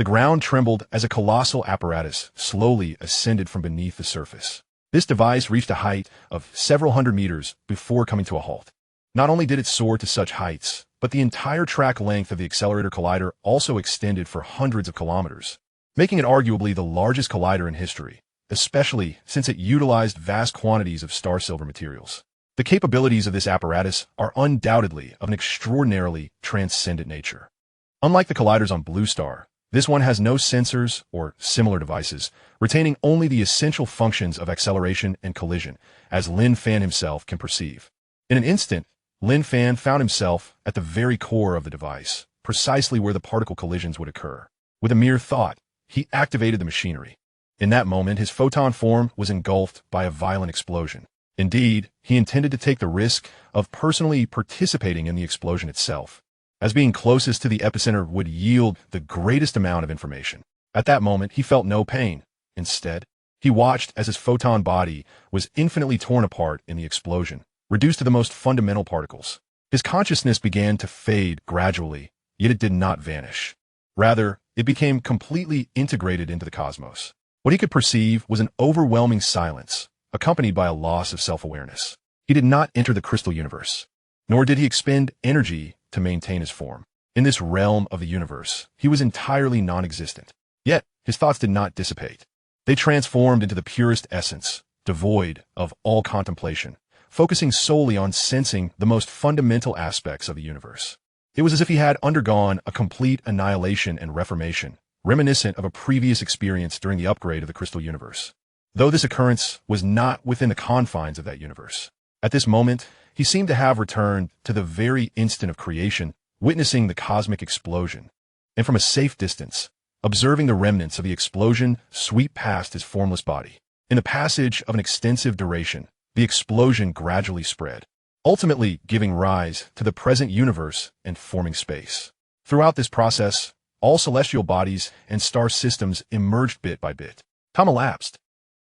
the ground trembled as a colossal apparatus slowly ascended from beneath the surface. This device reached a height of several hundred meters before coming to a halt. Not only did it soar to such heights, but the entire track length of the accelerator collider also extended for hundreds of kilometers, making it arguably the largest collider in history, especially since it utilized vast quantities of star silver materials. The capabilities of this apparatus are undoubtedly of an extraordinarily transcendent nature. Unlike the colliders on Blue Star, this one has no sensors or similar devices, retaining only the essential functions of acceleration and collision, as Lin Fan himself can perceive. In an instant, Lin Fan found himself at the very core of the device, precisely where the particle collisions would occur. With a mere thought, he activated the machinery. In that moment, his photon form was engulfed by a violent explosion. Indeed, he intended to take the risk of personally participating in the explosion itself, as being closest to the epicenter would yield the greatest amount of information. At that moment, he felt no pain. Instead, he watched as his photon body was infinitely torn apart in the explosion, reduced to the most fundamental particles. His consciousness began to fade gradually, yet it did not vanish. Rather, it became completely integrated into the cosmos. What he could perceive was an overwhelming silence, accompanied by a loss of self-awareness. He did not enter the crystal universe, nor did he expend energy to maintain his form. In this realm of the universe, he was entirely non-existent. Yet, his thoughts did not dissipate. They transformed into the purest essence, devoid of all contemplation, focusing solely on sensing the most fundamental aspects of the universe. It was as if he had undergone a complete annihilation and reformation, reminiscent of a previous experience during the upgrade of the crystal universe. Though this occurrence was not within the confines of that universe. At this moment, he seemed to have returned to the very instant of creation, witnessing the cosmic explosion, and from a safe distance, observing the remnants of the explosion sweep past his formless body. In the passage of an extensive duration, the explosion gradually spread, ultimately giving rise to the present universe and forming space. Throughout this process, all celestial bodies and star systems emerged bit by bit. Time elapsed,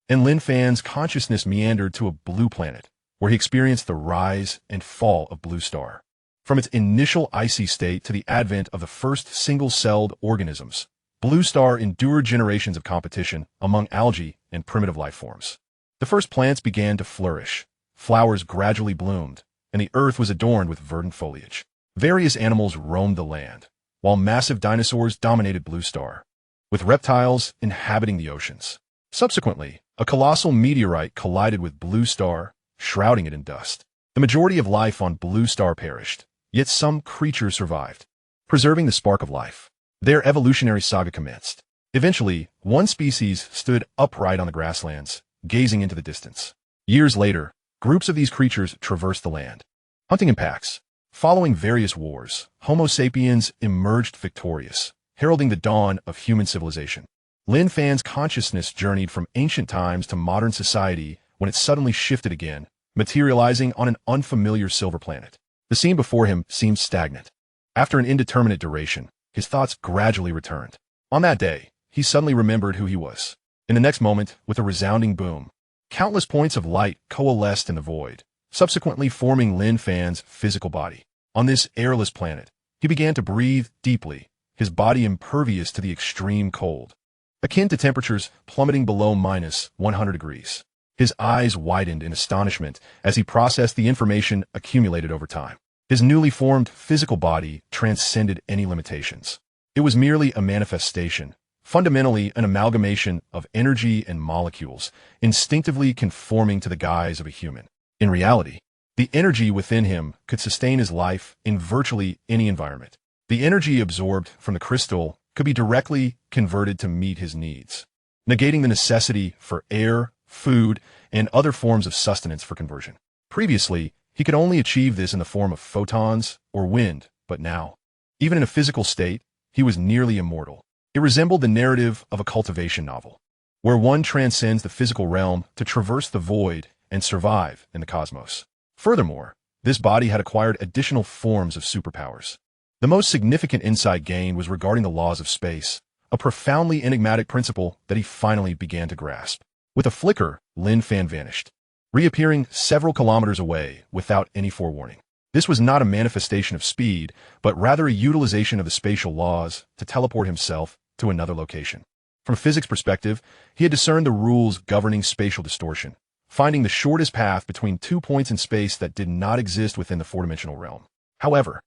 and Lin Fan's consciousness meandered to a blue planet, where he experienced the rise and fall of Blue Star. From its initial icy state to the advent of the first single-celled organisms, Blue Star endured generations of competition among algae and primitive life forms. The first plants began to flourish, flowers gradually bloomed, and the earth was adorned with verdant foliage. Various animals roamed the land, while massive dinosaurs dominated Blue Star, with reptiles inhabiting the oceans. Subsequently, a colossal meteorite collided with Blue Star, shrouding it in dust. The majority of life on Blue Star perished, yet some creatures survived, preserving the spark of life. Their evolutionary saga commenced. Eventually, one species stood upright on the grasslands, gazing into the distance. Years later, groups of these creatures traversed the land, hunting in packs. Following various wars, Homo sapiens emerged victorious, heralding the dawn of human civilization. Lin Fan's consciousness journeyed from ancient times to modern society when it suddenly shifted again, materializing on an unfamiliar silver planet. The scene before him seemed stagnant. After an indeterminate duration, his thoughts gradually returned. On that day, he suddenly remembered who he was. In the next moment, with a resounding boom, countless points of light coalesced in the void, subsequently forming Lin Fan's physical body. On this airless planet, he began to breathe deeply, his body impervious to the extreme cold, akin to temperatures plummeting below -100 degrees. His eyes widened in astonishment as he processed the information accumulated over time. His newly formed physical body transcended any limitations. It was merely a manifestation, fundamentally an amalgamation of energy and molecules, instinctively conforming to the guise of a human. In reality, the energy within him could sustain his life in virtually any environment. The energy absorbed from the crystal could be directly converted to meet his needs, negating the necessity for air, food, and other forms of sustenance for conversion. Previously, he could only achieve this in the form of photons or wind, but now, even in a physical state, he was nearly immortal. It resembled the narrative of a cultivation novel, where one transcends the physical realm to traverse the void and survive in the cosmos. Furthermore, this body had acquired additional forms of superpowers. The most significant insight gained was regarding the laws of space, a profoundly enigmatic principle that he finally began to grasp. With a flicker, Lin Fan vanished, reappearing several kilometers away without any forewarning. This was not a manifestation of speed, but rather a utilization of the spatial laws to teleport himself to another location. From a physics perspective, he had discerned the rules governing spatial distortion, finding the shortest path between 2 points in space that did not exist within the four-dimensional realm. However,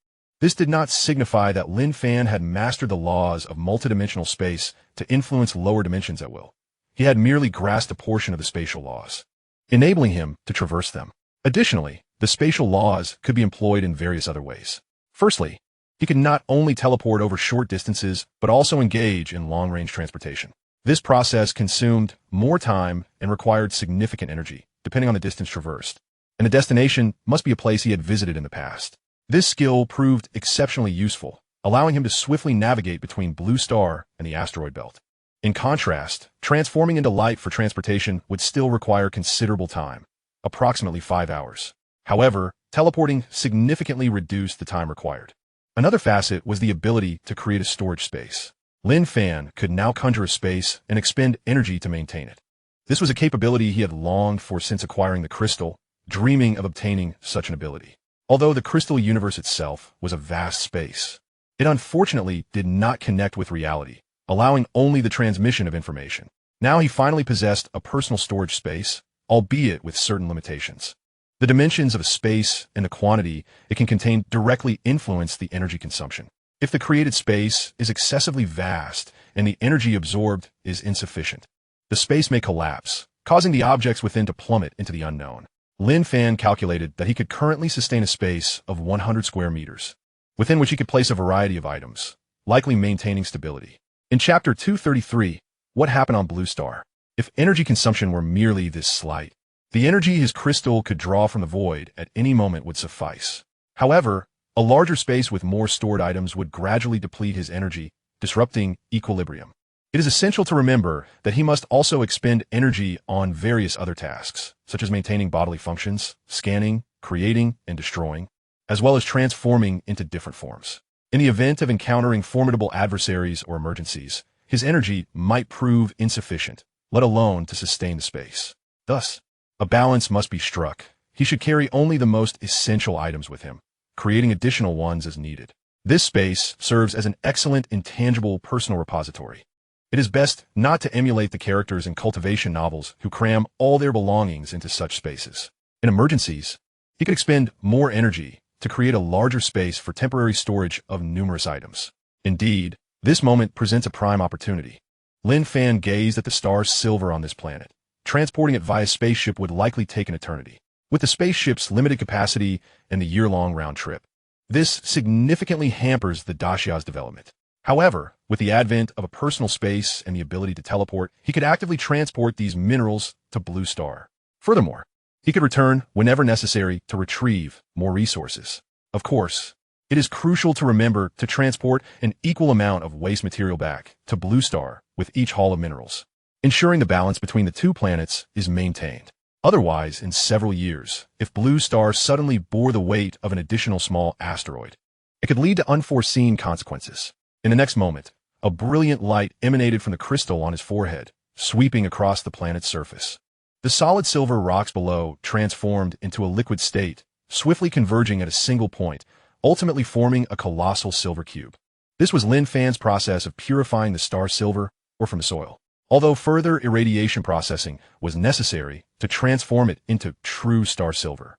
This did not signify that Lin Fan had mastered the laws of multidimensional space to influence lower dimensions at will. He had merely grasped a portion of the spatial laws, enabling him to traverse them. Additionally, the spatial laws could be employed in various other ways. Firstly, he could not only teleport over short distances, but also engage in long-range transportation. This process consumed more time and required significant energy, depending on the distance traversed, and the destination must be a place he had visited in the past. This skill proved exceptionally useful, allowing him to swiftly navigate between Blue Star and the asteroid belt. In contrast, transforming into light for transportation would still require considerable time, approximately 5 hours. However, teleporting significantly reduced the time required. Another facet was the ability to create a storage space. Lin Fan could now conjure a space and expend energy to maintain it. This was a capability he had longed for since acquiring the crystal, dreaming of obtaining such an ability. Although the crystal universe itself was a vast space, it unfortunately did not connect with reality, allowing only the transmission of information. Now he finally possessed a personal storage space, albeit with certain limitations. The dimensions of a space and the quantity it can contain directly influence the energy consumption. If the created space is excessively vast and the energy absorbed is insufficient, the space may collapse, causing the objects within to plummet into the unknown. Lin Fan calculated that he could currently sustain a space of 100 square meters, within which he could place a variety of items, likely maintaining stability. In Chapter 233, What Happened on Blue Star? If energy consumption were merely this slight, the energy his crystal could draw from the void at any moment would suffice. However, a larger space with more stored items would gradually deplete his energy, disrupting equilibrium. It is essential to remember that he must also expend energy on various other tasks, such as maintaining bodily functions, scanning, creating, and destroying, as well as transforming into different forms. In the event of encountering formidable adversaries or emergencies, his energy might prove insufficient, let alone to sustain the space. Thus, a balance must be struck. He should carry only the most essential items with him, creating additional ones as needed. This space serves as an excellent intangible personal repository. It is best not to emulate the characters in cultivation novels who cram all their belongings into such spaces. In emergencies, he could expend more energy to create a larger space for temporary storage of numerous items. Indeed, this moment presents a prime opportunity. Lin Fan gazed at the star silver on this planet. Transporting it via spaceship would likely take an eternity. With the spaceship's limited capacity and the year-long round trip, this significantly hampers the Daxia's development. However, with the advent of a personal space and the ability to teleport, he could actively transport these minerals to Blue Star. Furthermore, he could return whenever necessary to retrieve more resources. Of course, it is crucial to remember to transport an equal amount of waste material back to Blue Star with each haul of minerals, ensuring the balance between the two planets is maintained. Otherwise, in several years, if Blue Star suddenly bore the weight of an additional small asteroid, it could lead to unforeseen consequences. In the next moment, a brilliant light emanated from the crystal on his forehead, sweeping across the planet's surface. The solid silver rocks below transformed into a liquid state, swiftly converging at a single point, ultimately forming a colossal silver cube. This was Lin Fan's process of purifying the star silver or from the soil, although further irradiation processing was necessary to transform it into true star silver.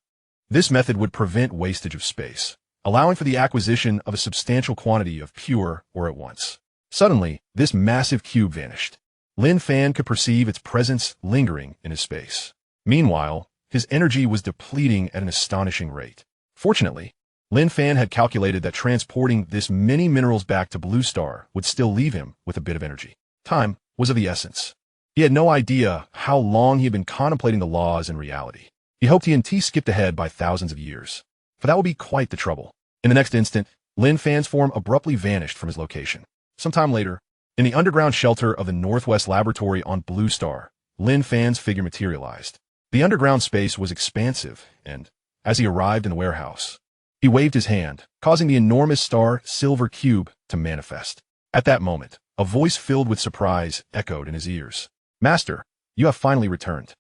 This method would prevent wastage of space, allowing for the acquisition of a substantial quantity of pure ore at once. Suddenly, this massive cube vanished. Lin Fan could perceive its presence lingering in his space. Meanwhile, his energy was depleting at an astonishing rate. Fortunately, Lin Fan had calculated that transporting this many minerals back to Blue Star would still leave him with a bit of energy. Time was of the essence. He had no idea how long he had been contemplating the laws in reality. He hoped he and T skipped ahead by thousands of years, for that would be quite the trouble. In the next instant, Lin Fan's form abruptly vanished from his location. Sometime later, in the underground shelter of the Northwest Laboratory on Blue Star, Lin Fan's figure materialized. The underground space was expansive, and, as he arrived in the warehouse, he waved his hand, causing the enormous star silver cube to manifest. At that moment, a voice filled with surprise echoed in his ears. "Master, you have finally returned.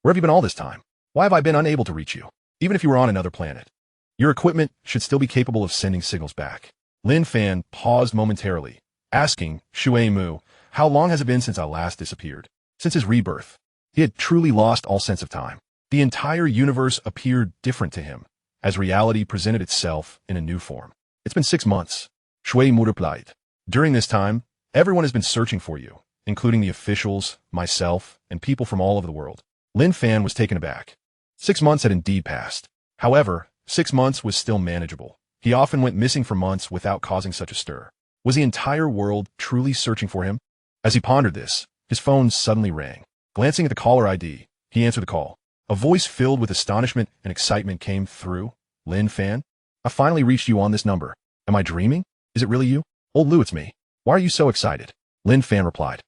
Where have you been all this time? Why have I been unable to reach you? Even if you were on another planet, your equipment should still be capable of sending signals back." Lin Fan paused momentarily, asking Shui Mu, "How long has it been since I last disappeared?" Since his rebirth, he had truly lost all sense of time. The entire universe appeared different to him, as reality presented itself in a new form. It's been 6 months, Shui Mu replied. During this time, everyone has been searching for you, including the officials, myself, and people from all over the world. Lin Fan was taken aback. 6 months had indeed passed. However, 6 months was still manageable. He often went missing for months without causing such a stir. Was the entire world truly searching for him? As he pondered this, his phone suddenly rang. Glancing at the caller ID, he answered the call. A voice filled with astonishment and excitement came through. Lin Fan? I finally reached you on this number. Am I dreaming? Is it really you? Old Lu, it's me. Why are you so excited? Lin Fan replied.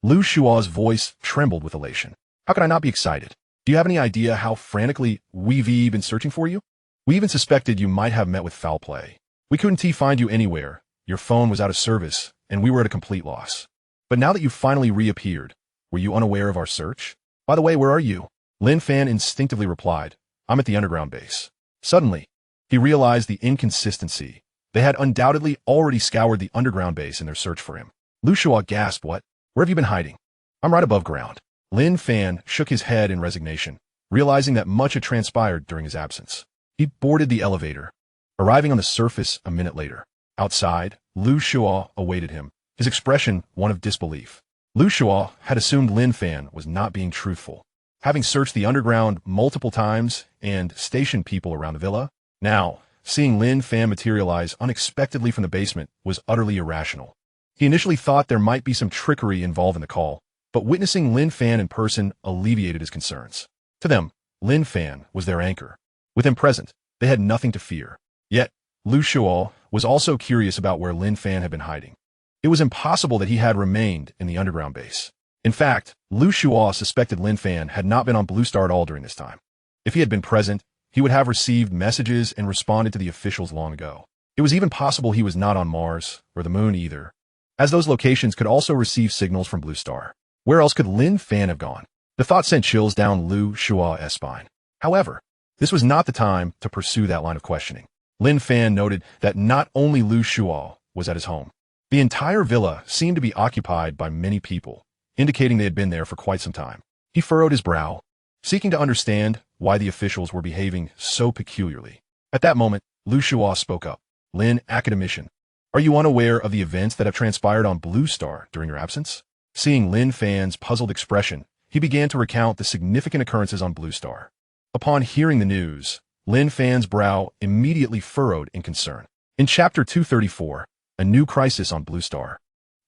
Lu Shua's voice trembled with elation. How could I not be excited? Do you have any idea how frantically we've been searching for you? We even suspected you might have met with foul play. We couldn't find you anywhere. Your phone was out of service, and we were at a complete loss. But now that you've finally reappeared, were you unaware of our search? By the way, where are you? Lin Fan instinctively replied, I'm at the underground base. Suddenly, he realized the inconsistency. They had undoubtedly already scoured the underground base in their search for him. Lu Shua gasped, what? Where have you been hiding? I'm right above ground. Lin Fan shook his head in resignation, realizing that much had transpired during his absence. He boarded the elevator, arriving on the surface a minute later. Outside, Lu Shua awaited him, his expression one of disbelief. Lu Shua had assumed Lin Fan was not being truthful. Having searched the underground multiple times and stationed people around the villa, now, seeing Lin Fan materialize unexpectedly from the basement was utterly irrational. He initially thought there might be some trickery involved in the call, but witnessing Lin Fan in person alleviated his concerns. To them, Lin Fan was their anchor. With him present, they had nothing to fear. Yet, Lu Shua was also curious about where Lin Fan had been hiding. It was impossible that he had remained in the underground base. In fact, Lu Shua suspected Lin Fan had not been on Blue Star at all during this time. If he had been present, he would have received messages and responded to the officials long ago. It was even possible he was not on Mars or the Moon either, as those locations could also receive signals from Blue Star. Where else could Lin Fan have gone? The thought sent chills down Lu Shua's spine. However, this was not the time to pursue that line of questioning. Lin Fan noted that not only Lu Shua was at his home. The entire villa seemed to be occupied by many people, indicating they had been there for quite some time. He furrowed his brow, seeking to understand why the officials were behaving so peculiarly. At that moment, Lu Shua spoke up. Lin, academician, are you unaware of the events that have transpired on Blue Star during your absence? Seeing Lin Fan's puzzled expression, he began to recount the significant occurrences on Blue Star. Upon hearing the news, Lin Fan's brow immediately furrowed in concern. In Chapter 234, a new crisis on Blue Star.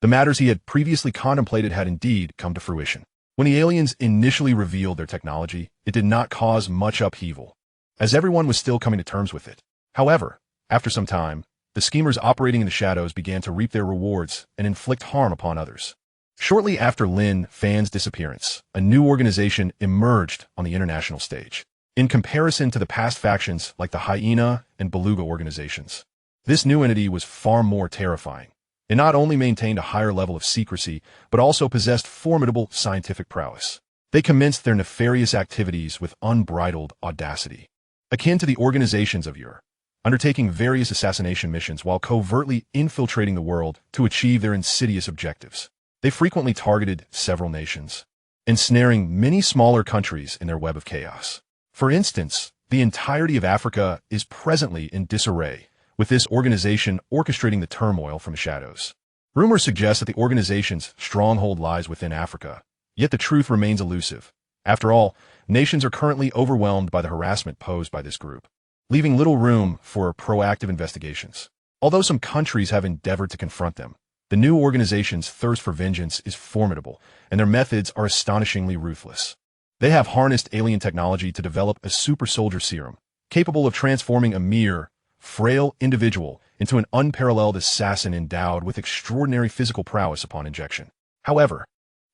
The matters he had previously contemplated had indeed come to fruition. When the aliens initially revealed their technology, it did not cause much upheaval, as everyone was still coming to terms with it. However, after some time, the schemers operating in the shadows began to reap their rewards and inflict harm upon others. Shortly after Lin Fan's disappearance, a new organization emerged on the international stage. In comparison to the past factions like the Hyena and Beluga organizations, this new entity was far more terrifying. It not only maintained a higher level of secrecy, but also possessed formidable scientific prowess. They commenced their nefarious activities with unbridled audacity. Akin to the organizations of yore, undertaking various assassination missions while covertly infiltrating the world to achieve their insidious objectives. They frequently targeted several nations, ensnaring many smaller countries in their web of chaos. For instance, the entirety of Africa is presently in disarray, with this organization orchestrating the turmoil from the shadows. Rumors suggest that the organization's stronghold lies within Africa, yet the truth remains elusive. After all, nations are currently overwhelmed by the harassment posed by this group, leaving little room for proactive investigations. Although some countries have endeavored to confront them, the new organization's thirst for vengeance is formidable, and their methods are astonishingly ruthless. They have harnessed alien technology to develop a super soldier serum, capable of transforming a mere, frail individual into an unparalleled assassin endowed with extraordinary physical prowess upon injection. However,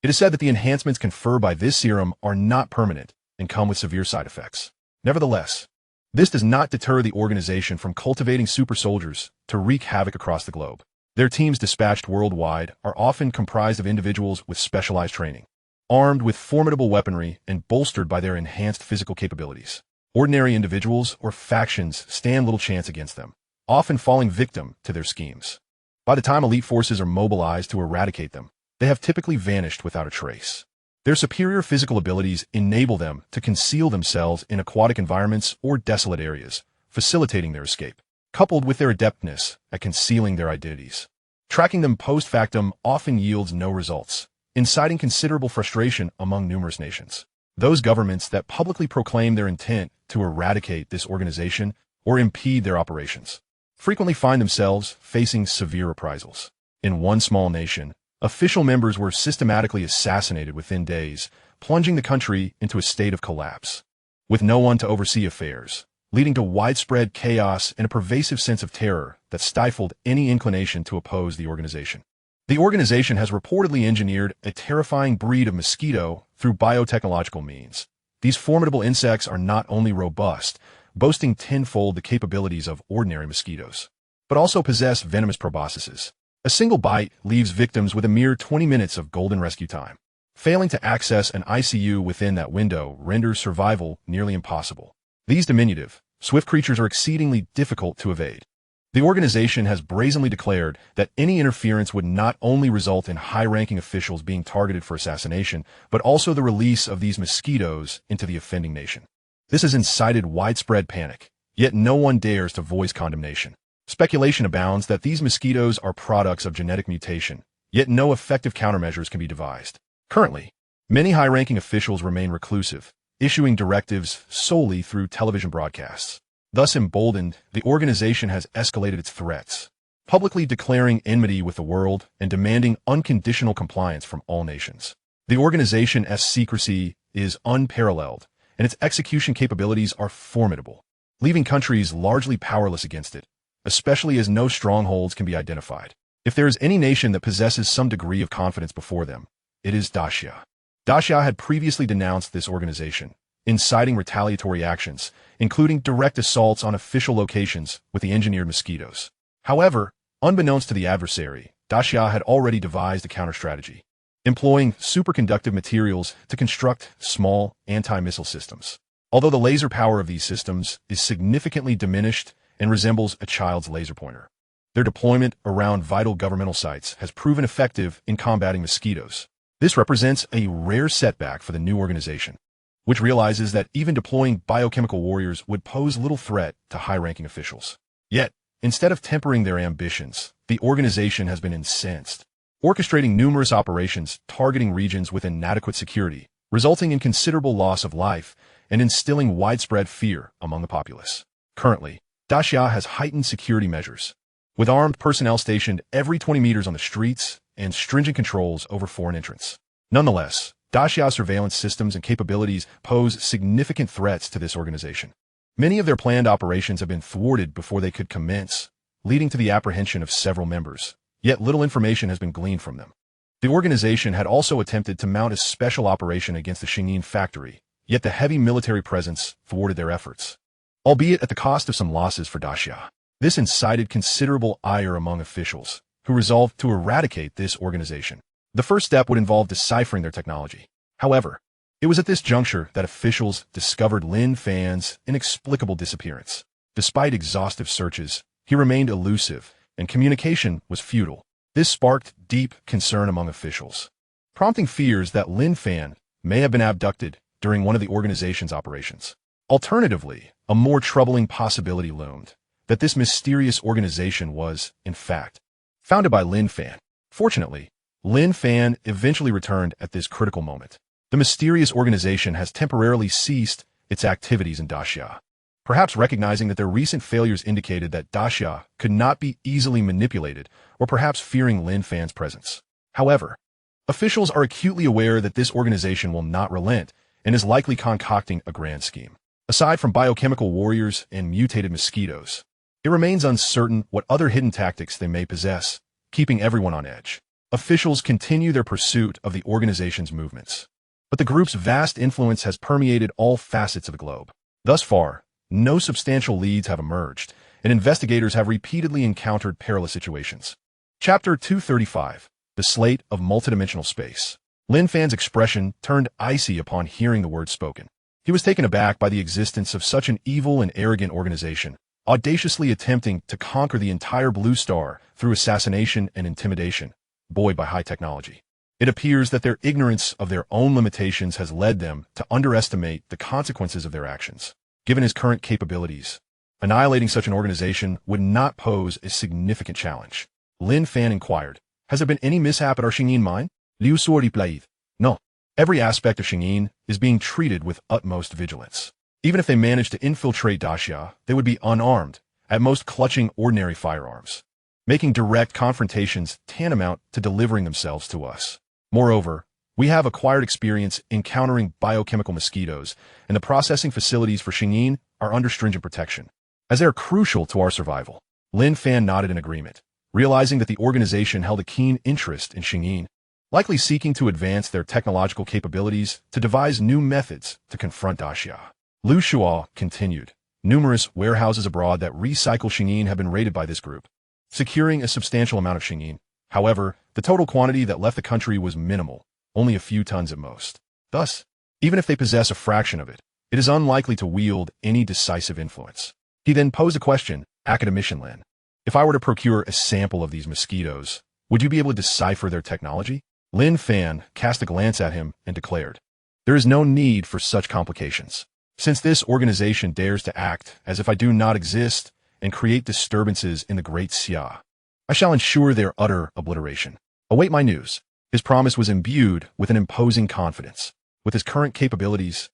it is said that the enhancements conferred by this serum are not permanent and come with severe side effects. Nevertheless, this does not deter the organization from cultivating super soldiers to wreak havoc across the globe. Their teams dispatched worldwide are often comprised of individuals with specialized training, armed with formidable weaponry and bolstered by their enhanced physical capabilities. Ordinary individuals or factions stand little chance against them, often falling victim to their schemes. By the time elite forces are mobilized to eradicate them, they have typically vanished without a trace. Their superior physical abilities enable them to conceal themselves in aquatic environments or desolate areas, facilitating their escape. coupled with their adeptness at concealing their identities. Tracking them post factum often yields no results, inciting considerable frustration among numerous nations. Those governments that publicly proclaim their intent to eradicate this organization or impede their operations frequently find themselves facing severe reprisals. In one small nation, official members were systematically assassinated within days, plunging the country into a state of collapse. With no one to oversee affairs, leading to widespread chaos and a pervasive sense of terror that stifled any inclination to oppose the organization. The organization has reportedly engineered a terrifying breed of mosquito through biotechnological means. These formidable insects are not only robust, boasting tenfold the capabilities of ordinary mosquitoes, but also possess venomous proboscises. A single bite leaves victims with a mere 20 minutes of golden rescue time. Failing to access an ICU within that window renders survival nearly impossible. These diminutive, swift creatures are exceedingly difficult to evade. The organization has brazenly declared that any interference would not only result in high-ranking officials being targeted for assassination, but also the release of these mosquitoes into the offending nation. This has incited widespread panic, yet no one dares to voice condemnation. Speculation abounds that these mosquitoes are products of genetic mutation, yet no effective countermeasures can be devised. Currently, many high-ranking officials remain reclusive, issuing directives solely through television broadcasts. Thus emboldened, the organization has escalated its threats, publicly declaring enmity with the world and demanding unconditional compliance from all nations. The organization's secrecy is unparalleled, and its execution capabilities are formidable, leaving countries largely powerless against it, especially as no strongholds can be identified. If there is any nation that possesses some degree of confidence before them, it is Dacia. Dacia had previously denounced this organization, inciting retaliatory actions, including direct assaults on official locations with the engineered mosquitoes. However, unbeknownst to the adversary, Dacia had already devised a counter-strategy, employing superconductive materials to construct small anti-missile systems. Although the laser power of these systems is significantly diminished and resembles a child's laser pointer, their deployment around vital governmental sites has proven effective in combating mosquitoes. This represents a rare setback for the new organization, which realizes that even deploying biochemical warriors would pose little threat to high-ranking officials. Yet, instead of tempering their ambitions, the organization has been incensed, orchestrating numerous operations targeting regions with inadequate security, resulting in considerable loss of life and instilling widespread fear among the populace. Currently, Dacia has heightened security measures, with armed personnel stationed every 20 meters on the streets and stringent controls over foreign entrants. Nonetheless, Dacia surveillance systems and capabilities pose significant threats to this organization. Many of their planned operations have been thwarted before they could commence, leading to the apprehension of several members, yet little information has been gleaned from them. The organization had also attempted to mount a special operation against the Xingyin factory, yet the heavy military presence thwarted their efforts, albeit at the cost of some losses for Dacia. This incited considerable ire among officials, who resolved to eradicate this organization. The first step would involve deciphering their technology. However, it was at this juncture that officials discovered Lin Fan's inexplicable disappearance. Despite exhaustive searches, he remained elusive, and communication was futile. This sparked deep concern among officials, prompting fears that Lin Fan may have been abducted during one of the organization's operations. Alternatively, a more troubling possibility loomed, that this mysterious organization was, in fact, founded by Lin Fan. Fortunately, Lin Fan eventually returned at this critical moment. The mysterious organization has temporarily ceased its activities in Dacia, perhaps recognizing that their recent failures indicated that Dacia could not be easily manipulated, or perhaps fearing Lin Fan's presence. However, officials are acutely aware that this organization will not relent and is likely concocting a grand scheme. Aside from biochemical warriors and mutated mosquitoes, it remains uncertain what other hidden tactics they may possess, keeping everyone on edge. Officials continue their pursuit of the organization's movements, but the group's vast influence has permeated all facets of the globe. Thus far, no substantial leads have emerged, and investigators have repeatedly encountered perilous situations. Chapter 235, The Slate of Multidimensional Space. Lin Fan's expression turned icy upon hearing the words spoken. He was taken aback by the existence of such an evil and arrogant organization, audaciously attempting to conquer the entire Blue Star through assassination and intimidation, buoyed by high technology. It appears that their ignorance of their own limitations has led them to underestimate the consequences of their actions. Given his current capabilities, Annihilating such an organization would not pose a significant challenge. Lin Fan inquired, "Has there been any mishap at our Xingyin mine?" Liu Suo replied, "No. Every aspect of Xingyin is being treated with utmost vigilance. Even if they managed to infiltrate Daxia, they would be unarmed, at most clutching ordinary firearms, making direct confrontations tantamount to delivering themselves to us. Moreover, we have acquired experience encountering biochemical mosquitoes, and the processing facilities for Xingyin are under stringent protection, as they are crucial to our survival." Lin Fan nodded in agreement, realizing that the organization held a keen interest in Xingyin, likely seeking to advance their technological capabilities to devise new methods to confront Daxia. Lu Shuo continued, "Numerous warehouses abroad that recycle Xingyin have been raided by this group, securing a substantial amount of Xingyin. However, the total quantity that left the country was minimal, only a few tons at most. Thus, even if they possess a fraction of it, it is unlikely to wield any decisive influence." He then posed a question, "Academician Lin, if I were to procure a sample of these mosquitoes, would you be able to decipher their technology?" Lin Fan cast a glance at him and declared, "There is no need for such complications. Since this organization dares to act as if I do not exist and create disturbances in the Great Xia, I shall ensure their utter obliteration. Await my news." His promise was imbued with an imposing confidence. With his current capabilities,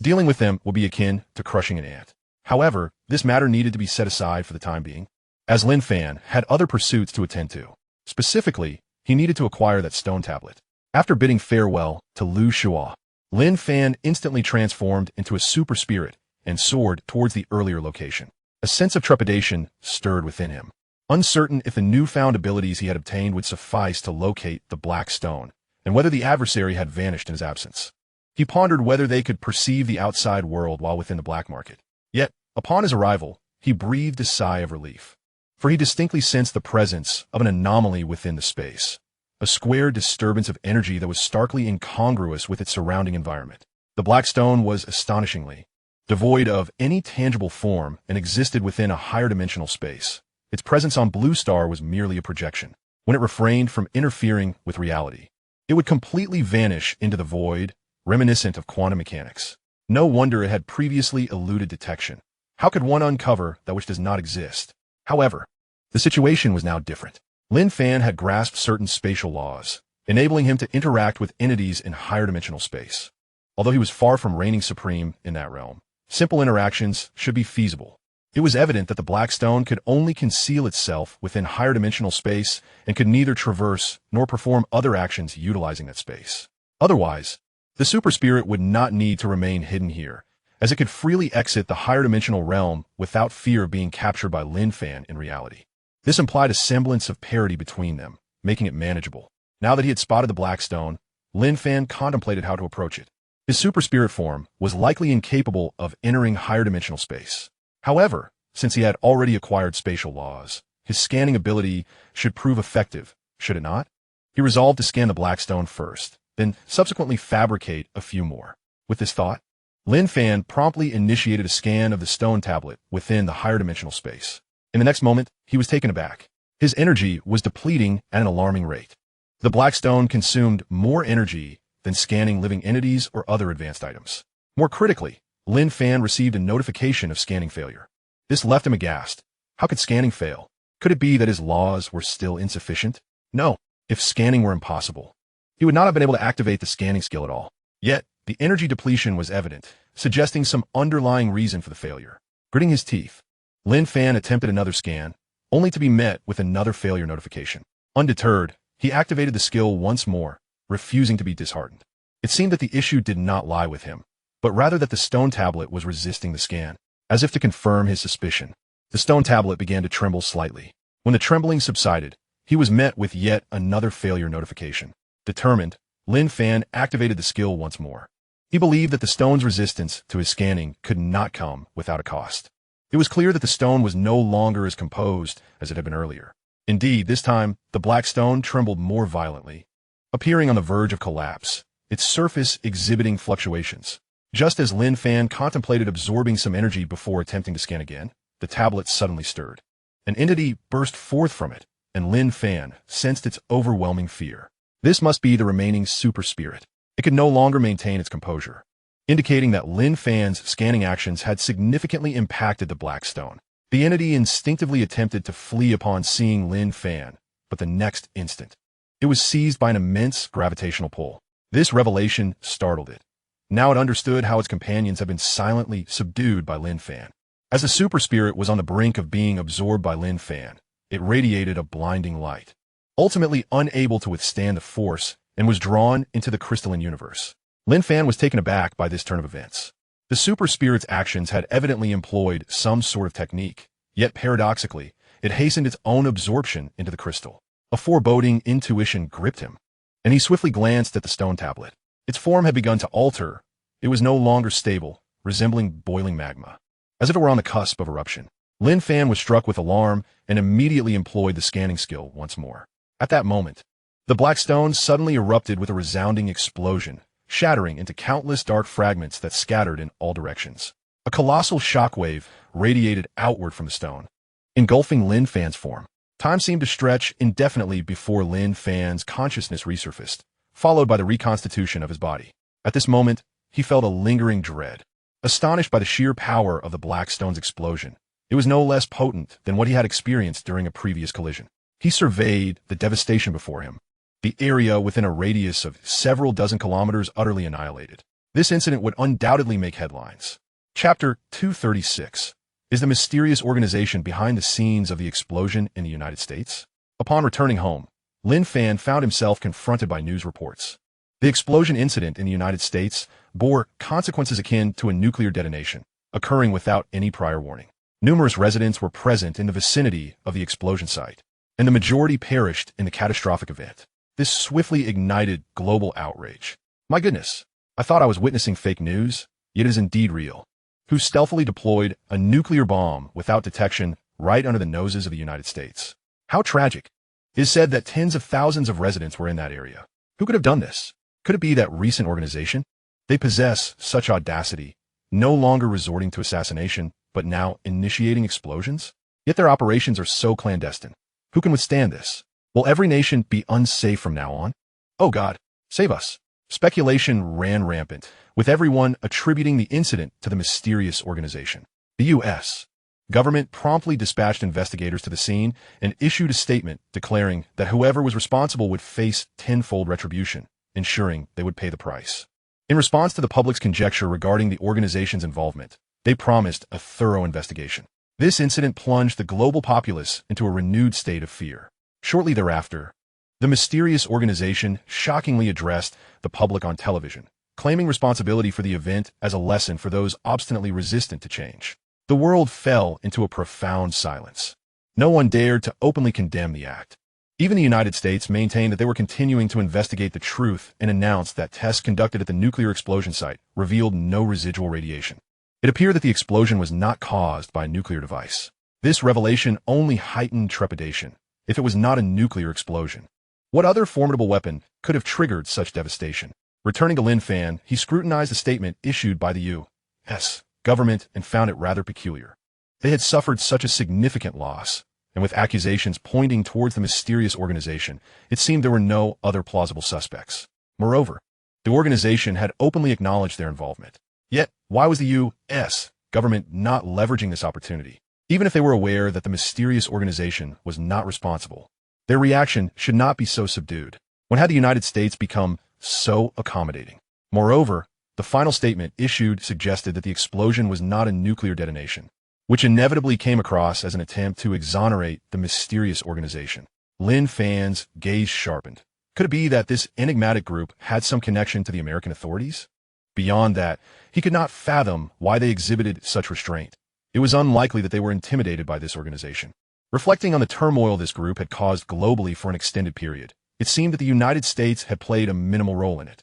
dealing with them would be akin to crushing an ant. However, this matter needed to be set aside for the time being, as Lin Fan had other pursuits to attend to. Specifically, he needed to acquire that stone tablet. After bidding farewell to Lu Shuo, Lin Fan instantly transformed into a super spirit and soared towards the earlier location. A sense of trepidation stirred within him, uncertain if the newfound abilities he had obtained would suffice to locate the black stone, and whether the adversary had vanished in his absence. He pondered whether they could perceive the outside world while within the black market. Yet, upon his arrival, he breathed a sigh of relief, for he distinctly sensed the presence of an anomaly within the space, a square disturbance of energy that was starkly incongruous with its surrounding environment. The black stone was astonishingly devoid of any tangible form and existed within a higher dimensional space. Its presence on Blue Star was merely a projection. When it refrained from interfering with reality, it would completely vanish into the void, reminiscent of quantum mechanics. No wonder it had previously eluded detection. How could one uncover that which does not exist? However, the situation was now different. Lin Fan had grasped certain spatial laws, enabling him to interact with entities in higher dimensional space. Although he was far from reigning supreme in that realm, simple interactions should be feasible. It was evident that the black stone could only conceal itself within higher dimensional space and could neither traverse nor perform other actions utilizing that space. Otherwise, the super spirit would not need to remain hidden here, as it could freely exit the higher dimensional realm without fear of being captured by Lin Fan in reality. This implied a semblance of parity between them, making it manageable. Now that he had spotted the black stone, Lin Fan contemplated how to approach it. His super spirit form was likely incapable of entering higher dimensional space. However, since he had already acquired spatial laws, his scanning ability should prove effective, should it not? He resolved to scan the black stone first, then subsequently fabricate a few more. With this thought, Lin Fan promptly initiated a scan of the stone tablet within the higher dimensional space. In the next moment, he was taken aback. His energy was depleting at an alarming rate. The black stone consumed more energy than scanning living entities or other advanced items. More critically, Lin Fan received a notification of scanning failure. This left him aghast. How could scanning fail? Could it be that his laws were still insufficient? No. If scanning were impossible, he would not have been able to activate the scanning skill at all. Yet, the energy depletion was evident, suggesting some underlying reason for the failure. Gritting his teeth, Lin Fan attempted another scan, only to be met with another failure notification. Undeterred, he activated the skill once more, refusing to be disheartened. It seemed that the issue did not lie with him, but rather that the stone tablet was resisting the scan. As if to confirm his suspicion, the stone tablet began to tremble slightly. When the trembling subsided, he was met with yet another failure notification. Determined, Lin Fan activated the skill once more. He believed that the stone's resistance to his scanning could not come without a cost. It was clear that the stone was no longer as composed as it had been earlier. Indeed, this time, the black stone trembled more violently, appearing on the verge of collapse, its surface exhibiting fluctuations. Just as Lin Fan contemplated absorbing some energy before attempting to scan again, the tablet suddenly stirred. An entity burst forth from it, and Lin Fan sensed its overwhelming fear. This must be the remaining super spirit. It could no longer maintain its composure, indicating that Lin Fan's scanning actions had significantly impacted the black stone. The entity instinctively attempted to flee upon seeing Lin Fan, but the next instant, it was seized by an immense gravitational pull. This revelation startled it. Now it understood how its companions had been silently subdued by Lin Fan. As the super spirit was on the brink of being absorbed by Lin Fan, it radiated a blinding light, ultimately unable to withstand the force, and was drawn into the crystalline universe. Lin Fan was taken aback by this turn of events. The super spirit's actions had evidently employed some sort of technique, yet paradoxically, it hastened its own absorption into the crystal. A foreboding intuition gripped him, and he swiftly glanced at the stone tablet. Its form had begun to alter. It was no longer stable, resembling boiling magma, as if it were on the cusp of eruption. Lin Fan was struck with alarm and immediately employed the scanning skill once more. At that moment, the black stone suddenly erupted with a resounding explosion, shattering into countless dark fragments that scattered in all directions. A colossal shockwave radiated outward from the stone, engulfing Lin Fan's form. Time seemed to stretch indefinitely before Lin Fan's consciousness resurfaced, followed by the reconstitution of his body. At this moment, he felt a lingering dread. Astonished by the sheer power of the black stone's explosion, it was no less potent than what he had experienced during a previous collision. He surveyed the devastation before him, the area within a radius of several dozen kilometers utterly annihilated. This incident would undoubtedly make headlines. Chapter 236. Is the mysterious organization behind the scenes of the explosion in the United States? Upon returning home, Lin Fan found himself confronted by news reports. The explosion incident in the United States bore consequences akin to a nuclear detonation, occurring without any prior warning. Numerous residents were present in the vicinity of the explosion site, and the majority perished in the catastrophic event. This swiftly ignited global outrage. My goodness, I thought I was witnessing fake news, yet it is indeed real. Who stealthily deployed a nuclear bomb without detection right under the noses of the United States? How tragic. It is said that tens of thousands of residents were in that area. Who could have done this? Could it be that recent organization? They possess such audacity, no longer resorting to assassination, but now initiating explosions? Yet their operations are so clandestine. Who can withstand this? Will every nation be unsafe from now on? Oh God, save us. Speculation ran rampant, with everyone attributing the incident to the mysterious organization. The U.S. government promptly dispatched investigators to the scene and issued a statement declaring that whoever was responsible would face tenfold retribution, ensuring they would pay the price. In response to the public's conjecture regarding the organization's involvement, they promised a thorough investigation. This incident plunged the global populace into a renewed state of fear. Shortly thereafter, the mysterious organization shockingly addressed the public on television, claiming responsibility for the event as a lesson for those obstinately resistant to change. The world fell into a profound silence. No one dared to openly condemn the act. Even the United States maintained that they were continuing to investigate the truth and announced that tests conducted at the nuclear explosion site revealed no residual radiation. It appeared that the explosion was not caused by a nuclear device. This revelation only heightened trepidation. If it was not a nuclear explosion, what other formidable weapon could have triggered such devastation? Returning to Lin Fan, he scrutinized the statement issued by the U.S. government and found it rather peculiar. They had suffered such a significant loss, and with accusations pointing towards the mysterious organization, it seemed there were no other plausible suspects. Moreover, the organization had openly acknowledged their involvement. Yet, why was the U.S. government not leveraging this opportunity? Even if they were aware that the mysterious organization was not responsible, their reaction should not be so subdued. When had the United States become so accommodating? Moreover, the final statement issued suggested that the explosion was not a nuclear detonation, which inevitably came across as an attempt to exonerate the mysterious organization. Lin Fan's gaze sharpened. Could it be that this enigmatic group had some connection to the American authorities? Beyond that, he could not fathom why they exhibited such restraint. It was unlikely that they were intimidated by this organization. Reflecting on the turmoil this group had caused globally for an extended period, it seemed that the United States had played a minimal role in it.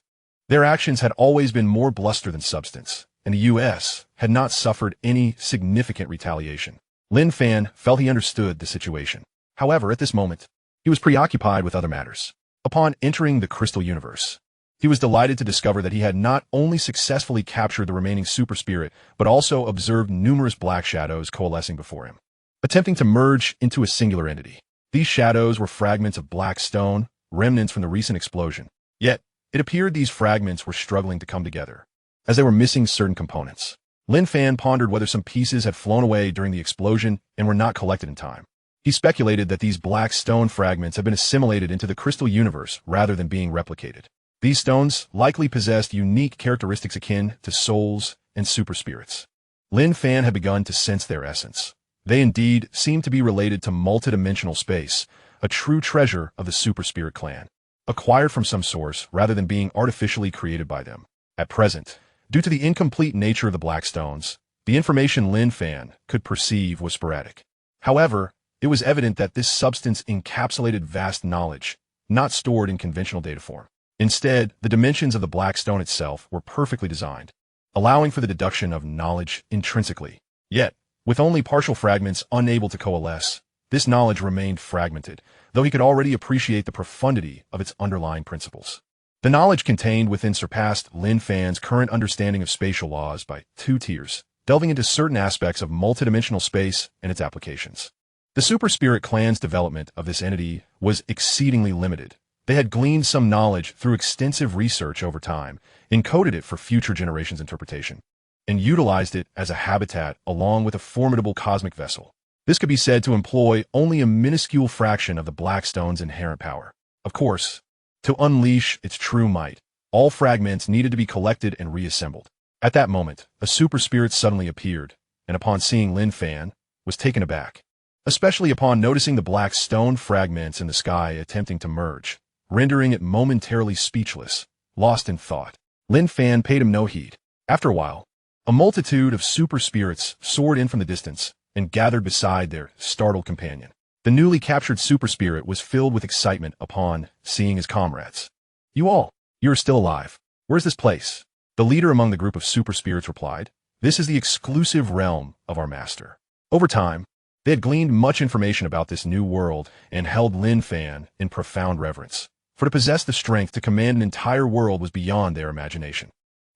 Their actions had always been more bluster than substance, and the U.S. had not suffered any significant retaliation. Lin Fan felt he understood the situation. However, at this moment, he was preoccupied with other matters. Upon entering the crystal universe, he was delighted to discover that he had not only successfully captured the remaining super spirit, but also observed numerous black shadows coalescing before him, attempting to merge into a singular entity. These shadows were fragments of black stone, remnants from the recent explosion. Yet, it appeared these fragments were struggling to come together, as they were missing certain components. Lin Fan pondered whether some pieces had flown away during the explosion and were not collected in time. He speculated that these black stone fragments had been assimilated into the crystal universe rather than being replicated. These stones likely possessed unique characteristics akin to souls and superspirits. Lin Fan had begun to sense their essence. They indeed seemed to be related to multidimensional space, a true treasure of the superspirit clan, acquired from some source rather than being artificially created by them. At present, due to the incomplete nature of the black stones, the information Lin Fan could perceive was sporadic. However, it was evident that this substance encapsulated vast knowledge, not stored in conventional data form. Instead, the dimensions of the black stone itself were perfectly designed, allowing for the deduction of knowledge intrinsically. Yet, with only partial fragments unable to coalesce, this knowledge remained fragmented, though he could already appreciate the profundity of its underlying principles. The knowledge contained within surpassed Lin Fan's current understanding of spatial laws by 2 tiers, delving into certain aspects of multidimensional space and its applications. The superspirit clan's development of this entity was exceedingly limited. They had gleaned some knowledge through extensive research over time, encoded it for future generations' interpretation, and utilized it as a habitat along with a formidable cosmic vessel. This could be said to employ only a minuscule fraction of the black stone's inherent power. Of course, to unleash its true might, all fragments needed to be collected and reassembled. At that moment, a superspirit suddenly appeared, and upon seeing Lin Fan, was taken aback, especially upon noticing the black stone fragments in the sky attempting to merge, rendering it momentarily speechless, lost in thought. Lin Fan paid him no heed. After a while, a multitude of superspirits soared in from the distance and gathered beside their startled companion. The newly captured superspirit was filled with excitement upon seeing his comrades. You are still alive. Where's this place? The leader among the group of superspirits replied, This is the exclusive realm of our master. Over time, they had gleaned much information about this new world and held Lin Fan in profound reverence, for to possess the strength to command an entire world was beyond their imagination.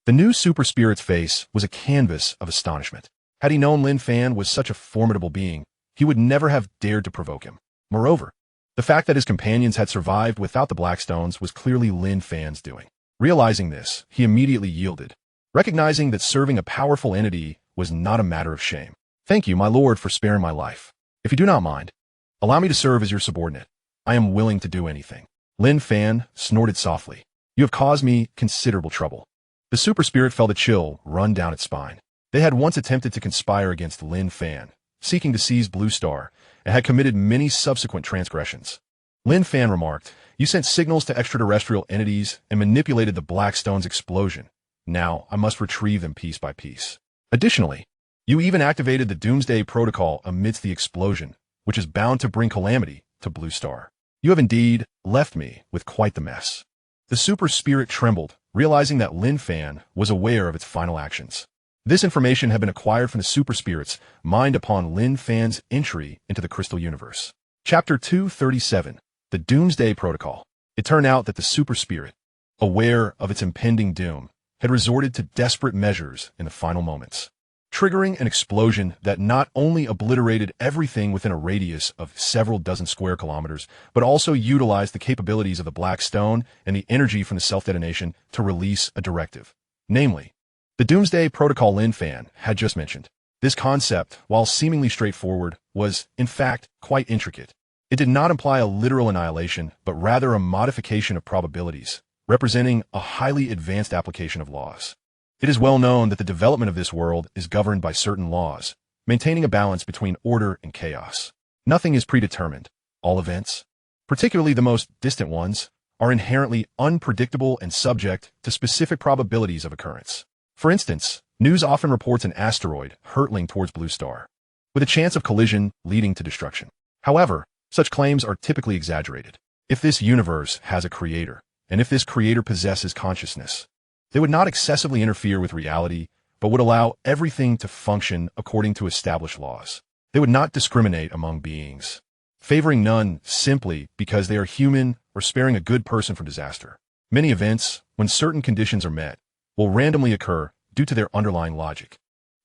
The new superspirit's face was a canvas of astonishment. Had he known Lin Fan was such a formidable being, he would never have dared to provoke him. Moreover, the fact that his companions had survived without the Blackstones was clearly Lin Fan's doing. Realizing this, he immediately yielded, recognizing that serving a powerful entity was not a matter of shame. Thank you, my lord, for sparing my life. If you do not mind, allow me to serve as your subordinate. I am willing to do anything. Lin Fan snorted softly. You have caused me considerable trouble. The superspirit felt a chill run down its spine. They had once attempted to conspire against Lin Fan, seeking to seize Blue Star, and had committed many subsequent transgressions. Lin Fan remarked, You sent signals to extraterrestrial entities and manipulated the Blackstone's explosion. Now I must retrieve them piece by piece. Additionally, you even activated the Doomsday Protocol amidst the explosion, which is bound to bring calamity to Blue Star. You have indeed left me with quite the mess. The super spirit trembled, realizing that Lin Fan was aware of its final actions. This information had been acquired from the super spirit's mind upon Lin Fan's entry into the crystal universe. Chapter 237, The Doomsday Protocol. It turned out that the super spirit, aware of its impending doom, had resorted to desperate measures in the final moments, triggering an explosion that not only obliterated everything within a radius of several dozen square kilometers, but also utilized the capabilities of the Black Stone and the energy from the self-detonation to release a directive. Namely, the Doomsday Protocol Lin Fan had just mentioned. This concept, while seemingly straightforward, was, in fact, quite intricate. It did not imply a literal annihilation, but rather a modification of probabilities, representing a highly advanced application of laws. It is well known that the development of this world is governed by certain laws, maintaining a balance between order and chaos. Nothing is predetermined. All events, particularly the most distant ones, are inherently unpredictable and subject to specific probabilities of occurrence. For instance, news often reports an asteroid hurtling towards Blue Star, with a chance of collision leading to destruction. However, such claims are typically exaggerated. If this universe has a creator, and if this creator possesses consciousness, they would not excessively interfere with reality, but would allow everything to function according to established laws. They would not discriminate among beings, favoring none simply because they are human or sparing a good person from disaster. Many events, when certain conditions are met, will randomly occur due to their underlying logic.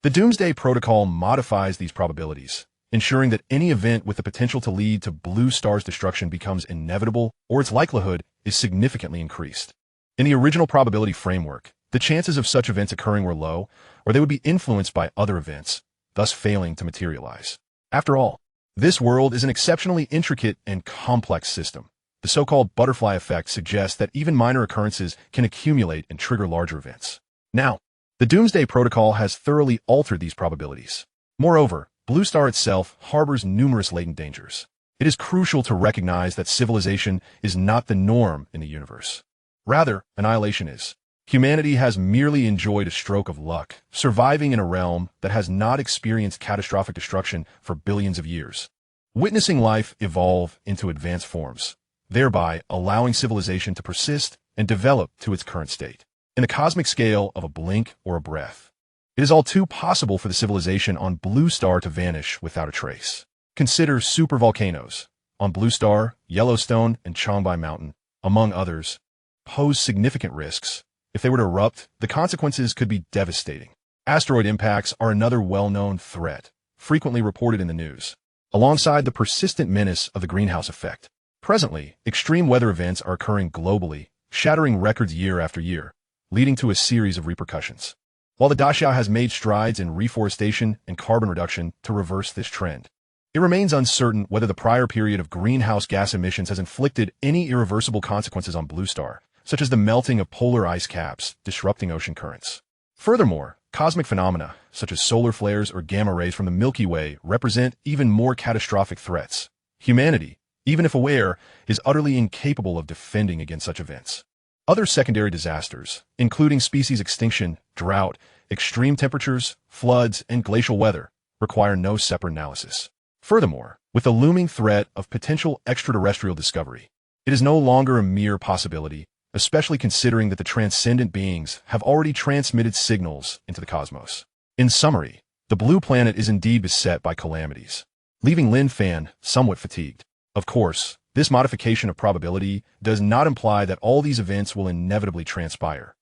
The Doomsday Protocol modifies these probabilities, ensuring that any event with the potential to lead to Blue Star's destruction becomes inevitable or its likelihood is significantly increased. In the original probability framework, the chances of such events occurring were low, or they would be influenced by other events, thus failing to materialize. After all, this world is an exceptionally intricate and complex system. The so-called butterfly effect suggests that even minor occurrences can accumulate and trigger larger events. Now, the Doomsday Protocol has thoroughly altered these probabilities. Moreover, Blue Star itself harbors numerous latent dangers. It is crucial to recognize that civilization is not the norm in the universe. Rather, annihilation is. Humanity has merely enjoyed a stroke of luck, surviving in a realm that has not experienced catastrophic destruction for billions of years, witnessing life evolve into advanced forms, thereby allowing civilization to persist and develop to its current state. In the cosmic scale of a blink or a breath, it is all too possible for the civilization on Blue Star to vanish without a trace. Consider supervolcanoes. On Blue Star, Yellowstone, and Changbai Mountain, among others, pose significant risks. If they were to erupt, the consequences could be devastating. Asteroid impacts are another well-known threat, frequently reported in the news, alongside the persistent menace of the greenhouse effect. Presently, extreme weather events are occurring globally, shattering records year after year, leading to a series of repercussions. While the Daxiao has made strides in reforestation and carbon reduction to reverse this trend, it remains uncertain whether the prior period of greenhouse gas emissions has inflicted any irreversible consequences on Blue Star, such as the melting of polar ice caps, disrupting ocean currents. Furthermore, cosmic phenomena, such as solar flares or gamma rays from the Milky Way, represent even more catastrophic threats. Humanity, even if aware, is utterly incapable of defending against such events. Other secondary disasters, including species extinction, drought, extreme temperatures, floods, and glacial weather, require no separate analysis. Furthermore, with the looming threat of potential extraterrestrial discovery, it is no longer a mere possibility, especially considering that the transcendent beings have already transmitted signals into the cosmos. In summary, the blue planet is indeed beset by calamities, leaving Lin Fan somewhat fatigued. Of course, this modification of probability does not imply that all these events will inevitably transpire,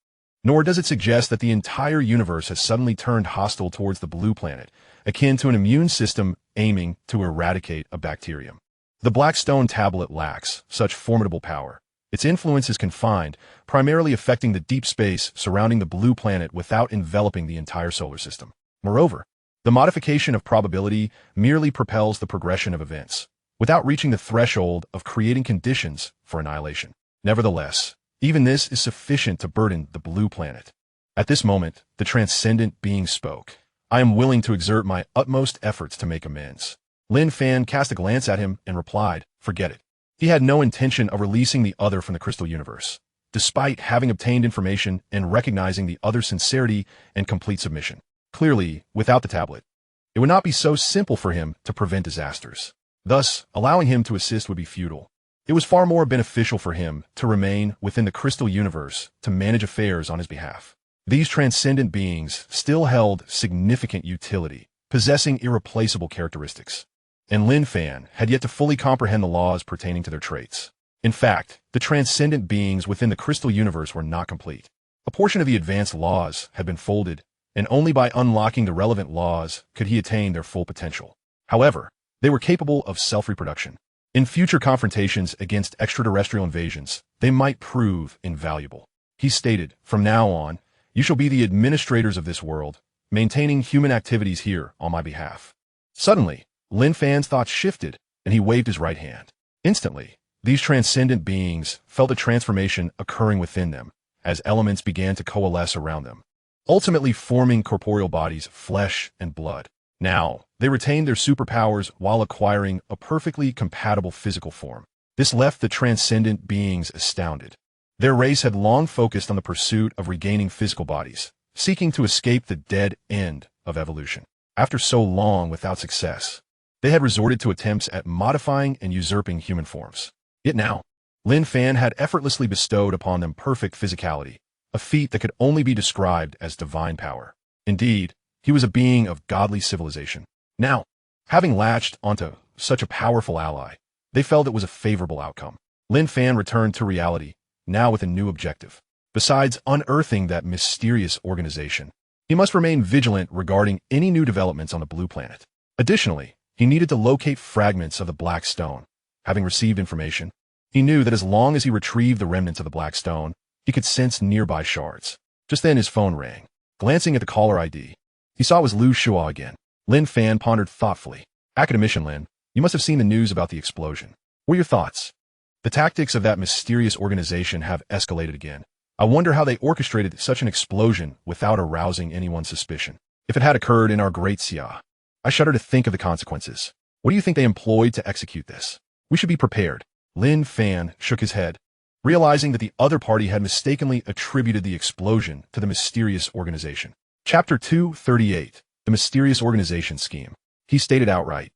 nor does it suggest that the entire universe has suddenly turned hostile towards the blue planet, akin to an immune system aiming to eradicate a bacterium. The Black Stone Tablet lacks such formidable power. Its influence is confined, primarily affecting the deep space surrounding the blue planet without enveloping the entire solar system. Moreover, the modification of probability merely propels the progression of events, without reaching the threshold of creating conditions for annihilation. Nevertheless, even this is sufficient to burden the blue planet. At this moment, the transcendent being spoke. I am willing to exert my utmost efforts to make amends. Lin Fan cast a glance at him and replied, "Forget it." He had no intention of releasing the other from the crystal universe, despite having obtained information and recognizing the other's sincerity and complete submission. Clearly, without the tablet, it would not be so simple for him to prevent disasters. Thus, allowing him to assist would be futile. It was far more beneficial for him to remain within the crystal universe to manage affairs on his behalf. These transcendent beings still held significant utility, possessing irreplaceable characteristics, and Lin Fan had yet to fully comprehend the laws pertaining to their traits. In fact, the transcendent beings within the crystal universe were not complete. A portion of the advanced laws had been folded, and only by unlocking the relevant laws could he attain their full potential. However, they were capable of self-reproduction. In future confrontations against extraterrestrial invasions, they might prove invaluable. He stated, "From now on, you shall be the administrators of this world, maintaining human activities here on my behalf." Suddenly, Lin Fan's thoughts shifted, and he waved his right hand. Instantly, these transcendent beings felt a transformation occurring within them, as elements began to coalesce around them, ultimately forming corporeal bodies, flesh and blood. Now, they retained their superpowers while acquiring a perfectly compatible physical form. This left the transcendent beings astounded. Their race had long focused on the pursuit of regaining physical bodies, seeking to escape the dead end of evolution. After so long without success, they had resorted to attempts at modifying and usurping human forms. Yet now, Lin Fan had effortlessly bestowed upon them perfect physicality, a feat that could only be described as divine power. Indeed, he was a being of godly civilization. Now, having latched onto such a powerful ally, they felt it was a favorable outcome. Lin Fan returned to reality, now with a new objective. Besides unearthing that mysterious organization, he must remain vigilant regarding any new developments on the blue planet. Additionally, he needed to locate fragments of the Black Stone. Having received information, he knew that as long as he retrieved the remnants of the Black Stone, he could sense nearby shards. Just then his phone rang. Glancing at the caller ID, he saw it was Lu Shua again. Lin Fan pondered thoughtfully. Academician Lin, you must have seen the news about the explosion. What are your thoughts? The tactics of that mysterious organization have escalated again. I wonder how they orchestrated such an explosion without arousing anyone's suspicion. If it had occurred in our great Xia, I shudder to think of the consequences. What do you think they employed to execute this? We should be prepared. Lin Fan shook his head, realizing that the other party had mistakenly attributed the explosion to the mysterious organization. Chapter 238, The Mysterious Organization Scheme. He stated outright,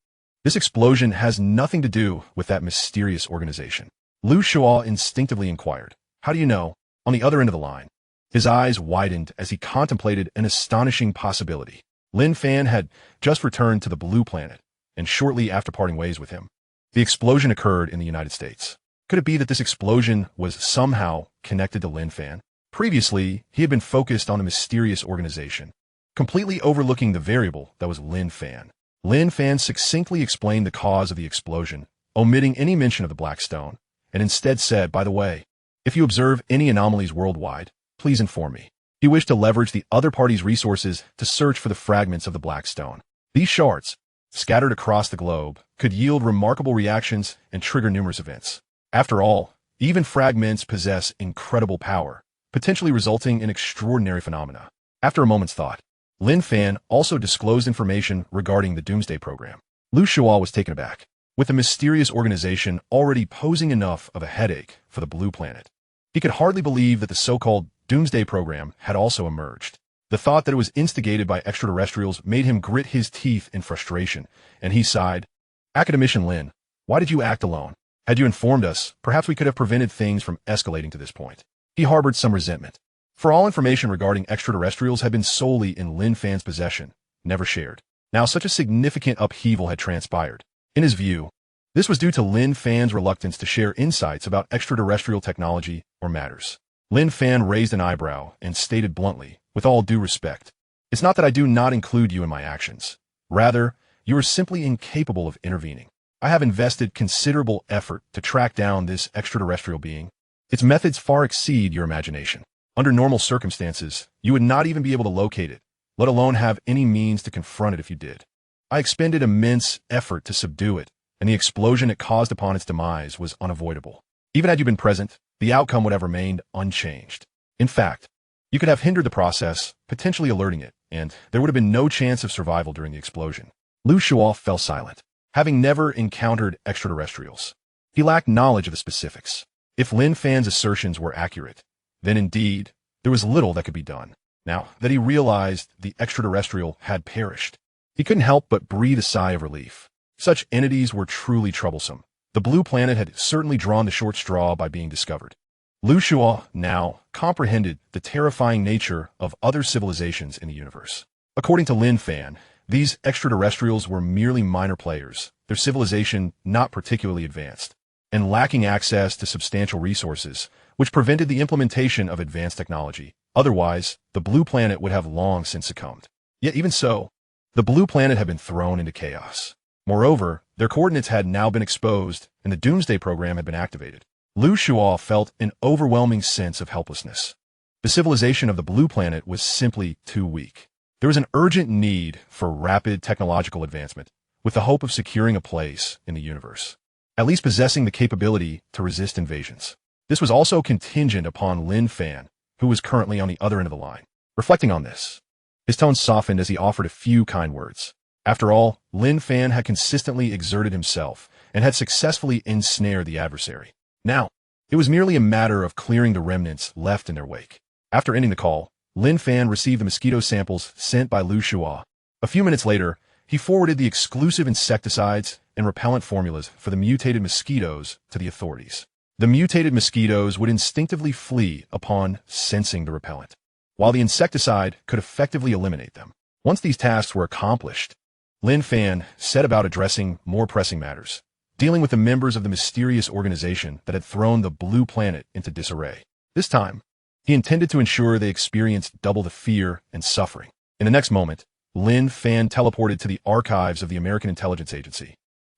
this explosion has nothing to do with that mysterious organization. Lu Shua instinctively inquired, how do you know? On the other end of the line, his eyes widened as he contemplated an astonishing possibility. Lin Fan had just returned to the Blue Planet, and shortly after parting ways with him, the explosion occurred in the United States. Could it be that this explosion was somehow connected to Lin Fan? Previously, he had been focused on a mysterious organization, completely overlooking the variable that was Lin Fan. Lin Fan succinctly explained the cause of the explosion, omitting any mention of the Black Stone, and instead said, by the way, if you observe any anomalies worldwide, please inform me. He wished to leverage the other party's resources to search for the fragments of the Black Stone. These shards, scattered across the globe, could yield remarkable reactions and trigger numerous events. After all, even fragments possess incredible power, potentially resulting in extraordinary phenomena. After a moment's thought, Lin Fan also disclosed information regarding the Doomsday Program. Lu Shua was taken aback, with the mysterious organization already posing enough of a headache for the Blue Planet. He could hardly believe that the so-called Doomsday Program had also emerged. The thought that it was instigated by extraterrestrials made him grit his teeth in frustration, and he sighed, Academician Lin, why did you act alone? Had you informed us, perhaps we could have prevented things from escalating to this point. He harbored some resentment. For all information regarding extraterrestrials had been solely in Lin Fan's possession, never shared. Now such a significant upheaval had transpired. In his view, this was due to Lin Fan's reluctance to share insights about extraterrestrial technology or matters. Lin Fan raised an eyebrow and stated bluntly, with all due respect, it's not that I do not include you in my actions. Rather, you are simply incapable of intervening. I have invested considerable effort to track down this extraterrestrial being. Its methods far exceed your imagination. Under normal circumstances, you would not even be able to locate it, let alone have any means to confront it if you did. I expended immense effort to subdue it, and the explosion it caused upon its demise was unavoidable. Even had you been present, the outcome would have remained unchanged. In fact, you could have hindered the process, potentially alerting it, and there would have been no chance of survival during the explosion. Lu Shua fell silent. Having never encountered extraterrestrials, he lacked knowledge of the specifics. If Lin Fan's assertions were accurate, then indeed, there was little that could be done. Now that he realized the extraterrestrial had perished, he couldn't help but breathe a sigh of relief. Such entities were truly troublesome. The Blue Planet had certainly drawn the short straw by being discovered. Lu Shua now comprehended the terrifying nature of other civilizations in the universe. According to Lin Fan, these extraterrestrials were merely minor players, their civilization not particularly advanced, and lacking access to substantial resources, which prevented the implementation of advanced technology. Otherwise, the Blue Planet would have long since succumbed. Yet even so, the Blue Planet had been thrown into chaos. Moreover, their coordinates had now been exposed, and the Doomsday Program had been activated. Lu Shua felt an overwhelming sense of helplessness. The civilization of the Blue Planet was simply too weak. There was an urgent need for rapid technological advancement, with the hope of securing a place in the universe, at least possessing the capability to resist invasions. This was also contingent upon Lin Fan, who was currently on the other end of the line. Reflecting on this, his tone softened as he offered a few kind words. After all, Lin Fan had consistently exerted himself and had successfully ensnared the adversary. Now, it was merely a matter of clearing the remnants left in their wake. After ending the call, Lin Fan received the mosquito samples sent by Lu Shua. A few minutes later, he forwarded the exclusive insecticides and repellent formulas for the mutated mosquitoes to the authorities. The mutated mosquitoes would instinctively flee upon sensing the repellent, while the insecticide could effectively eliminate them. Once these tasks were accomplished, Lin Fan set about addressing more pressing matters, dealing with the members of the mysterious organization that had thrown the Blue Planet into disarray. This time, he intended to ensure they experienced double the fear and suffering. In the next moment, Lin Fan teleported to the archives of the American Intelligence Agency,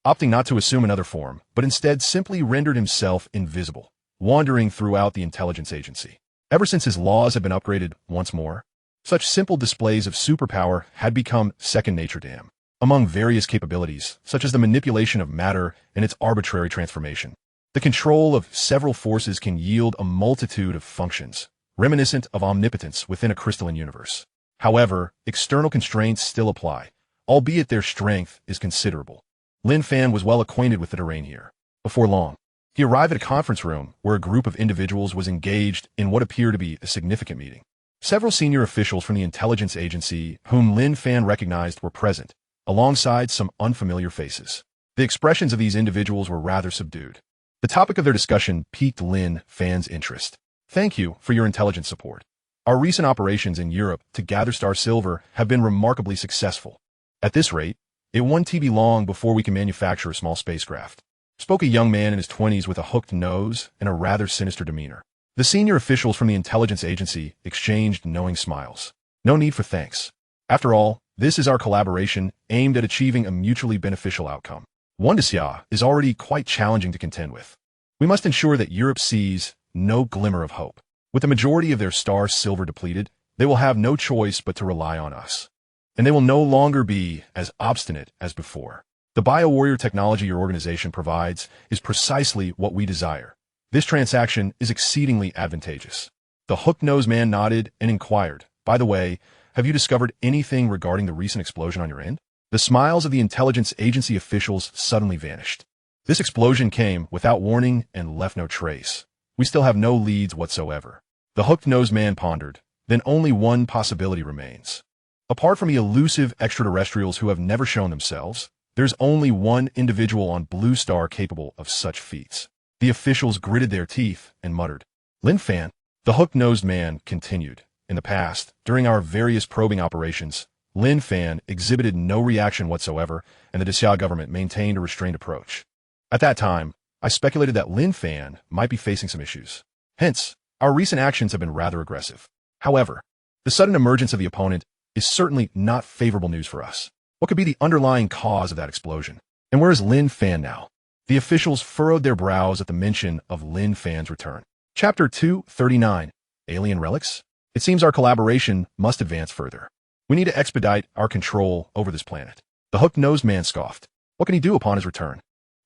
opting not to assume another form, but instead simply rendered himself invisible, wandering throughout the intelligence agency. Ever since his laws had been upgraded once more, such simple displays of superpower had become second nature to him. Among various capabilities, such as the manipulation of matter and its arbitrary transformation, the control of several forces can yield a multitude of functions, reminiscent of omnipotence within a crystalline universe. However, external constraints still apply, albeit their strength is considerable. Lin Fan was well acquainted with the terrain here. Before long, he arrived at a conference room where a group of individuals was engaged in what appeared to be a significant meeting. Several senior officials from the intelligence agency whom Lin Fan recognized were present, alongside some unfamiliar faces. The expressions of these individuals were rather subdued. The topic of their discussion piqued Lin Fan's interest. "Thank you for your intelligence support. Our recent operations in Europe to gather star silver have been remarkably successful. At this rate, it won't be long before we can manufacture a small spacecraft," spoke a young man in his 20s with a hooked nose and a rather sinister demeanor. The senior officials from the intelligence agency exchanged knowing smiles. "No need for thanks. After all, this is our collaboration aimed at achieving a mutually beneficial outcome. One sigh is already quite challenging to contend with. We must ensure that Europe sees no glimmer of hope. With the majority of their star silver depleted, they will have no choice but to rely on us. And they will no longer be as obstinate as before. The bio-warrior technology your organization provides is precisely what we desire. This transaction is exceedingly advantageous." The hook-nosed man nodded and inquired, "By the way, have you discovered anything regarding the recent explosion on your end?" The smiles of the intelligence agency officials suddenly vanished. "This explosion came without warning and left no trace. We still have no leads whatsoever." The hooked-nosed man pondered. "Then only one possibility remains. Apart from the elusive extraterrestrials who have never shown themselves, there's only one individual on Blue Star capable of such feats." The officials gritted their teeth and muttered. "Lin Fan," the hook-nosed man continued, "in the past, during our various probing operations, Lin Fan exhibited no reaction whatsoever, and the Xia government maintained a restrained approach. At that time, I speculated that Lin Fan might be facing some issues. Hence, our recent actions have been rather aggressive. However, the sudden emergence of the opponent is certainly not favorable news for us. What could be the underlying cause of that explosion? And where is Lin Fan now?" The officials furrowed their brows at the mention of Lin Fan's return. Chapter 239, Alien Relics? It seems our collaboration must advance further. We need to expedite our control over this planet. The hook-nosed man scoffed. What can he do upon his return?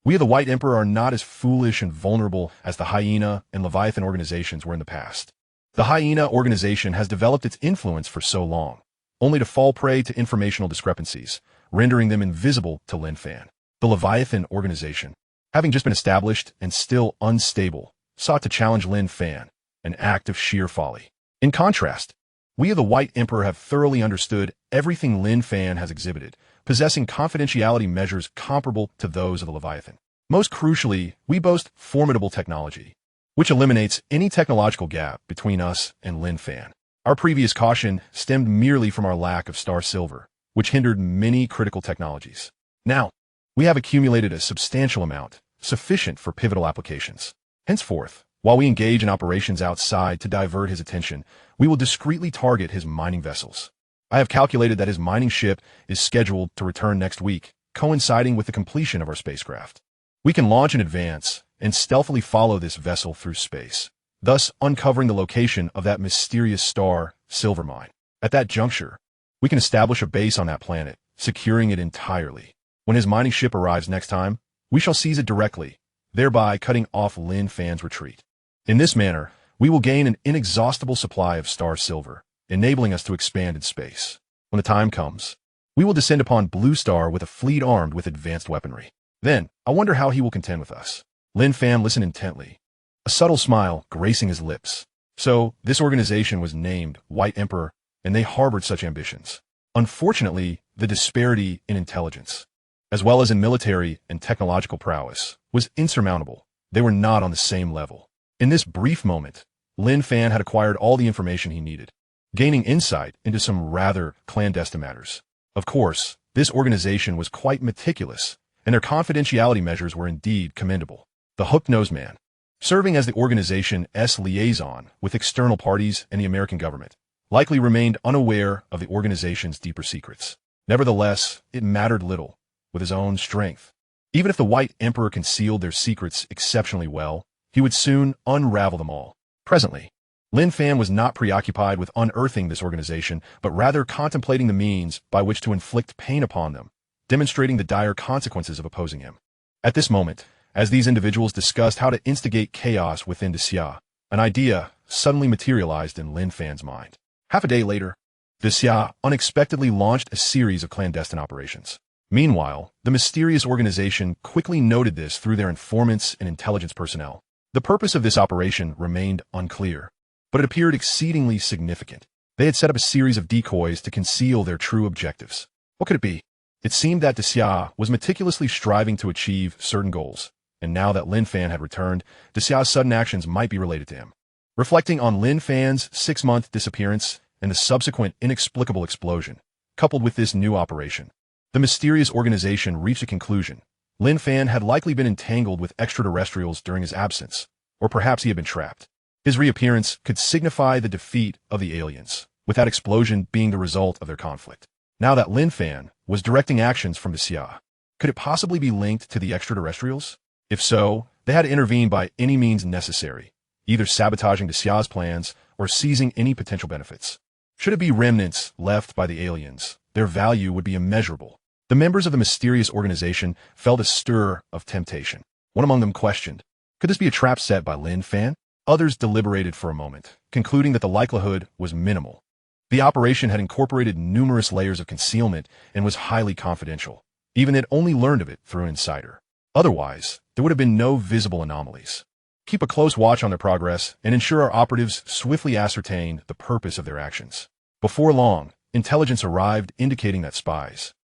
We of the White Emperor are not as foolish and vulnerable as the Hyena and Leviathan organizations were in the past. The Hyena organization has developed its influence for so long, only to fall prey to informational discrepancies, rendering them invisible to Lin Fan. The Leviathan organization, having just been established and still unstable, sought to challenge Lin Fan, an act of sheer folly. In contrast, we of the White Emperor have thoroughly understood everything Lin Fan has exhibited, possessing confidentiality measures comparable to those of the Leviathan. Most crucially, we boast formidable technology, which eliminates any technological gap between us and Lin Fan. Our previous caution stemmed merely from our lack of star silver, which hindered many critical technologies. Now, we have accumulated a substantial amount, sufficient for pivotal applications. Henceforth, while we engage in operations outside to divert his attention, we will discreetly target his mining vessels. I have calculated that his mining ship is scheduled to return next week, coinciding with the completion of our spacecraft. We can launch in advance and stealthily follow this vessel through space, thus uncovering the location of that mysterious star silver mine. At that juncture, we can establish a base on that planet, securing it entirely. When his mining ship arrives next time, we shall seize it directly, thereby cutting off Lin Fan's retreat. In this manner, we will gain an inexhaustible supply of star silver, enabling us to expand in space. When the time comes, we will descend upon Blue Star with a fleet armed with advanced weaponry. Then, I wonder how he will contend with us. Lin Fan listened intently, a subtle smile gracing his lips. So, this organization was named White Emperor, and they harbored such ambitions. Unfortunately, the disparity in intelligence, as well as in military and technological prowess, was insurmountable. They were not on the same level. In this brief moment, Lin Fan had acquired all the information he needed, gaining insight into some rather clandestine matters. Of course, this organization was quite meticulous, and their confidentiality measures were indeed commendable. The hook-nosed man, serving as the organization's liaison with external parties and the American government, likely remained unaware of the organization's deeper secrets. Nevertheless, it mattered little. With his own strength, even if the White Emperor concealed their secrets exceptionally well, he would soon unravel them all. Presently, Lin Fan was not preoccupied with unearthing this organization, but rather contemplating the means by which to inflict pain upon them, demonstrating the dire consequences of opposing him. At this moment, as these individuals discussed how to instigate chaos within the Xia, an idea suddenly materialized in Lin Fan's mind. Half a day later, the Xia unexpectedly launched a series of clandestine operations. Meanwhile, the mysterious organization quickly noted this through their informants and intelligence personnel. The purpose of this operation remained unclear, but it appeared exceedingly significant. They had set up a series of decoys to conceal their true objectives. What could it be? It seemed that the Xia was meticulously striving to achieve certain goals, and now that Lin Fan had returned, the Xia's sudden actions might be related to him. Reflecting on Lin Fan's 6-month disappearance and the subsequent inexplicable explosion, coupled with this new operation, the mysterious organization reached a conclusion. Lin Fan had likely been entangled with extraterrestrials during his absence, or perhaps he had been trapped. His reappearance could signify the defeat of the aliens, with that explosion being the result of their conflict. Now that Lin Fan was directing actions from the Xia, could it possibly be linked to the extraterrestrials? If so, they had to intervene by any means necessary, either sabotaging the Xia's plans or seizing any potential benefits. Should it be remnants left by the aliens, their value would be immeasurable. The members of the mysterious organization felt a stir of temptation. One among them questioned, could this be a trap set by Lin Fan? Others deliberated for a moment, concluding that the likelihood was minimal. The operation had incorporated numerous layers of concealment and was highly confidential. Even they'd only learned of it through an insider. Otherwise, there would have been no visible anomalies. Keep a close watch on their progress and ensure our operatives swiftly ascertain the purpose of their actions. Before long, intelligence arrived indicating that spies,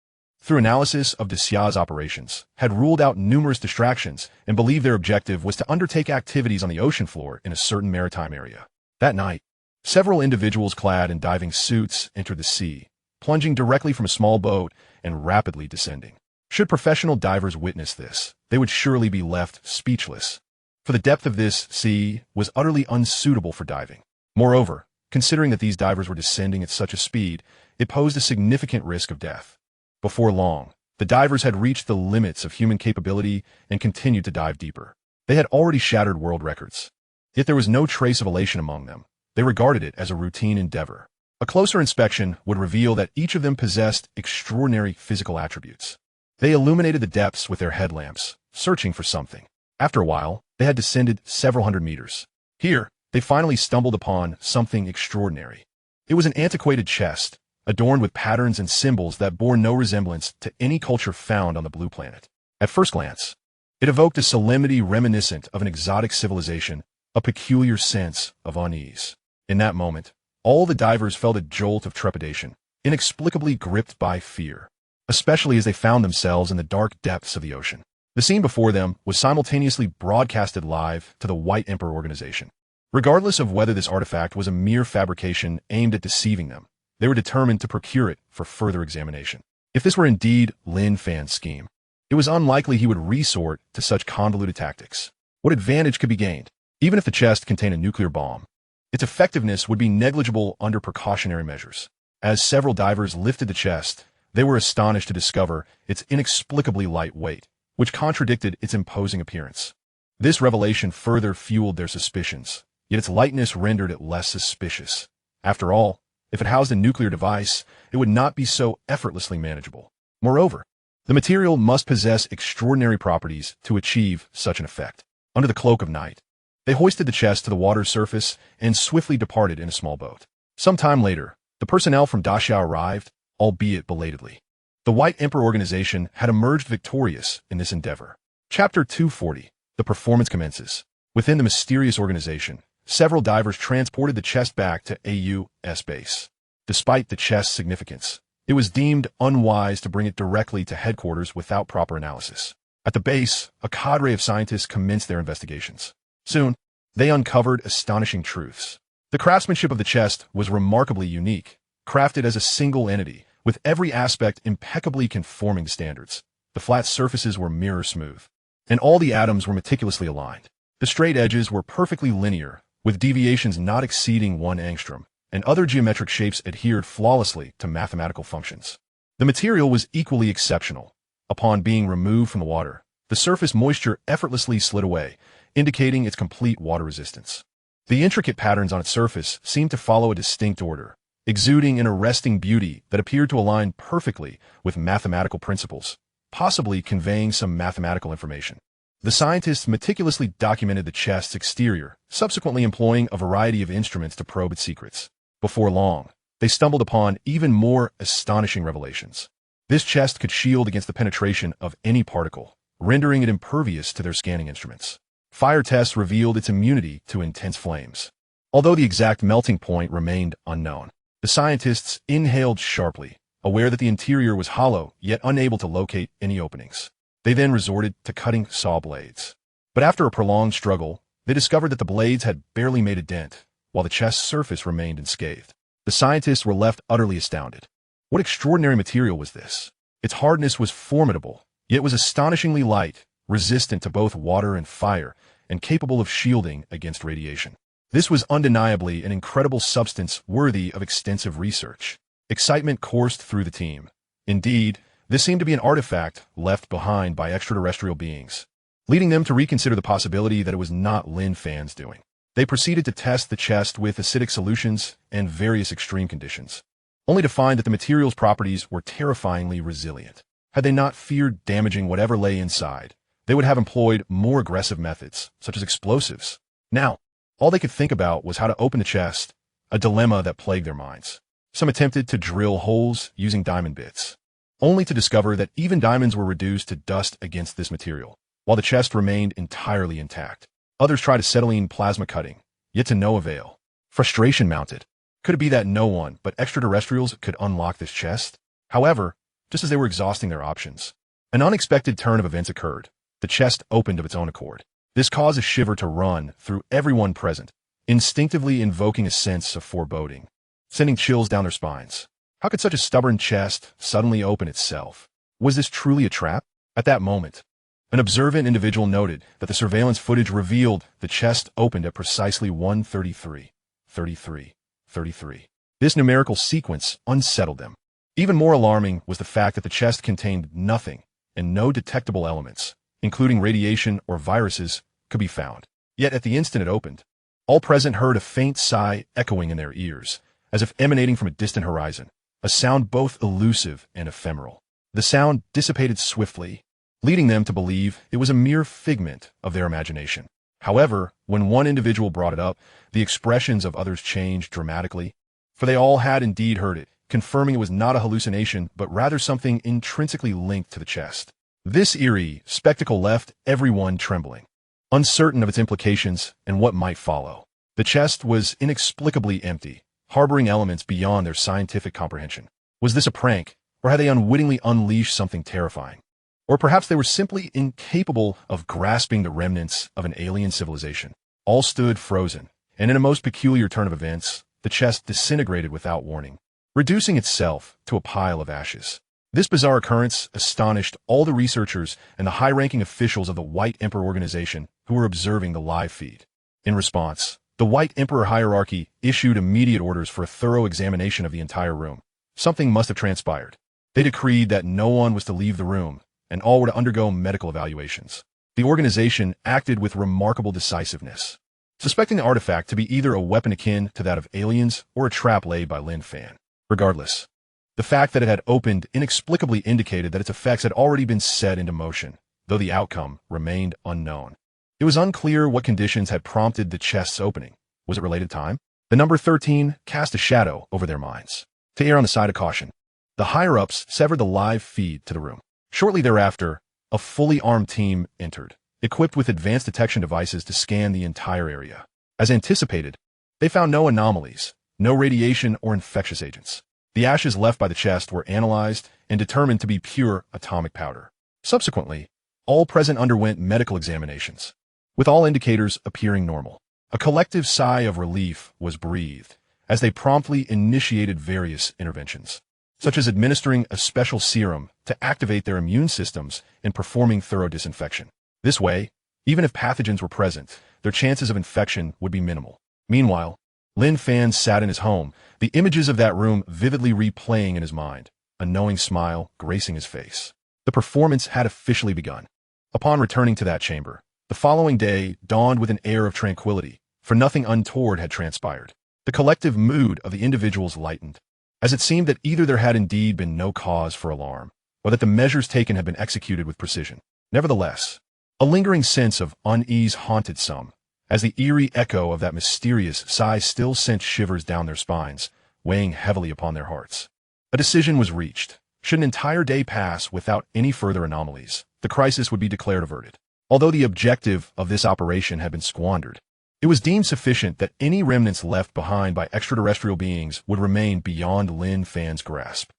through analysis of the Xia's operations, had ruled out numerous distractions and believed their objective was to undertake activities on the ocean floor in a certain maritime area. That night, several individuals clad in diving suits entered the sea, plunging directly from a small boat and rapidly descending. Should professional divers witness this, they would surely be left speechless, for the depth of this sea was utterly unsuitable for diving. Moreover, considering that these divers were descending at such a speed, it posed a significant risk of death. Before long, the divers had reached the limits of human capability and continued to dive deeper. They had already shattered world records. Yet there was no trace of elation among them. They regarded it as a routine endeavor. A closer inspection would reveal that each of them possessed extraordinary physical attributes. They illuminated the depths with their headlamps, searching for something. After a while, they had descended several hundred meters. Here, they finally stumbled upon something extraordinary. It was an antiquated chest, adorned with patterns and symbols that bore no resemblance to any culture found on the blue planet. At first glance, it evoked a solemnity reminiscent of an exotic civilization, a peculiar sense of unease. In that moment, all the divers felt a jolt of trepidation, inexplicably gripped by fear, especially as they found themselves in the dark depths of the ocean. The scene before them was simultaneously broadcasted live to the White Emperor organization. Regardless of whether this artifact was a mere fabrication aimed at deceiving them, they were determined to procure it for further examination. If this were indeed Lin Fan's scheme, it was unlikely he would resort to such convoluted tactics. What advantage could be gained? Even if the chest contained a nuclear bomb, its effectiveness would be negligible under precautionary measures. As several divers lifted the chest, they were astonished to discover its inexplicably light weight, which contradicted its imposing appearance. This revelation further fueled their suspicions, yet its lightness rendered it less suspicious. After all, if it housed a nuclear device, it would not be so effortlessly manageable. Moreover, the material must possess extraordinary properties to achieve such an effect. Under the cloak of night, they hoisted the chest to the water's surface and swiftly departed in a small boat. Some time later, the personnel from Daxia arrived, albeit belatedly. The White Emperor organization had emerged victorious in this endeavor. Chapter 240. The performance commences. Within the mysterious organization, several divers transported the chest back to AU's base. Despite the chest's significance, it was deemed unwise to bring it directly to headquarters without proper analysis. At the base, a cadre of scientists commenced their investigations. Soon, they uncovered astonishing truths. The craftsmanship of the chest was remarkably unique, crafted as a single entity, with every aspect impeccably conforming to standards. The flat surfaces were mirror smooth, and all the atoms were meticulously aligned. The straight edges were perfectly linear, with deviations not exceeding 1 angstrom, and other geometric shapes adhered flawlessly to mathematical functions. The material was equally exceptional. Upon being removed from the water, the surface moisture effortlessly slid away, indicating its complete water resistance. The intricate patterns on its surface seemed to follow a distinct order, exuding an arresting beauty that appeared to align perfectly with mathematical principles, possibly conveying some mathematical information. The scientists meticulously documented the chest's exterior, subsequently employing a variety of instruments to probe its secrets. Before long, they stumbled upon even more astonishing revelations. This chest could shield against the penetration of any particle, rendering it impervious to their scanning instruments. Fire tests revealed its immunity to intense flames. Although the exact melting point remained unknown, the scientists inhaled sharply, aware that the interior was hollow, yet unable to locate any openings. They then resorted to cutting saw blades. But after a prolonged struggle, they discovered that the blades had barely made a dent, while the chest's surface remained unscathed. The scientists were left utterly astounded. What extraordinary material was this? Its hardness was formidable, yet was astonishingly light, resistant to both water and fire, and capable of shielding against radiation. This was undeniably an incredible substance worthy of extensive research. Excitement coursed through the team. Indeed, this seemed to be an artifact left behind by extraterrestrial beings, leading them to reconsider the possibility that it was not Lin Fan's doing. They proceeded to test the chest with acidic solutions and various extreme conditions, only to find that the material's properties were terrifyingly resilient. Had they not feared damaging whatever lay inside, they would have employed more aggressive methods, such as explosives. Now, all they could think about was how to open the chest, a dilemma that plagued their minds. Some attempted to drill holes using diamond bits, only to discover that even diamonds were reduced to dust against this material, while the chest remained entirely intact. Others tried acetylene plasma cutting, yet to no avail. Frustration mounted. Could it be that no one but extraterrestrials could unlock this chest? However, just as they were exhausting their options, an unexpected turn of events occurred. The chest opened of its own accord. This caused a shiver to run through everyone present, instinctively invoking a sense of foreboding, sending chills down their spines. How could such a stubborn chest suddenly open itself? Was this truly a trap? At that moment, an observant individual noted that the surveillance footage revealed the chest opened at precisely 1:33, 33, 33. This numerical sequence unsettled them. Even more alarming was the fact that the chest contained nothing, and no detectable elements, including radiation or viruses, could be found. Yet at the instant it opened, all present heard a faint sigh echoing in their ears, as if emanating from a distant horizon, a sound both elusive and ephemeral. The sound dissipated swiftly, leading them to believe it was a mere figment of their imagination. However, when one individual brought it up, the expressions of others changed dramatically, for they all had indeed heard it, confirming it was not a hallucination, but rather something intrinsically linked to the chest. This eerie spectacle left everyone trembling, uncertain of its implications and what might follow. The chest was inexplicably empty, harboring elements beyond their scientific comprehension. Was this a prank, or had they unwittingly unleashed something terrifying? Or perhaps they were simply incapable of grasping the remnants of an alien civilization. All stood frozen, and in a most peculiar turn of events, the chest disintegrated without warning, reducing itself to a pile of ashes. This bizarre occurrence astonished all the researchers and the high-ranking officials of the White Emperor organization who were observing the live feed. In response, the White Emperor hierarchy issued immediate orders for a thorough examination of the entire room. Something must have transpired. They decreed that no one was to leave the room, and all were to undergo medical evaluations. The organization acted with remarkable decisiveness, suspecting the artifact to be either a weapon akin to that of aliens or a trap laid by Lin Fan. Regardless, the fact that it had opened inexplicably indicated that its effects had already been set into motion, though the outcome remained unknown. It was unclear what conditions had prompted the chest's opening. Was it related to time? The number 13 cast a shadow over their minds. To err on the side of caution, the higher-ups severed the live feed to the room. Shortly thereafter, a fully armed team entered, equipped with advanced detection devices to scan the entire area. As anticipated, they found no anomalies, no radiation or infectious agents. The ashes left by the chest were analyzed and determined to be pure atomic powder. Subsequently, all present underwent medical examinations, with all indicators appearing normal. A collective sigh of relief was breathed as they promptly initiated various interventions, such as administering a special serum to activate their immune systems and performing thorough disinfection. This way, even if pathogens were present, their chances of infection would be minimal. Meanwhile, Lin Fan sat in his home, the images of that room vividly replaying in his mind, a knowing smile gracing his face. The performance had officially begun. Upon returning to that chamber, the following day dawned with an air of tranquility, for nothing untoward had transpired. The collective mood of the individuals lightened, as it seemed that either there had indeed been no cause for alarm, or that the measures taken had been executed with precision. Nevertheless, a lingering sense of unease haunted some, as the eerie echo of that mysterious sigh still sent shivers down their spines, weighing heavily upon their hearts. A decision was reached. Should an entire day pass without any further anomalies, the crisis would be declared averted. Although the objective of this operation had been squandered, it was deemed sufficient that any remnants left behind by extraterrestrial beings would remain beyond Lin Fan's grasp.